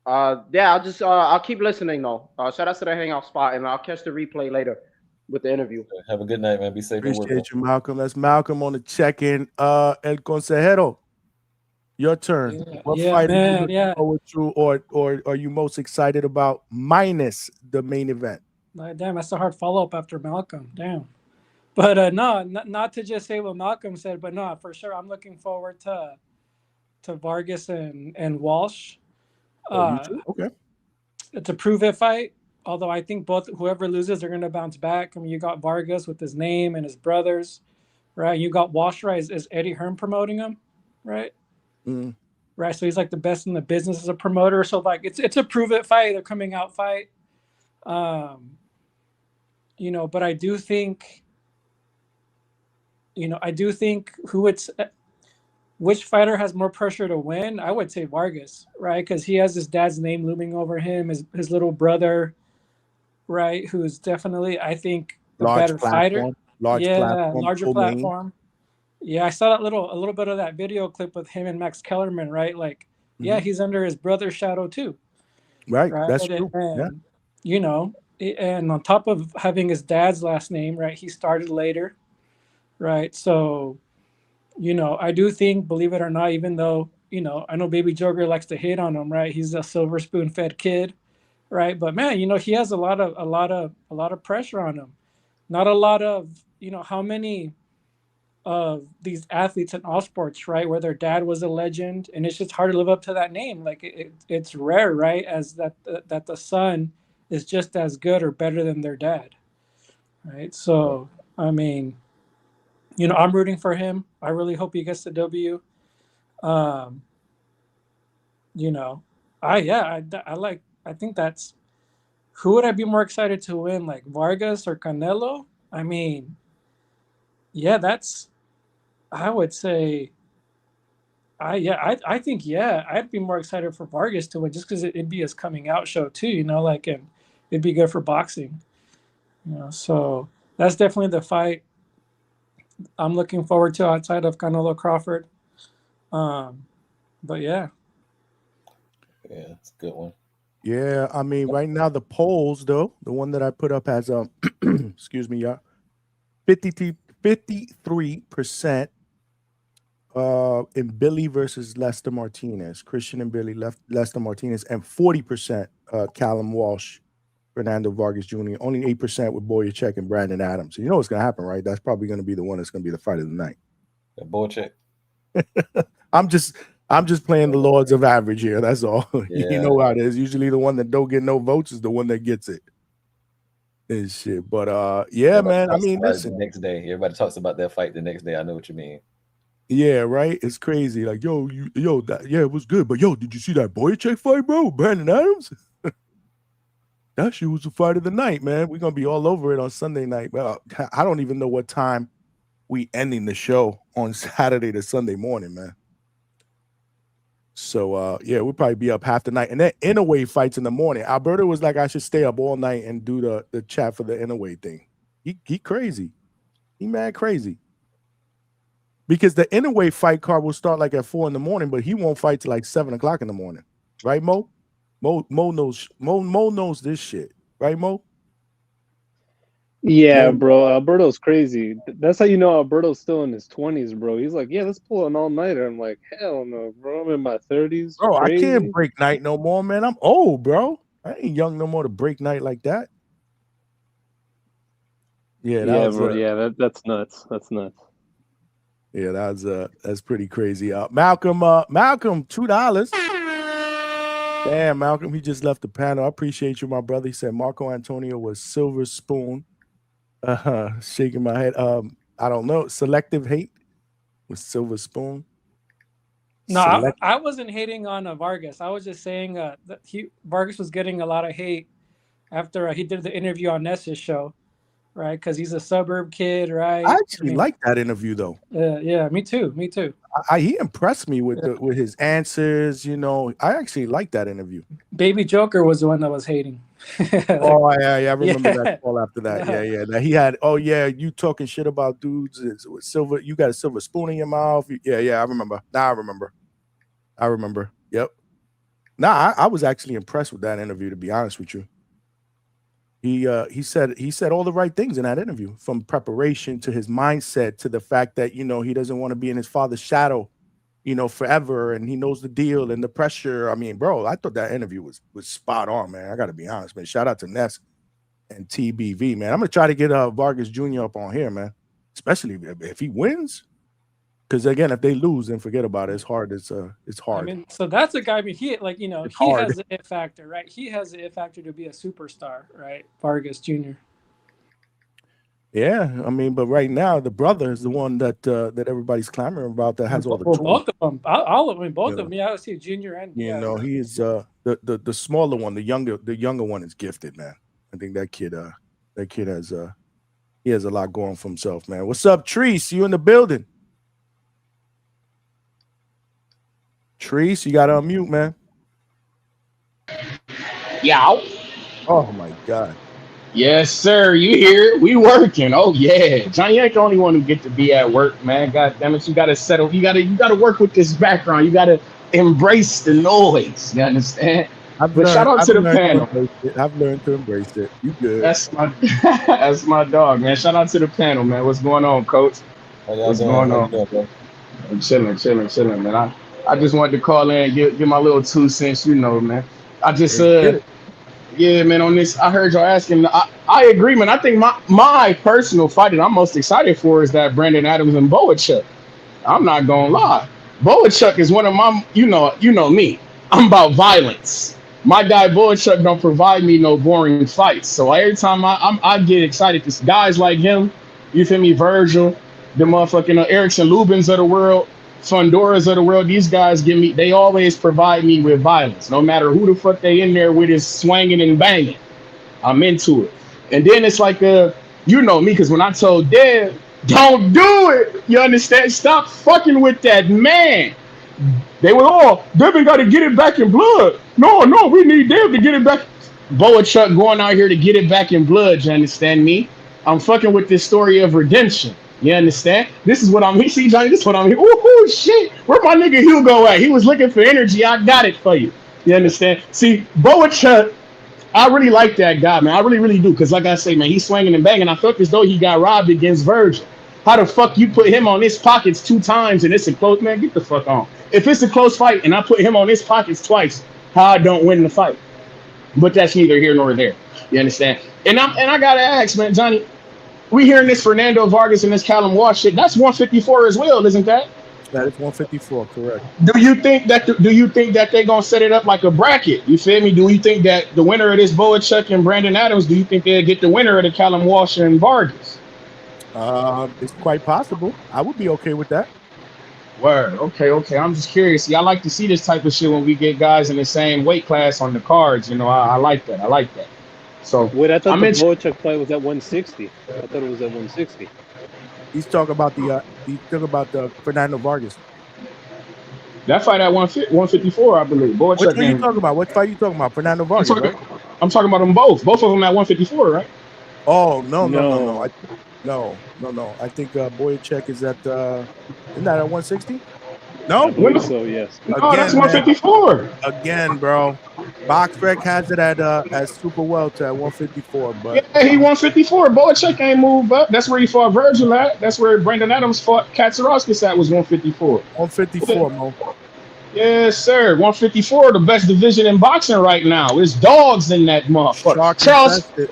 J: Yeah, I'll keep listening though. Shout out to the Hangout spot, and I'll catch the replay later with the interview.
H: Have a good night, man. Be safe at work.
A: Appreciate you, Malcolm. That's Malcolm on the check-in. El Consejero, your turn. What fight are you looking forward to, or are you most excited about minus the main event?
I: Like, damn, that's a hard follow-up after Malcolm. Damn. But no, not to just say what Malcolm said, but no, for sure, I'm looking forward to Vargas and Walsh.
A: Okay.
I: It's a prove-it fight. Although I think whoever loses, they're going to bounce back. I mean, you got Vargas with his name and his brothers, right? You got Walsh, right? Is Eddie Hearn promoting him, right?
A: Mm.
I: Right. So he's like the best in the business as a promoter. So like, it's a prove-it fight. They're coming out fight. You know, but I do think which fighter has more pressure to win? I would say Vargas, right? Because he has his dad's name looming over him, his little brother, right? Who's definitely, I think, a better fighter. Larger platform. Yeah, I saw a little bit of that video clip with him and Max Kellerman, right? Like, yeah, he's under his brother's shadow too.
A: Right? That's true.
I: And, you know, and on top of having his dad's last name, right? He started later, right? So, you know, I do think, believe it or not, even though, you know, I know Baby Joker likes to hate on him, right? He's a silver spoon fed kid, right? But man, you know, he has a lot of pressure on him. Not a lot of, you know, how many of these athletes in all sports, right, where their dad was a legend, and it's just hard to live up to that name. Like it's rare, right, as that the son is just as good or better than their dad, right? So I mean, you know, I'm rooting for him. I really hope he gets the W. You know, I think that's, who would I be more excited to win, like Vargas or Canelo? I mean, yeah, I would say, I think, yeah, I'd be more excited for Vargas to win just because it'd be his coming out show too, you know, like, and it'd be good for boxing, you know. So that's definitely the fight I'm looking forward to outside of Canelo Crawford. But yeah,
H: it's a good one.
A: Yeah, I mean, right now the polls, though, the one that I put up has excuse me, y'all, 53% in Billy versus Lester Martinez, Christian and Billy Lester Martinez, and 40% Callum Walsh, Fernando Vargas Jr. Only 8% with Boyacek and Brandon Adams. So you know what's gonna happen, right? That's probably gonna be the one that's gonna be the fight of the night.
H: Boyacek.
A: I'm just playing the lords of average here. That's all.
H: Yeah.
A: You know how it is. Usually the one that don't get no votes is the one that gets it. And shit. But yeah, man. I mean, listen.
H: The next day, everybody talks about that fight the next day. I know what you mean.
A: Yeah, right. It's crazy. Like, it was good. But did you see that Boyacek fight, bro? Brandon Adams? That shit was the fight of the night, man. We're gonna be all over it on Sunday night. Well, I don't even know what time we ending the show on Saturday to Sunday morning, man. So we'll probably be up half the night. And then Inouye fights in the morning. Alberto was like, I should stay up all night and do the chat for the Inouye thing. He crazy. He mad crazy. Because the Inouye fight card will start like at 4 a.m, but he won't fight till like 7 o'clock in the morning. Right, Mo? Mo knows this shit. Right, Mo?
G: Yeah, bro. Alberto's crazy. That's how you know Alberto's still in his 20s, bro. He's like, yeah, let's pull an all-nighter. I'm like, hell no, bro. I'm in my 30s.
A: Bro,
G: Crazy.
A: I can't break night no more, man. I'm old, bro. I ain't young no more to break night like that. Yeah,
G: bro. Yeah, that's nuts. That's nuts.
A: Yeah, that's pretty crazy. Malcolm, $2. Damn, Malcolm, he just left the panel. I appreciate you, my brother. He said Marco Antonio was silver spoon. Shaking my head. I don't know. Selective hate with silver spoon.
I: No, I wasn't hating on Vargas. I was just saying that Vargas was getting a lot of hate after he did the interview on Ness's show, right? Because he's a suburb kid, right?
A: I actually like that interview though.
I: Yeah, me too.
A: He impressed me with with his answers. You know, I actually like that interview.
I: Baby Joker was the one that was hating.
A: Oh yeah, I remember that call after that. Yeah. That he had. Oh yeah, you talking shit about dudes with silver. You got a silver spoon in your mouth. Yeah. I remember. Now I remember. Yep. Nah, I was actually impressed with that interview. To be honest with you, he said all the right things in that interview, from preparation to his mindset to the fact that he doesn't want to be in his father's shadow, forever, and he knows the deal and the pressure. I mean, bro, I thought that interview was spot on, man. I got to be honest, man. Shout out to Ness and TBV, man. I'm gonna try to get Vargas Jr. up on here, man, especially if he wins. Because again, if they lose, then forget about it. It's hard. It's hard.
I: I mean, so that's a guy. I mean, he has the it factor, right? He has the it factor to be a superstar, right? Vargas Jr.
A: Yeah, I mean, but right now the brother is the one that everybody's clamoring about. That has all the tools.
I: Both of them. Both of them. Yeah, I see Junior and
A: he is the smaller one, the younger one is gifted, man. I think that kid has he has a lot going for himself, man. What's up, Treese? You in the building? Treese, you got to unmute, man.
K: Yow.
A: Oh my God.
K: Yes, sir. You here? We working. Oh yeah. Johnny ain't the only one who get to be at work, man. God damn it. You gotta settle. You gotta work with this background. You gotta embrace the noise. You understand? Shout out to the panel.
A: I've learned to embrace it. You good.
K: That's my dog, man. Shout out to the panel, man. What's going on, coach? What's going on? I'm chilling, man. I just wanted to call in and give my little 2 cents, man. I just yeah, man, on this, I heard y'all asking. I agree, man. I think my personal fight that I'm most excited for is that Brandon Adams and Boachuk. I'm not gonna lie. Boachuk is one of my, you know me. I'm about violence. My guy Boachuk don't provide me no boring fights. So every time I get excited, this guys like him, you feel me, Virgil, the motherfucking Erickson Lubins of the world, Fundoras of the world, these guys they always provide me with violence. No matter who the fuck they in there with is swinging and banging. I'm into it. And then it's like, you know me, because when I told Dev, don't do it, you understand? Stop fucking with that man. They were Devin got to get it back in blood. No, we need Dev to get it back. Boachuk going out here to get it back in blood, you understand me? I'm fucking with this story of redemption. You understand? This is what I'm here. See, Johnny, this is what I'm here. Ooh, shit. Where my nigga Hugo at? He was looking for energy. I got it for you. You understand? See, Boachuk, I really like that guy, man. I really, really do. Because like I say, man, he's swinging and banging. I felt as though he got robbed against Virgil. How the fuck you put him on his pockets 2 times and it's a close, man? Get the fuck on. If it's a close fight and I put him on his pockets twice, how I don't win the fight? But that's neither here nor there. You understand? And I gotta ask, man, Johnny, we hearing this Fernando Vargas and this Callum Walsh shit. That's 154 as well, isn't that?
A: That is 154, correct.
K: Do you think that they're gonna set it up like a bracket? You feel me? Do you think that the winner of this Boachuk and Brandon Adams, do you think they'll get the winner of the Callum Walsh and Vargas?
A: It's quite possible. I would be okay with that.
K: Word. Okay. I'm just curious. See, I like to see this type of shit when we get guys in the same weight class on the cards. I like that. So
G: wait, I thought the Boachuk fight was at 160. I thought it was at 160.
A: He's talking about the Fernando Vargas.
K: That fight at 154, I believe.
A: What fight are you talking about? What fight are you talking about? Fernando Vargas, right?
K: I'm talking about them both. Both of them at 154, right?
A: Oh no. No. I think Boachuk is at isn't that at 160? No,
G: I believe so. Yes.
K: No,
A: again,
K: that's
A: man.
K: 154.
A: Again, bro. BoxRec has it at super welter at 154, but
K: Yeah, he 154. Boychuk ain't moved up. That's where he fought Virgil at. That's where Brandon Adams fought Katsarovskis at, was 154.
A: 154, Mo.
K: Yes, sir. 154, the best division in boxing right now. There's dogs in that motherfucker.
A: Shark
K: Charles
A: infested.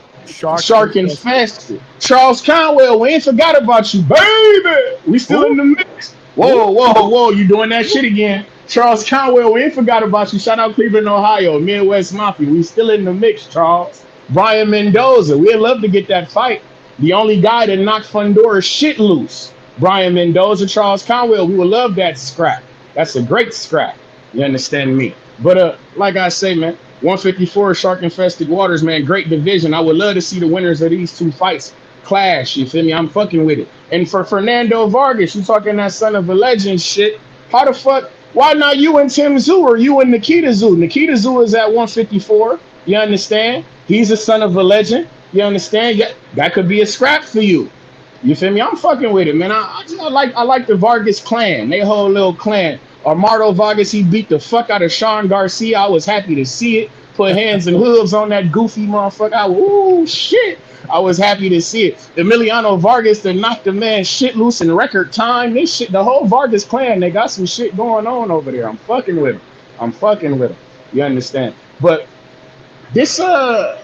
K: Shark infested. Charles Conwell, we ain't forgot about you, baby. We still in the mix. Whoa, whoa, whoa. You doing that shit again. Charles Conwell, we ain't forgot about you. Shout out Cleveland, Ohio. Midwest Mafia. We still in the mix, Charles. Brian Mendoza. We'd love to get that fight. The only guy that knocked Fundora's shit loose. Brian Mendoza, Charles Conwell. We would love that scrap. That's a great scrap. You understand me? But like I say, man, 154 shark infested waters, man. Great division. I would love to see the winners of these two fights clash. You feel me? I'm fucking with it. And for Fernando Vargas, you talking that son of a legend shit. How the fuck? Why not you and Tim Tszyu or you and Nikita Tszyu? Nikita Tszyu is at 154. You understand? He's a son of a legend. You understand? Yeah, that could be a scrap for you. You feel me? I'm fucking with it, man. I like the Vargas clan. They whole little clan. Armando Vargas, he beat the fuck out of Sean Garcia. I was happy to see it. Put hands and hooves on that goofy motherfucker. Ooh, shit. I was happy to see it. Emiliano Vargas, they knocked the man shit loose in record time. They shit, the whole Vargas clan, they got some shit going on over there. I'm fucking with them. You understand? But this Bud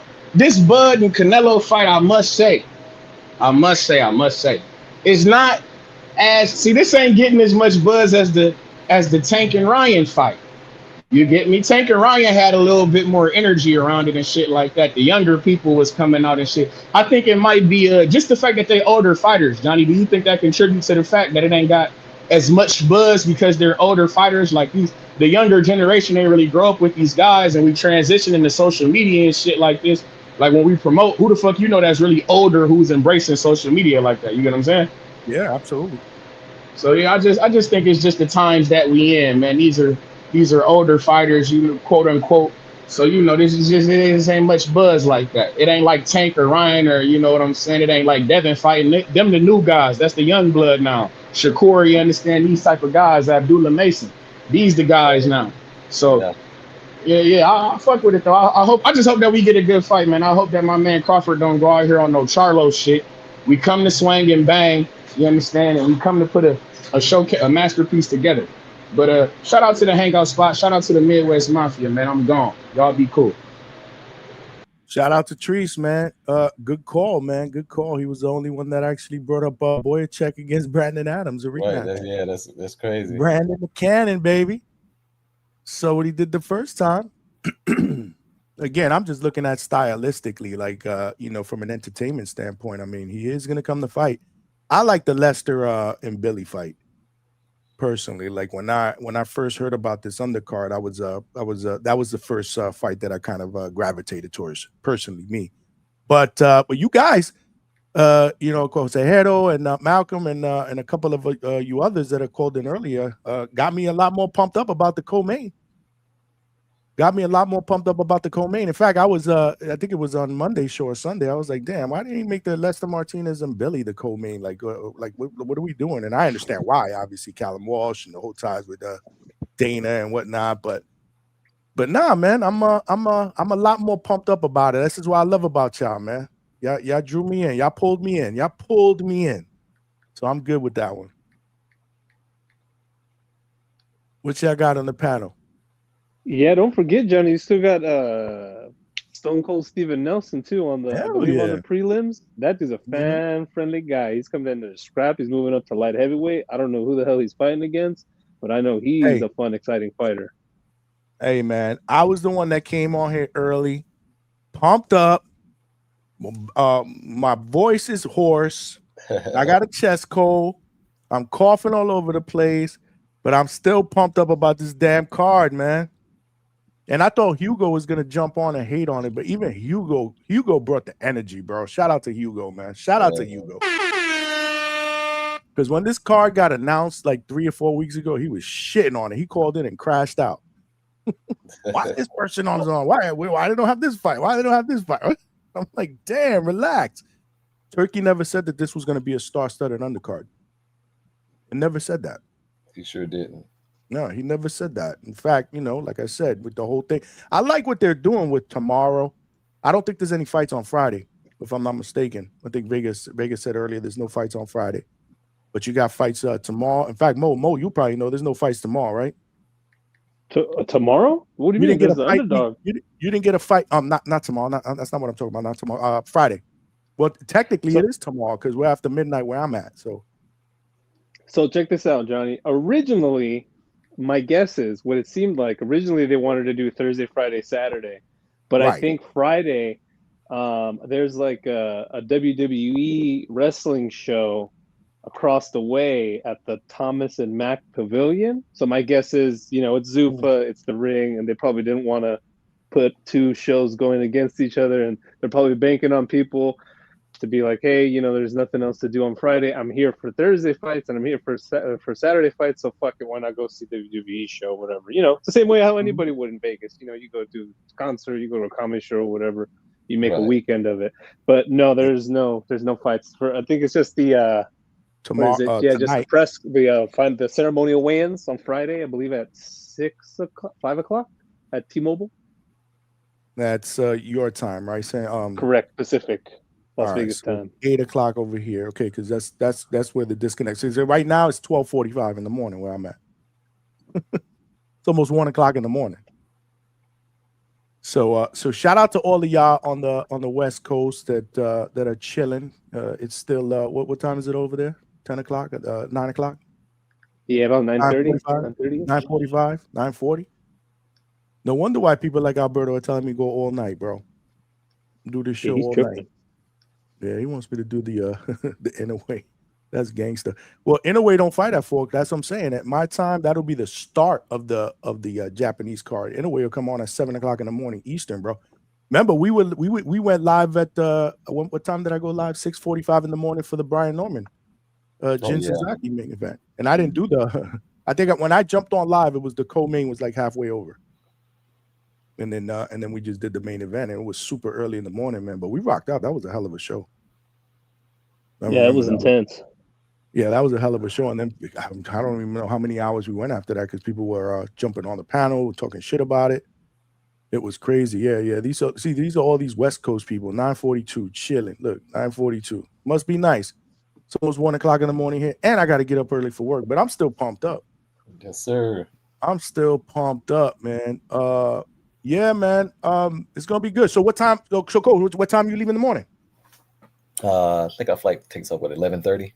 K: and Canelo fight, I must say, it's not as, see, this ain't getting as much buzz as the Tank and Ryan fight. You get me? Tank and Ryan had a little bit more energy around it and shit like that. The younger people was coming out and shit. I think it might be just the fact that they older fighters. Johnny, do you think that contributes to the fact that it ain't got as much buzz because they're older fighters? Like the younger generation, they really grow up with these guys, and we transition into social media and shit like this. Like when we promote, who the fuck you know that's really older who's embracing social media like that? You get what I'm saying?
A: Yeah, absolutely.
K: So yeah, I just think it's just the times that we in, man. These are older fighters, you quote unquote. So this ain't much buzz like that. It ain't like Tank or Ryan or you know what I'm saying. It ain't like Devin fighting them. The new guys, that's the young blood now. Shakur, you understand these type of guys. Abdullah Mason, these the guys now. So yeah, I fuck with it though. I just hope that we get a good fight, man. I hope that my man Crawford don't go out here on no Charlo shit. We come to swing and bang. You understand? And we come to put a masterpiece together. But shout out to the Hangout spot. Shout out to the Midwest Mafia, man. I'm gone. Y'all be cool.
A: Shout out to Treese, man. Good call, man. Good call. He was the only one that actually brought up Boyacek against Brandon Adams.
H: Right, that's crazy.
A: Brandon the Cannon, baby. So what he did the first time. Again, I'm just looking at stylistically, like from an entertainment standpoint. I mean, he is gonna come to fight. I like the Lester and Billy fight personally. Like when I first heard about this undercard, that was the first fight that I kind of gravitated towards personally, me. But you guys, Consejero and Malcolm and a couple of you others that are called in earlier, got me a lot more pumped up about the co-main. In fact, I was I think it was on Monday's show or Sunday. I was like, damn, why didn't he make the Lester Martinez and Billy the co-main? Like what are we doing? And I understand why, obviously, Callum Walsh and the whole ties with Dana and whatnot. But nah, man, I'm a lot more pumped up about it. This is what I love about y'all, man. Y'all drew me in. Y'all pulled me in. So I'm good with that one. What y'all got on the panel?
G: Yeah, don't forget, Johnny. You still got Stone Cold Steven Nelson too on the on the prelims. That is a fan-friendly guy. He's coming into the scrap. He's moving up to light heavyweight. I don't know who the hell he's fighting against, but I know he's a fun, exciting fighter.
A: Hey man, I was the one that came on here early, pumped up. My voice is hoarse. I got a chest cold. I'm coughing all over the place, but I'm still pumped up about this damn card, man. And I thought Hugo was gonna jump on and hate on it, but even Hugo brought the energy, bro. Shout out to Hugo, man. Shout out to Hugo. Because when this card got announced like 3 or 4 weeks ago, he was shitting on it. He called in and crashed out. Why this person on his own? Why they don't have this fight? Why they don't have this fight? I'm like, damn, relax. Turkey never said that this was gonna be a star-studded undercard. It never said that.
H: He sure didn't.
A: No, he never said that. In fact, like I said, with the whole thing, I like what they're doing with tomorrow. I don't think there's any fights on Friday, if I'm not mistaken. I think Vegas said earlier there's no fights on Friday, but you got fights tomorrow. In fact, Mo, you probably know there's no fights tomorrow, right?
G: Tomorrow? What do you mean? There's the underdog.
A: You didn't get a fight. Not tomorrow. That's not what I'm talking about. Not tomorrow. Friday. Well, technically it is tomorrow because we're after midnight where I'm at. So
G: check this out, Johnny. Originally, my guess is what it seemed like. Originally, they wanted to do Thursday, Friday, Saturday, but
A: Right.
G: I think Friday, there's like a WWE wrestling show across the way at the Thomas and Mack Pavilion. So my guess is, it's Zuffa, it's the ring, and they probably didn't want to put two shows going against each other, and they're probably banking on people to be like, hey, there's nothing else to do on Friday. I'm here for Thursday fights, and I'm here for Saturday fights. So fuck it, why not go see the WWE show, whatever. It's the same way how anybody would in Vegas. You go to a concert, you go to a comedy show, whatever. You make a weekend of it. But no, there's no fights for. I think it's just the
A: tomorrow.
G: Just the press. Find the ceremonial weigh-ins on Friday. I believe at 6 o'clock, 5 o'clock at T-Mobile.
A: That's your time, right? Saying
G: correct, Pacific. Las Vegas
A: so
G: time.
A: 8 o'clock over here. Okay, because that's where the disconnect is. Right now it's 12:45 in the morning where I'm at. It's almost 1 o'clock in the morning. So shout out to all of y'all on the West Coast that are chilling. It's still what time is it over there? 10 o'clock? 9 o'clock?
G: Yeah, about 9:30.
A: 9:45, 9:40. No wonder why people like Alberto are telling me go all night, bro. Do this show all night. Yeah, he wants me to do the Inouye. That's gangster. Well, Inouye don't fight at 4. That's what I'm saying. At my time, that'll be the start of the Japanese card. Inouye will come on at 7 o'clock in the morning Eastern, bro. Remember, we went live at what time did I go live? 6:45 in the morning for the Brian Norman Jin Suzaki main event. And I didn't do I think when I jumped on live, it was the co-main was like halfway over. And then we just did the main event, and it was super early in the morning, man. But we rocked out. That was a hell of a show.
G: It was intense.
A: Yeah, that was a hell of a show. And then I don't even know how many hours we went after that because people were jumping on the panel, talking shit about it. It was crazy. Yeah. These are all these West Coast people. 9:42, chilling. Look, 9:42. Must be nice. So it was 1 o'clock in the morning here, and I got to get up early for work. But I'm still pumped up.
H: Yes, sir.
A: I'm still pumped up, man. Yeah, man. It's gonna be good. So what time? So Cole, what time you leave in the morning?
H: I think our flight takes up at 11:30.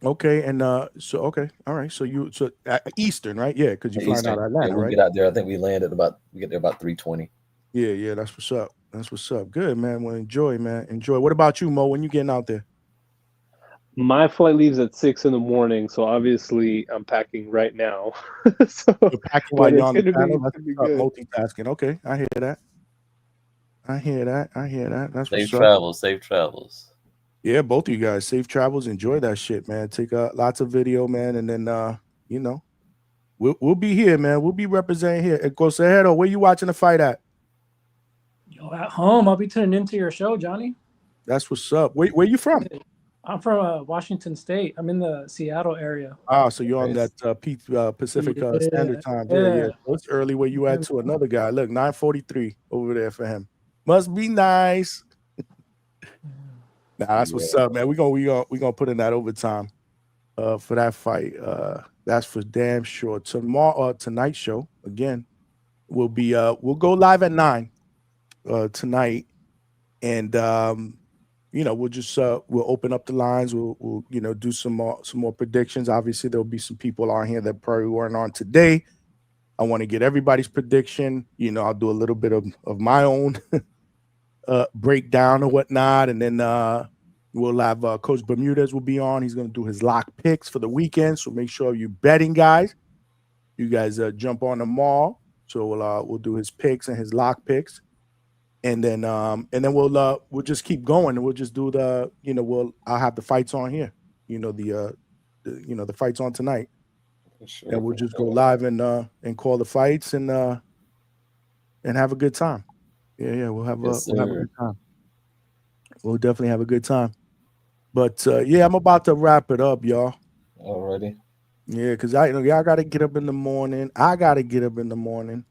A: Okay, and okay, all right. So Eastern, right? Yeah, because you're flying out of Atlanta, right?
H: Get out there. I think we get there about 3:20.
A: Yeah. That's what's up. That's what's up. Good, man. Well, enjoy, man. Enjoy. What about you, Mo? When you getting out there?
G: My flight leaves at 6 in the morning, so obviously I'm packing right now. So
A: you're packing while you're on the panel. That's multitasking. Okay, I hear that. That's
H: safe travels. Safe travels.
A: Yeah, both of you guys, safe travels. Enjoy that shit, man. Take lots of video, man, and then we'll be here, man. We'll be representing here. And Cosejero, where you watching the fight at?
I: Yo, at home. I'll be tuning into your show, Johnny.
A: That's what's up. Where you from?
I: I'm from Washington State. I'm in the Seattle area.
A: Ah, so you're on that Pacific Standard Time. Yeah. So it's early where you at to another guy. Look, 9:43 over there for him. Must be nice. Nah, that's what's up, man. We gonna put in that overtime for that fight. That's for damn sure. Tomorrow, tonight's show again will be we'll go live at 9 tonight, and we'll just we'll open up the lines. We'll do some more predictions. Obviously, there'll be some people on here that probably weren't on today. I want to get everybody's prediction. I'll do a little bit of my own breakdown or whatnot, and then we'll have Coach Bermudez will be on. He's going to do his lock picks for the weekend. So make sure you betting guys. You guys jump on them all. So we'll do his picks and his lock picks. And then we'll just keep going, and we'll just do I'll have the fights on here. The fights on tonight, sure. And we'll just go live and call the fights and have a good time. Yeah, we'll have a good time. We'll definitely have a good time. But I'm about to wrap it up, y'all.
H: Alrighty.
A: Yeah, because y'all got to get up in the morning. I got to get up in the morning.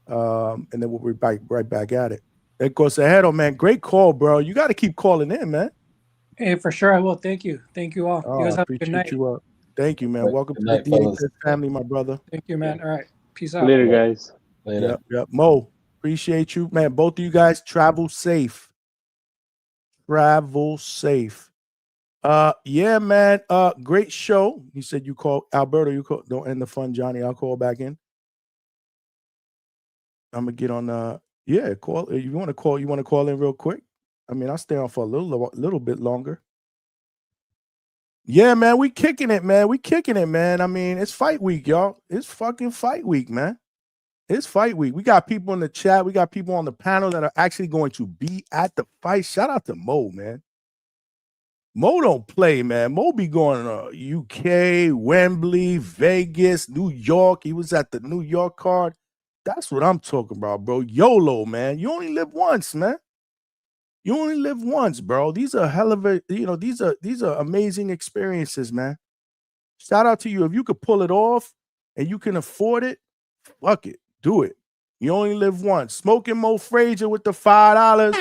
A: And then we'll be right back at it. Of course, ahead, man. Great call, bro. You got to keep calling in, man.
I: Hey, for sure I will. Thank you all.
A: Oh,
I: You
A: I
I: guys have a good
A: appreciate
I: night.
A: you. Thank you, man.
H: Right.
A: Welcome
H: Good
A: to the
H: night, fellas.
A: DHS family, my brother.
I: Thank you, man. All right, peace out.
G: Later, guys.
H: Later.
A: Yep. Mo, appreciate you, man. Both of you guys travel safe. Travel safe. Yeah, man. Great show. He said you call Alberto. You call. Don't end the fun, Johnny. I'll call back in. I'm gonna get on. Yeah, call. You want to call? You want to call in real quick? I mean, I'll stay on for a little bit longer. Yeah, man. We kicking it, man. We kicking it, man. I mean, it's fight week, y'all. It's fucking fight week, man. It's fight week. We got people in the chat. We got people on the panel that are actually going to be at the fight. Shout out to Mo, man. Mo don't play, man. Mo be going to UK, Wembley, Vegas, New York. He was at the New York card. That's what I'm talking about, bro. YOLO, man. You only live once, man. You only live once, bro. These are hell of a, these are amazing experiences, man. Shout out to you. If you could pull it off and you can afford it, fuck it. Do it. You only live once. Smoking Mo Frazier with the $5.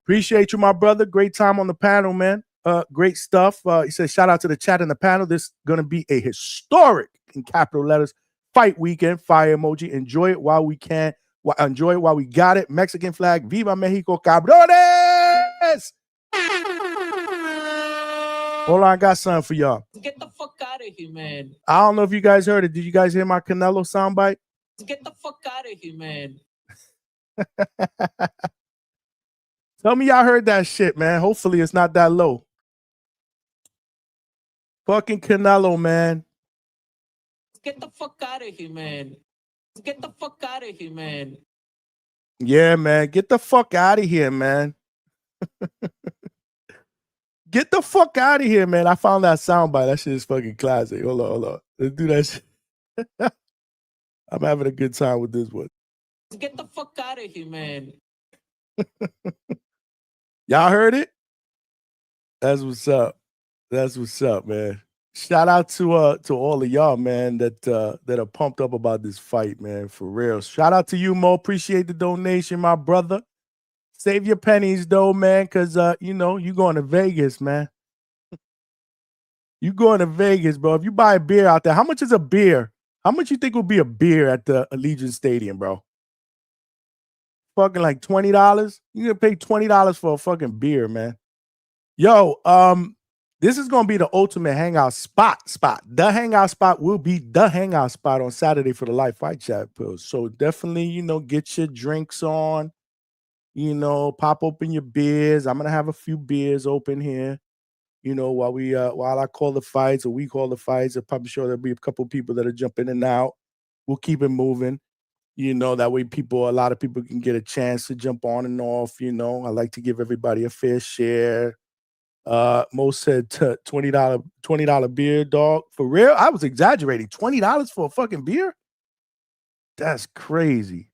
A: Appreciate you, my brother. Great time on the panel, man. Great stuff. He says, shout out to the chat and the panel. This is going to be a historic, in capital letters, fight weekend. Fire emoji. Enjoy it while we can. Enjoy it while we got it. Mexican flag. Viva Mexico, cabrones! Hold on, I got something for y'all.
L: Get the fuck out of here, man.
A: I don't know if you guys heard it. Did you guys hear my Canelo soundbite?
L: Get the fuck out of here, man.
A: Tell me y'all heard that shit, man. Hopefully it's not that low. Fucking Canelo, man.
L: Get the fuck out of here, man. Get the fuck out of here, man.
A: Yeah, man. Get the fuck out of here, man. Get the fuck out of here, man. I found that soundbite. That shit is fucking classic. Hold on. Let's do that shit. I'm having a good time with this one.
L: Get the fuck out of here, man.
A: Y'all heard it? That's what's up. That's what's up, man. Shout out to all of y'all, man, that are pumped up about this fight, man, for real. Shout out to you, Mo. Appreciate the donation, my brother. Save your pennies, though, man, because, you going to Vegas, man. You going to Vegas, bro. If you buy a beer out there, how much is a beer? How much you think will be a beer at the Allegiant Stadium, bro? Fucking like $20? You're going to pay $20 for a fucking beer, man. Yo, this is going to be the ultimate hangout spot. The hangout spot will be the hangout spot on Saturday for the live fight chat pills. So definitely, get your drinks on. Pop open your beers. I'm gonna have a few beers open here. While I call the fights or we call the fights, I'm probably sure there'll be a couple people that are jumping in and out. We'll keep it moving. That way a lot of people can get a chance to jump on and off. I like to give everybody a fair share. Most said $20 beer, dog. For real? I was exaggerating. $20 for a fucking beer? That's crazy.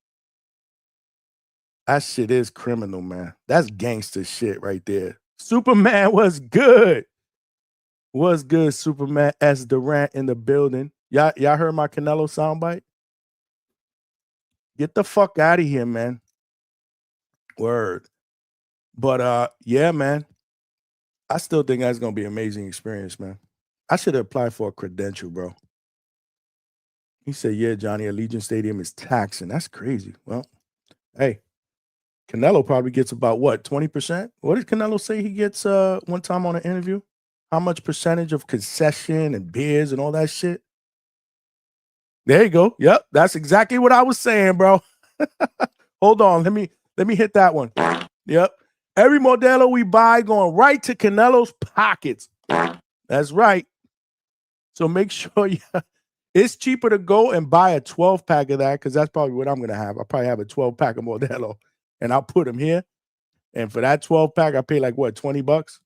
A: That shit is criminal, man. That's gangster shit right there. Superman was good. Was good, Superman S. Durant in the building. Y'all heard my Canelo soundbite? Get the fuck out of here, man. Word. But yeah, man. I still think that's gonna be an amazing experience, man. I should have applied for a credential, bro. He said, yeah, Johnny, Allegiant Stadium is taxing. That's crazy. Well, hey. Canelo probably gets about what, 20%? What did Canelo say he gets one time on an interview? How much percentage of concession and beers and all that shit? There you go. Yep, that's exactly what I was saying, bro. Hold on, let me hit that one. Yep. Every Modelo we buy going right to Canelo's pockets. That's right. So make sure it's cheaper to go and buy a 12-pack of that because that's probably what I'm going to have. I'll probably have a 12-pack of Modelo. And I'll put them here. And for that 12-pack, I pay like, what, $20?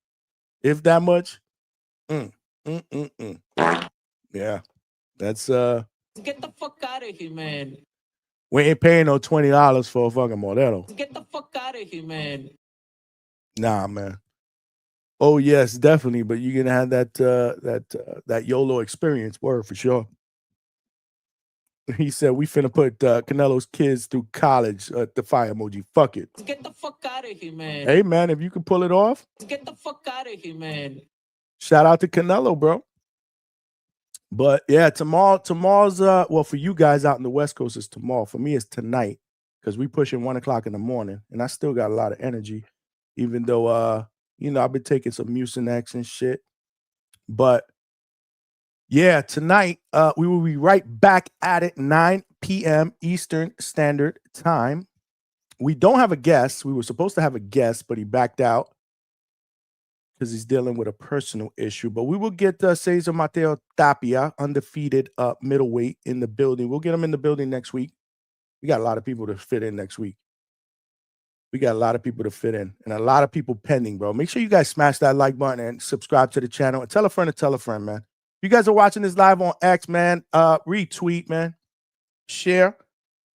A: If that much? Yeah. That's
L: Get the fuck out of here, man.
A: We ain't paying no $20 for a fucking Modelo.
L: Get the fuck out of here, man.
A: Nah, man. Oh yes, definitely. But you're gonna have that YOLO experience. Word for sure. He said we finna put Canelo's kids through college. The fire emoji. Fuck it.
L: Get the fuck out of here, man.
A: Hey man, if you can pull it off,
L: Get the fuck out of here, man.
A: shout out to Canelo, bro. But yeah, tomorrow's well, for you guys out in the West Coast, it's tomorrow. For me, it's tonight because we pushing 1 o'clock in the morning, and I still got a lot of energy, even though I've been taking some Mucinex and shit. But yeah, tonight we will be right back at it, 9 p.m. Eastern Standard Time. We don't have a guest. We were supposed to have a guest, but he backed out because he's dealing with a personal issue. But we will get Cesar Mateo Tapia, undefeated middleweight, in the building. We'll get him in the building next week. We got a lot of people to fit in next week. We got a lot of people to fit in and a lot of people pending, bro. Make sure you guys smash that like button and subscribe to the channel and tell a friend, man. If you guys are watching this live on X, man, retweet, man, share,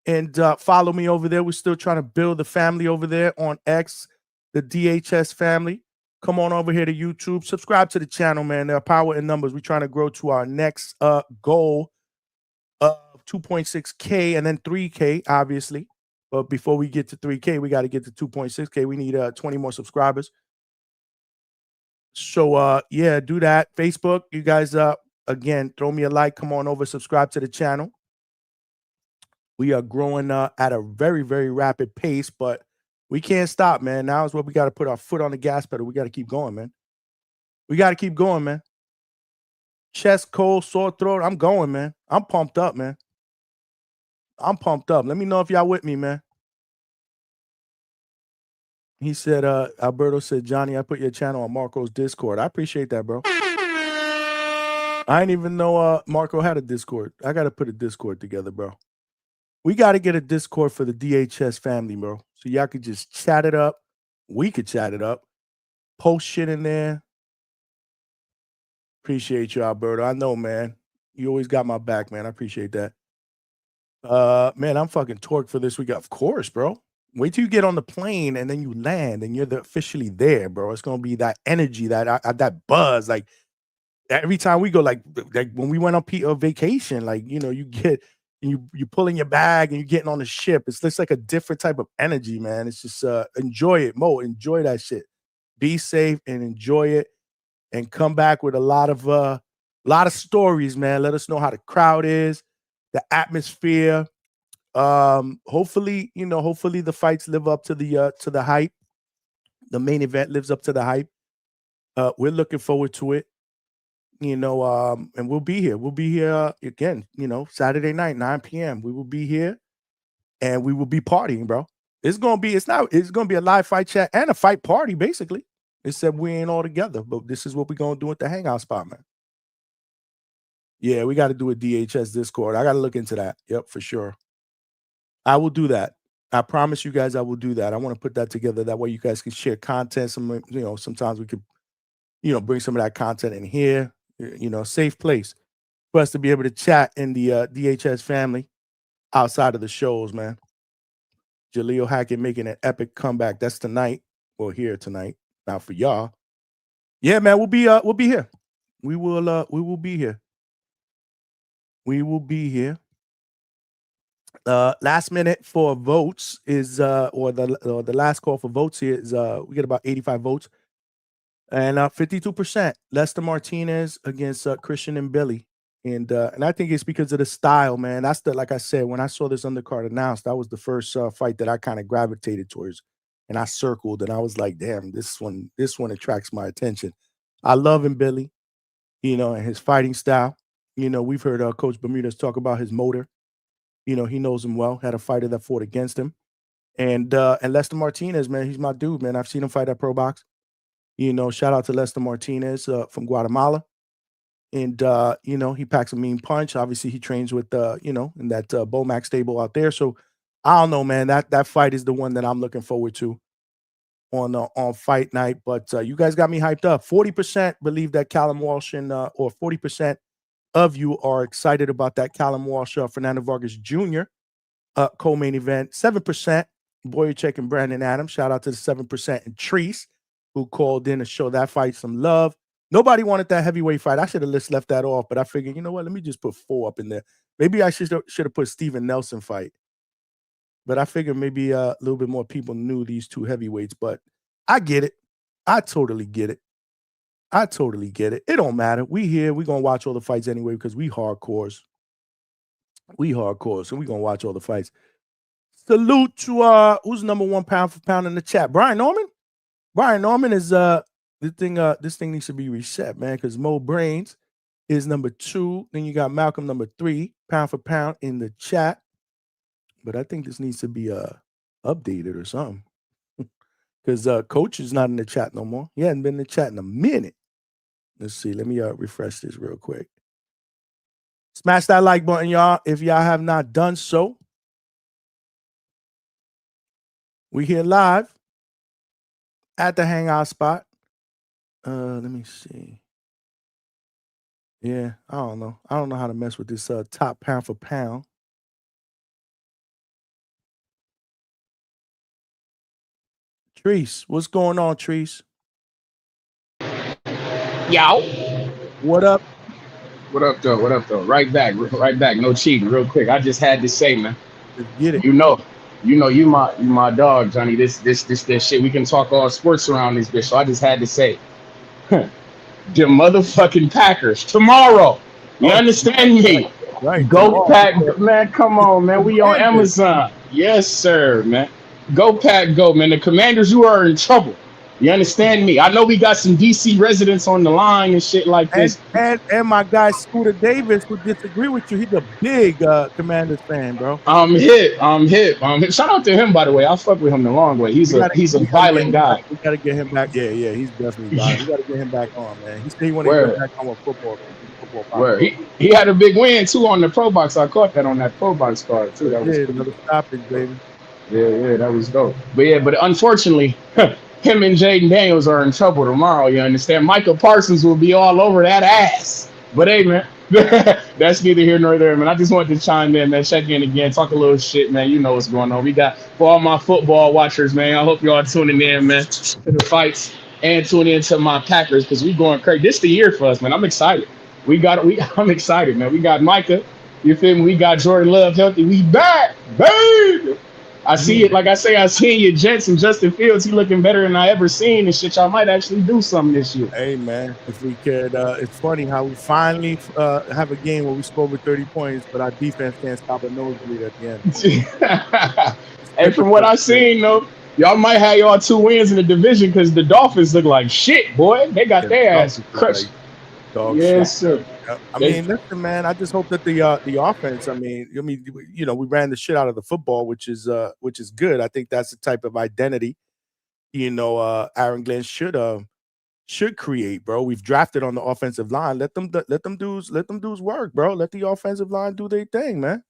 A: and follow me over there. We're still trying to build the family over there on X, the DHS family. Come on over here to YouTube. Subscribe to the channel, man. There are power in numbers. We're trying to grow to our next goal of 2.6K and then 3K, obviously. But before we get to 3K, we got to get to 2.6K. We need 20 more subscribers. So, yeah, do that. Facebook, you guys, again, throw me a like. Come on over, subscribe to the channel. We are growing at a very, very rapid pace, but we can't stop, man. Now is where we got to put our foot on the gas pedal. We got to keep going, man. We got to keep going, man. Chest cold, sore throat. I'm going, man. I'm pumped up, man. I'm pumped up. Let me know if y'all with me, man. He said, Alberto said, Johnny, I put your channel on Marco's Discord. I appreciate that, bro. I didn't even know Marco had a Discord. I got to put a Discord together, bro. We got to get a Discord for the DHS family, bro. So y'all could just chat it up. We could chat it up. Post shit in there. Appreciate you, Alberto. I know, man. You always got my back, man. I appreciate that. Man, I'm fucking torqued for this week. Of course, bro. Wait till you get on the plane and then you land and you're officially there, bro. It's gonna be that energy, that buzz. Like every time we go, like when we went on vacation, like you get you pulling your bag and you're getting on the ship. It's just like a different type of energy, man. It's just enjoy it, Mo. Enjoy that shit. Be safe and enjoy it, and come back with a lot of stories, man. Let us know how the crowd is, the atmosphere. Hopefully the fights live up to the hype. The main event lives up to the hype. We're looking forward to it. And we'll be here. We'll be here again, Saturday night, 9 p.m. We will be here and we will be partying, bro. It's gonna be a live fight chat and a fight party, basically. Except we ain't all together, but this is what we're gonna do at the Hangout spot, man. Yeah, we got to do a DHS Discord. I got to look into that. Yep, for sure. I will do that. I promise you guys I will do that. I want to put that together. That way you guys can share content. Sometimes we could, bring some of that content in here, safe place for us to be able to chat in the DHS family outside of the shows, man. Jaleel Hackett making an epic comeback. That's tonight. Well, here tonight. Not for y'all. Yeah, man, we'll be here. We will be here. We will be here. Last minute for votes is or the last call for votes here is we get about 85 votes and 52%. Lester Martinez against Christian and Billy, and I think it's because of the style, man. That's like I said, when I saw this undercard announced, that was the first fight that I kind of gravitated towards, and I circled and I was like, damn, this one attracts my attention. I love him, Billy, and his fighting style. We've heard Coach Bermudez talk about his motor. He knows him well. Had a fighter that fought against him. And Lester Martinez, man, he's my dude, man. I've seen him fight at Pro Box. Shout out to Lester Martinez from Guatemala. And, he packs a mean punch. Obviously, he trains with, in that Bomac stable out there. So, I don't know, man. That fight is the one that I'm looking forward to on fight night. But you guys got me hyped up. 40% believe that Callum Walsh or 40% of you are excited about that Callum Walsh Fernando Vargas Jr. Co-main event. 7% Boyachek and Brandon Adams. Shout out to the 7% and Treese. who called in to show that fight some love. Nobody wanted that heavyweight fight. I should have left that off, but I figured, you know what? Let me just put 4 up in there. Maybe I should have put Steven Nelson fight. But I figured maybe a little bit more people knew these 2 heavyweights. But I get it. I totally get it. It don't matter. We here. We going to watch all the fights anyway because we hardcores. So we going to watch all the fights. Salute to who's number 1 pound for pound in the chat? Brian Norman? Brian Norman is this thing needs to be reset, man, because Mo Brains is number 2. Then you got Malcolm number 3, pound for pound in the chat. But I think this needs to be updated or something. Because Coach is not in the chat no more. He hadn't been in the chat in a minute. Let's see. Let me refresh this real quick. Smash that like button, y'all, if y'all have not done so. We here live at the Hangout spot. Let me see. Yeah, I don't know. I don't know how to mess with this top pound for pound. Treese, what's going on, Treese?
K: Yo.
A: What up?
K: What up, though? Right back. No cheating, real quick. I just had to say, man.
A: Let's get it.
K: You know, you my dog, Johnny. This shit. We can talk all sports around this bitch. So I just had to say, the motherfucking Packers tomorrow. You understand me?
A: Right.
K: Go Pack, man. Come on, man. We on Amazon. Yes, sir, man. Go Pack, go, man. The Commanders, you are in trouble. You understand me? I know we got some DC residents on the line and shit like this.
A: And my guy Scooter Davis would disagree with you. He's a big Commanders fan, bro.
K: I'm hip. Shout out to him, by the way. I fuck with him the long way. He's a violent guy.
A: We gotta get him back. Yeah, he's definitely violent. We gotta get him back on, man. He said he wanted to get back on with football.
K: He had a big win too on the Pro Box. I caught that on that Pro Box card too. That was
A: another stoppage, baby.
K: Yeah, that was dope. But unfortunately, him and Jaden Daniels are in trouble tomorrow. You understand? Michael Parsons will be all over that ass. But hey, man, that's neither here nor there, man. I just wanted to chime in, man. Check in again, talk a little shit, man. You know what's going on. We got for all my football watchers, man. I hope y'all tuning in, man, to the fights and tuning into my Packers because we going crazy. This is the year for us, man. I'm excited. I'm excited, man. We got Micah. You feel me? We got Jordan Love healthy. We back, baby. I see it. Like I say, I seen your Jets and Justin Fields. He looking better than I ever seen and shit. Y'all might actually do something this year.
A: Hey, man, if we could. It's funny how we finally have a game where we score with 30 points, but our defense can't stop a nosebleed at the end.
K: And from what I seen, though, y'all might have y'all 2 wins in the division because the Dolphins look like shit, boy. They got their ass crushed. Yes, sir.
A: I mean, listen, man. I just hope that the offense. I mean, you know, we ran the shit out of the football, which is good. I think that's the type of identity, you know, Aaron Glenn should create, bro. We've drafted on the offensive line. Let them dudes work, bro. Let the offensive line do their thing, man.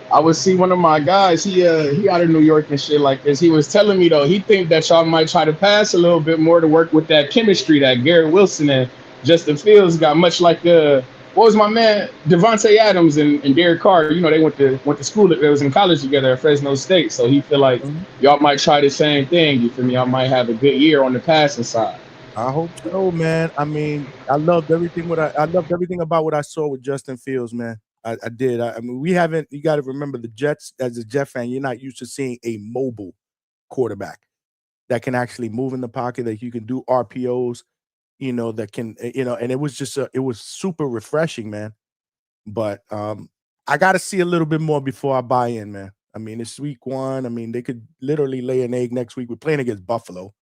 K: I would see one of my guys. He out of New York and shit like this. He was telling me though, he think that y'all might try to pass a little bit more to work with that chemistry that Garrett Wilson and Justin Fields got, much like what was my man Devontae Adams and Derek Carr. You know, they went to school. They was in college together at Fresno State. So he feel like y'all might try the same thing. You feel me? Y'all might have a good year on the passing side.
A: I hope so, man. I mean, I loved everything about what I saw with Justin Fields, man. I did. I mean, you got to remember the Jets. As a Jet fan, you're not used to seeing a mobile quarterback that can actually move in the pocket, that you can do RPOs. You know, that can, you know, and it was just it was super refreshing, man. But I got to see a little bit more before I buy in, man. I mean, it's week 1. I mean, they could literally lay an egg next week. We're playing against Buffalo.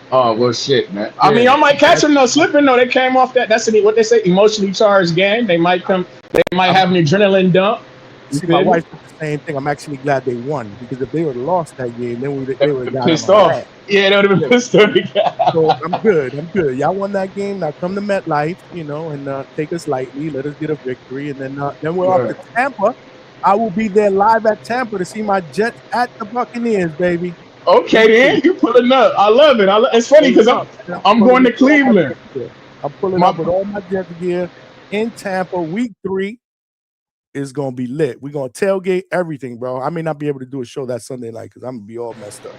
K: Oh, well, shit, man. I mean, I might catch them though slipping though. They came off that. That's what they say, emotionally charged game. They might have an adrenaline dump.
A: See, my wife did the same thing. I'm actually glad they won because if they would have lost that game, then they would have
K: pissed off. Yeah, they would have been pissed off.
A: So I'm good. Y'all won that game. Now come to MetLife, you know, and take us lightly. Let us get a victory, and then we're off to Tampa. I will be there live at Tampa to see my Jets at the Buccaneers, baby.
K: Okay, then you pulling up. I love it. It's funny because I'm going to Cleveland.
A: I'm pulling up with all my Jets gear in Tampa. Week 3 is gonna be lit. We're gonna tailgate everything, bro. I may not be able to do a show that Sunday night because I'm gonna be all messed up.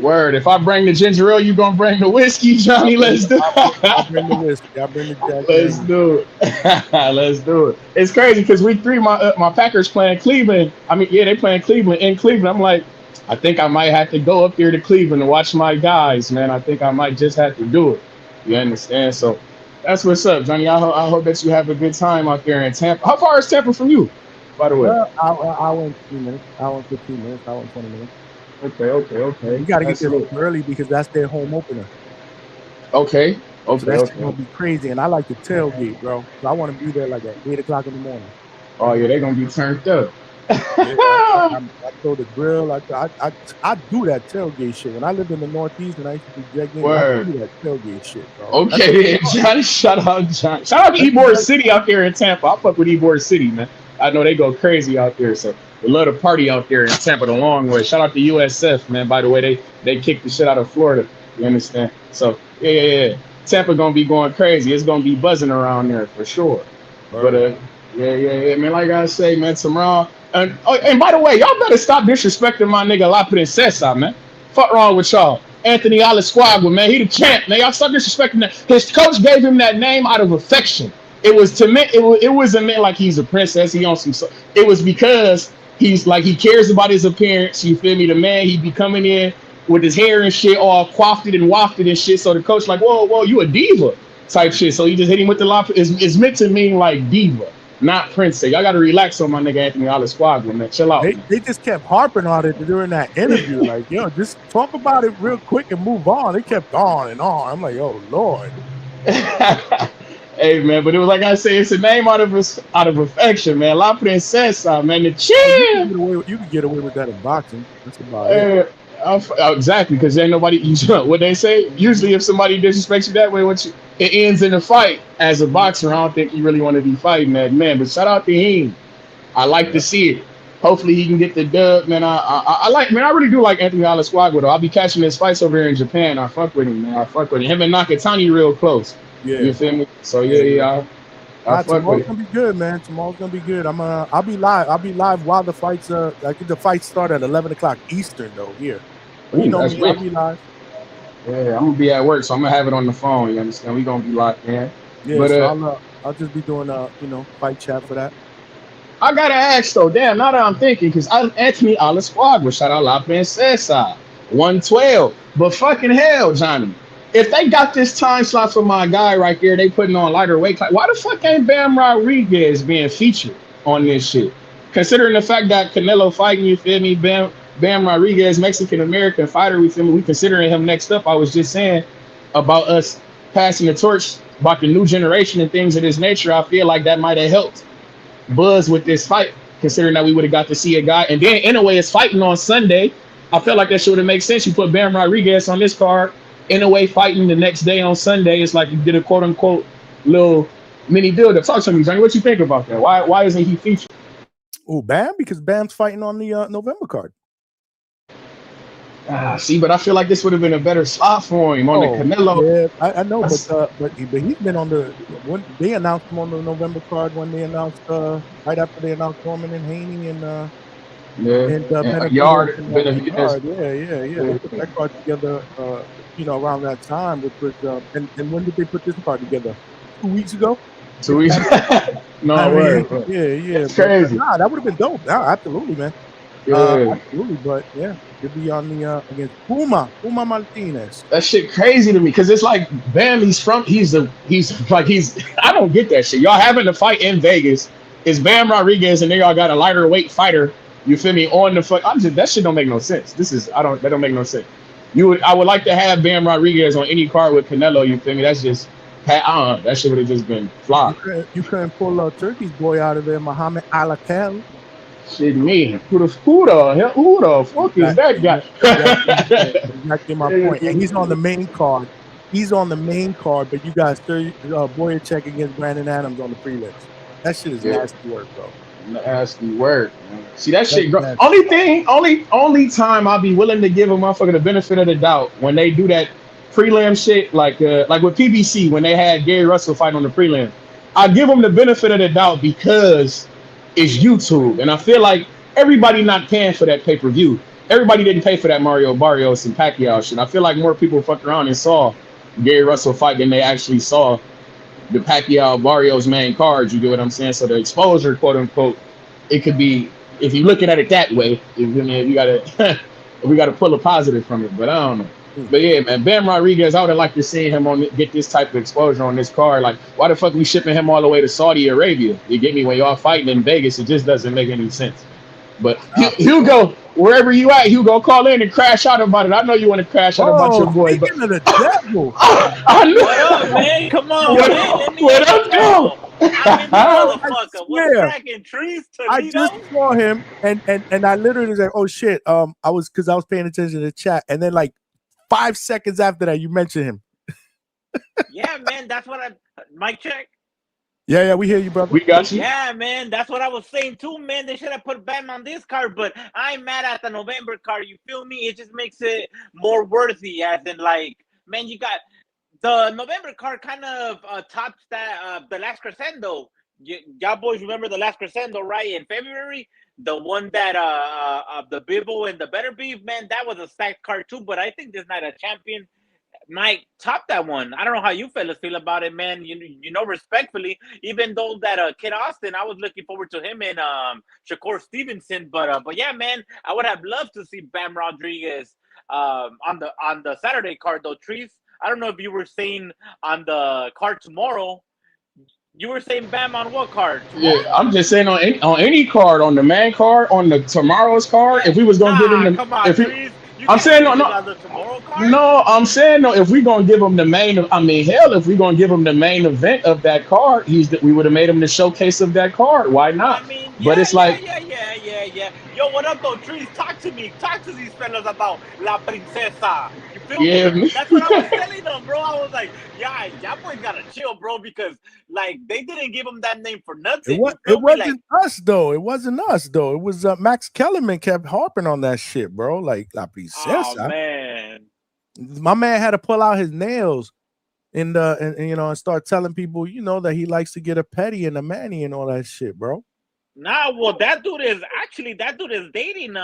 K: Word. If I bring the ginger ale, you gonna bring the whiskey, Johnny? Let's do
A: I'll bring the whiskey. I'll bring the Jack
K: Let's
A: Daniels.
K: do it. Let's do it. It's crazy because week 3, my Packers playing Cleveland. I mean, yeah, they playing Cleveland in Cleveland. I'm like, I think I might have to go up there to Cleveland to watch my guys, man. I think I might just have to do it. You understand? So that's what's up, Johnny. I hope that you have a good time out there in Tampa. How far is Tampa from you, by the way?
A: Hour and 3 minutes. Hour and 15 minutes. Hour and 20 minutes.
K: Okay.
A: You got to get there early because that's their home opener.
K: Okay.
A: So that's gonna be crazy, and I like to tailgate, bro. So I want to be there like at 8 o'clock in the morning.
K: Oh yeah, they're gonna be turned up.
A: I throw the grill. I do that tailgate shit. When I lived in the Northeast and I used to do jegging, I do that tailgate shit, bro.
K: Okay, Johnny, shout out John. Shout out to Ybor City out there in Tampa. I fuck with Ybor City, man. I know they go crazy out there, so we love to party out there in Tampa the long way. Shout out to USF, man. By the way, they kicked the shit out of Florida. You understand? So yeah. Tampa gonna be going crazy. It's gonna be buzzing around there for sure. But yeah, man. Like I say, man, tomorrow. And by the way, y'all better stop disrespecting my nigga La Princesa, man. Fuck wrong with y'all. Anthony Alasquagua, man. He the champ, man. Y'all stop disrespecting that. His coach gave him that name out of affection. It was to me. It wasn't meant like he's a princess. He on some. It was because he's like he cares about his appearance. You feel me? The man he be coming in with his hair and shit all coiffed and wafted and shit. So the coach like, whoa, you a diva type shit. So he just hit him with the lob. It's meant to mean like diva, not princess. Y'all got to relax on my nigga Anthony Alasquagua, man. Chill out.
A: They just kept harping on it during that interview. Like, yo, just talk about it real quick and move on. They kept on and on. I'm like, oh, Lord.
K: Hey, man, but it was like I say, it's a name out of affection, man. La Princesa, man. The champ.
A: You can get away with that in boxing. That's about it.
K: Exactly, because ain't nobody. What they say? Usually, if somebody disrespects you that way, it ends in a fight. As a boxer, I don't think you really want to be fighting that man. But shout out to him. I like to see it. Hopefully, he can get the dub, man. I really do like Anthony Alasquagua, though. I'll be catching his fights over here in Japan. I fuck with him, man. I fuck with him. Him and Nakatani real close.
A: Yeah.
K: You feel me? So yeah.
A: Tomorrow's gonna be good, man. Tomorrow's gonna be good. I'll be live. I'll be live while the fights. I think the fights start at 11 o'clock Eastern, though. Here. You know me, I'll be live.
K: Yeah, I'm gonna be at work, so I'm gonna have it on the phone. You understand? We gonna be locked in.
A: Yeah,
K: but
A: so I'll just be doing fight chat for that.
K: I gotta ask though, damn. Now that I'm thinking, because Anthony Alasquagua, shout out La Princesa, 112. But fucking hell, Johnny, if they got this time slot for my guy right there, they putting on lighter weight class. Why the fuck ain't Bam Rodriguez being featured on this shit? Considering the fact that Canelo fighting, you feel me, Bam Rodriguez, Mexican-American fighter, we considering him next up. I was just saying about us passing the torch about the new generation and things of this nature. I feel like that might have helped buzz with this fight, considering that we would have got to see a guy. And then, in a way, it's fighting on Sunday. I felt like that should have made sense. You put Bam Rodriguez on this card, in a way, fighting the next day on Sunday. It's like you did a quote-unquote little mini build-up. Talk to me, Johnny. What you think about that? Why isn't he featured?
A: Oh, Bam? Because Bam's fighting on the November card.
K: See, but I feel like this would have been a better slot for him on the Canelo.
A: Yeah, I know, but he's been on when they announced him on the November card when they announced right after they announced Norman and Haney and
K: Yard.
A: Yeah. They put that card together, around that time, which was and when did they put this card together? 2 weeks ago.
K: 2 weeks. No way.
A: Yeah.
K: It's crazy.
A: Nah, that would have been dope. Nah, absolutely, man.
K: Yeah.
A: Absolutely, but yeah, it'd be on the against Puma Martinez.
K: That shit crazy to me because it's like Bam. I don't get that shit. Y'all having the fight in Vegas. It's Bam Rodriguez and then y'all got a lighter weight fighter. You feel me on the fuck? That shit don't make no sense. That don't make no sense. I would like to have Bam Rodriguez on any card with Canelo. You feel me? That's just that shit would have just been flop.
A: You couldn't pull Turkey's boy out of there, Muhammad Alakel.
K: Shit, me. Who the fuck is that guy?
A: Exactly my point. And he's on the main card. But you guys Boyacek against Brandon Adams on the prelims. That shit is nasty work, bro.
K: Nasty work, man. See that shit. Only time I'll be willing to give a motherfucker the benefit of the doubt when they do that prelim shit, like with PBC when they had Gary Russell fight on the prelim. I give them the benefit of the doubt because it's YouTube, and I feel like everybody not paying for that pay-per-view. everybody didn't pay for that Mario Barrios and Pacquiao shit. I feel like more people fucked around and saw Gary Russell fight than they actually saw the Pacquiao Barrios main cards. You get what I'm saying? So the exposure, quote unquote, it could be, if you're looking at it that way, you gotta we gotta pull a positive from it. But I don't know. But yeah, man, Bam Rodriguez, I would have liked to see him get this type of exposure on this card. Like, why the fuck we shipping him all the way to Saudi Arabia? You get me? When y'all fighting in Vegas, it just doesn't make any sense. But Hugo, wherever you at, Hugo, call in and crash out about it. I know you want to crash out about your boy. But
A: Speaking of the devil,
K: I know.
E: What up, man? Come on,
K: What
E: man.
K: up?
E: Let me
K: What
E: in
K: up,
E: the show. I'm in the
A: I
E: motherfucker. What's
A: swear,
E: cracking? Trees,
A: I
E: Toledo?
A: just saw him, and I literally was like, "Oh shit!" I was paying attention to the chat, and then like 5 seconds after that, you mentioned him.
E: Yeah, man. That's what mic check.
A: Yeah, we hear you, brother.
K: We got you.
E: Yeah, man. That's what I was saying too, man. They should have put Bam on this card, but I'm mad at the November card. You feel me? It just makes it more worthy, as in, like, man, you got the November card kind of tops that the last crescendo. Y'all boys remember the last crescendo, right? In February, the one that the Bibbo and the Better Beef, man, that was a stacked card too. But I think this night a champion might top that one. I don't know how you fellas feel about it, man. You know, respectfully, even though that Kid Austin, I was looking forward to him and Shakur Stevenson, but yeah, man, I would have loved to see Bam Rodriguez on the Saturday card though. Trees, I don't know if you were saying on the card tomorrow. You were saying Bam on what card? Tomorrow?
K: Yeah, I'm just saying on any card, on the main card, on the tomorrow's card.
E: Yeah.
K: If we was gonna give him the,
E: Come on,
K: if
E: Trees. You
K: I'm
E: can't
K: saying
E: give
K: no,
E: it on the tomorrow card.
K: no, I'm saying no. If we gonna give him the main, I mean, hell, if we gonna give him the main event of that card, we would have made him the showcase of that card. Why not?
E: I mean,
K: But it's like,
E: yeah. Yo, what up, though, Trees? Talk to me. Talk to these fellas about La Princesa. You feel
K: yeah,
E: me? That's what I was telling them, bro. I was like, yeah, y'all boys gotta chill, bro, because, like, they didn't give him that name for nothing.
A: It wasn't us, though. It wasn't us, though. It was Max Kellerman kept harping on that shit, bro. Like, La Princesa.
E: Oh, man.
A: My man had to pull out his nails and you know, and start telling people, you know, that he likes to get a petty and a manny and all that shit, bro.
E: Nah, well, that dude is dating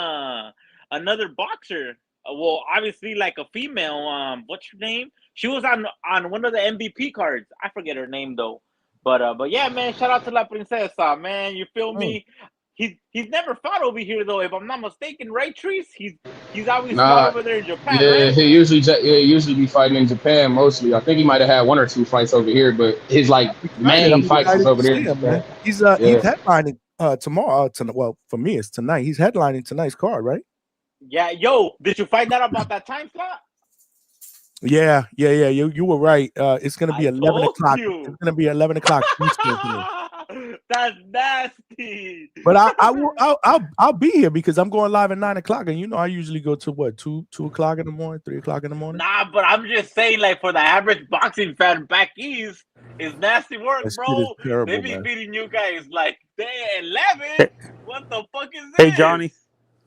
E: another boxer. Well, obviously, like a female. What's her name? She was on one of the MVP cards. I forget her name though. But yeah, man. Shout out to La Princesa, man. You feel me? He's never fought over here though, if I'm not mistaken, right, Trees? He's always fought over there in Japan,
K: yeah,
E: right?
K: he usually be fighting in Japan mostly. I think he might have had 1 or 2 fights over here, but his like main fights is over there.
A: Him, man. He's headlining tomorrow. Well, for me, it's tonight. He's headlining tonight's card, right?
E: Yeah, yo, did you find out about that time slot?
A: Yeah. You were right. It's gonna be 11 o'clock. It's gonna be 11 o'clock Eastern.
E: That's nasty.
A: But I'll be here because I'm going live at 9 o'clock, and you know I usually go to what 2 o'clock in the morning, 3 o'clock in the morning.
E: Nah, but I'm just saying, like, for the average boxing fan back east, it's nasty work,
A: That shit
E: bro.
A: is terrible,
E: They be
A: man.
E: feeding you guys like day 11. What the fuck is this?
M: Hey, Johnny.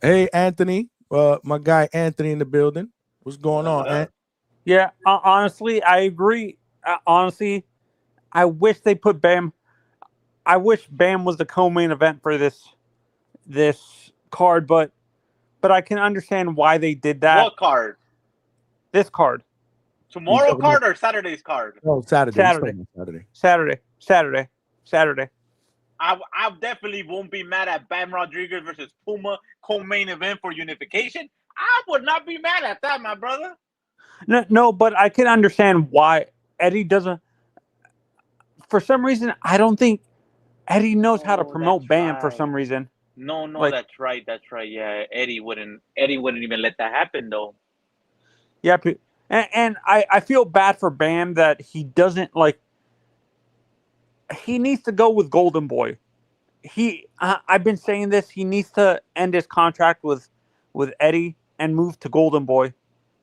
A: Hey, Anthony. My guy Anthony in the building. What's going on, Ant?
M: Yeah, honestly, I agree. Honestly, I wish they put Bam. I wish Bam was the co-main event for this card, but I can understand why they did that.
E: What card?
M: This card.
E: Tomorrow card or Saturday's card?
A: No, Saturday.
M: Saturday.
E: I definitely won't be mad at Bam Rodriguez versus Puma co-main event for unification. I would not be mad at that, my brother.
M: No, but I can understand why Eddie doesn't. For some reason, I don't think Eddie knows how to promote Bam for some reason.
E: No, that's right. Yeah, Eddie wouldn't even let that happen though.
M: Yeah, and I feel bad for Bam that he doesn't like. He needs to go with Golden Boy. I've been saying this. He needs to end his contract with Eddie and move to Golden Boy.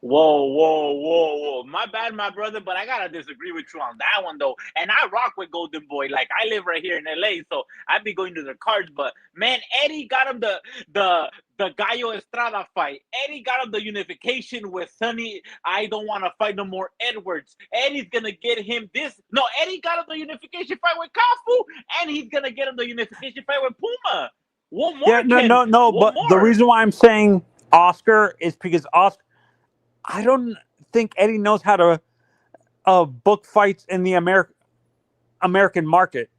E: Whoa. My bad, my brother, but I gotta disagree with you on that one though. And I rock with Golden Boy. Like, I live right here in LA, so I'd be going to their cards. But man, Eddie got him the Gallo Estrada fight. Eddie got him the unification with Sonny. I don't want to fight no more Edwards. Eddie's gonna get him this. No, Eddie got him the unification fight with Kafu, and he's gonna get him the unification fight with Puma. One more.
M: Yeah, no. But the reason why I'm saying Oscar is because Oscar. I don't think Eddie knows how to book fights in the American market.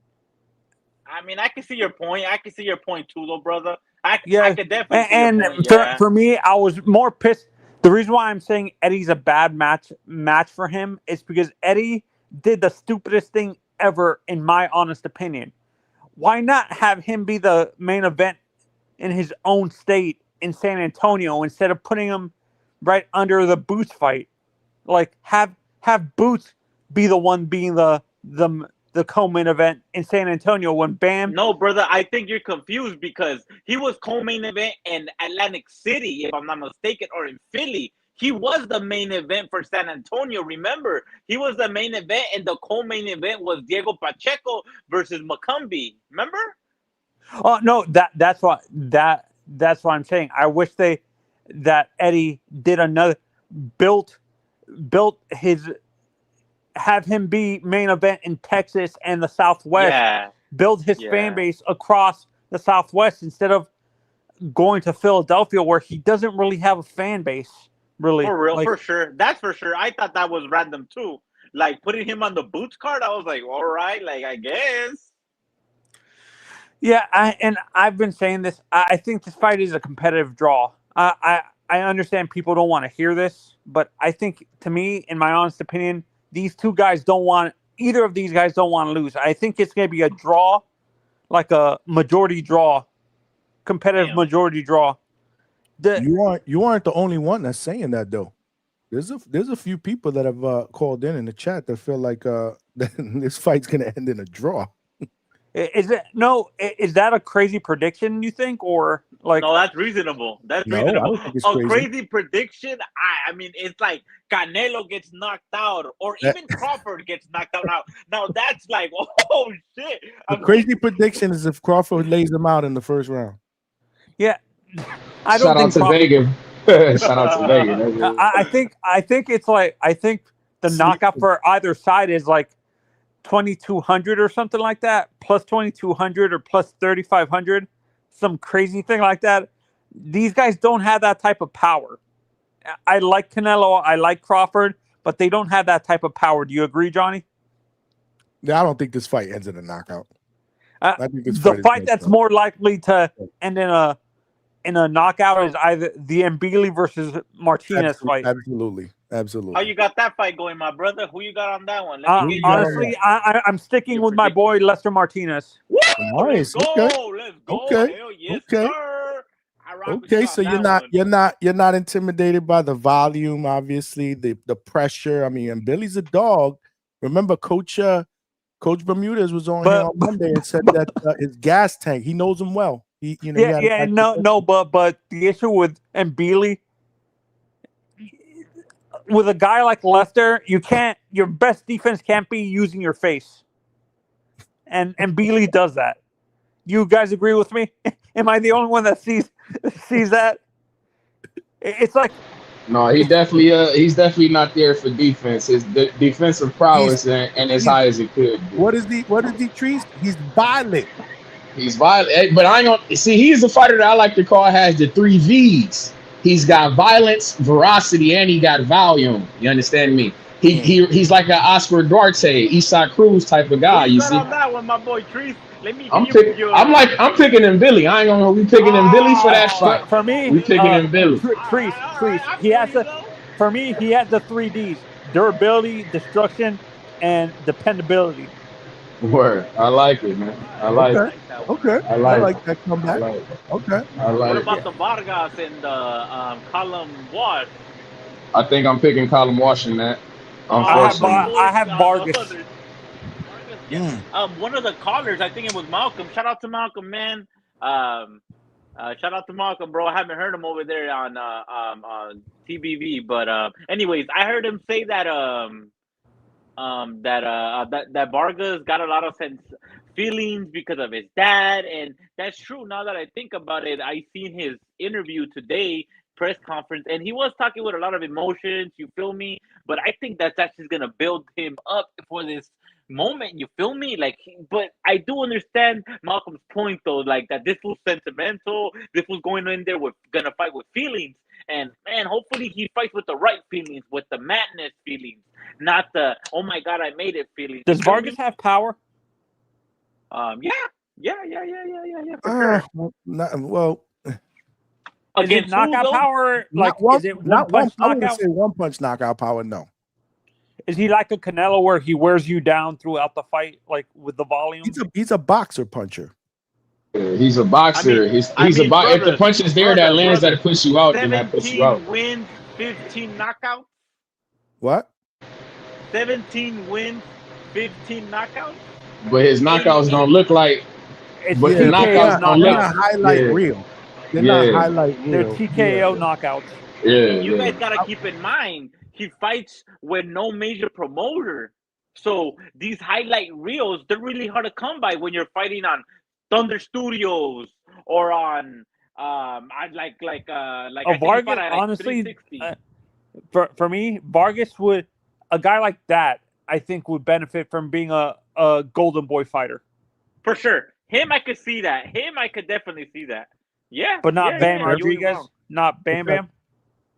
E: I mean, I can see your point. I can see your point too, though, brother. I
M: Yeah,
E: can definitely see
M: and
E: your point. Yeah.
M: for me, I was more pissed. The reason why I'm saying Eddie's a bad match for him is because Eddie did the stupidest thing ever, in my honest opinion. Why not have him be the main event in his own state in San Antonio instead of putting him right under the Boots fight? Like have Boots be the one being the co-main event in San Antonio when Bam.
E: No, brother, I think you're confused because he was co-main event in Atlantic City, if I'm not mistaken, or in Philly. He was the main event for San Antonio. Remember, he was the main event, and the co-main event was Diego Pacheco versus Macumbi. Remember?
M: Oh no, that's what I'm saying. I wish that Eddie did another built his. Have him be main event in Texas and the Southwest.
E: Yeah.
M: Build his fan base across the Southwest instead of going to Philadelphia where he doesn't really have a fan base. Really.
E: For real, for sure. That's for sure. I thought that was random too. Like putting him on the Boots card, I was like, all right, like I guess.
M: Yeah, I've been saying this. I think this fight is a competitive draw. I understand people don't want to hear this, but I think, to me, in my honest opinion, these two guys either of these guys don't want to lose. I think it's going to be a draw, like a majority draw, competitive majority draw.
A: You aren't the only one that's saying that, though. There's a few people that have called in the chat that feel like this fight's going to end in a draw.
M: Is that a crazy prediction, you think, or like?
E: No, that's reasonable. That's reasonable. I don't think it's crazy prediction. I mean, it's like Canelo gets knocked out, or even Crawford gets knocked out. Now that's like, oh shit.
A: A crazy prediction is if Crawford lays him out in the first round.
M: Yeah,
K: Shout out to Vegas. Shout out to Vegas.
M: I think it's like the knockout for either side is like 2,200 or something like that, plus 2,200 or plus 3,500, some crazy thing like that. These guys don't have that type of power. I like Canelo, I like Crawford, but they don't have that type of power. Do you agree, Johnny?
A: Yeah, I don't think this fight ends in a knockout.
M: I think the fight that's more likely to end in a knockout is either the Mbili versus Martinez fight.
A: Absolutely.
E: How you got that fight going, my brother? Who you got on that one?
M: Honestly, I'm sticking with my boy Lester Martinez.
A: Nice.
E: Let's go.
A: Okay.
E: Hell yes,
A: Okay.
E: sir.
A: Okay, so you're not intimidated by the volume, obviously, the pressure. I mean, and Billy's a dog. Remember, Coach Bermudez was on here on Monday and said that his gas tank. He knows him well. But the issue with Mbili, with a guy like Lester, your best defense can't be using your face. And Mbili does that. You guys agree with me? Am I the only one that sees that? It's like,
K: no, he's definitely not there for defense. His defensive prowess and as high as it could be.
A: What is he trees? He's violent.
K: He's violent, but I ain't gonna see. He's a fighter that I like to call has the 3 V's. He's got violence, veracity, and he got volume. You understand me? He's like an Oscar Duarte, Eastside Cruz type of guy. You see?
E: On that one, my boy Trees.
K: I'm picking him Billy. I ain't gonna be picking him Billy for that fight.
M: For me,
K: we picking him Billy.
M: Trees. He has the 3 Ds: durability, destruction, and dependability.
K: Word. I like it, man. I like it.
A: Okay. I like that comeback. Okay.
E: What about the Vargas and the Column Wash?
K: I think I'm picking Column Wash in that.
M: I have Vargas.
E: One of the callers, I think it was Malcolm. Shout out to Malcolm, man. Shout out to Malcolm, bro. I haven't heard him over there on TBV, but anyways, I heard him say that that Vargas got a lot of feelings because of his dad, and that's true. Now that I think about it, I seen his interview today, press conference, and he was talking with a lot of emotions. You feel me? But I think that's actually gonna build him up for this moment. You feel me? Like, but I do understand Malcolm's point though, like that this was sentimental. This was going in there with gonna fight with feelings, and man, hopefully he fights with the right feelings, with the madness feelings, not the oh my god I made it feelings.
M: Does Vargas have power?
E: Yeah, for sure.
A: Well,
M: is
E: Against
M: it knockout
E: who, though?
M: power? Like, is it one punch
A: I wouldn't
M: knockout?
A: say one punch knockout power. No.
M: Is he like a Canelo where he wears you down throughout the fight, like with the volume?
A: He's a boxer puncher.
K: Yeah, he's a boxer. He's a boxer. If the punch is there that lands that puts you out, then that puts you out.
E: 17 wins, 15 knockouts.
A: What?
E: 17 wins, 15 knockouts.
K: But his knockouts don't look like. But the knockouts don't look.
A: They're not highlight reel. They're not highlight reel.
M: They're TKO knockouts.
K: Yeah.
E: You guys gotta keep in mind he fights with no major promoter, so these highlight reels they're really hard to come by when you're fighting on Thunder Studios or on
M: Vargas. Honestly, for me, Vargas would a guy like that I think would benefit from being a Golden Boy fighter.
E: For sure, him I could see that. Him I could definitely see that. Yeah,
M: but not Bam
E: yeah,
M: Rodriguez, not Bam Bam.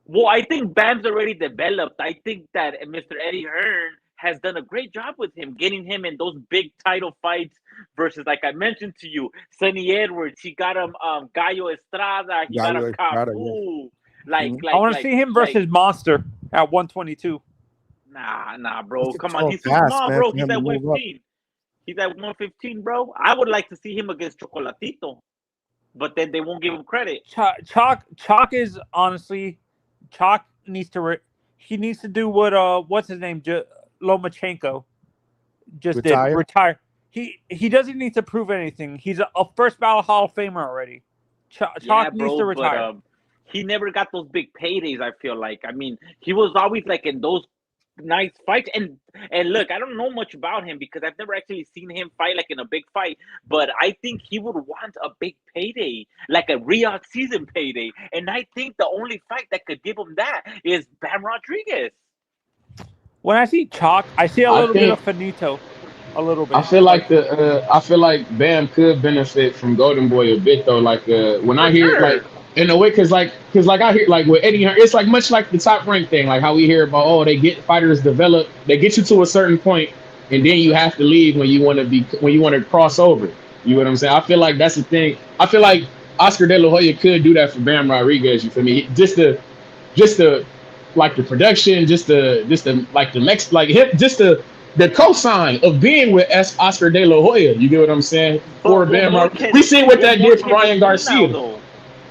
E: Well, I think Bam's already developed. I think that Mr. Eddie Hearn has done a great job with him, getting him in those big title fights versus, like I mentioned to you, Sonny Edwards. He got him Gallo Estrada. He got him Capu.
M: I want to see him versus Monster at 122.
E: Nah, bro. Come on. He's too small, bro. He's at 115. He's at 115, bro. I would like to see him against Chocolatito. But then they won't give him credit.
M: Chalk is honestly... Chalk needs to he needs to do what what's his name Lomachenko just retire. He doesn't need to prove anything. He's a first ballot Hall of Famer already. Chalk needs to retire.
E: But, he never got those big paydays. I feel like. I mean, he was always like in those nice fights. And look, I don't know much about him because I've never actually seen him fight like in a big fight. But I think he would want a big payday, like a Riyadh season payday. And I think the only fight that could give him that is Bam Rodriguez.
M: When I see Chalk, I see a little bit of Finito. A little bit.
K: I feel like Bam could benefit from Golden Boy a bit though. Like when I hear like in a way, cause I hear like with Eddie Hearn, it's like much like the Top Rank thing, like how we hear about they get fighters develop, they get you to a certain point, and then you have to leave when you want to cross over. You know what I'm saying? I feel like that's the thing. I feel like Oscar De La Hoya could do that for Bam Rodriguez. You feel me? Just the like the production, just the like the next like him, just the cosign of being with Oscar De La Hoya. You get what I'm saying? For Bam Rodriguez, we see what that did for Ryan Garcia.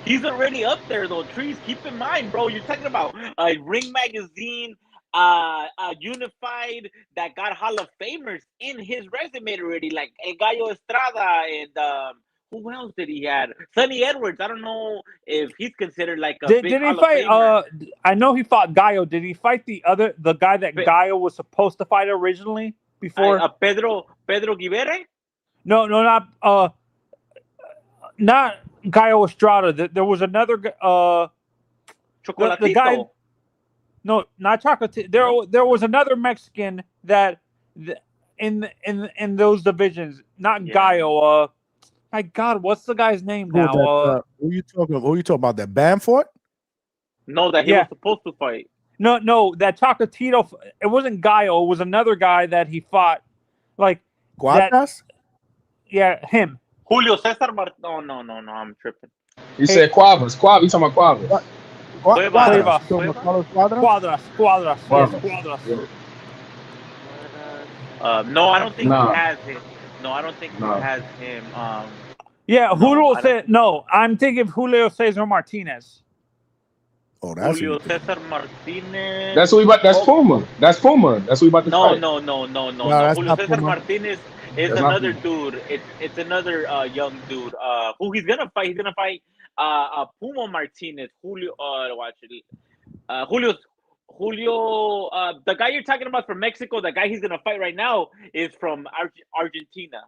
E: He's already up there, though. Trees, keep in mind, bro. You're talking about Ring Magazine, Unified, that got Hall of Famers in his resume already, like El Gallo Estrada and who else did he had? Sonny Edwards. I don't know if he's considered like a big
M: did he
E: Hall
M: fight?
E: of Famer.
M: I know he fought Gallo. Did he fight the guy that Gallo was supposed to fight originally before?
E: Pedro Gutierrez?
M: No, not Gallo Estrada. There was another
E: Chocolatito.
M: The guy, no, not Chocolatito. There was another Mexican that in those divisions. Not Gallo. My God, what's the guy's name now?
A: Who you talking about? That Bamford?
E: No, that he was supposed to fight.
M: No, that Chocolatito. It wasn't Gallo. It was another guy that he fought. Like
A: Guadas?
M: Yeah, him.
E: Julio Cesar Martin. No, I'm tripping.
K: You said Cuadras. You talking about Cuadras?
M: Cuadras.
E: No, I don't think he has him. No, I don't think he has him.
M: Julio said no. I'm thinking of Julio Cesar Martinez.
A: Oh, that's
E: Julio Cesar Martinez.
K: That's what we about. That's Puma. That's Puma. That's what we about to fight.
E: No. Julio Cesar Martinez is another dude. It's another young dude. Who he's gonna fight? He's gonna fight Puma Martinez. Julio. Watch it. Julio. The guy you're talking about from Mexico. The guy he's gonna fight right now is from Argentina.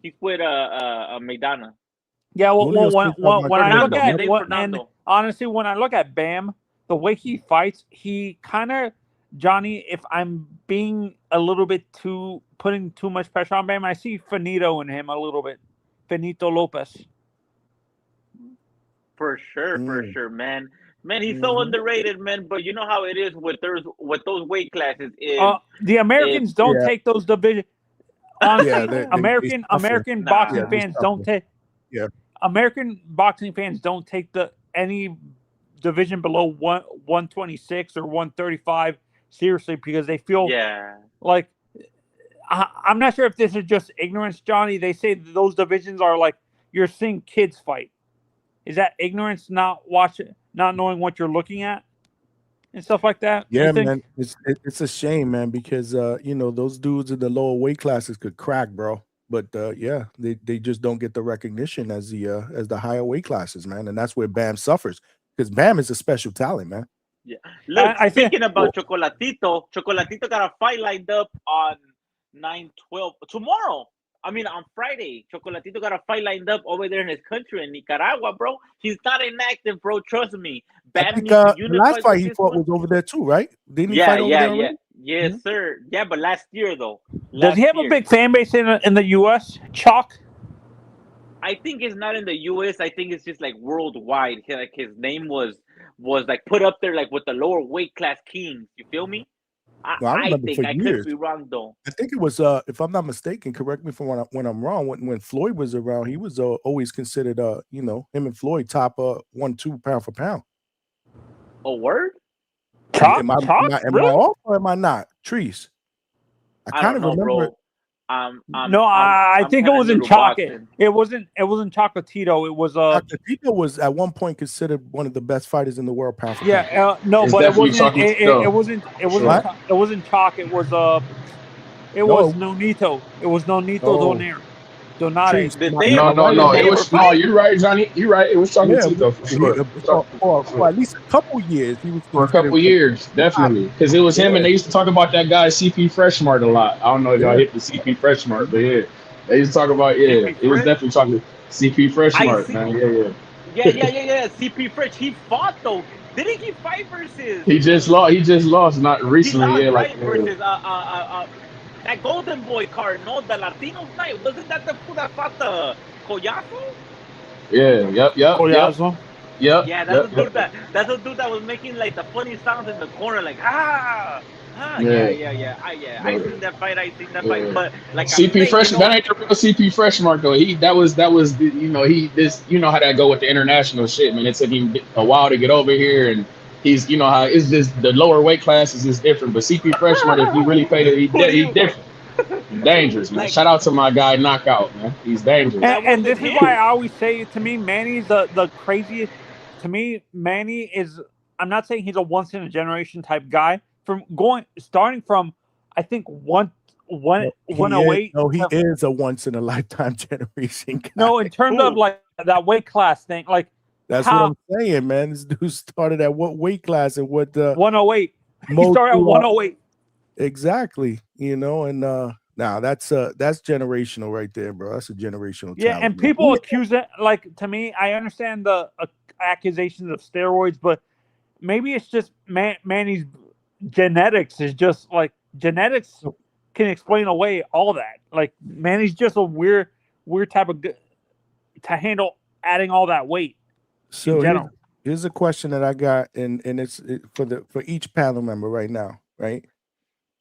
E: He's with Maidana.
M: Yeah, when I look at honestly, when I look at Bam, the way he fights, he kind of Johnny, if I'm being a little bit putting too much pressure on Bam, I see Finito in him a little bit. Finito Lopez.
E: For sure, man. Man, he's so underrated, man. But you know how it is with those weight classes.
M: The Americans don't take those divisions. Honestly, American boxing fans don't take.
A: Yeah.
M: American boxing fans don't take any division below 126 or 135 seriously because they feel like I'm not sure if this is just ignorance, Johnny. They say those divisions are like you're seeing kids fight. Is that ignorance, not knowing what you're looking at and stuff like that?
A: Yeah, man, it's a shame, man, because those dudes in the lower weight classes could crack, bro. But they just don't get the recognition as the higher weight classes, man, and that's where Bam suffers because Bam is a special talent, man.
E: Yeah. Look, speaking about Chocolatito got a fight lined up on 9/12 tomorrow. I mean, on Friday, Chocolatito got a fight lined up over there in his country in Nicaragua, bro. He's not inactive, bro. Trust me.
A: I think the last fight he fought was over there too, right? Didn't he fight over there already?
E: Yes, sir. Yeah, but last year though.
M: Does he have a big fan base in the U.S.? Chalk?
E: I think it's not in the U.S. I think it's just like worldwide. Like his name was like put up there like with the lower weight class kings. You feel me? I think I could be wrong though.
A: I think it was, if I'm not mistaken, correct me when I'm wrong. When Floyd was around, he was always considered, him and Floyd top 1-2 pound for pound.
E: A word?
A: Am I off or am I not? Trees. I kind of remember.
E: Bro.
M: I think it was in Chalk. It wasn't Chocolatito. It was
A: Chocolatito was at one point considered one of the best fighters in the world. Pound for
M: pound. But it wasn't. It wasn't Chalk. It was Nonito. It was Nonito Donare.
K: No. It was you're right, Johnny. You're right. It was Chocolatito
A: for at least a couple years. He was
K: for a couple years, definitely, because it was him, and they used to talk about that guy CP Freshmart a lot. I don't know if y'all hit the CP Freshmart, but they used to talk about it was definitely talking CP Freshmart, man.
E: Yeah. CP Fresh. He fought though. Didn't he fight versus?
K: He just lost, not recently.
E: Versus that Golden Boy card, no, the Latinos night. Wasn't that the fool that fought the Collazo?
K: Yeah, yep.
M: Collazo?
K: Yep.
E: Yeah, that's the dude that was making like the funny sounds in the corner, like yeah. I seen that fight, but like
K: CP Freshman, that ain't the real CP Freshmark though. That was you know how that go with the international shit, man. It took him a while to get over here, and he's how it's just the lower weight classes is different. But CP Freshmark, if he really paid it, he's different. Dangerous, man. Shout out to my guy Knockout, man. He's dangerous.
M: And this is why I always say, to me, Manny's the craziest. To me, Manny is. I'm not saying he's a once in a generation type guy. Starting from, I think 108.
A: No, he is a once in a lifetime generation guy.
M: No, in terms of like that weight class thing, like
A: that's what I'm saying, man. This dude started at what weight class and what
M: 108. He started at 108.
A: Exactly, and now that's generational right there, bro. That's a generational talent,
M: and people accuse it. Like, to me, I understand the accusations of steroids, but maybe it's just Manny's genetics is just like genetics can explain away all that. Like, Manny's just a weird type of to handle adding all that weight.
A: So here's a question that I got, and it's for each panel member right now, right?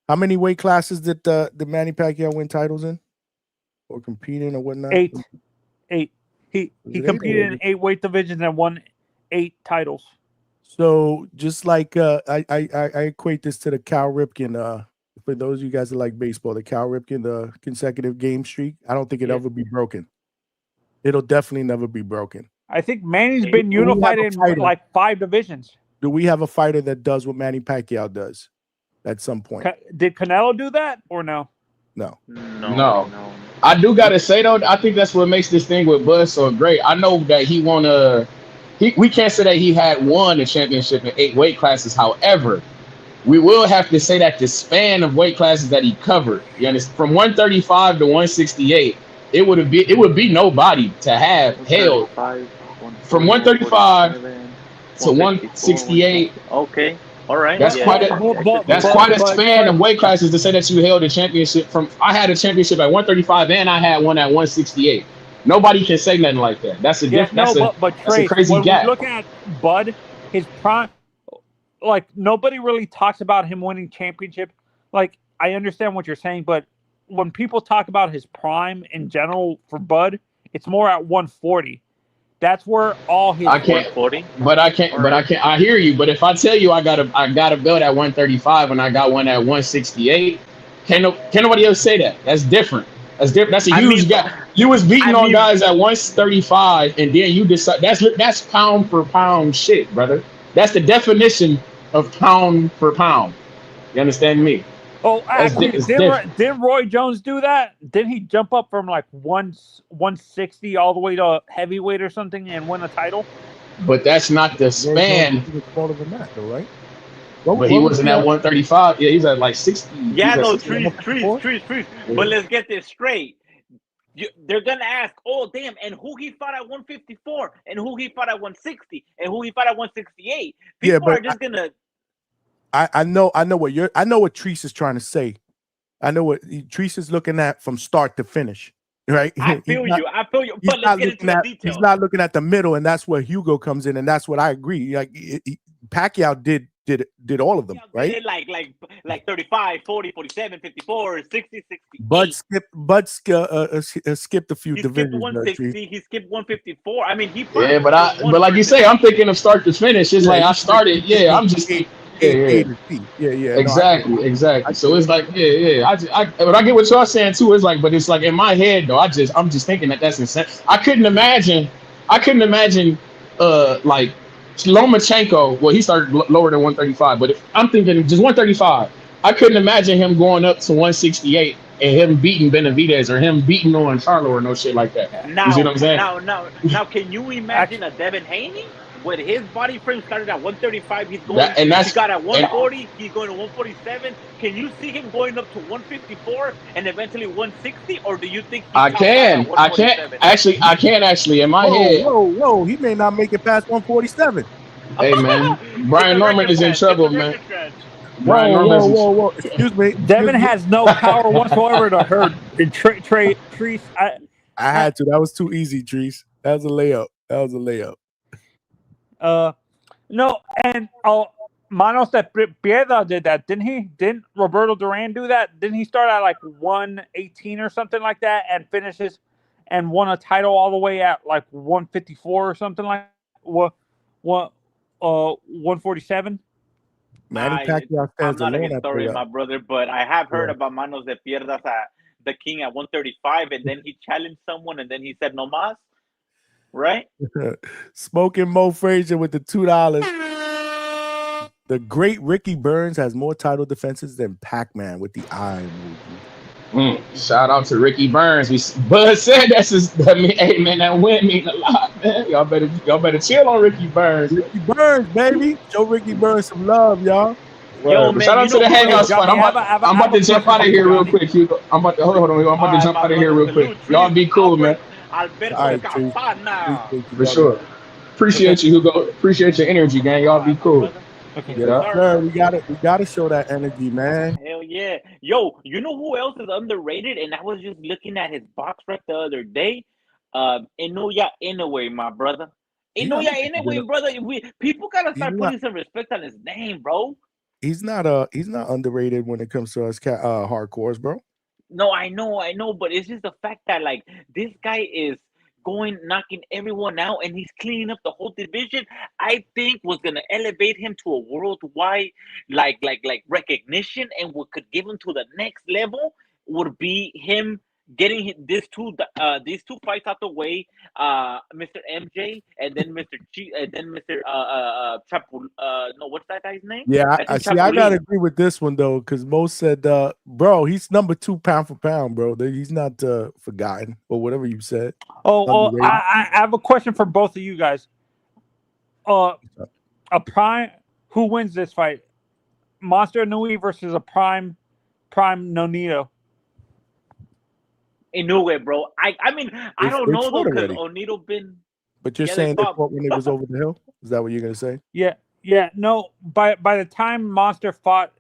A: How many weight classes did the Manny Pacquiao win titles in, or competing or whatnot?
M: 8. He competed in 8 weight divisions and won 8 titles.
A: So just like I equate this to the Cal Ripken. For those of you guys that like baseball, the Cal Ripken, the consecutive game streak. I don't think it'll ever be broken. It'll definitely never be broken.
M: I think Manny's been unified in like 5 divisions.
A: Do we have a fighter that does what Manny Pacquiao does at some point?
M: Did Canelo do that or no?
A: No.
K: I do gotta say though, I think that's what makes this thing with Buzz so great. I know that he won we can't say that he had won the championship in 8 weight classes. However, we will have to say that the span of weight classes that he covered, from 135 to 168, it would be nobody to have held from 135 to 168.
E: Okay. All right.
K: That's
E: Yeah.
K: quite a span of weight classes to say that you held a championship from. I had a championship at 135 and I had one at 168. Nobody can say nothing like that. That's a that's a crazy
M: when
K: gap.
M: we look at Bud, his prime, like nobody really talks about him winning championship. Like I understand what you're saying, but when people talk about his prime in general for Bud, it's more at 140. That's where all his
K: I can't,
E: 140.
K: but I can't, but I can't. I hear you, but if I tell you I got a belt at 135 and I got one at 168, can nobody else say that? That's different. That's different. That's a huge gap. You was beating on guys at 135, and then you decide that's pound for pound shit, brother. That's the definition of pound for pound. You understand me?
M: Oh, actually, didn't Roy Jones do that? Didn't he jump up from like 160 all the way to heavyweight or something and win a title?
K: But that's not the span.
A: He was smaller than that, though, right?
K: But he wasn't at 135. Yeah, he's at like 60.
E: Yeah, no, trees. But let's get this straight. They're gonna ask, oh damn, and who he fought at 154, and who he fought at 160, and who he fought at 168. People are just gonna.
A: I know what Treese is trying to say. I know what Treese is looking at from start to finish, right?
E: I feel you. But let's get into the details.
A: He's not looking at the middle, and that's where Hugo comes in, and that's what I agree. Like Pacquiao did all of them, right?
E: Like 35, 40, 47, 54, 60, 60.
A: Bud skipped a few divisions.
E: Skipped 160. He skipped 154. I mean,
K: yeah, but like you say, I'm thinking of start to finish. It's like I started. Yeah, I'm just. Yeah. Exactly. So it's like, but I get what y'all saying too. It's like, but it's like in my head though. I'm just thinking that's insane. I couldn't imagine, like Lomachenko. Well, he started lower than 135, but if I'm thinking just 135, I couldn't imagine him going up to 168 and him beating Benavidez or him beating on Charlo or no shit like that.
E: Now,
K: you see what I'm saying?
E: Now, can you imagine a Devin Haney? With his body frame started at 135, he got at 140, he's going to 147. Can you see him going up to 154 and eventually 160, or do you think
K: I can't actually in my head.
A: Whoa, he may not make it past 147.
K: Hey man, Brian Norman is in trouble, man.
A: Whoa. Excuse me.
M: Devin has no power whatsoever to hurt Treese.
A: I had to. That was too easy, Treese. That was a layup.
M: No, and Manos de Piedra did that, didn't he? Didn't Roberto Duran do that? Didn't he start at like 118 or something like that and finishes and won a title all the way at like 154 or something like 147?
A: Manny Pacquiao stands
E: I'm not
A: alone
E: a historian, my brother, but I have heard about Manos de Piedras at the King at 135, and then he challenged someone, and then he said no mas. Right?
A: Smoking Mo Frazier with the $2. The great Ricky Burns has more title defenses than Pac-Man with the eye emoji.
K: Shout out to Ricky Burns. Bud said hey man, that win mean a lot, man. Y'all better chill on Ricky Burns.
A: Ricky Burns, baby. Show Ricky Burns some love, y'all.
K: Yo, man, shout out to the Hangout spot. I'm about to jump out of here real quick, Hugo. I'm about to hold on. I'm about to jump out of here real quick. Y'all be cool, man. For sure. Appreciate you, Hugo. Appreciate your energy, gang. Y'all be cool.
A: Okay, we gotta show that energy, man.
E: Hell yeah. Yo, you know who else is underrated? And I was just looking at his box rec the other day. Inoue Inoue, my brother. Inoue Inoue, brother. People gotta start putting some respect on his name, bro.
A: He's not underrated when it comes to us hardcores, bro.
E: No, I know, but it's just the fact that like this guy is knocking everyone out, and he's cleaning up the whole division. I think was gonna elevate him to a worldwide like recognition, and what could give him to the next level would be him getting these two fights out the way, Mr. MJ and then Mr. what's that guy's name?
A: Yeah, I gotta agree with this one though, because Mo said, bro, he's number 2 pound for pound, bro. He's not forgotten or whatever you said.
M: I have a question for both of you guys. A prime, who wins this fight? Monster Inoue versus a prime Nonito.
E: Inoue, bro. I mean, I don't know though, because Onito been.
A: But you're saying they fought when it was over the hill? Is that what you're gonna say?
M: Yeah. Yeah, no. By the time Monster fought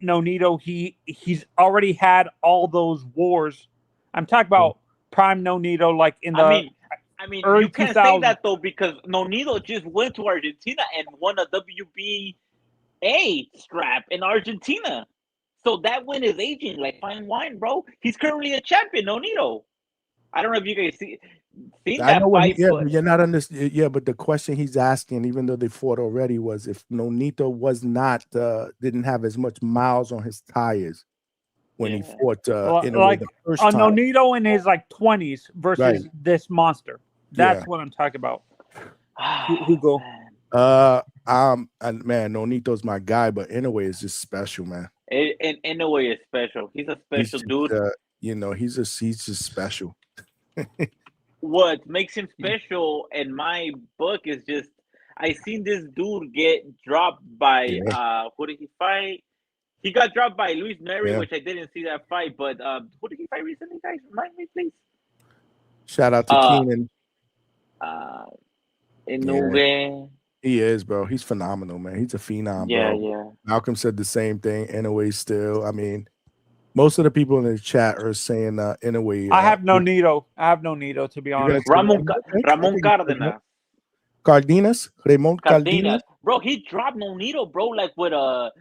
M: Nonito, he's already had all those wars. I'm talking about prime Nonito, like in the
E: I mean,
M: early
E: you can't
M: 2000s.
E: say that though because Nonito just went to Argentina and won a WBA strap in Argentina. So that win is aging like fine wine, bro. He's currently a champion, Nonito. I don't know if you guys seen
A: I
E: that
A: know what.
E: fight,
A: But you're not understanding. Yeah, but the question he's asking, even though they fought already, was if Nonito was not didn't have as much miles on his tires when he fought in a way the first time.
M: Nonito in his like 20s versus this monster. That's what I'm talking about. Hugo.
A: And man, Nonito's my guy, but in a way, it's just special, man.
E: In a way, it's special. He's a special dude.
A: He's just special.
E: What makes him special in my book is just I seen this dude get dropped by who did he fight? He got dropped by Luis Neri, which I didn't see that fight. But who did he fight recently, guys? Remind me, please.
A: Shout out to Keenan. He is, bro. He's phenomenal, man. He's a phenom, bro.
E: Yeah.
A: Malcolm said the same thing. In a way, still. I mean, most of the people in the chat are saying in a way.
M: I have Nonito. to be honest.
E: Ramon Cardenas.
A: Ramon Cardenas.
E: Bro, he dropped Nonito, bro, like with a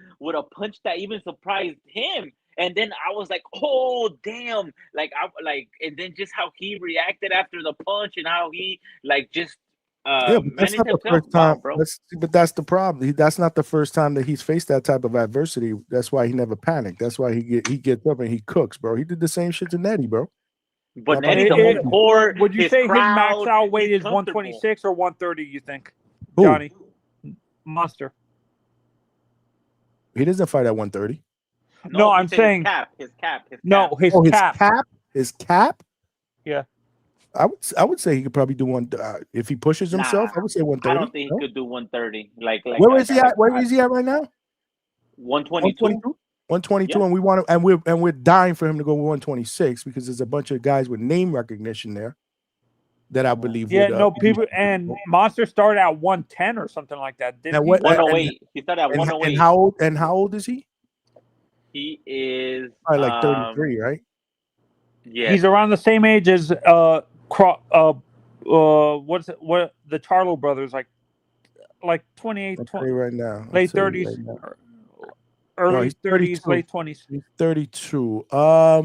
E: punch that even surprised him. And then I was like, oh damn. And then just how he reacted after the punch and how he just
A: but that's not the first time. But that's the problem. That's not the first time that he's faced that type of adversity. That's why he never panicked. That's why he gets up and he cooks, bro. He did the same shit to Nettie, bro.
E: But Nettie's a whole
M: would you say his max out weight is 126 or 130? You think, Johnny Monster?
A: He doesn't fight at 130.
M: No, I'm saying
E: his cap.
M: No, his cap.
A: His cap.
M: Yeah.
A: I would say he could probably do one if he pushes himself. I would say 130.
E: I don't think he could do 130.
A: Where is he at? Where is he at right now?
E: 122.
A: 122, and we want to, and we're dying for him to go 126 because there's a bunch of guys with name recognition there that I believe.
M: People and Monster started at 110 or something like that.
E: 108. He started at 108.
A: And how old is he?
E: He is
A: probably like 33, right?
E: Yeah,
M: he's around the same age as what the Charlo brothers, like 28, 20
A: right now,
M: late 30s, right now. Early 30s, late 20s.
A: He's 32. I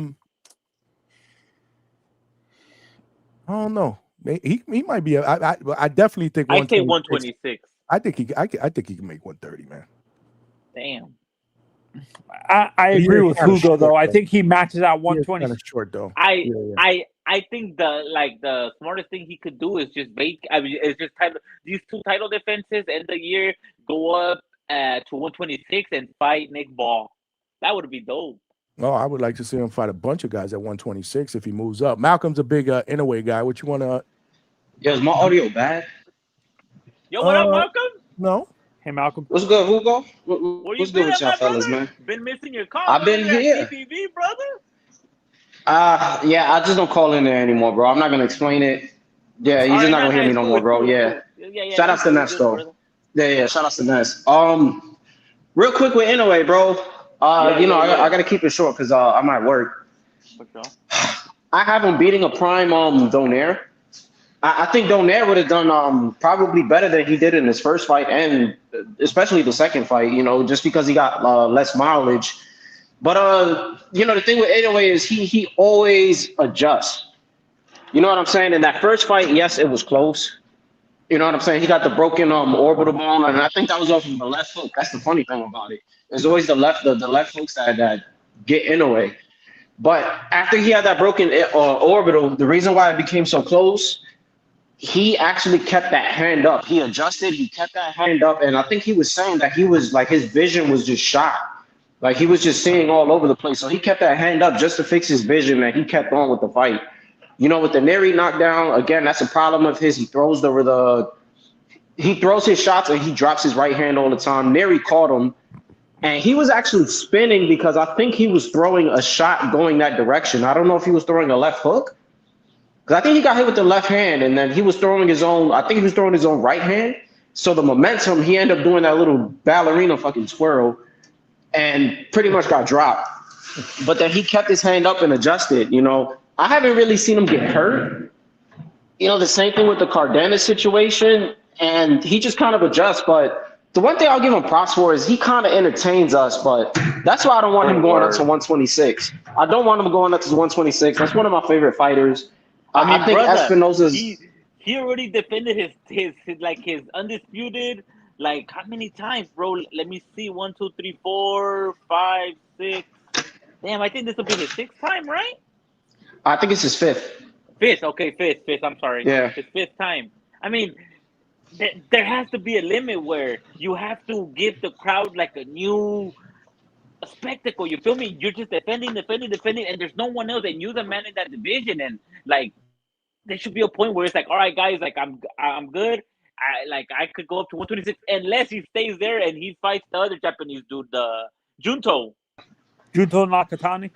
A: don't know. He might be. I definitely think.
E: I say 126.
A: I think he can make 130, man.
E: Damn.
M: I agree with Hugo though. I think he matches out 120.
A: Kind of short though.
E: I think the smartest thing he could do is just these two title defenses end the year, go up to 126 and fight Nick Ball. That would be dope.
A: Oh, I would like to see him fight a bunch of guys at 126 if he moves up. Malcolm's a big inaway guy. What you want to?
N: Yo, is my audio bad?
E: Yo, what up, Malcolm?
A: No.
M: Hey, Malcolm.
N: What's good, Hugo? What's good with y'all fellas, man?
E: Been missing your call.
N: I've been here.
E: CPV, brother.
N: Yeah, I just don't call in there anymore, bro. I'm not gonna explain it. Yeah, you're just not gonna hear me no more, bro. Yeah. Shout out to Ness, though. Yeah, shout out to Ness. Real quick with Inouye, bro. I gotta keep it short because I'm at work. I have him beating a prime Donaire. I think Donaire would have done probably better than he did in his first fight, and especially the second fight, just because he got less mileage. But the thing with Inouye is he always adjusts. You know what I'm saying? In that first fight, yes, it was close. You know what I'm saying? He got the broken orbital bone, and I think that was off of the left hook. That's the funny thing about it. It's always the left hooks that get Inouye. But after he had that broken orbital, the reason why it became so close, he actually kept that hand up. He adjusted, he kept that hand up, and I think he was saying that he was like his vision was just shot. Like he was just seeing all over the place. So he kept that hand up just to fix his vision, and he kept on with the fight. With the Neri knockdown, again, that's a problem of his. He throws his shots and he drops his right hand all the time. Neri caught him, and he was actually spinning because I think he was throwing a shot going that direction. I don't know if he was throwing a left hook, because I think he got hit with the left hand, and then he was throwing his own. I think he was throwing his own right hand, So the momentum, he ended up doing that little ballerina fucking twirl and pretty much got dropped. But then he kept his hand up and adjusted. You know, I haven't really seen him get hurt. You know, the same thing with the Cardenas situation, and he just kind of adjusts. But the one thing I'll give him props for is he kind of entertains us, but that's why I don't want him going up to 126. I don't want him going up to 126. That's one of my favorite fighters. I think
E: brother,
N: Espinosa's.
E: He already defended his undisputed, like, how many times, bro? Let me see. 1, 2, 3, 4, 5, 6. Damn, I think this will be his 6th time, right?
N: I think it's his 5th.
E: 5th, okay, 5th. I'm sorry.
N: Yeah.
E: His 5th time. I mean, there has to be a limit where you have to give the crowd like a new spectacle. You feel me? You're just defending, and there's no one else, and you're the man in that division, and like there should be a point where it's like, all right, guys, like I'm good. I could go up to 126 unless he stays there and he fights the other Japanese dude, the Junto
M: Nakatani.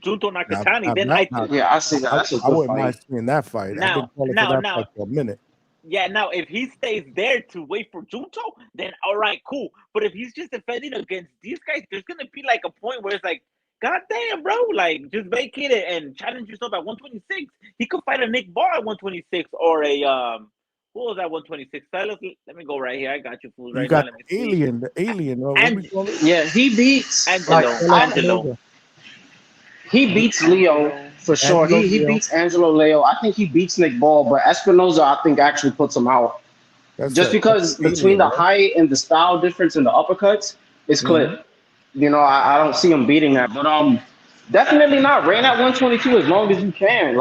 E: Then
N: I see that. That's a
A: I
N: good
A: wouldn't
N: fight.
A: mind seeing that fight. I've
E: Now-
A: been calling
E: now-
A: for that
E: now-
A: fight for a minute.
E: Yeah, now if he stays there to wait for Junto, then all right, cool. But if he's just defending against these guys, there's gonna be like a point where it's like, God damn, bro, like just vacate it and challenge yourself at 126. He could fight a Nick Ball at 126 or a what was that 126? Let me go right here. I got you fools
A: You
E: right
A: got
E: now. Let me
A: the
E: see.
A: alien, what we call it?
N: Yeah, he beats
E: Angelo.
N: He beats Leo for sure.
A: Angelo
N: He
A: Leo.
N: beats Angelo Leo. I think he beats Nick Ball, but Espinosa, I think, actually puts him out. Just because between the height and the style difference in the uppercuts, it's clear. You know, I don't see him beating that. But definitely not. Reign at 122 as long as you can.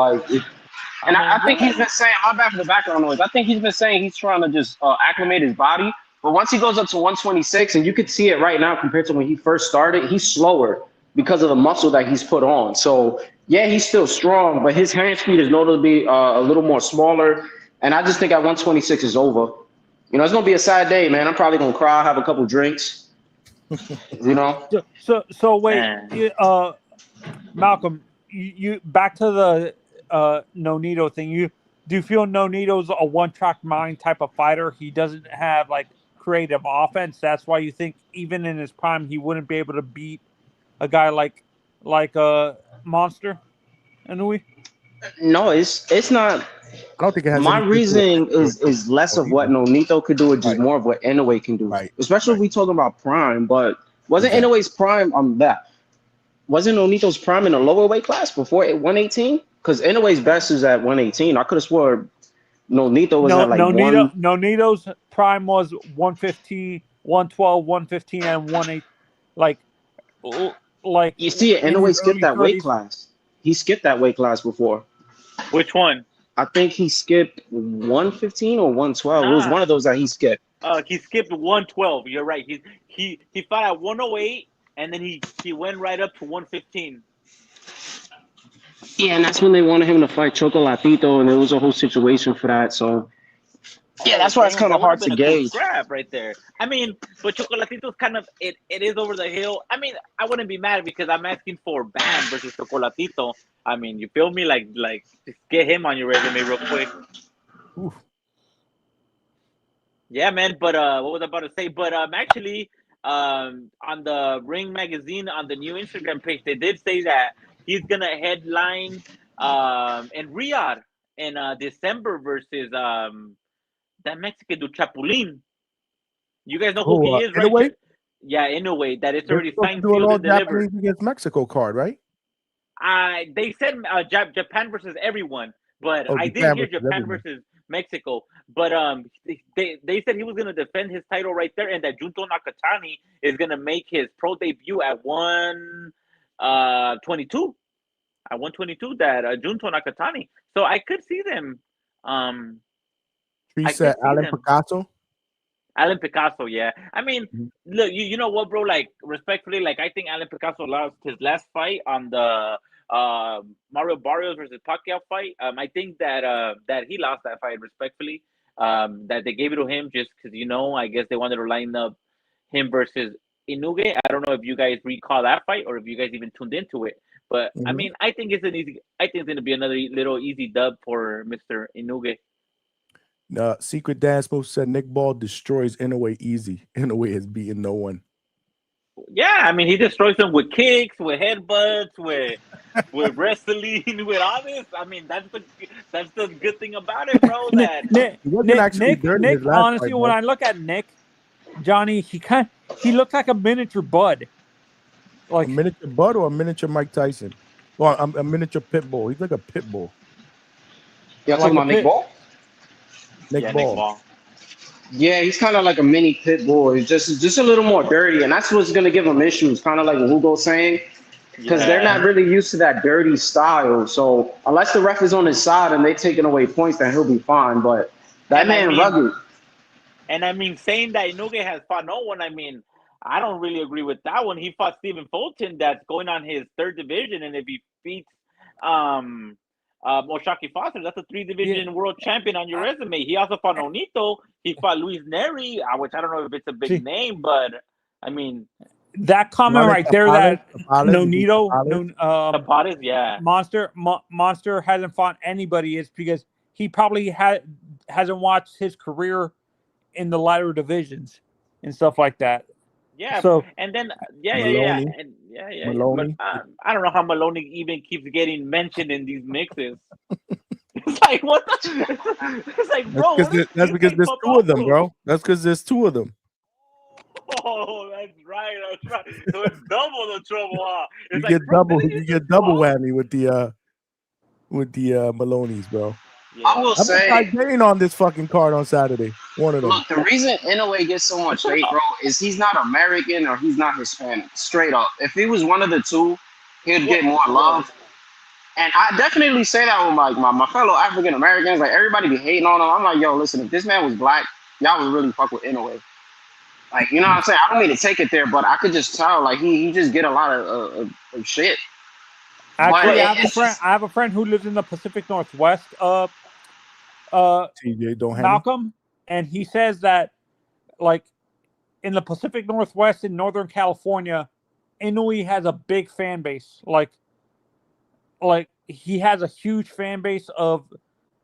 N: And I think he's been saying, my bad for the background noise. I think he's been saying he's trying to just acclimate his body. But once he goes up to 126, and you could see it right now compared to when he first started, he's slower because of the muscle that he's put on. So, yeah, he's still strong, but his hand speed is notably a little more smaller. And I just think at 126 is over. You know, it's going to be a sad day, man. I'm probably going to cry, have a couple drinks, you know?
M: So wait, Malcolm, you back to the Nonito thing. Do you feel Nonito's a one-track mind type of fighter? He doesn't have, like, creative offense. That's why you think even in his prime he wouldn't be able to beat a guy like Monster Inouye?
N: No, it's not.
A: I don't think it has
N: My
A: anything to do
N: reasoning
A: with
N: is less of what Nonito could do, it's just
A: Right.
N: more of what Inoue can do.
A: Right.
N: Especially if we talking about prime. But wasn't
A: Exactly.
N: Inoue's prime on that? Wasn't Nonito's prime in a lower weight class before 118? Because Inoue's best is at 118. I could have swore Nonito was at like
M: Nonito's prime was 115, 112, 115, and 18. Like
N: you see,
M: in
N: Inoue
M: his
N: skipped
M: early
N: that weight
M: 30s.
N: class. He skipped that weight class before.
E: Which one?
N: I think he skipped 115 or 112. It was one of those that he skipped.
E: He skipped 112. You're right. He fought at 108 and then he went right up to 115.
N: Yeah, and that's when they wanted him to fight Chocolatito, and there was a whole situation for that. So, yeah, that's why it's kind of hard to gauge.
E: Grab right there. I mean, but Chocolatito's kind of it is over the hill. I mean, I wouldn't be mad because I'm asking for Bam versus Chocolatito. I mean, you feel me? Like just get him on your resume real quick.
A: Oof.
E: Yeah, man. But what was I about to say? But actually, on the Ring Magazine on the new Instagram page, they did say that he's gonna headline in Riyadh in December versus that Mexican dude Chapulin. You guys know who he is, right?
A: Inoue?
E: Yeah, Inoue. That it's
A: They're
E: already
A: supposed to
E: signed,
A: do an
E: sealed,
A: all
E: and delivered.
A: Japanese against Mexico card, right?
E: They said Japan versus everyone, but
A: Oh,
E: I
A: Japan
E: did hear
A: versus
E: Japan
A: everyone.
E: versus Mexico. But they said he was gonna defend his title right there, and that Junto Nakatani is gonna make his pro debut at 122. At 122, that Junto Nakatani. So I could see them.
A: Tree said Alan Picasso.
E: Alan Picasso, yeah. I mean, look, you know what, bro? Like, respectfully, like, I think Alan Picasso lost his last fight on the Mario Barrios versus Pacquiao fight. I think that he lost that fight respectfully. That they gave it to him just because, I guess they wanted to line up him versus Inoue. I don't know if you guys recall that fight or if you guys even tuned into it. But I mean, I think it's going to be another little easy dub for Mr. Inoue.
A: Secret Dance Post said Nick Ball destroys Inoue easy. Inoue has beaten no one.
E: Yeah, I mean, he destroys them with kicks, with headbutts, with wrestling, with all this. I mean, that's the good thing about it, bro. That
I: Nick, honestly, when I look at Nick, Johnny, he looks like a miniature Bud.
A: Like a miniature Bud or a miniature Mike Tyson? Well, a miniature pit bull. He's like a pit bull.
N: Y'all talking about Nick Ball?
A: Nick Ball.
N: Yeah, he's kind of like a mini pit bull. He's just a little more dirty, and that's what's gonna give him issues. Kind of like what Hugo's saying, because they're not really used to that dirty style. So unless the ref is on his side and they taking away points, then he'll be fine. But that man rugged.
E: And I mean, saying that Inoue has fought no one, I mean, I don't really agree with that one. He fought Stephen Fulton, that's going on his 3rd division, and if he beats Oshaki Foster, that's a 3-division world champion on your resume. He also fought Nonito. He fought Luis Neri, which I don't know if it's a big name, but I mean,
I: that comment right there, that Nonito,
E: Tapares, yeah,
I: Monster hasn't fought anybody, is because he probably hasn't watched his career in the lighter divisions and stuff like that.
E: Yeah.
I: So
E: and then
A: Maloney.
E: Maloney. But, I don't know how Maloney even keeps getting mentioned in these mixes. It's like what? It's like, bro.
A: That's because there's 2 of them, bro. That's because there's 2 of them.
E: Oh, that's right. So it's double the trouble, huh?
A: You get double whammy with the Maloney's, bro.
N: Yeah. I will say,
A: I'm getting on this fucking card on Saturday. One of them.
N: Look, the reason Inoue gets so much hate, bro, is he's not American or he's not Hispanic. Straight up, if he was one of the two, he'd get more love. And I definitely say that with like my fellow African Americans. Like everybody be hating on him. I'm like, yo, listen, if this man was black, y'all would really fuck with Inoue. Like, you know what I'm saying? I don't mean to take it there, but I could just tell, like, he just get a lot of shit.
I: Actually, I have a friend who lives in the Pacific Northwest.
A: TJ, don't
I: Malcolm, and he says that, like, in the Pacific Northwest in Northern California, Inoue has a big fan base. Like he has a huge fan base of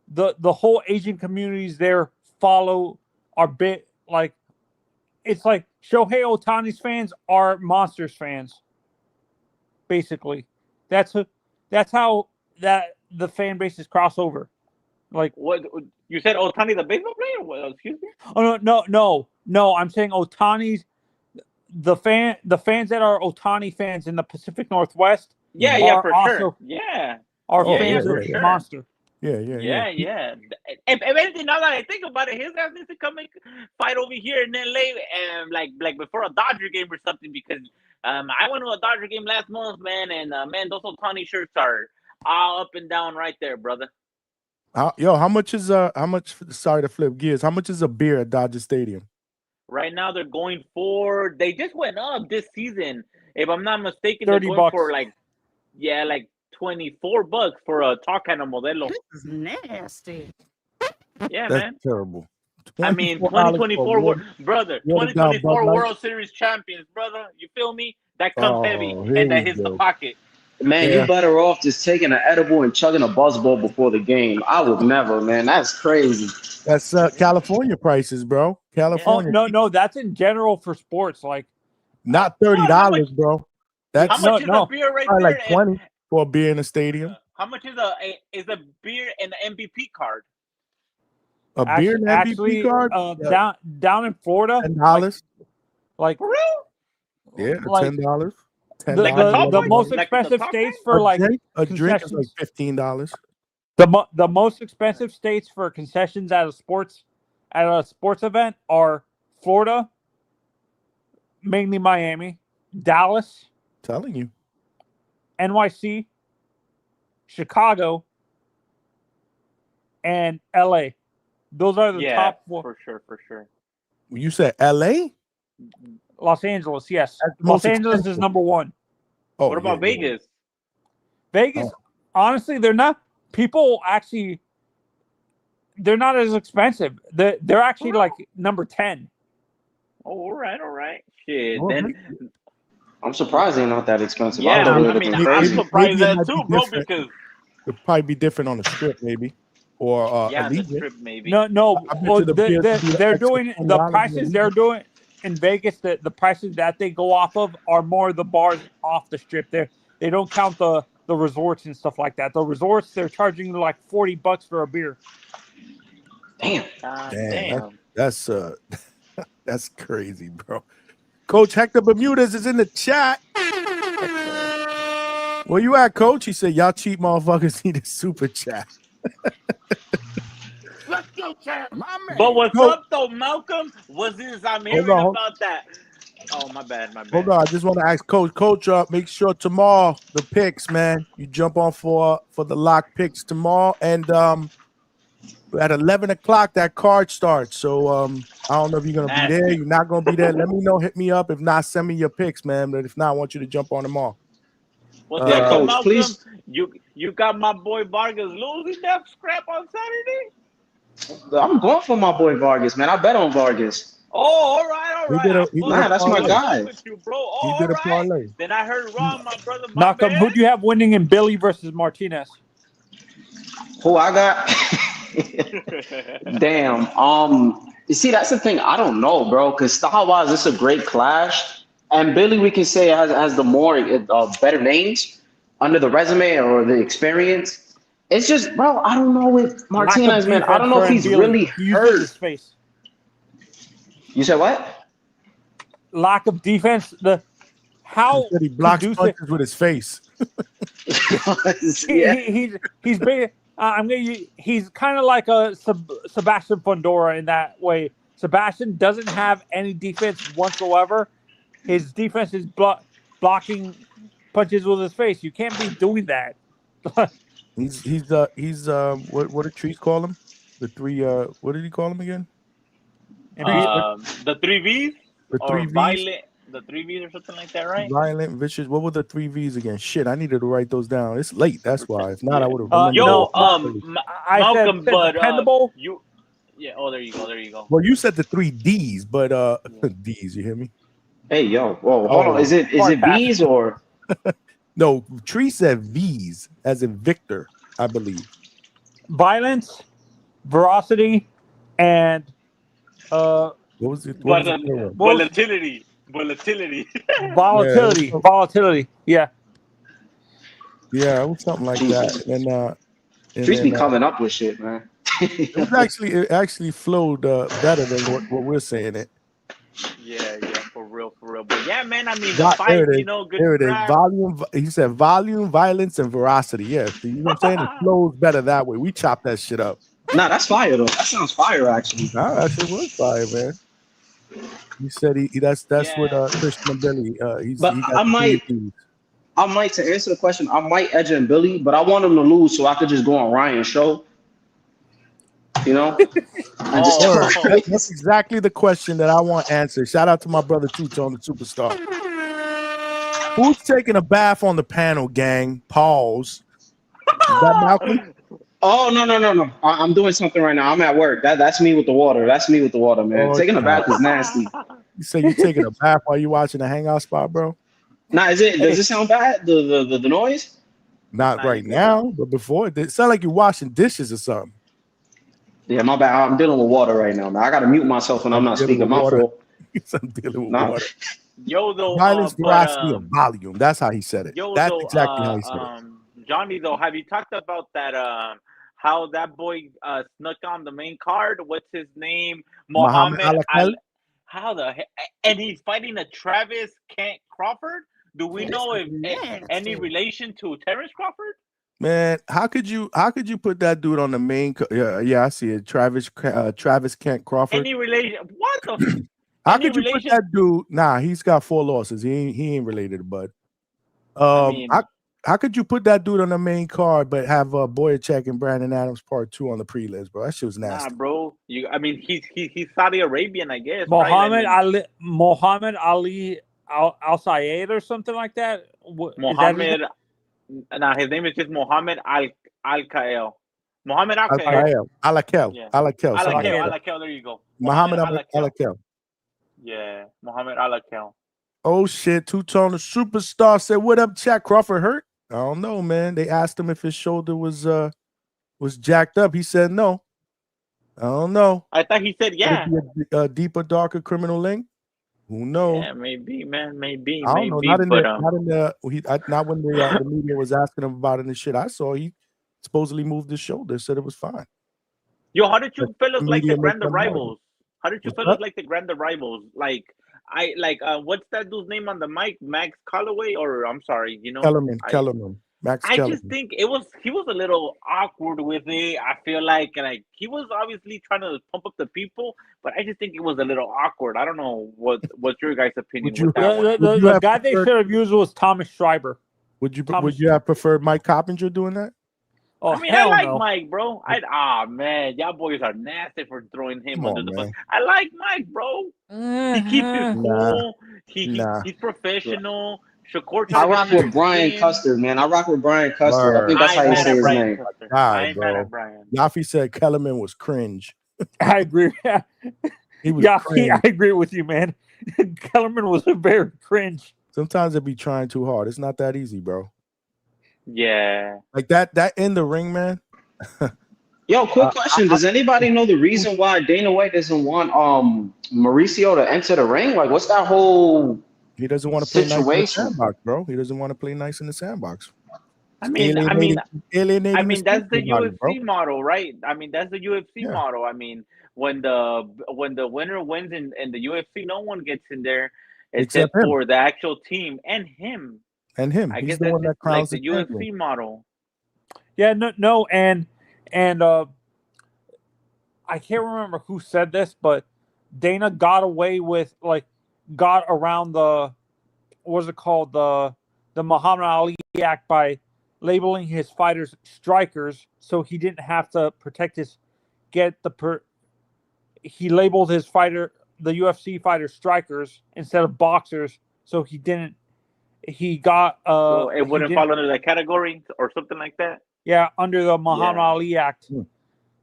I: the whole Asian communities there are bit like. It's like Shohei Ohtani's fans are Monsters fans. Basically, that's how the fan bases cross over. Like
E: what you said, Ohtani the baseball player? Well, excuse me.
I: Oh no! I'm saying Ohtani's the fans that are Ohtani fans in the Pacific Northwest.
E: Yeah, for sure. Yeah,
I: are fans of Monster.
E: Yeah. If anything, now that I think about it, his ass needs to come and fight over here in LA, and like before a Dodger game or something. Because I went to a Dodger game last month, man, and man, those Ohtani shirts are all up and down right there, brother.
A: How much is sorry to flip gears? How much is a beer at Dodger Stadium?
E: Right now they're going for. They just went up this season, if I'm not mistaken.
I: $30
E: they're going for like $24 for a Tacana Modelo.
L: This is nasty.
E: Yeah,
A: That's
E: man.
A: terrible.
E: I mean, 2024, brother. 2024 World Series champions, brother. You feel me? That comes heavy, and that hits the pocket.
N: Man, you better off just taking an edible and chugging a buzzball before the game. I would never, man. That's crazy.
A: That's California prices, bro. California.
I: No, that's in general for sports. Like,
A: not $30, bro. That's
E: how much is a beer right there?
A: Like 20 for a beer in a stadium.
E: How much is a beer and an MVP card?
A: A beer and an MVP card?
I: Down in Florida,
A: $10.
E: Like for real?
A: Yeah, $10.
I: The most expensive states for
A: a drink is like $15.
I: The most expensive states for concessions at a sports event are Florida, mainly Miami, Dallas,
A: telling you,
I: NYC, Chicago, and LA. Those are the top four.
E: For sure.
A: You said LA?
I: Los Angeles, yes. Los Angeles is number one.
E: Oh, what about Vegas?
I: Vegas, honestly, they're not. People actually, they're not as expensive. They're actually like number 10.
E: Oh, all right. Shit, then.
N: I'm surprised they're not that expensive.
E: Yeah, I'm surprised that too, bro. Because
A: it'd probably be different on the strip, maybe. or
E: Yeah, the
A: Allegiant.
E: trip maybe.
M: No.
A: I bet
M: Well,
A: you the beers would be
M: they're
A: extra
M: doing the
A: $20
M: prices
A: than
M: they're
A: Allegiant.
M: doing in Vegas. The prices that they go off of are more the bars off the strip. They don't count the resorts and stuff like that. The resorts they're charging like $40 for a beer.
N: Damn.
A: Damn. That's that's crazy, bro. Coach Hector Bermudez is in the chat. Where you at, Coach? He said, y'all cheap motherfuckers need a super chat.
E: Let's go, chat. But what's up, though, Malcolm? I'm hearing about that. Oh, my bad.
A: Hold on, I just want to ask Coach, make sure tomorrow the picks, man. You jump on for the lock picks tomorrow, and at 11 o'clock that card starts. So I don't know if you're gonna be there. You're not gonna be there. Let me know. Hit me up. If not, send me your picks, man. But if not, I want you to jump on tomorrow.
E: What's up, Coach? Malcolm? Please. You got my boy Vargas losing that scrap on Saturday.
N: I'm going for my boy Vargas, man. I bet on Vargas.
E: Oh, all right.
N: Nah, that's my guy.
E: With you, bro. Oh, all right. Then I heard wrong, my brother.
M: Malcolm, who do you have winning in Billy versus Martinez?
N: Who I got? Damn. You see, that's the thing. I don't know, bro. Because style-wise, it's a great clash. And Billy, we can say, has the more better names under the resume or the experience. It's just, bro, I don't know with Martinez, man. I don't know if he's really hurt. You said what?
M: Lack of defense.
A: He blocks punches with his face.
M: He's big. He's kind of like a Sebastian Fundora in that way. Sebastian doesn't have any defense whatsoever. His defense is blocking punches with his face. You can't be doing that.
A: he's what did Trees call him? The three what did he call him again?
E: The 3 V's?
A: The 3 V's?
E: Violent, the 3 V's or something like that, right?
A: Violent, vicious. What were the 3 V's again? Shit, I needed to write those down. It's late, that's why. If not, I would have
E: remembered. Malcolm, but
M: dependable.
E: Oh, there you go.
A: Well, you said the 3 D's, but D's, you hear me?
N: Hey, yo, whoa, hold on. Is it V's or?
A: No, Tree said V's as in Victor, I believe.
M: Violence, veracity, and
A: what was it?
E: Volatility.
M: Volatility. Yeah.
A: Yeah, it was something like that. And
N: Trees be coming up with shit, man.
A: it actually flowed better than what we're saying it.
E: Yeah, for real. But yeah, man, I mean, the fight, good.
A: There it is. Volume. He said volume, violence, and veracity. Yeah, you know what I'm saying? It flows better that way. We chop that shit up.
N: Nah, that's fire though. That sounds fire, actually.
A: Nah, that shit was fire, man. He said that's what Christian and Billy.
N: I might to answer the question. I might edge in Billy, but I want him to lose so I could just go on Ryan's show. You know,
A: that's exactly the question that I want answered. Shout out to my brother Two-Tone, the superstar. Who's taking a bath on the panel, gang? Pause. Is that Malcolm?
N: Oh no! I'm doing something right now. I'm at work. That's me with the water. Man. Taking a bath is nasty.
A: You say you're taking a bath while you watching the Hangout spot, bro?
N: Nah, does it sound bad? The noise?
A: Not right now, but before it sound like you're washing dishes or something.
N: Yeah, my bad. I'm dealing with water right now, man. I gotta mute myself when I'm not speaking. My fault.
A: I'm dealing with water.
E: Yo, though,
A: violence, veracity, and volume. That's how he said it. That's exactly how he said it.
E: Johnny, though, have you talked about that? How that boy snuck on the main card? What's his name? Muhammad Ali. How the heck? And he's fighting a Travis Kent Crawford. Do we know if any relation to Terrence Crawford?
A: Man, how could you put that dude on the main? Yeah, I see it. Travis Kent Crawford.
E: Any relation? What the?
A: How could you put that dude? Nah, he's got 4 losses. He ain't related, bud. How could you put that dude on the main card but have Boyacek and Brandon Adams Part 2 on the prelims, bro? That shit was nasty.
E: Nah, bro. He's Saudi Arabian, I guess.
M: Muhammad Ali Al Sayed or something like that.
E: Muhammad. Nah, his name is just Muhammad Al-Kael. Muhammad Al-Kael.
A: Alakel.
E: Yeah.
A: Alakel.
E: Alakel. There you go.
A: Muhammad Alakel.
E: Yeah, Muhammad Alakel.
A: Oh shit! Two-Tone, the superstar, said, "What up, Chad? Crawford hurt? I don't know, man. They asked him if his shoulder was was jacked up. He said no. I don't know.
E: I thought he said yeah.
A: Could it be a deeper, darker criminal link? Who knows?
E: Yeah, maybe, man, maybe,
A: I don't know.
E: maybe.
A: Not in
E: But
A: not when the media was asking him about it and shit. I saw he supposedly moved his shoulder. Said it was fine.
E: yo, how did you fellas like the
A: Media make
E: Grand
A: them
E: Rivals? How did you
A: What's
E: fellas
A: that?
E: like the Grand Rivals? Like what's that dude's name on the mic? Max Calloway, or I'm sorry,
A: Kellerman. Max
E: I
A: Kellerman.
E: just think he was a little awkward with it. I feel like he was obviously trying to pump up the people, but I just think it was a little awkward. I don't know what's your guys' opinion with that one.
M: The guy they should have used was Thomas Schreiber.
A: Would you have preferred Mike Coppinger doing that?
M: Oh,
E: I mean,
M: hell
E: I like
M: no.
E: Mike, bro. Man, y'all boys are nasty for throwing him
A: Come
E: under
A: on,
E: the bus.
A: man.
E: I like Mike, bro. He keeps it cool. He's professional. Shakur
N: I rock with Brian Custer, man. I rock with Brian Custer. I think that's how you say his name.
E: I ain't mad at Brian.
A: Yafi said Kellerman was cringe.
M: I agree.
A: He was cringe.
M: I agree with you, man. Kellerman was a very cringe.
A: Sometimes they be trying too hard. It's not that easy, bro.
E: Yeah.
A: Like that in the ring, man.
N: Yo, quick question. Does anybody know the reason why Dana White doesn't want Mauricio to enter the ring? Like, what's that whole
A: He doesn't want to play nice in the
N: situation?
A: sandbox, bro. He doesn't want to play nice in the sandbox.
E: I mean,
A: Alienating
E: that's the
A: everybody, bro.
E: UFC model, right? I mean, that's the UFC model. I mean, when the winner wins in the UFC, no one gets in there except
A: him.
E: for the actual team and him.
A: And him.
E: I
A: He's
E: guess
A: the
E: that's
A: one that
E: just like
A: crowns
E: the
A: the
E: UFC
A: champion.
E: model.
M: Yeah, no, and I can't remember who said this, but Dana got away with got around the what's it called, the Muhammad Ali Act by labeling his fighters strikers, so he didn't have to protect he labeled his the UFC fighters strikers instead of boxers, so he got
E: So it wouldn't fall under that category or something like that.
M: Yeah, under the Muhammad
E: Yeah.
M: Ali Act,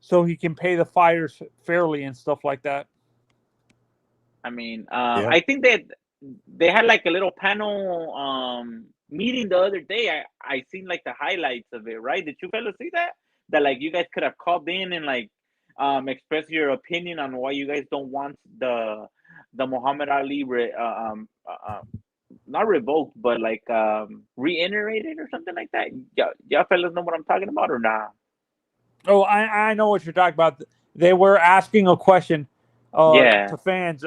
M: so he can pay the fighters fairly and stuff like that.
E: I mean, I think that they had like a little panel meeting the other day. I seen like the highlights of it, right? Did you fellas see that? That like you guys could have called in and like express your opinion on why you guys don't want the Muhammad Ali not revoked, but like reiterated or something like that. Y'all fellas know what I'm talking about or not?
M: Oh, I know what you're talking about. They were asking a question to fans.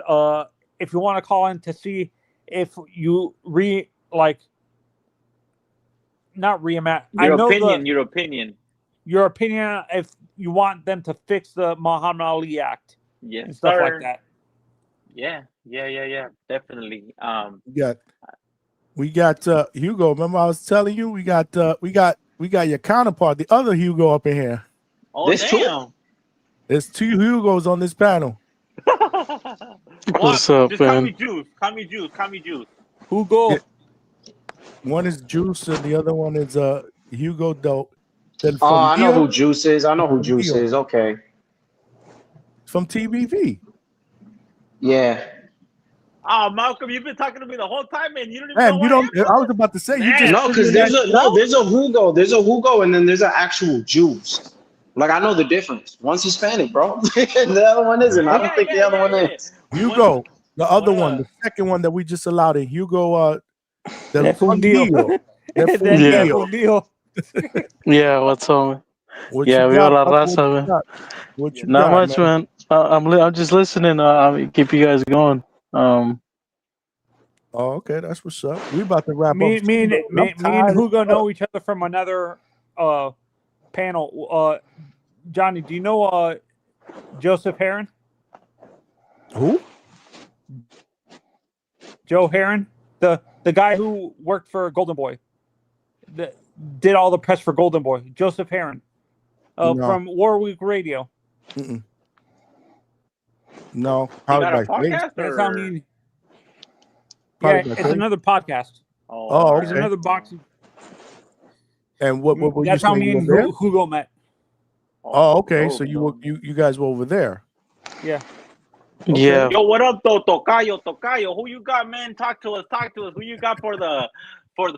M: If you want to call in to see if you not rematch.
E: Your opinion.
M: Your opinion if you want them to fix the Muhammad Ali Act.
E: Yes,
M: and stuff
E: sir.
M: like that.
E: Yeah, definitely.
A: We got Hugo. Remember I was telling you we got your counterpart, the other Hugo up in here.
E: Oh, damn.
A: There's two Hugos on this panel.
E: What's up, man? Call me Juice.
M: Hugo.
A: One is Juice and the other one is Hugo Dope.
N: Oh, I know who Juice is. Okay.
A: From TBV.
N: Yeah.
E: Oh, Malcolm, you've been talking to me the whole time, man. You don't even
A: Man,
E: know
A: you don't. I was about to say you just
N: no, because there's a Hugo. There's a Hugo, and then there's an actual Juice. Like I know the difference. One's Hispanic, bro. The other one isn't. I don't think the other one is.
A: Hugo, the other one, the second one that we just allowed in. Hugo, Del Fundio.
O: Yeah, what's up? Yeah, we all are raza, man. Not much, man. I'm just listening. I'll keep you guys going.
A: Oh, okay, that's what's up. We about to wrap
M: me
A: up.
M: and Hugo know each other from another panel. Johnny, do you know Joseph Heron?
A: Who?
M: Joe Heron, the guy who worked for Golden Boy, did all the press for Golden Boy. Joseph Heron, from Warwick Radio.
A: Mm-mm. No,
E: probably podcast.
M: That's how I mean. Yeah, it's another podcast.
A: Oh, okay.
M: It's another boxing.
A: And what were
M: that's
A: you
M: how
A: saying
M: me and
A: over there?
M: Hugo met.
A: Oh, okay. So you guys were over there.
M: Yeah.
A: Okay.
O: Yeah.
E: Yo, what up, though, Tocayo? Who you got, man? Talk to us. Who you got for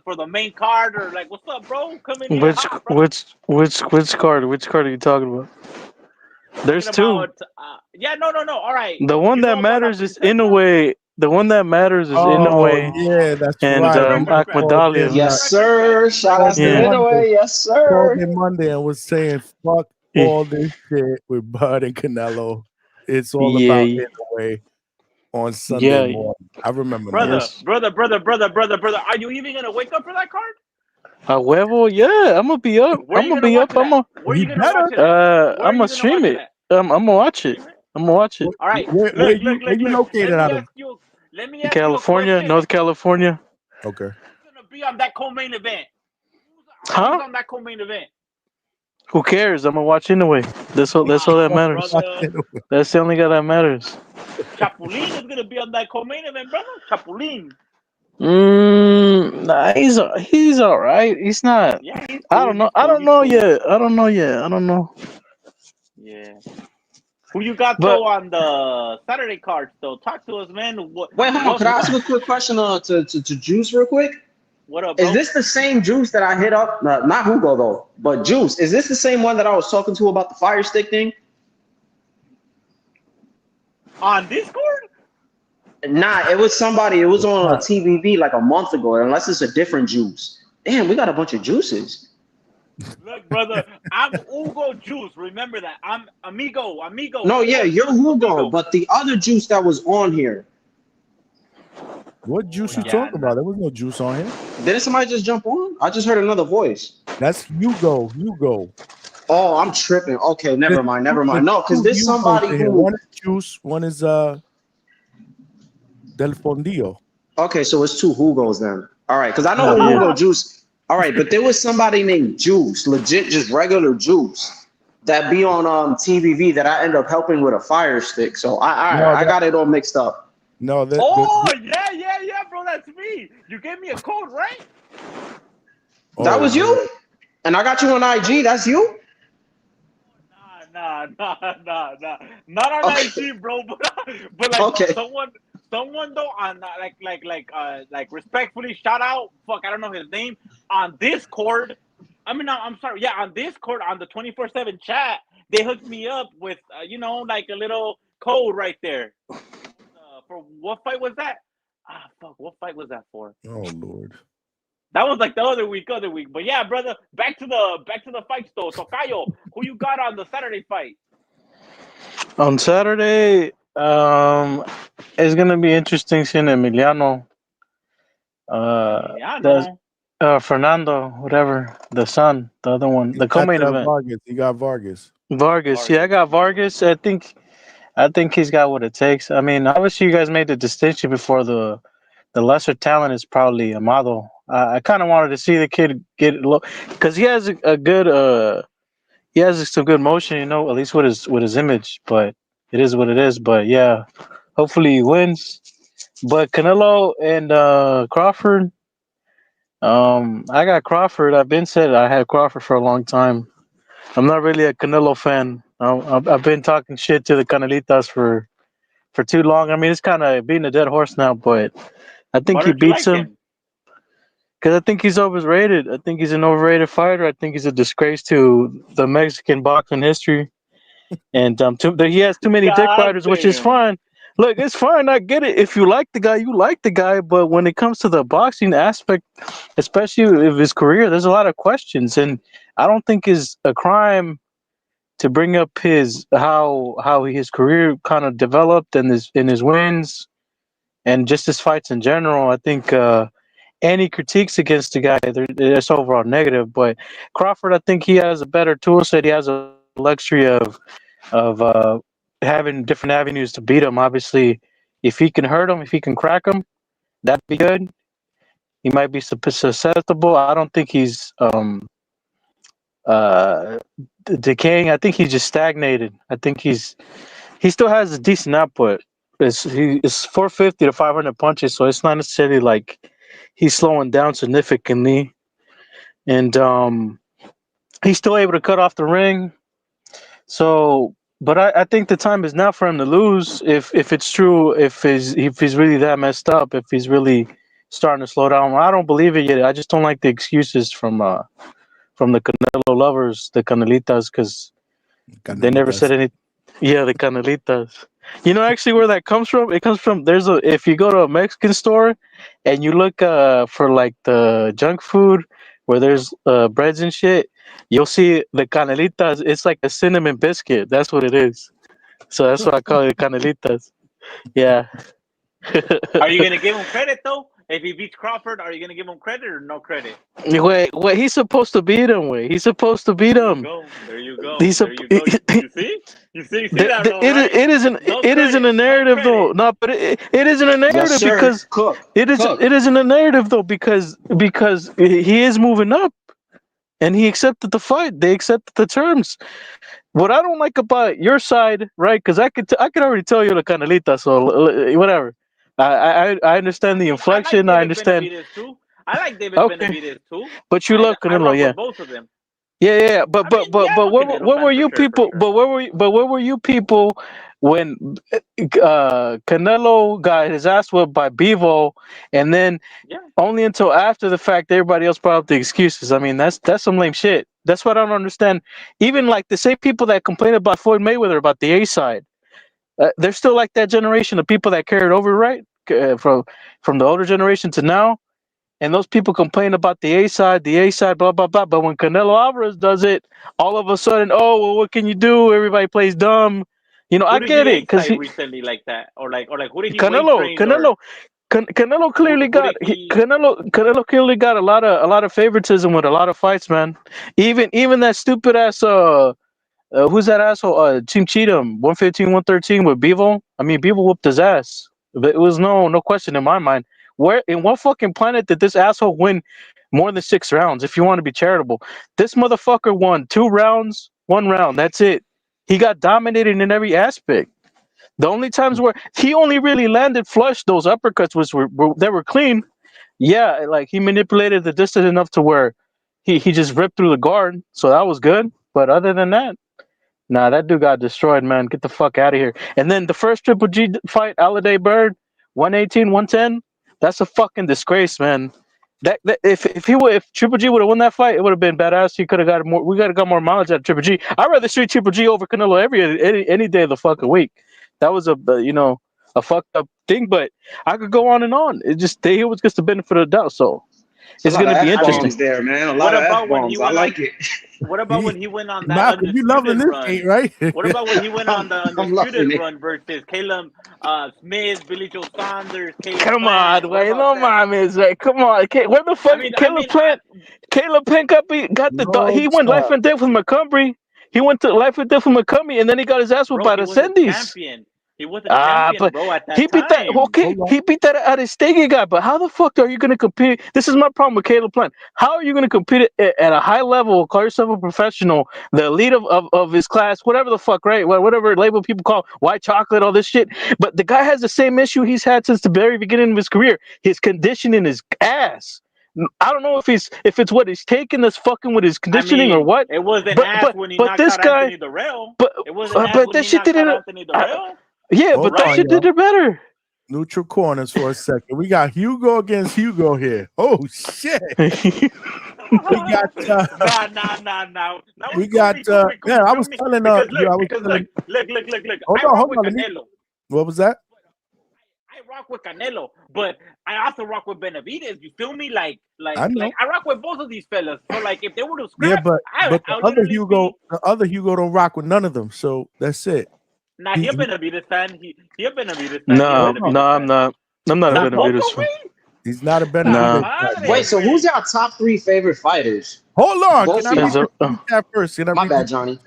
E: for the main card, or like, what's up, bro? Come in here hot, bro.
O: Which card? Which card are you talking about? There's two.
E: Yeah, no. All right.
O: The one that matters is in a way. The one that matters is in a way.
A: Yeah, that's
O: and
A: right.
O: Akmadalia.
N: Yes, sir. Shout out to Inouye. Yes,
A: Called
N: sir.
A: in Monday and was saying, "Fuck all this shit with Bud and Canelo. It's all about Inouye on Sunday morning." I remember.
E: Brother. Are you even gonna wake up for that card?
O: A huevo, yeah. I'm gonna be up. I'm gonna be up.
E: Where you gonna watch it at?
O: I'm gonna stream it. I'm gonna watch it. I'm gonna watch it.
E: All right.
A: Where you located out of?
E: Let me ask
O: California,
E: you a question.
O: North California.
A: Okay.
E: Who's gonna be on that co-main event?
O: Huh?
E: Who's on that co-main event?
O: Who cares? I'm gonna watch anyway. That's all that matters. That's the only guy that matters.
E: Chapulín is gonna be on that co-main event, brother. Chapulín.
O: Nah, he's all right. He's not.
E: Yeah, he's
O: I don't know. I don't know yet. I don't know.
E: Yeah. Who you got though on the Saturday cards though? Talk to us, man.
N: Wait, hold on. Could I ask you a quick question to Juice real quick?
E: What up, bro?
N: Is this the same Juice that I hit up? Not Hugo though, but Juice. Is this the same one that I was talking to about the Fire Stick thing?
E: On Discord?
N: Nah, it was somebody. It was on TVV like a month ago. Unless it's a different Juice. Damn, we got a bunch of Juices.
E: Look, brother, I'm Hugo Juice. Remember that. I'm Amigo.
N: No, yeah, you're Hugo, but the other Juice that was on here.
A: What Juice you talking about? There was no Juice on here.
N: Didn't somebody just jump on? I just heard another voice.
A: That's Hugo.
N: Oh, I'm tripping. Okay, never mind. No, because there's somebody who.
A: One is Juice. One is Del Fondillo.
N: Okay, so it's two Hugos then. All right, because I know Hugo Juice. All right, but there was somebody named Juice, legit, just regular Juice, that be on TVV that I end up helping with a Fire Stick. So I got it all mixed up.
A: No,
E: yeah, bro, that's me. You gave me a code, right?
N: That was you? And I got you on IG. That's you?
E: Nah. Not on IG, bro. But like someone though on like respectfully shout out. Fuck, I don't know his name on Discord. I mean, no, I'm sorry. Yeah, on Discord on the 24/7 chat, they hooked me up with like a little code right there. For what fight was that? Fuck, what fight was that for?
A: Oh Lord.
E: That was like the other week. But yeah, brother, back to the fights though. So Cayo, who you got on the Saturday fight?
O: On Saturday, it's gonna be interesting seeing Emiliano. Fernando, whatever, the son, the other one, the co-main event.
A: You got Vargas.
O: Yeah, I got Vargas. I think he's got what it takes. I mean, obviously, you guys made the distinction before. The lesser talent is probably Amado. I kind of wanted to see the kid get low because he has a good he has some good motion, at least with his image. But it is what it is. But yeah, hopefully he wins. But Canelo and Crawford, I got Crawford. I've been said I had Crawford for a long time. I'm not really a Canelo fan. I've been talking shit to the Canelitas for too long. I mean, it's kind of beating a dead horse now, but I think he beats him because I think he's overrated. I think he's an overrated fighter. I think he's a disgrace to the Mexican boxing history, and he has too many dick riders, which is fine. Look, it's fine. I get it. If you like the guy, you like the guy. But when it comes to the boxing aspect, especially of his career, there's a lot of questions, and I don't think it's a crime to bring up how his career kind of developed and his wins and just his fights in general. I think any critiques against the guy, it's overall negative. But Crawford, I think he has a better tool set. He has a luxury of having different avenues to beat him. Obviously, if he can hurt him, if he can crack him, that'd be good. He might be susceptible. I don't think he's decaying. I think he's just stagnated. I think he still has a decent output. It's 450 to 500 punches, so it's not necessarily like he's slowing down significantly. And he's still able to cut off the ring. So, but I think the time is now for him to lose. If it's true, if he's really that messed up, if he's really starting to slow down. I don't believe it yet. I just don't like the excuses from the Canelo lovers, the Canelitas, because they never said anything. Yeah, the Canelitas. You know, actually, where that comes from? It comes from if you go to a Mexican store and you look for like the junk food where there's breads and shit, you'll see the Canelitas. It's like a cinnamon biscuit. That's what it is. So that's why I call it Canelitas. Yeah.
E: Are you gonna give him credit though? If he beats Crawford, are you gonna give him credit or no credit?
O: Wait, he's supposed to beat him. He's supposed to beat him.
E: There you go.
O: He's
E: there you go. You see? You see that, though, right?
O: It isn't a narrative though. No, but it isn't a narrative
N: Yes, sir.
O: because
N: Cook.
O: it isn't a narrative though because he is moving up, and he accepted the fight. They accepted the terms. What I don't like about your side, right? Because I could already tell you're the Canelita, so whatever. I understand the inflection. I understand.
E: I like David Benavidez too.
O: But you love Canelo,
E: I rock
O: yeah.
E: with both of them.
O: Yeah. But what were you people? But where were you people when Canelo got his ass whipped by Bivol, and then only until after the fact everybody else brought up the excuses? I mean, that's some lame shit. That's what I don't understand. Even like the same people that complain about Floyd Mayweather about the A side, they're still like that generation of people that carried over, right? From the older generation to now. And those people complain about the A side, blah, blah, blah. But when Canelo Alvarez does it, all of a sudden, oh, well, what can you do? Everybody plays dumb. You know, I get it. Because
E: recently like that. Or like who did he
O: Canelo clearly got Canelo clearly got a lot of favoritism with a lot of fights, man. Even that stupid ass who's that asshole? Team Cheatham, 115, 113 with Bivol. I mean, Bivol whooped his ass. But it was no question in my mind. Where in what fucking planet did this asshole win more than 6 rounds? If you want to be charitable, this motherfucker won 2 rounds, 1 round. That's it. He got dominated in every aspect. The only times where he only really landed flush, those uppercuts were clean. Yeah, like he manipulated the distance enough to where he just ripped through the guard, so that was good. But other than that, nah, that dude got destroyed, man. Get the fuck out of here. And then the first Triple G fight, Alliday Bird, 118, 110. That's a fucking disgrace, man. That if Triple G would have won that fight, it would have been badass. He could have got more. We got to got more mileage out of Triple G. I'd rather see Triple G over Canelo any day of the fucking week. That was a fucked up thing, but I could go on and on. It just he was just the benefit of the doubt. So it's gonna be interesting.
N: There, man. A lot of F-bombs. I like it.
E: What about when he went on that
A: Malcolm, you loving this
E: run?
A: ain't right?
E: What about when he went on the undisputed run versus Caleb Smith, Billy Joe Saunders,
O: Come on, wait, no mames, right? Come on, where the fuck Caleb Plant? Caleb Plant got the he went life and death with Montgomery. He went to life and death with Montgomery, and then he got his ass whooped by the Sendies.
E: He was a champion, bro, at that time.
O: He beat that Aristega guy, but how the fuck are you going to compete? This is my problem with Caleb Plant. How are you going to compete at a high level, call yourself a professional, the elite of his class, whatever the fuck, right? Whatever label people call white chocolate, all this shit. But the guy has the same issue he's had since the very beginning of his career. His conditioning is ass. I don't know if it's what he's taking that's fucking with his conditioning or what.
E: It wasn't ass when he knocked out Anthony Durrell. It wasn't ass when he knocked out Anthony Durrell.
O: Yeah, but that shit did it better.
A: Neutral corners for a second. We got Hugo against Hugo here. Oh shit. We got
E: nah.
A: We got I was telling
E: look.
A: Hold on. What was that?
E: I rock with Canelo, but I also rock with Benavidez. You feel me? Like I rock with both of these fellas. So like if they were to scrap,
A: but the other Hugo don't rock with none of them. So that's it.
E: Nah, he a Benavidez fan. He a Benavidez fan.
O: No, I'm not. I'm not a Benavidez fan.
A: He's not a Benavidez fan.
N: Wait, so who's your top 3 favorite fighters?
A: Hold on. Can I read that first?
N: My bad, Johnny.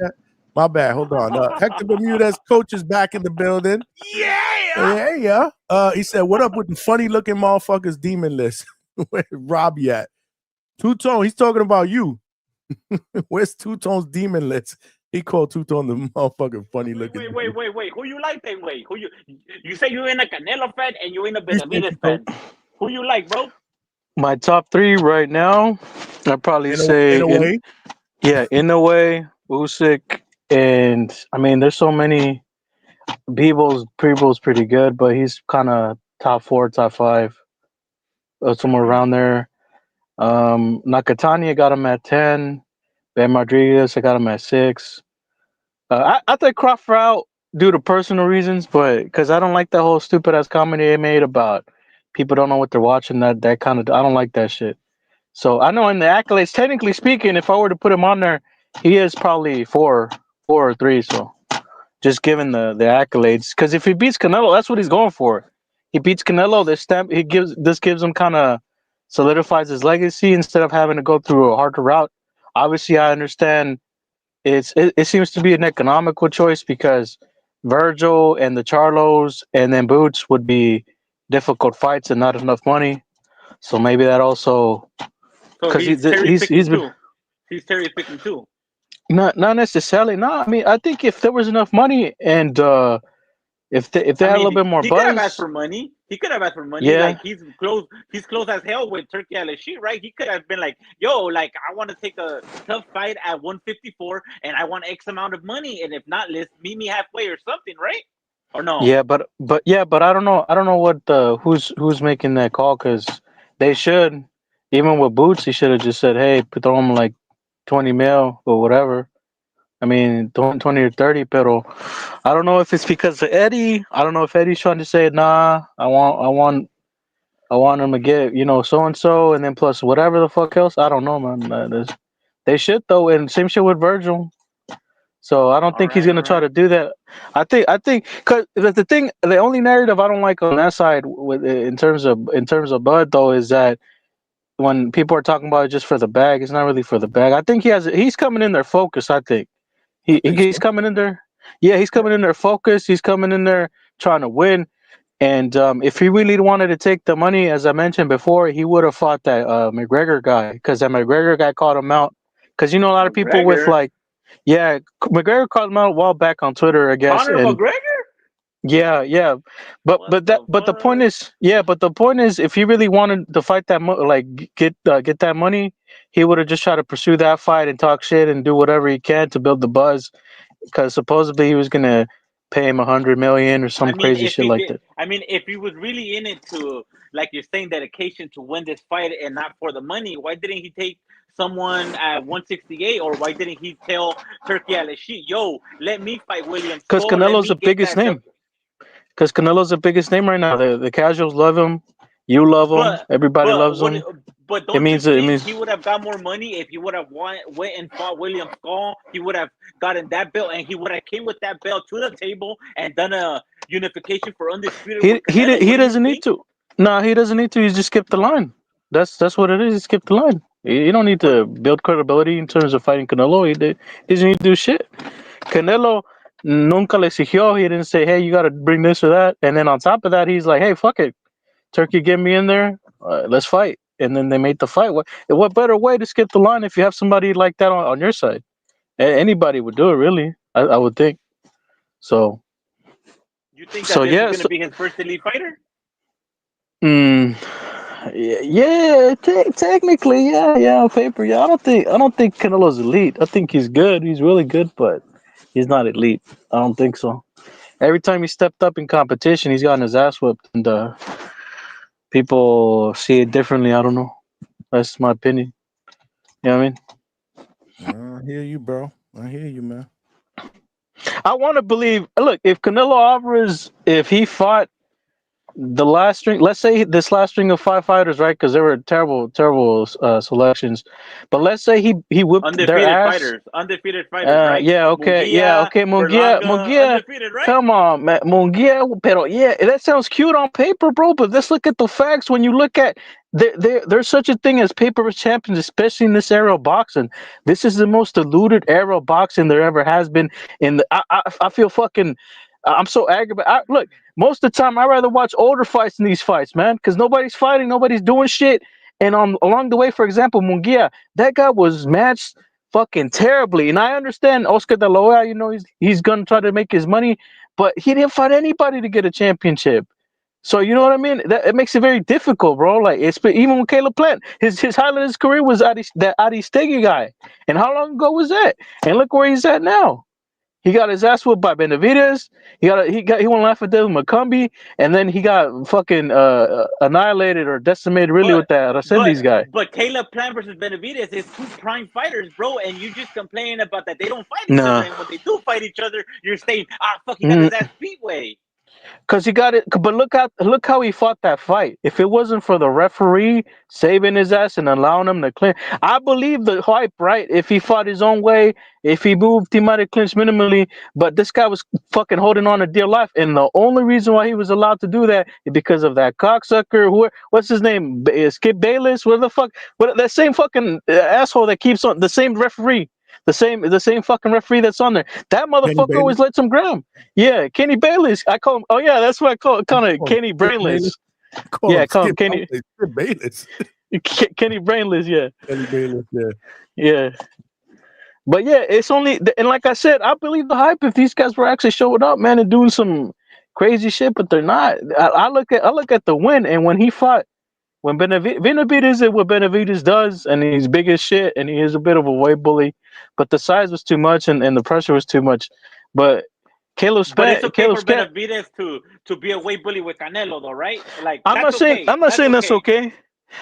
A: My bad. Hold on. Hector Bermudez, coach, is back in the building. Yeah. He said, "What up with the funny looking motherfuckers demon list? Where Robbie at? Two-Tone, he's talking about you. Where's Two-Tone's demon list? He called Two-Tone the motherfucking funny looking.
E: Wait. Who you like that way? Who you say you ain't a Canelo fan and you ain't a Benavidez fan? Who you like, bro?
O: My top 3 right now, I'd probably say Inoue, Usyk, and I mean, there's so many. Prevo's pretty good, but he's kind of top 4, top 5. somewhere around there. Nakatani got him at 10. Ben Rodriguez, I got him at 6. I think Crawford out due to personal reasons, but because I don't like that whole stupid ass comedy they made about people don't know what they're watching. That kind of I don't like that shit. So I know in the accolades, technically speaking, if I were to put him on there, he is probably 4 or 3. So just given the accolades, because if he beats Canelo, that's what he's going for. He beats Canelo, this gives him kind of solidifies his legacy instead of having to go through a harder route. Obviously, I understand it seems to be an economical choice because Virgil and the Charlos and then Boots would be difficult fights and not enough money. So maybe that also
E: So
O: because
E: he's cherry picking
O: he's been
E: too. He's cherry picking too.
O: not necessarily. No, I mean I think if there was enough money and if they had a little bit more
E: he could have asked
O: buzz,
E: for money. He could have asked for money.
O: yeah.
E: Like he's close as hell with Turkey Al-Shit, right? He could have been like, "Yo, like I want to take a tough fight at 154, and I want X amount of money, and if not, let's meet me halfway or something, right?" Or no?
O: Yeah, but I don't know. I don't know what who's making that call because they should. Even with Boots, he should have just said, "Hey, throw him like 20 mil or whatever." I mean, 20 or 30, pero I don't know if it's because of Eddie. I don't know if Eddie's trying to say, "Nah, I want him to get so and so, and then plus whatever the fuck else." I don't know, man. They should though, and same shit with Virgil. So I don't think he's gonna try to do that. I think because the only narrative I don't like on that side with in terms of Bud though is that when people are talking about it just for the bag, it's not really for the bag. I think he's coming in there focused. I think he's coming in there. Yeah, he's coming in there focused. He's coming in there trying to win. And if he really wanted to take the money, as I mentioned before, he would have fought that McGregor guy because that McGregor guy called him out. Because a lot of people with
E: McGregor?
O: yeah, McGregor called him out a while back on Twitter, I guess.
E: Conor
O: And
E: McGregor?
O: yeah, but the point is, if he really wanted to fight that get that money, he would have just tried to pursue that fight and talk shit and do whatever he can to build the buzz. Because supposedly he was gonna pay him $100 million or some crazy shit like that.
E: I mean, if he was really in it to, like you're saying, dedication to win this fight and not for the money, why didn't he take someone at 168, or why didn't he tell Turkey Al-Shit, "Yo, let me fight William"?
O: Because Canelo's the biggest name. Because Canelo's the biggest name right now. The casuals love him. You love him. Everybody loves him.
E: But don't you think he would have got more money if he would have went and fought William Skull? He would have gotten that belt, and he would have came with that belt to the table and done a unification for Undisputed.
O: He doesn't need to. No, he doesn't need to. He just skipped the line. That's what it is. He skipped the line. You don't need to build credibility in terms of fighting Canelo. He doesn't need to do shit. Canelo nunca le exigió. He didn't say, "Hey, you got to bring this or that." And then on top of that, he's like, "Hey, fuck it. Turkey, get me in there. Let's fight." And then they made the fight. What better way to skip the line if you have somebody like that on your side? Anybody would do it, really. I would think. So.
E: You think that this is going to be his first elite fighter?
O: Yeah, technically, yeah, on paper, yeah. I don't think Canelo's elite. I think he's good. He's really good, but he's not elite. I don't think so. Every time he stepped up in competition, he's gotten his ass whipped, and people see it differently. I don't know. That's my opinion. You know what I
A: mean? I hear you, bro. I hear you, man.
O: I want to believe. Look, if Canelo Alvarez, if he fought the last string, let's say this last string of 5 fighters, right? Because they were terrible selections. But let's say he whipped their ass.
E: Undefeated fighters, right?
O: Yeah, okay, Munguia.
E: Right?
O: Come on, man, Munguia. Pero yeah, that sounds cute on paper, bro. But let's look at the facts. When you look at there's such a thing as paper champions, especially in this era of boxing. This is the most diluted era of boxing there ever has been. I feel fucking. I'm so aggravated. Look, most of the time, I'd rather watch older fights than these fights, man, because nobody's fighting, nobody's doing shit. And along the way, for example, Munguia, that guy was matched fucking terribly. And I understand Oscar De La Hoya, he's going to try to make his money, but he didn't fight anybody to get a championship. So, you know what I mean? It makes it very difficult, bro. Like, even with Caleb Plant, his highlight of his career was that Aristegui guy. And how long ago was that? And look where he's at now. He got his ass whooped by Benavidez. He won laugh at Devin McCumbee, and then he got fucking annihilated or decimated really with that Rasendiz guy.
E: But Caleb Plant versus Benavidez is two prime fighters, bro, and you just complaining about that they don't fight each other, and when they do fight each other, you're saying, fuck, he got his ass beat way.
O: Because he got it, but look how he fought that fight. If it wasn't for the referee saving his ass and allowing him to clinch, I believe the hype, right? If he fought his own way, if he moved, he might have clinched minimally. But this guy was fucking holding on to dear life, and the only reason why he was allowed to do that is because of that cocksucker. What's his name? Skip Bayless? What the fuck? What that same fucking asshole that keeps on the same referee. The same fucking referee that's on there. That motherfucker always lets him grab. Yeah, Kenny Bayless. I call him. Oh yeah, that's what I call it. Kenny Brainless. Yeah, I call him Kenny
A: Bayless.
O: Kenny Brainless. Yeah.
A: Kenny Bayless. Yeah.
O: Yeah. But yeah, it's only and like I said, I believe the hype if these guys were actually showing up, man, and doing some crazy shit, but they're not. I look at the win, and when he fought. When Benavidez is what Benavidez does, and he's big as shit, and he is a bit of a weight bully, but the size was too much, and the pressure was too much. But Caleb Spence,
E: but it's okay for Benavidez to be a weight bully with Canelo, though, right? Like
O: I'm not saying that's okay.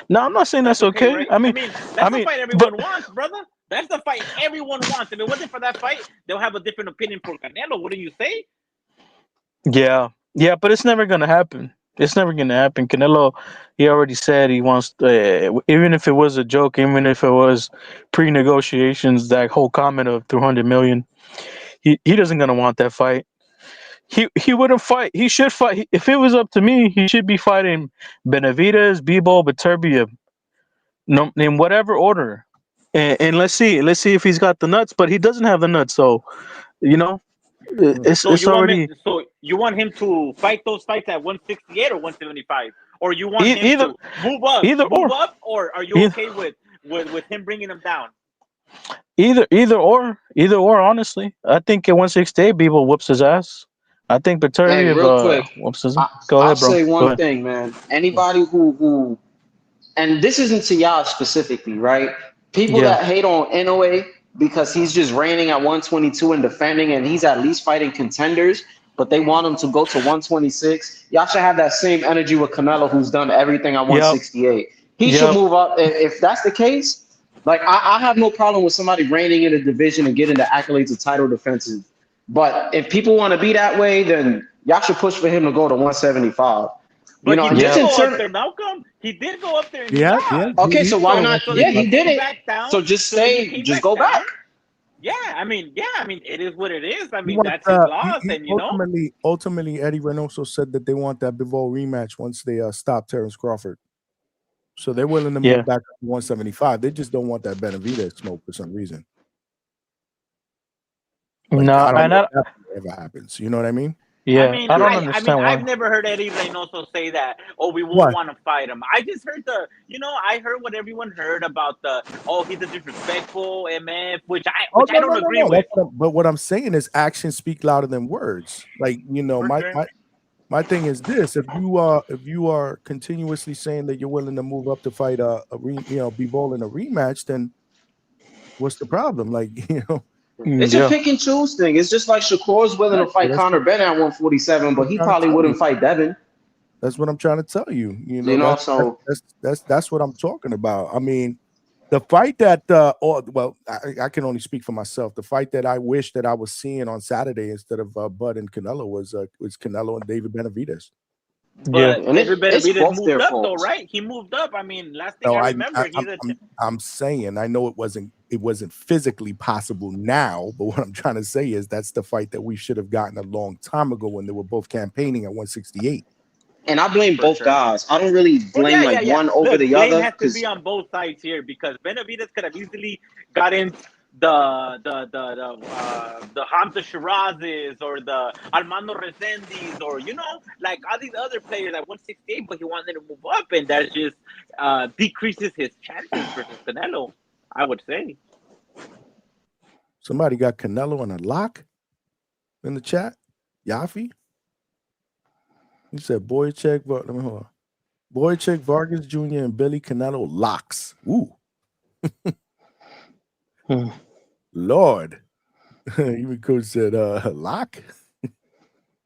O: No, I'm not saying that's okay. Right? I mean,
E: that's the fight everyone wants, brother. That's the fight everyone wants. If it wasn't for that fight, they'll have a different opinion for Canelo. Wouldn't you say?
O: Yeah, but it's never gonna happen. It's never going to happen. Canelo, he already said he wants, even if it was a joke, even if it was pre-negotiations, that whole comment of 200 million, he doesn't going to want that fight. He wouldn't fight. He should fight. If it was up to me, he should be fighting Benavidez, Bebo, Beterbiev, in whatever order. And let's see if he's got the nuts, but he doesn't have the nuts. So, it's already.
E: So you want him to fight those fights at 168 or 175, or you want him to move up, or are you okay with him bringing him down?
O: Either or. Honestly, I think at 168, Bebo whoops his ass. I think Beterbiev
N: real quick,
O: whoops his ass. Go ahead, bro.
N: I'll say one thing, man. Anybody who, and this isn't to y'all specifically, right? People that hate on NOA. Because he's just reigning at 122 and defending, and he's at least fighting contenders, but they want him to go to 126. Y'all should have that same energy with Canelo, who's done everything at 168. He should move up. If that's the case, like I have no problem with somebody reigning in a division and getting the accolades of title defenses. But if people want to be that way, then y'all should push for him to go to 175.
E: But he did go up there, Malcolm. He did go up there. And
N: Okay, so why not? Yeah, he did it. So just go back.
E: Yeah, I mean, it is what it is. I mean, that's his loss, and
A: ultimately, Eddie Reynoso said that they want that Bivol rematch once they stop Terrence Crawford. So they're willing to move back to 175. They just don't want that Benavidez smoke for some reason. Like,
O: no,
A: I don't know if that ever happens. You know what I mean?
O: Yeah, I don't understand why.
E: I've never heard Eddie Reynoso say that. Oh, we won't want to fight him. I just heard I heard what everyone heard about he's a disrespectful MF, which I don't agree with.
A: But what I'm saying is actions speak louder than words. Like, my thing is this: if you are continuously saying that you're willing to move up to fight Bivol in a rematch, then what's the problem? Like,
N: It's a pick and choose thing. It's just like Shakur's willing to fight Conor Benn at 147, but he probably wouldn't fight Devin.
A: That's what I'm trying to tell you. That's what I'm talking about. I mean, the fight that I can only speak for myself. The fight that I wish that I was seeing on Saturday instead of Bud and Canelo was Canelo and David Benavidez.
E: But David Benavidez moved up though, right? He moved up. I mean, last thing I remember,
A: I'm saying I know it wasn't physically possible now, but what I'm trying to say is that's the fight that we should have gotten a long time ago when they were both campaigning at 168.
N: And I blame both guys. I don't really blame one over the other.
E: Blame has to be on both sides here because Benavidez could have easily got in the Hamza Shirazes or the Armando Resendiz or like all these other players at 168, but he wanted to move up, and that just decreases his chances versus Canelo, I would say.
A: Somebody got Canelo on a lock in the chat. Yafi. He said Boychek, Vargas Jr. and Billy Canelo locks. Ooh. Lord. Even Coach said, lock.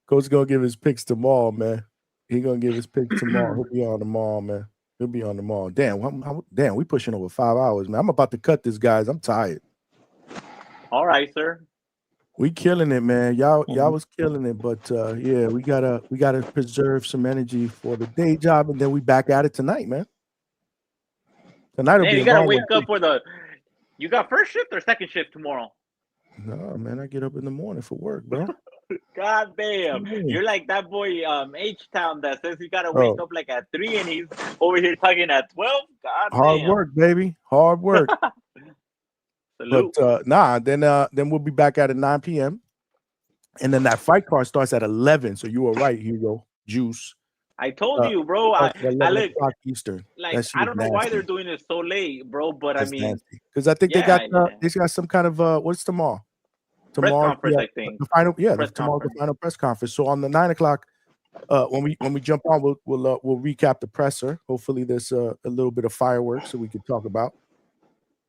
A: Coach gonna give his picks tomorrow, man. He gonna give his picks tomorrow. He'll be on tomorrow, man. He'll be on tomorrow. Damn, damn, we pushing over 5 hours, man. I'm about to cut this, guys. I'm tired.
E: All right, sir.
A: We killing it, man. Y'all was killing it, but yeah, we gotta preserve some energy for the day job, and then we back at it tonight, man. Tonight will
E: Man,
A: be
E: you
A: a
E: gotta
A: long
E: wake
A: one.
E: up for the. You got first shift or second shift tomorrow?
A: No, man, I get up in the morning for work, bro.
E: God damn, you're like that boy H-Town that says he gotta wake up like at 3 and he's over here talking at 12. God
A: Hard
E: damn.
A: work, baby. Hard work.
E: Salute.
A: But then we'll be back at 9 p.m. And then that fight card starts at 11. So you were right, Hugo. Juice.
E: I told you, bro. I
A: 11 o'clock Eastern.
E: like I don't know why they're doing it so late, bro. But
A: That's
E: I mean,
A: because I think they got some kind of what's tomorrow?
E: Press
A: Tomorrow,
E: conference, I think.
A: the final,
E: Press
A: tomorrow
E: conference.
A: the final press conference. So on the 9 o'clock, when we jump on, we'll recap the presser. Hopefully, there's a little bit of fireworks so we can talk about.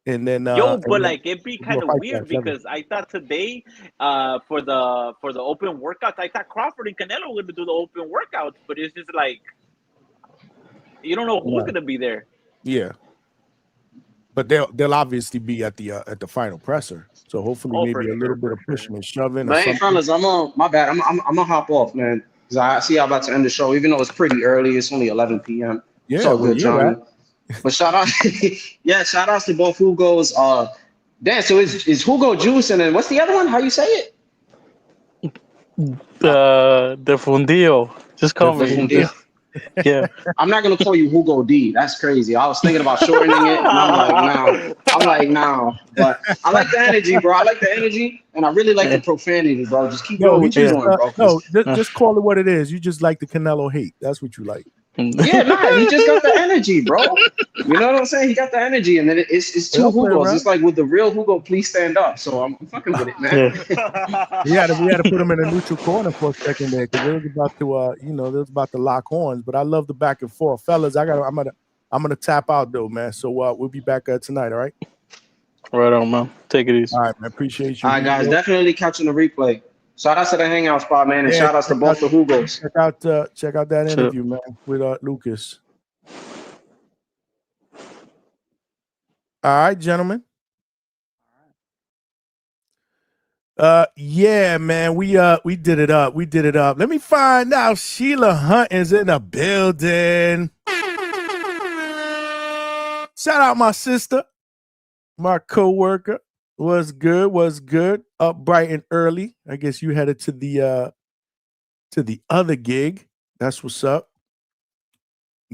A: And then
E: but like it'd be kind of weird because I thought today, for the open workouts, I thought Crawford and Canelo were gonna do the open workouts, but it's just like you don't know who's gonna be there.
A: Yeah, but they'll obviously be at the final presser. So hopefully maybe a little bit of pushing and shoving.
N: But hey, fellas, my bad. I'm gonna hop off, man, because I see y'all about to end the show. Even though it's pretty early, it's only 11 p.m.
A: Yeah,
N: so good, Johnny. But shout out to both Hugos. Dan, so is Hugo Juice and then what's the other one? How you say it?
O: The Fundio. Just call me
N: Fundio. Yeah. I'm not gonna call you Hugo D. That's crazy. I was thinking about shortening it, and I'm like, nah. But I like the energy, bro. I like the energy, and I really like the profanity, bro. Just keep doing what you're doing, bro.
A: No, just call it what it is. You just like the Canelo hate. That's what you like.
N: Yeah, he just got the energy, bro. You know what I'm saying? He got the energy, and then it's two Hugos. It's like with the real Hugo, please stand up. So I'm fucking with it, man.
A: we had to put him in a neutral corner for a second there because they was about to they was about to lock horns. But I love the back and forth, fellas. I'm gonna tap out though, man. So we'll be back tonight. All right.
O: Right on, man. Take it easy.
A: All right, man. Appreciate you.
N: All right, guys. Definitely catching the replay. Shout out to the Hangout spot, man, and shout outs to both the Hugos.
A: Check out that interview, man, with Lucas. All right, gentlemen. Yeah, man, we did it up. We did it up. Let me find out. Sheila Hunt is in the building. Shout out my sister, my co-worker. Was good. Up bright and early. I guess you headed to the other gig. That's what's up.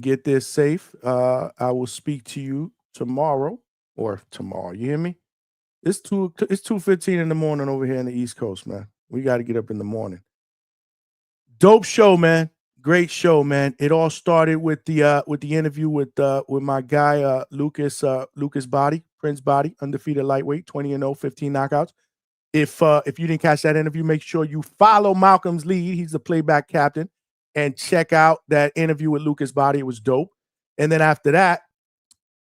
A: Get there safe. I will speak to you tomorrow. You hear me? It's 2:15 in the morning over here in the East Coast, man. We got to get up in the morning. Dope show, man. Great show, man. It all started with the interview with my guy Lucas Bahdi, Prince Bahdi, undefeated lightweight, 20-0, 15 knockouts. If you didn't catch that interview, make sure you follow Malcolm's lead. He's the playback captain, and check out that interview with Lucas Bahdi. It was dope. And then after that,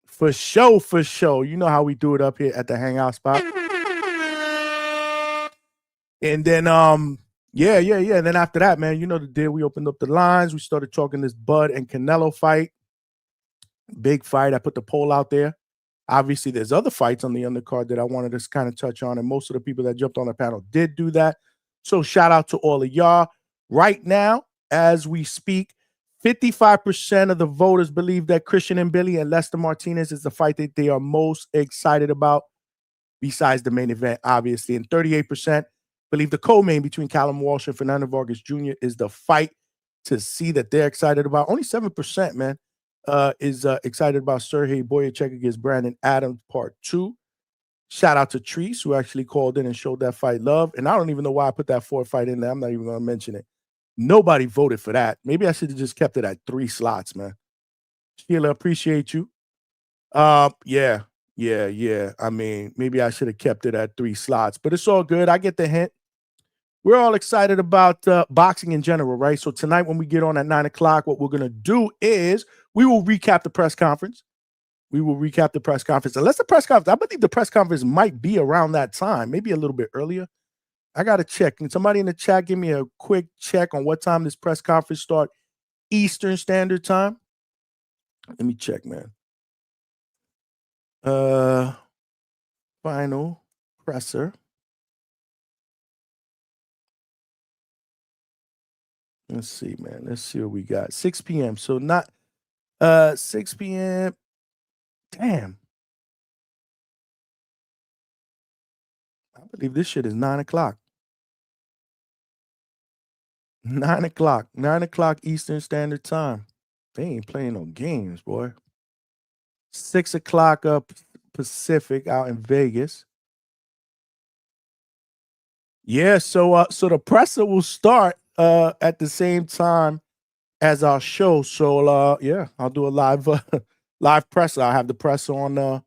A: for show, you know how we do it up here at the Hangout spot. And then yeah. And then after that, man, you know the deal. We opened up the lines. We started talking this Bud and Canelo fight. Big fight. I put the poll out there. Obviously, there's other fights on the undercard that I wanted to kind of touch on, and most of the people that jumped on the panel did do that. So shout out to all of y'all. Right now, as we speak, 55% of the voters believe that Christian Mbili and Lester Martinez is the fight that they are most excited about, besides the main event, obviously. And 38% believe the co-main between Callum Walsh and Fernando Vargas Jr. is the fight to see that they're excited about. Only 7%, man, is excited about Sergey Boyacek against Brandon Adams Part 2. Shout out to Treese, who actually called in and showed that fight love. And I don't even know why I put that 4th fight in there. I'm not even going to mention it. Nobody voted for that. Maybe I should have just kept it at 3 slots, man. Sheila, appreciate you. Yeah. I mean, maybe I should have kept it at 3 slots, but it's all good. I get the hint. We're all excited about boxing in general, right? So tonight when we get on at 9 o'clock, what we're going to do is we will recap the press conference. Unless the press conference, I believe the press conference might be around that time, maybe a little bit earlier. I got to check. Can somebody in the chat give me a quick check on what time this press conference start Eastern Standard Time? Let me check, man. Final presser. Let's see, man. Let's see what we got. 6 p.m. So not 6 p.m. Damn. I believe this shit is 9 o'clock. 9 o'clock. 9 o'clock Eastern Standard Time. They ain't playing no games, boy. 6 o'clock up Pacific out in Vegas. Yeah, so the presser will start at the same time as our show. So yeah, I'll do a live live presser. I'll have the presser on the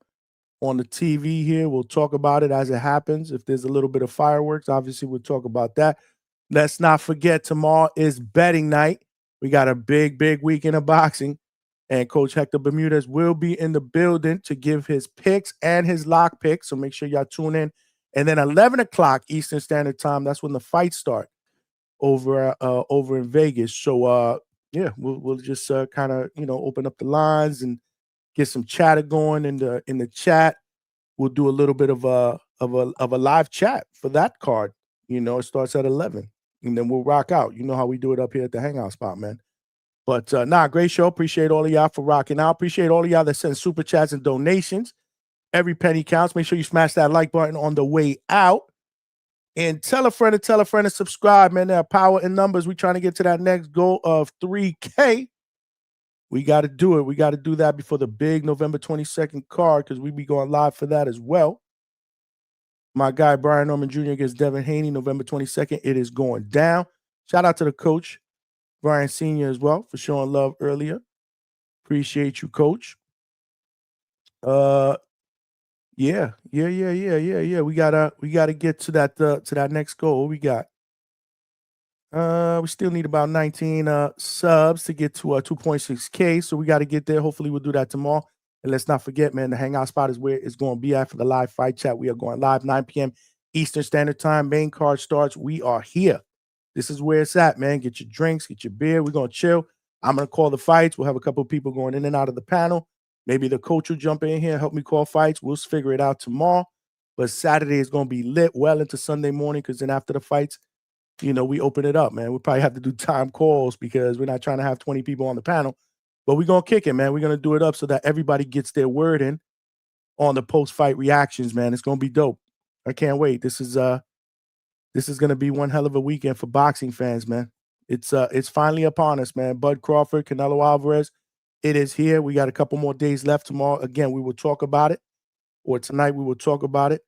A: TV here. We'll talk about it as it happens. If there's a little bit of fireworks, obviously we'll talk about that. Let's not forget tomorrow is betting night. We got a big weekend of boxing. And Coach Hector Bermudez will be in the building to give his picks and his lock picks. So make sure y'all tune in. And then 11 o'clock Eastern Standard Time, that's when the fights start over in Vegas. So yeah, we'll just kind of open up the lines and get some chatter going in the chat. We'll do a little bit of a live chat for that card. It starts at 11, and then we'll rock out. You know how we do it up here at the Hangout spot, man. But great show. Appreciate all of y'all for rocking out. Appreciate all of y'all that send super chats and donations. Every penny counts. Make sure you smash that like button on the way out. And tell a friend to subscribe, man. There are power in numbers. We're trying to get to that next goal of 3K. We got to do it. We got to do that before the big November 22nd card because we be going live for that as well. My guy, Brian Norman Jr. against Devin Haney, November 22nd. It is going down. Shout out to the coach, Brian Sr. as well, for showing love earlier. Appreciate you, Coach. Yeah. We gotta get to that next goal. What we got? We still need about 19 subs to get to 2.6K. So we got to get there. Hopefully we'll do that tomorrow. And let's not forget, man, the Hangout spot is where it's going to be at for the live fight chat. We are going live 9 p.m. Eastern Standard Time. Main card starts. We are here. This is where it's at, man. Get your drinks, get your beer. We're going to chill. I'm going to call the fights. We'll have a couple of people going in and out of the panel. Maybe the coach will jump in here and help me call fights. We'll figure it out tomorrow. But Saturday is going to be lit well into Sunday morning because then after the fights, we open it up, man. We probably have to do time calls because we're not trying to have 20 people on the panel. But we're going to kick it, man. We're going to do it up so that everybody gets their word in on the post-fight reactions, man. It's going to be dope. I can't wait. This is going to be one hell of a weekend for boxing fans, man. It's finally upon us, man. Bud Crawford, Canelo Alvarez. It is here. We got a couple more days left tomorrow. Again, we will talk about it. Or tonight we will talk about it.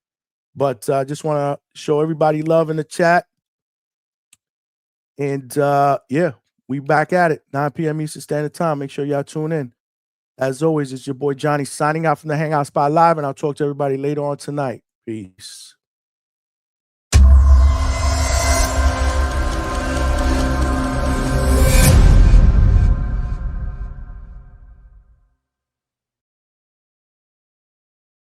A: But I just want to show everybody love in the chat. And yeah, we back at it. 9 p.m. Eastern Standard Time. Make sure y'all tune in. As always, it's your boy Johnny signing out from the Hangout Spot Live, and I'll talk to everybody later on tonight. Peace.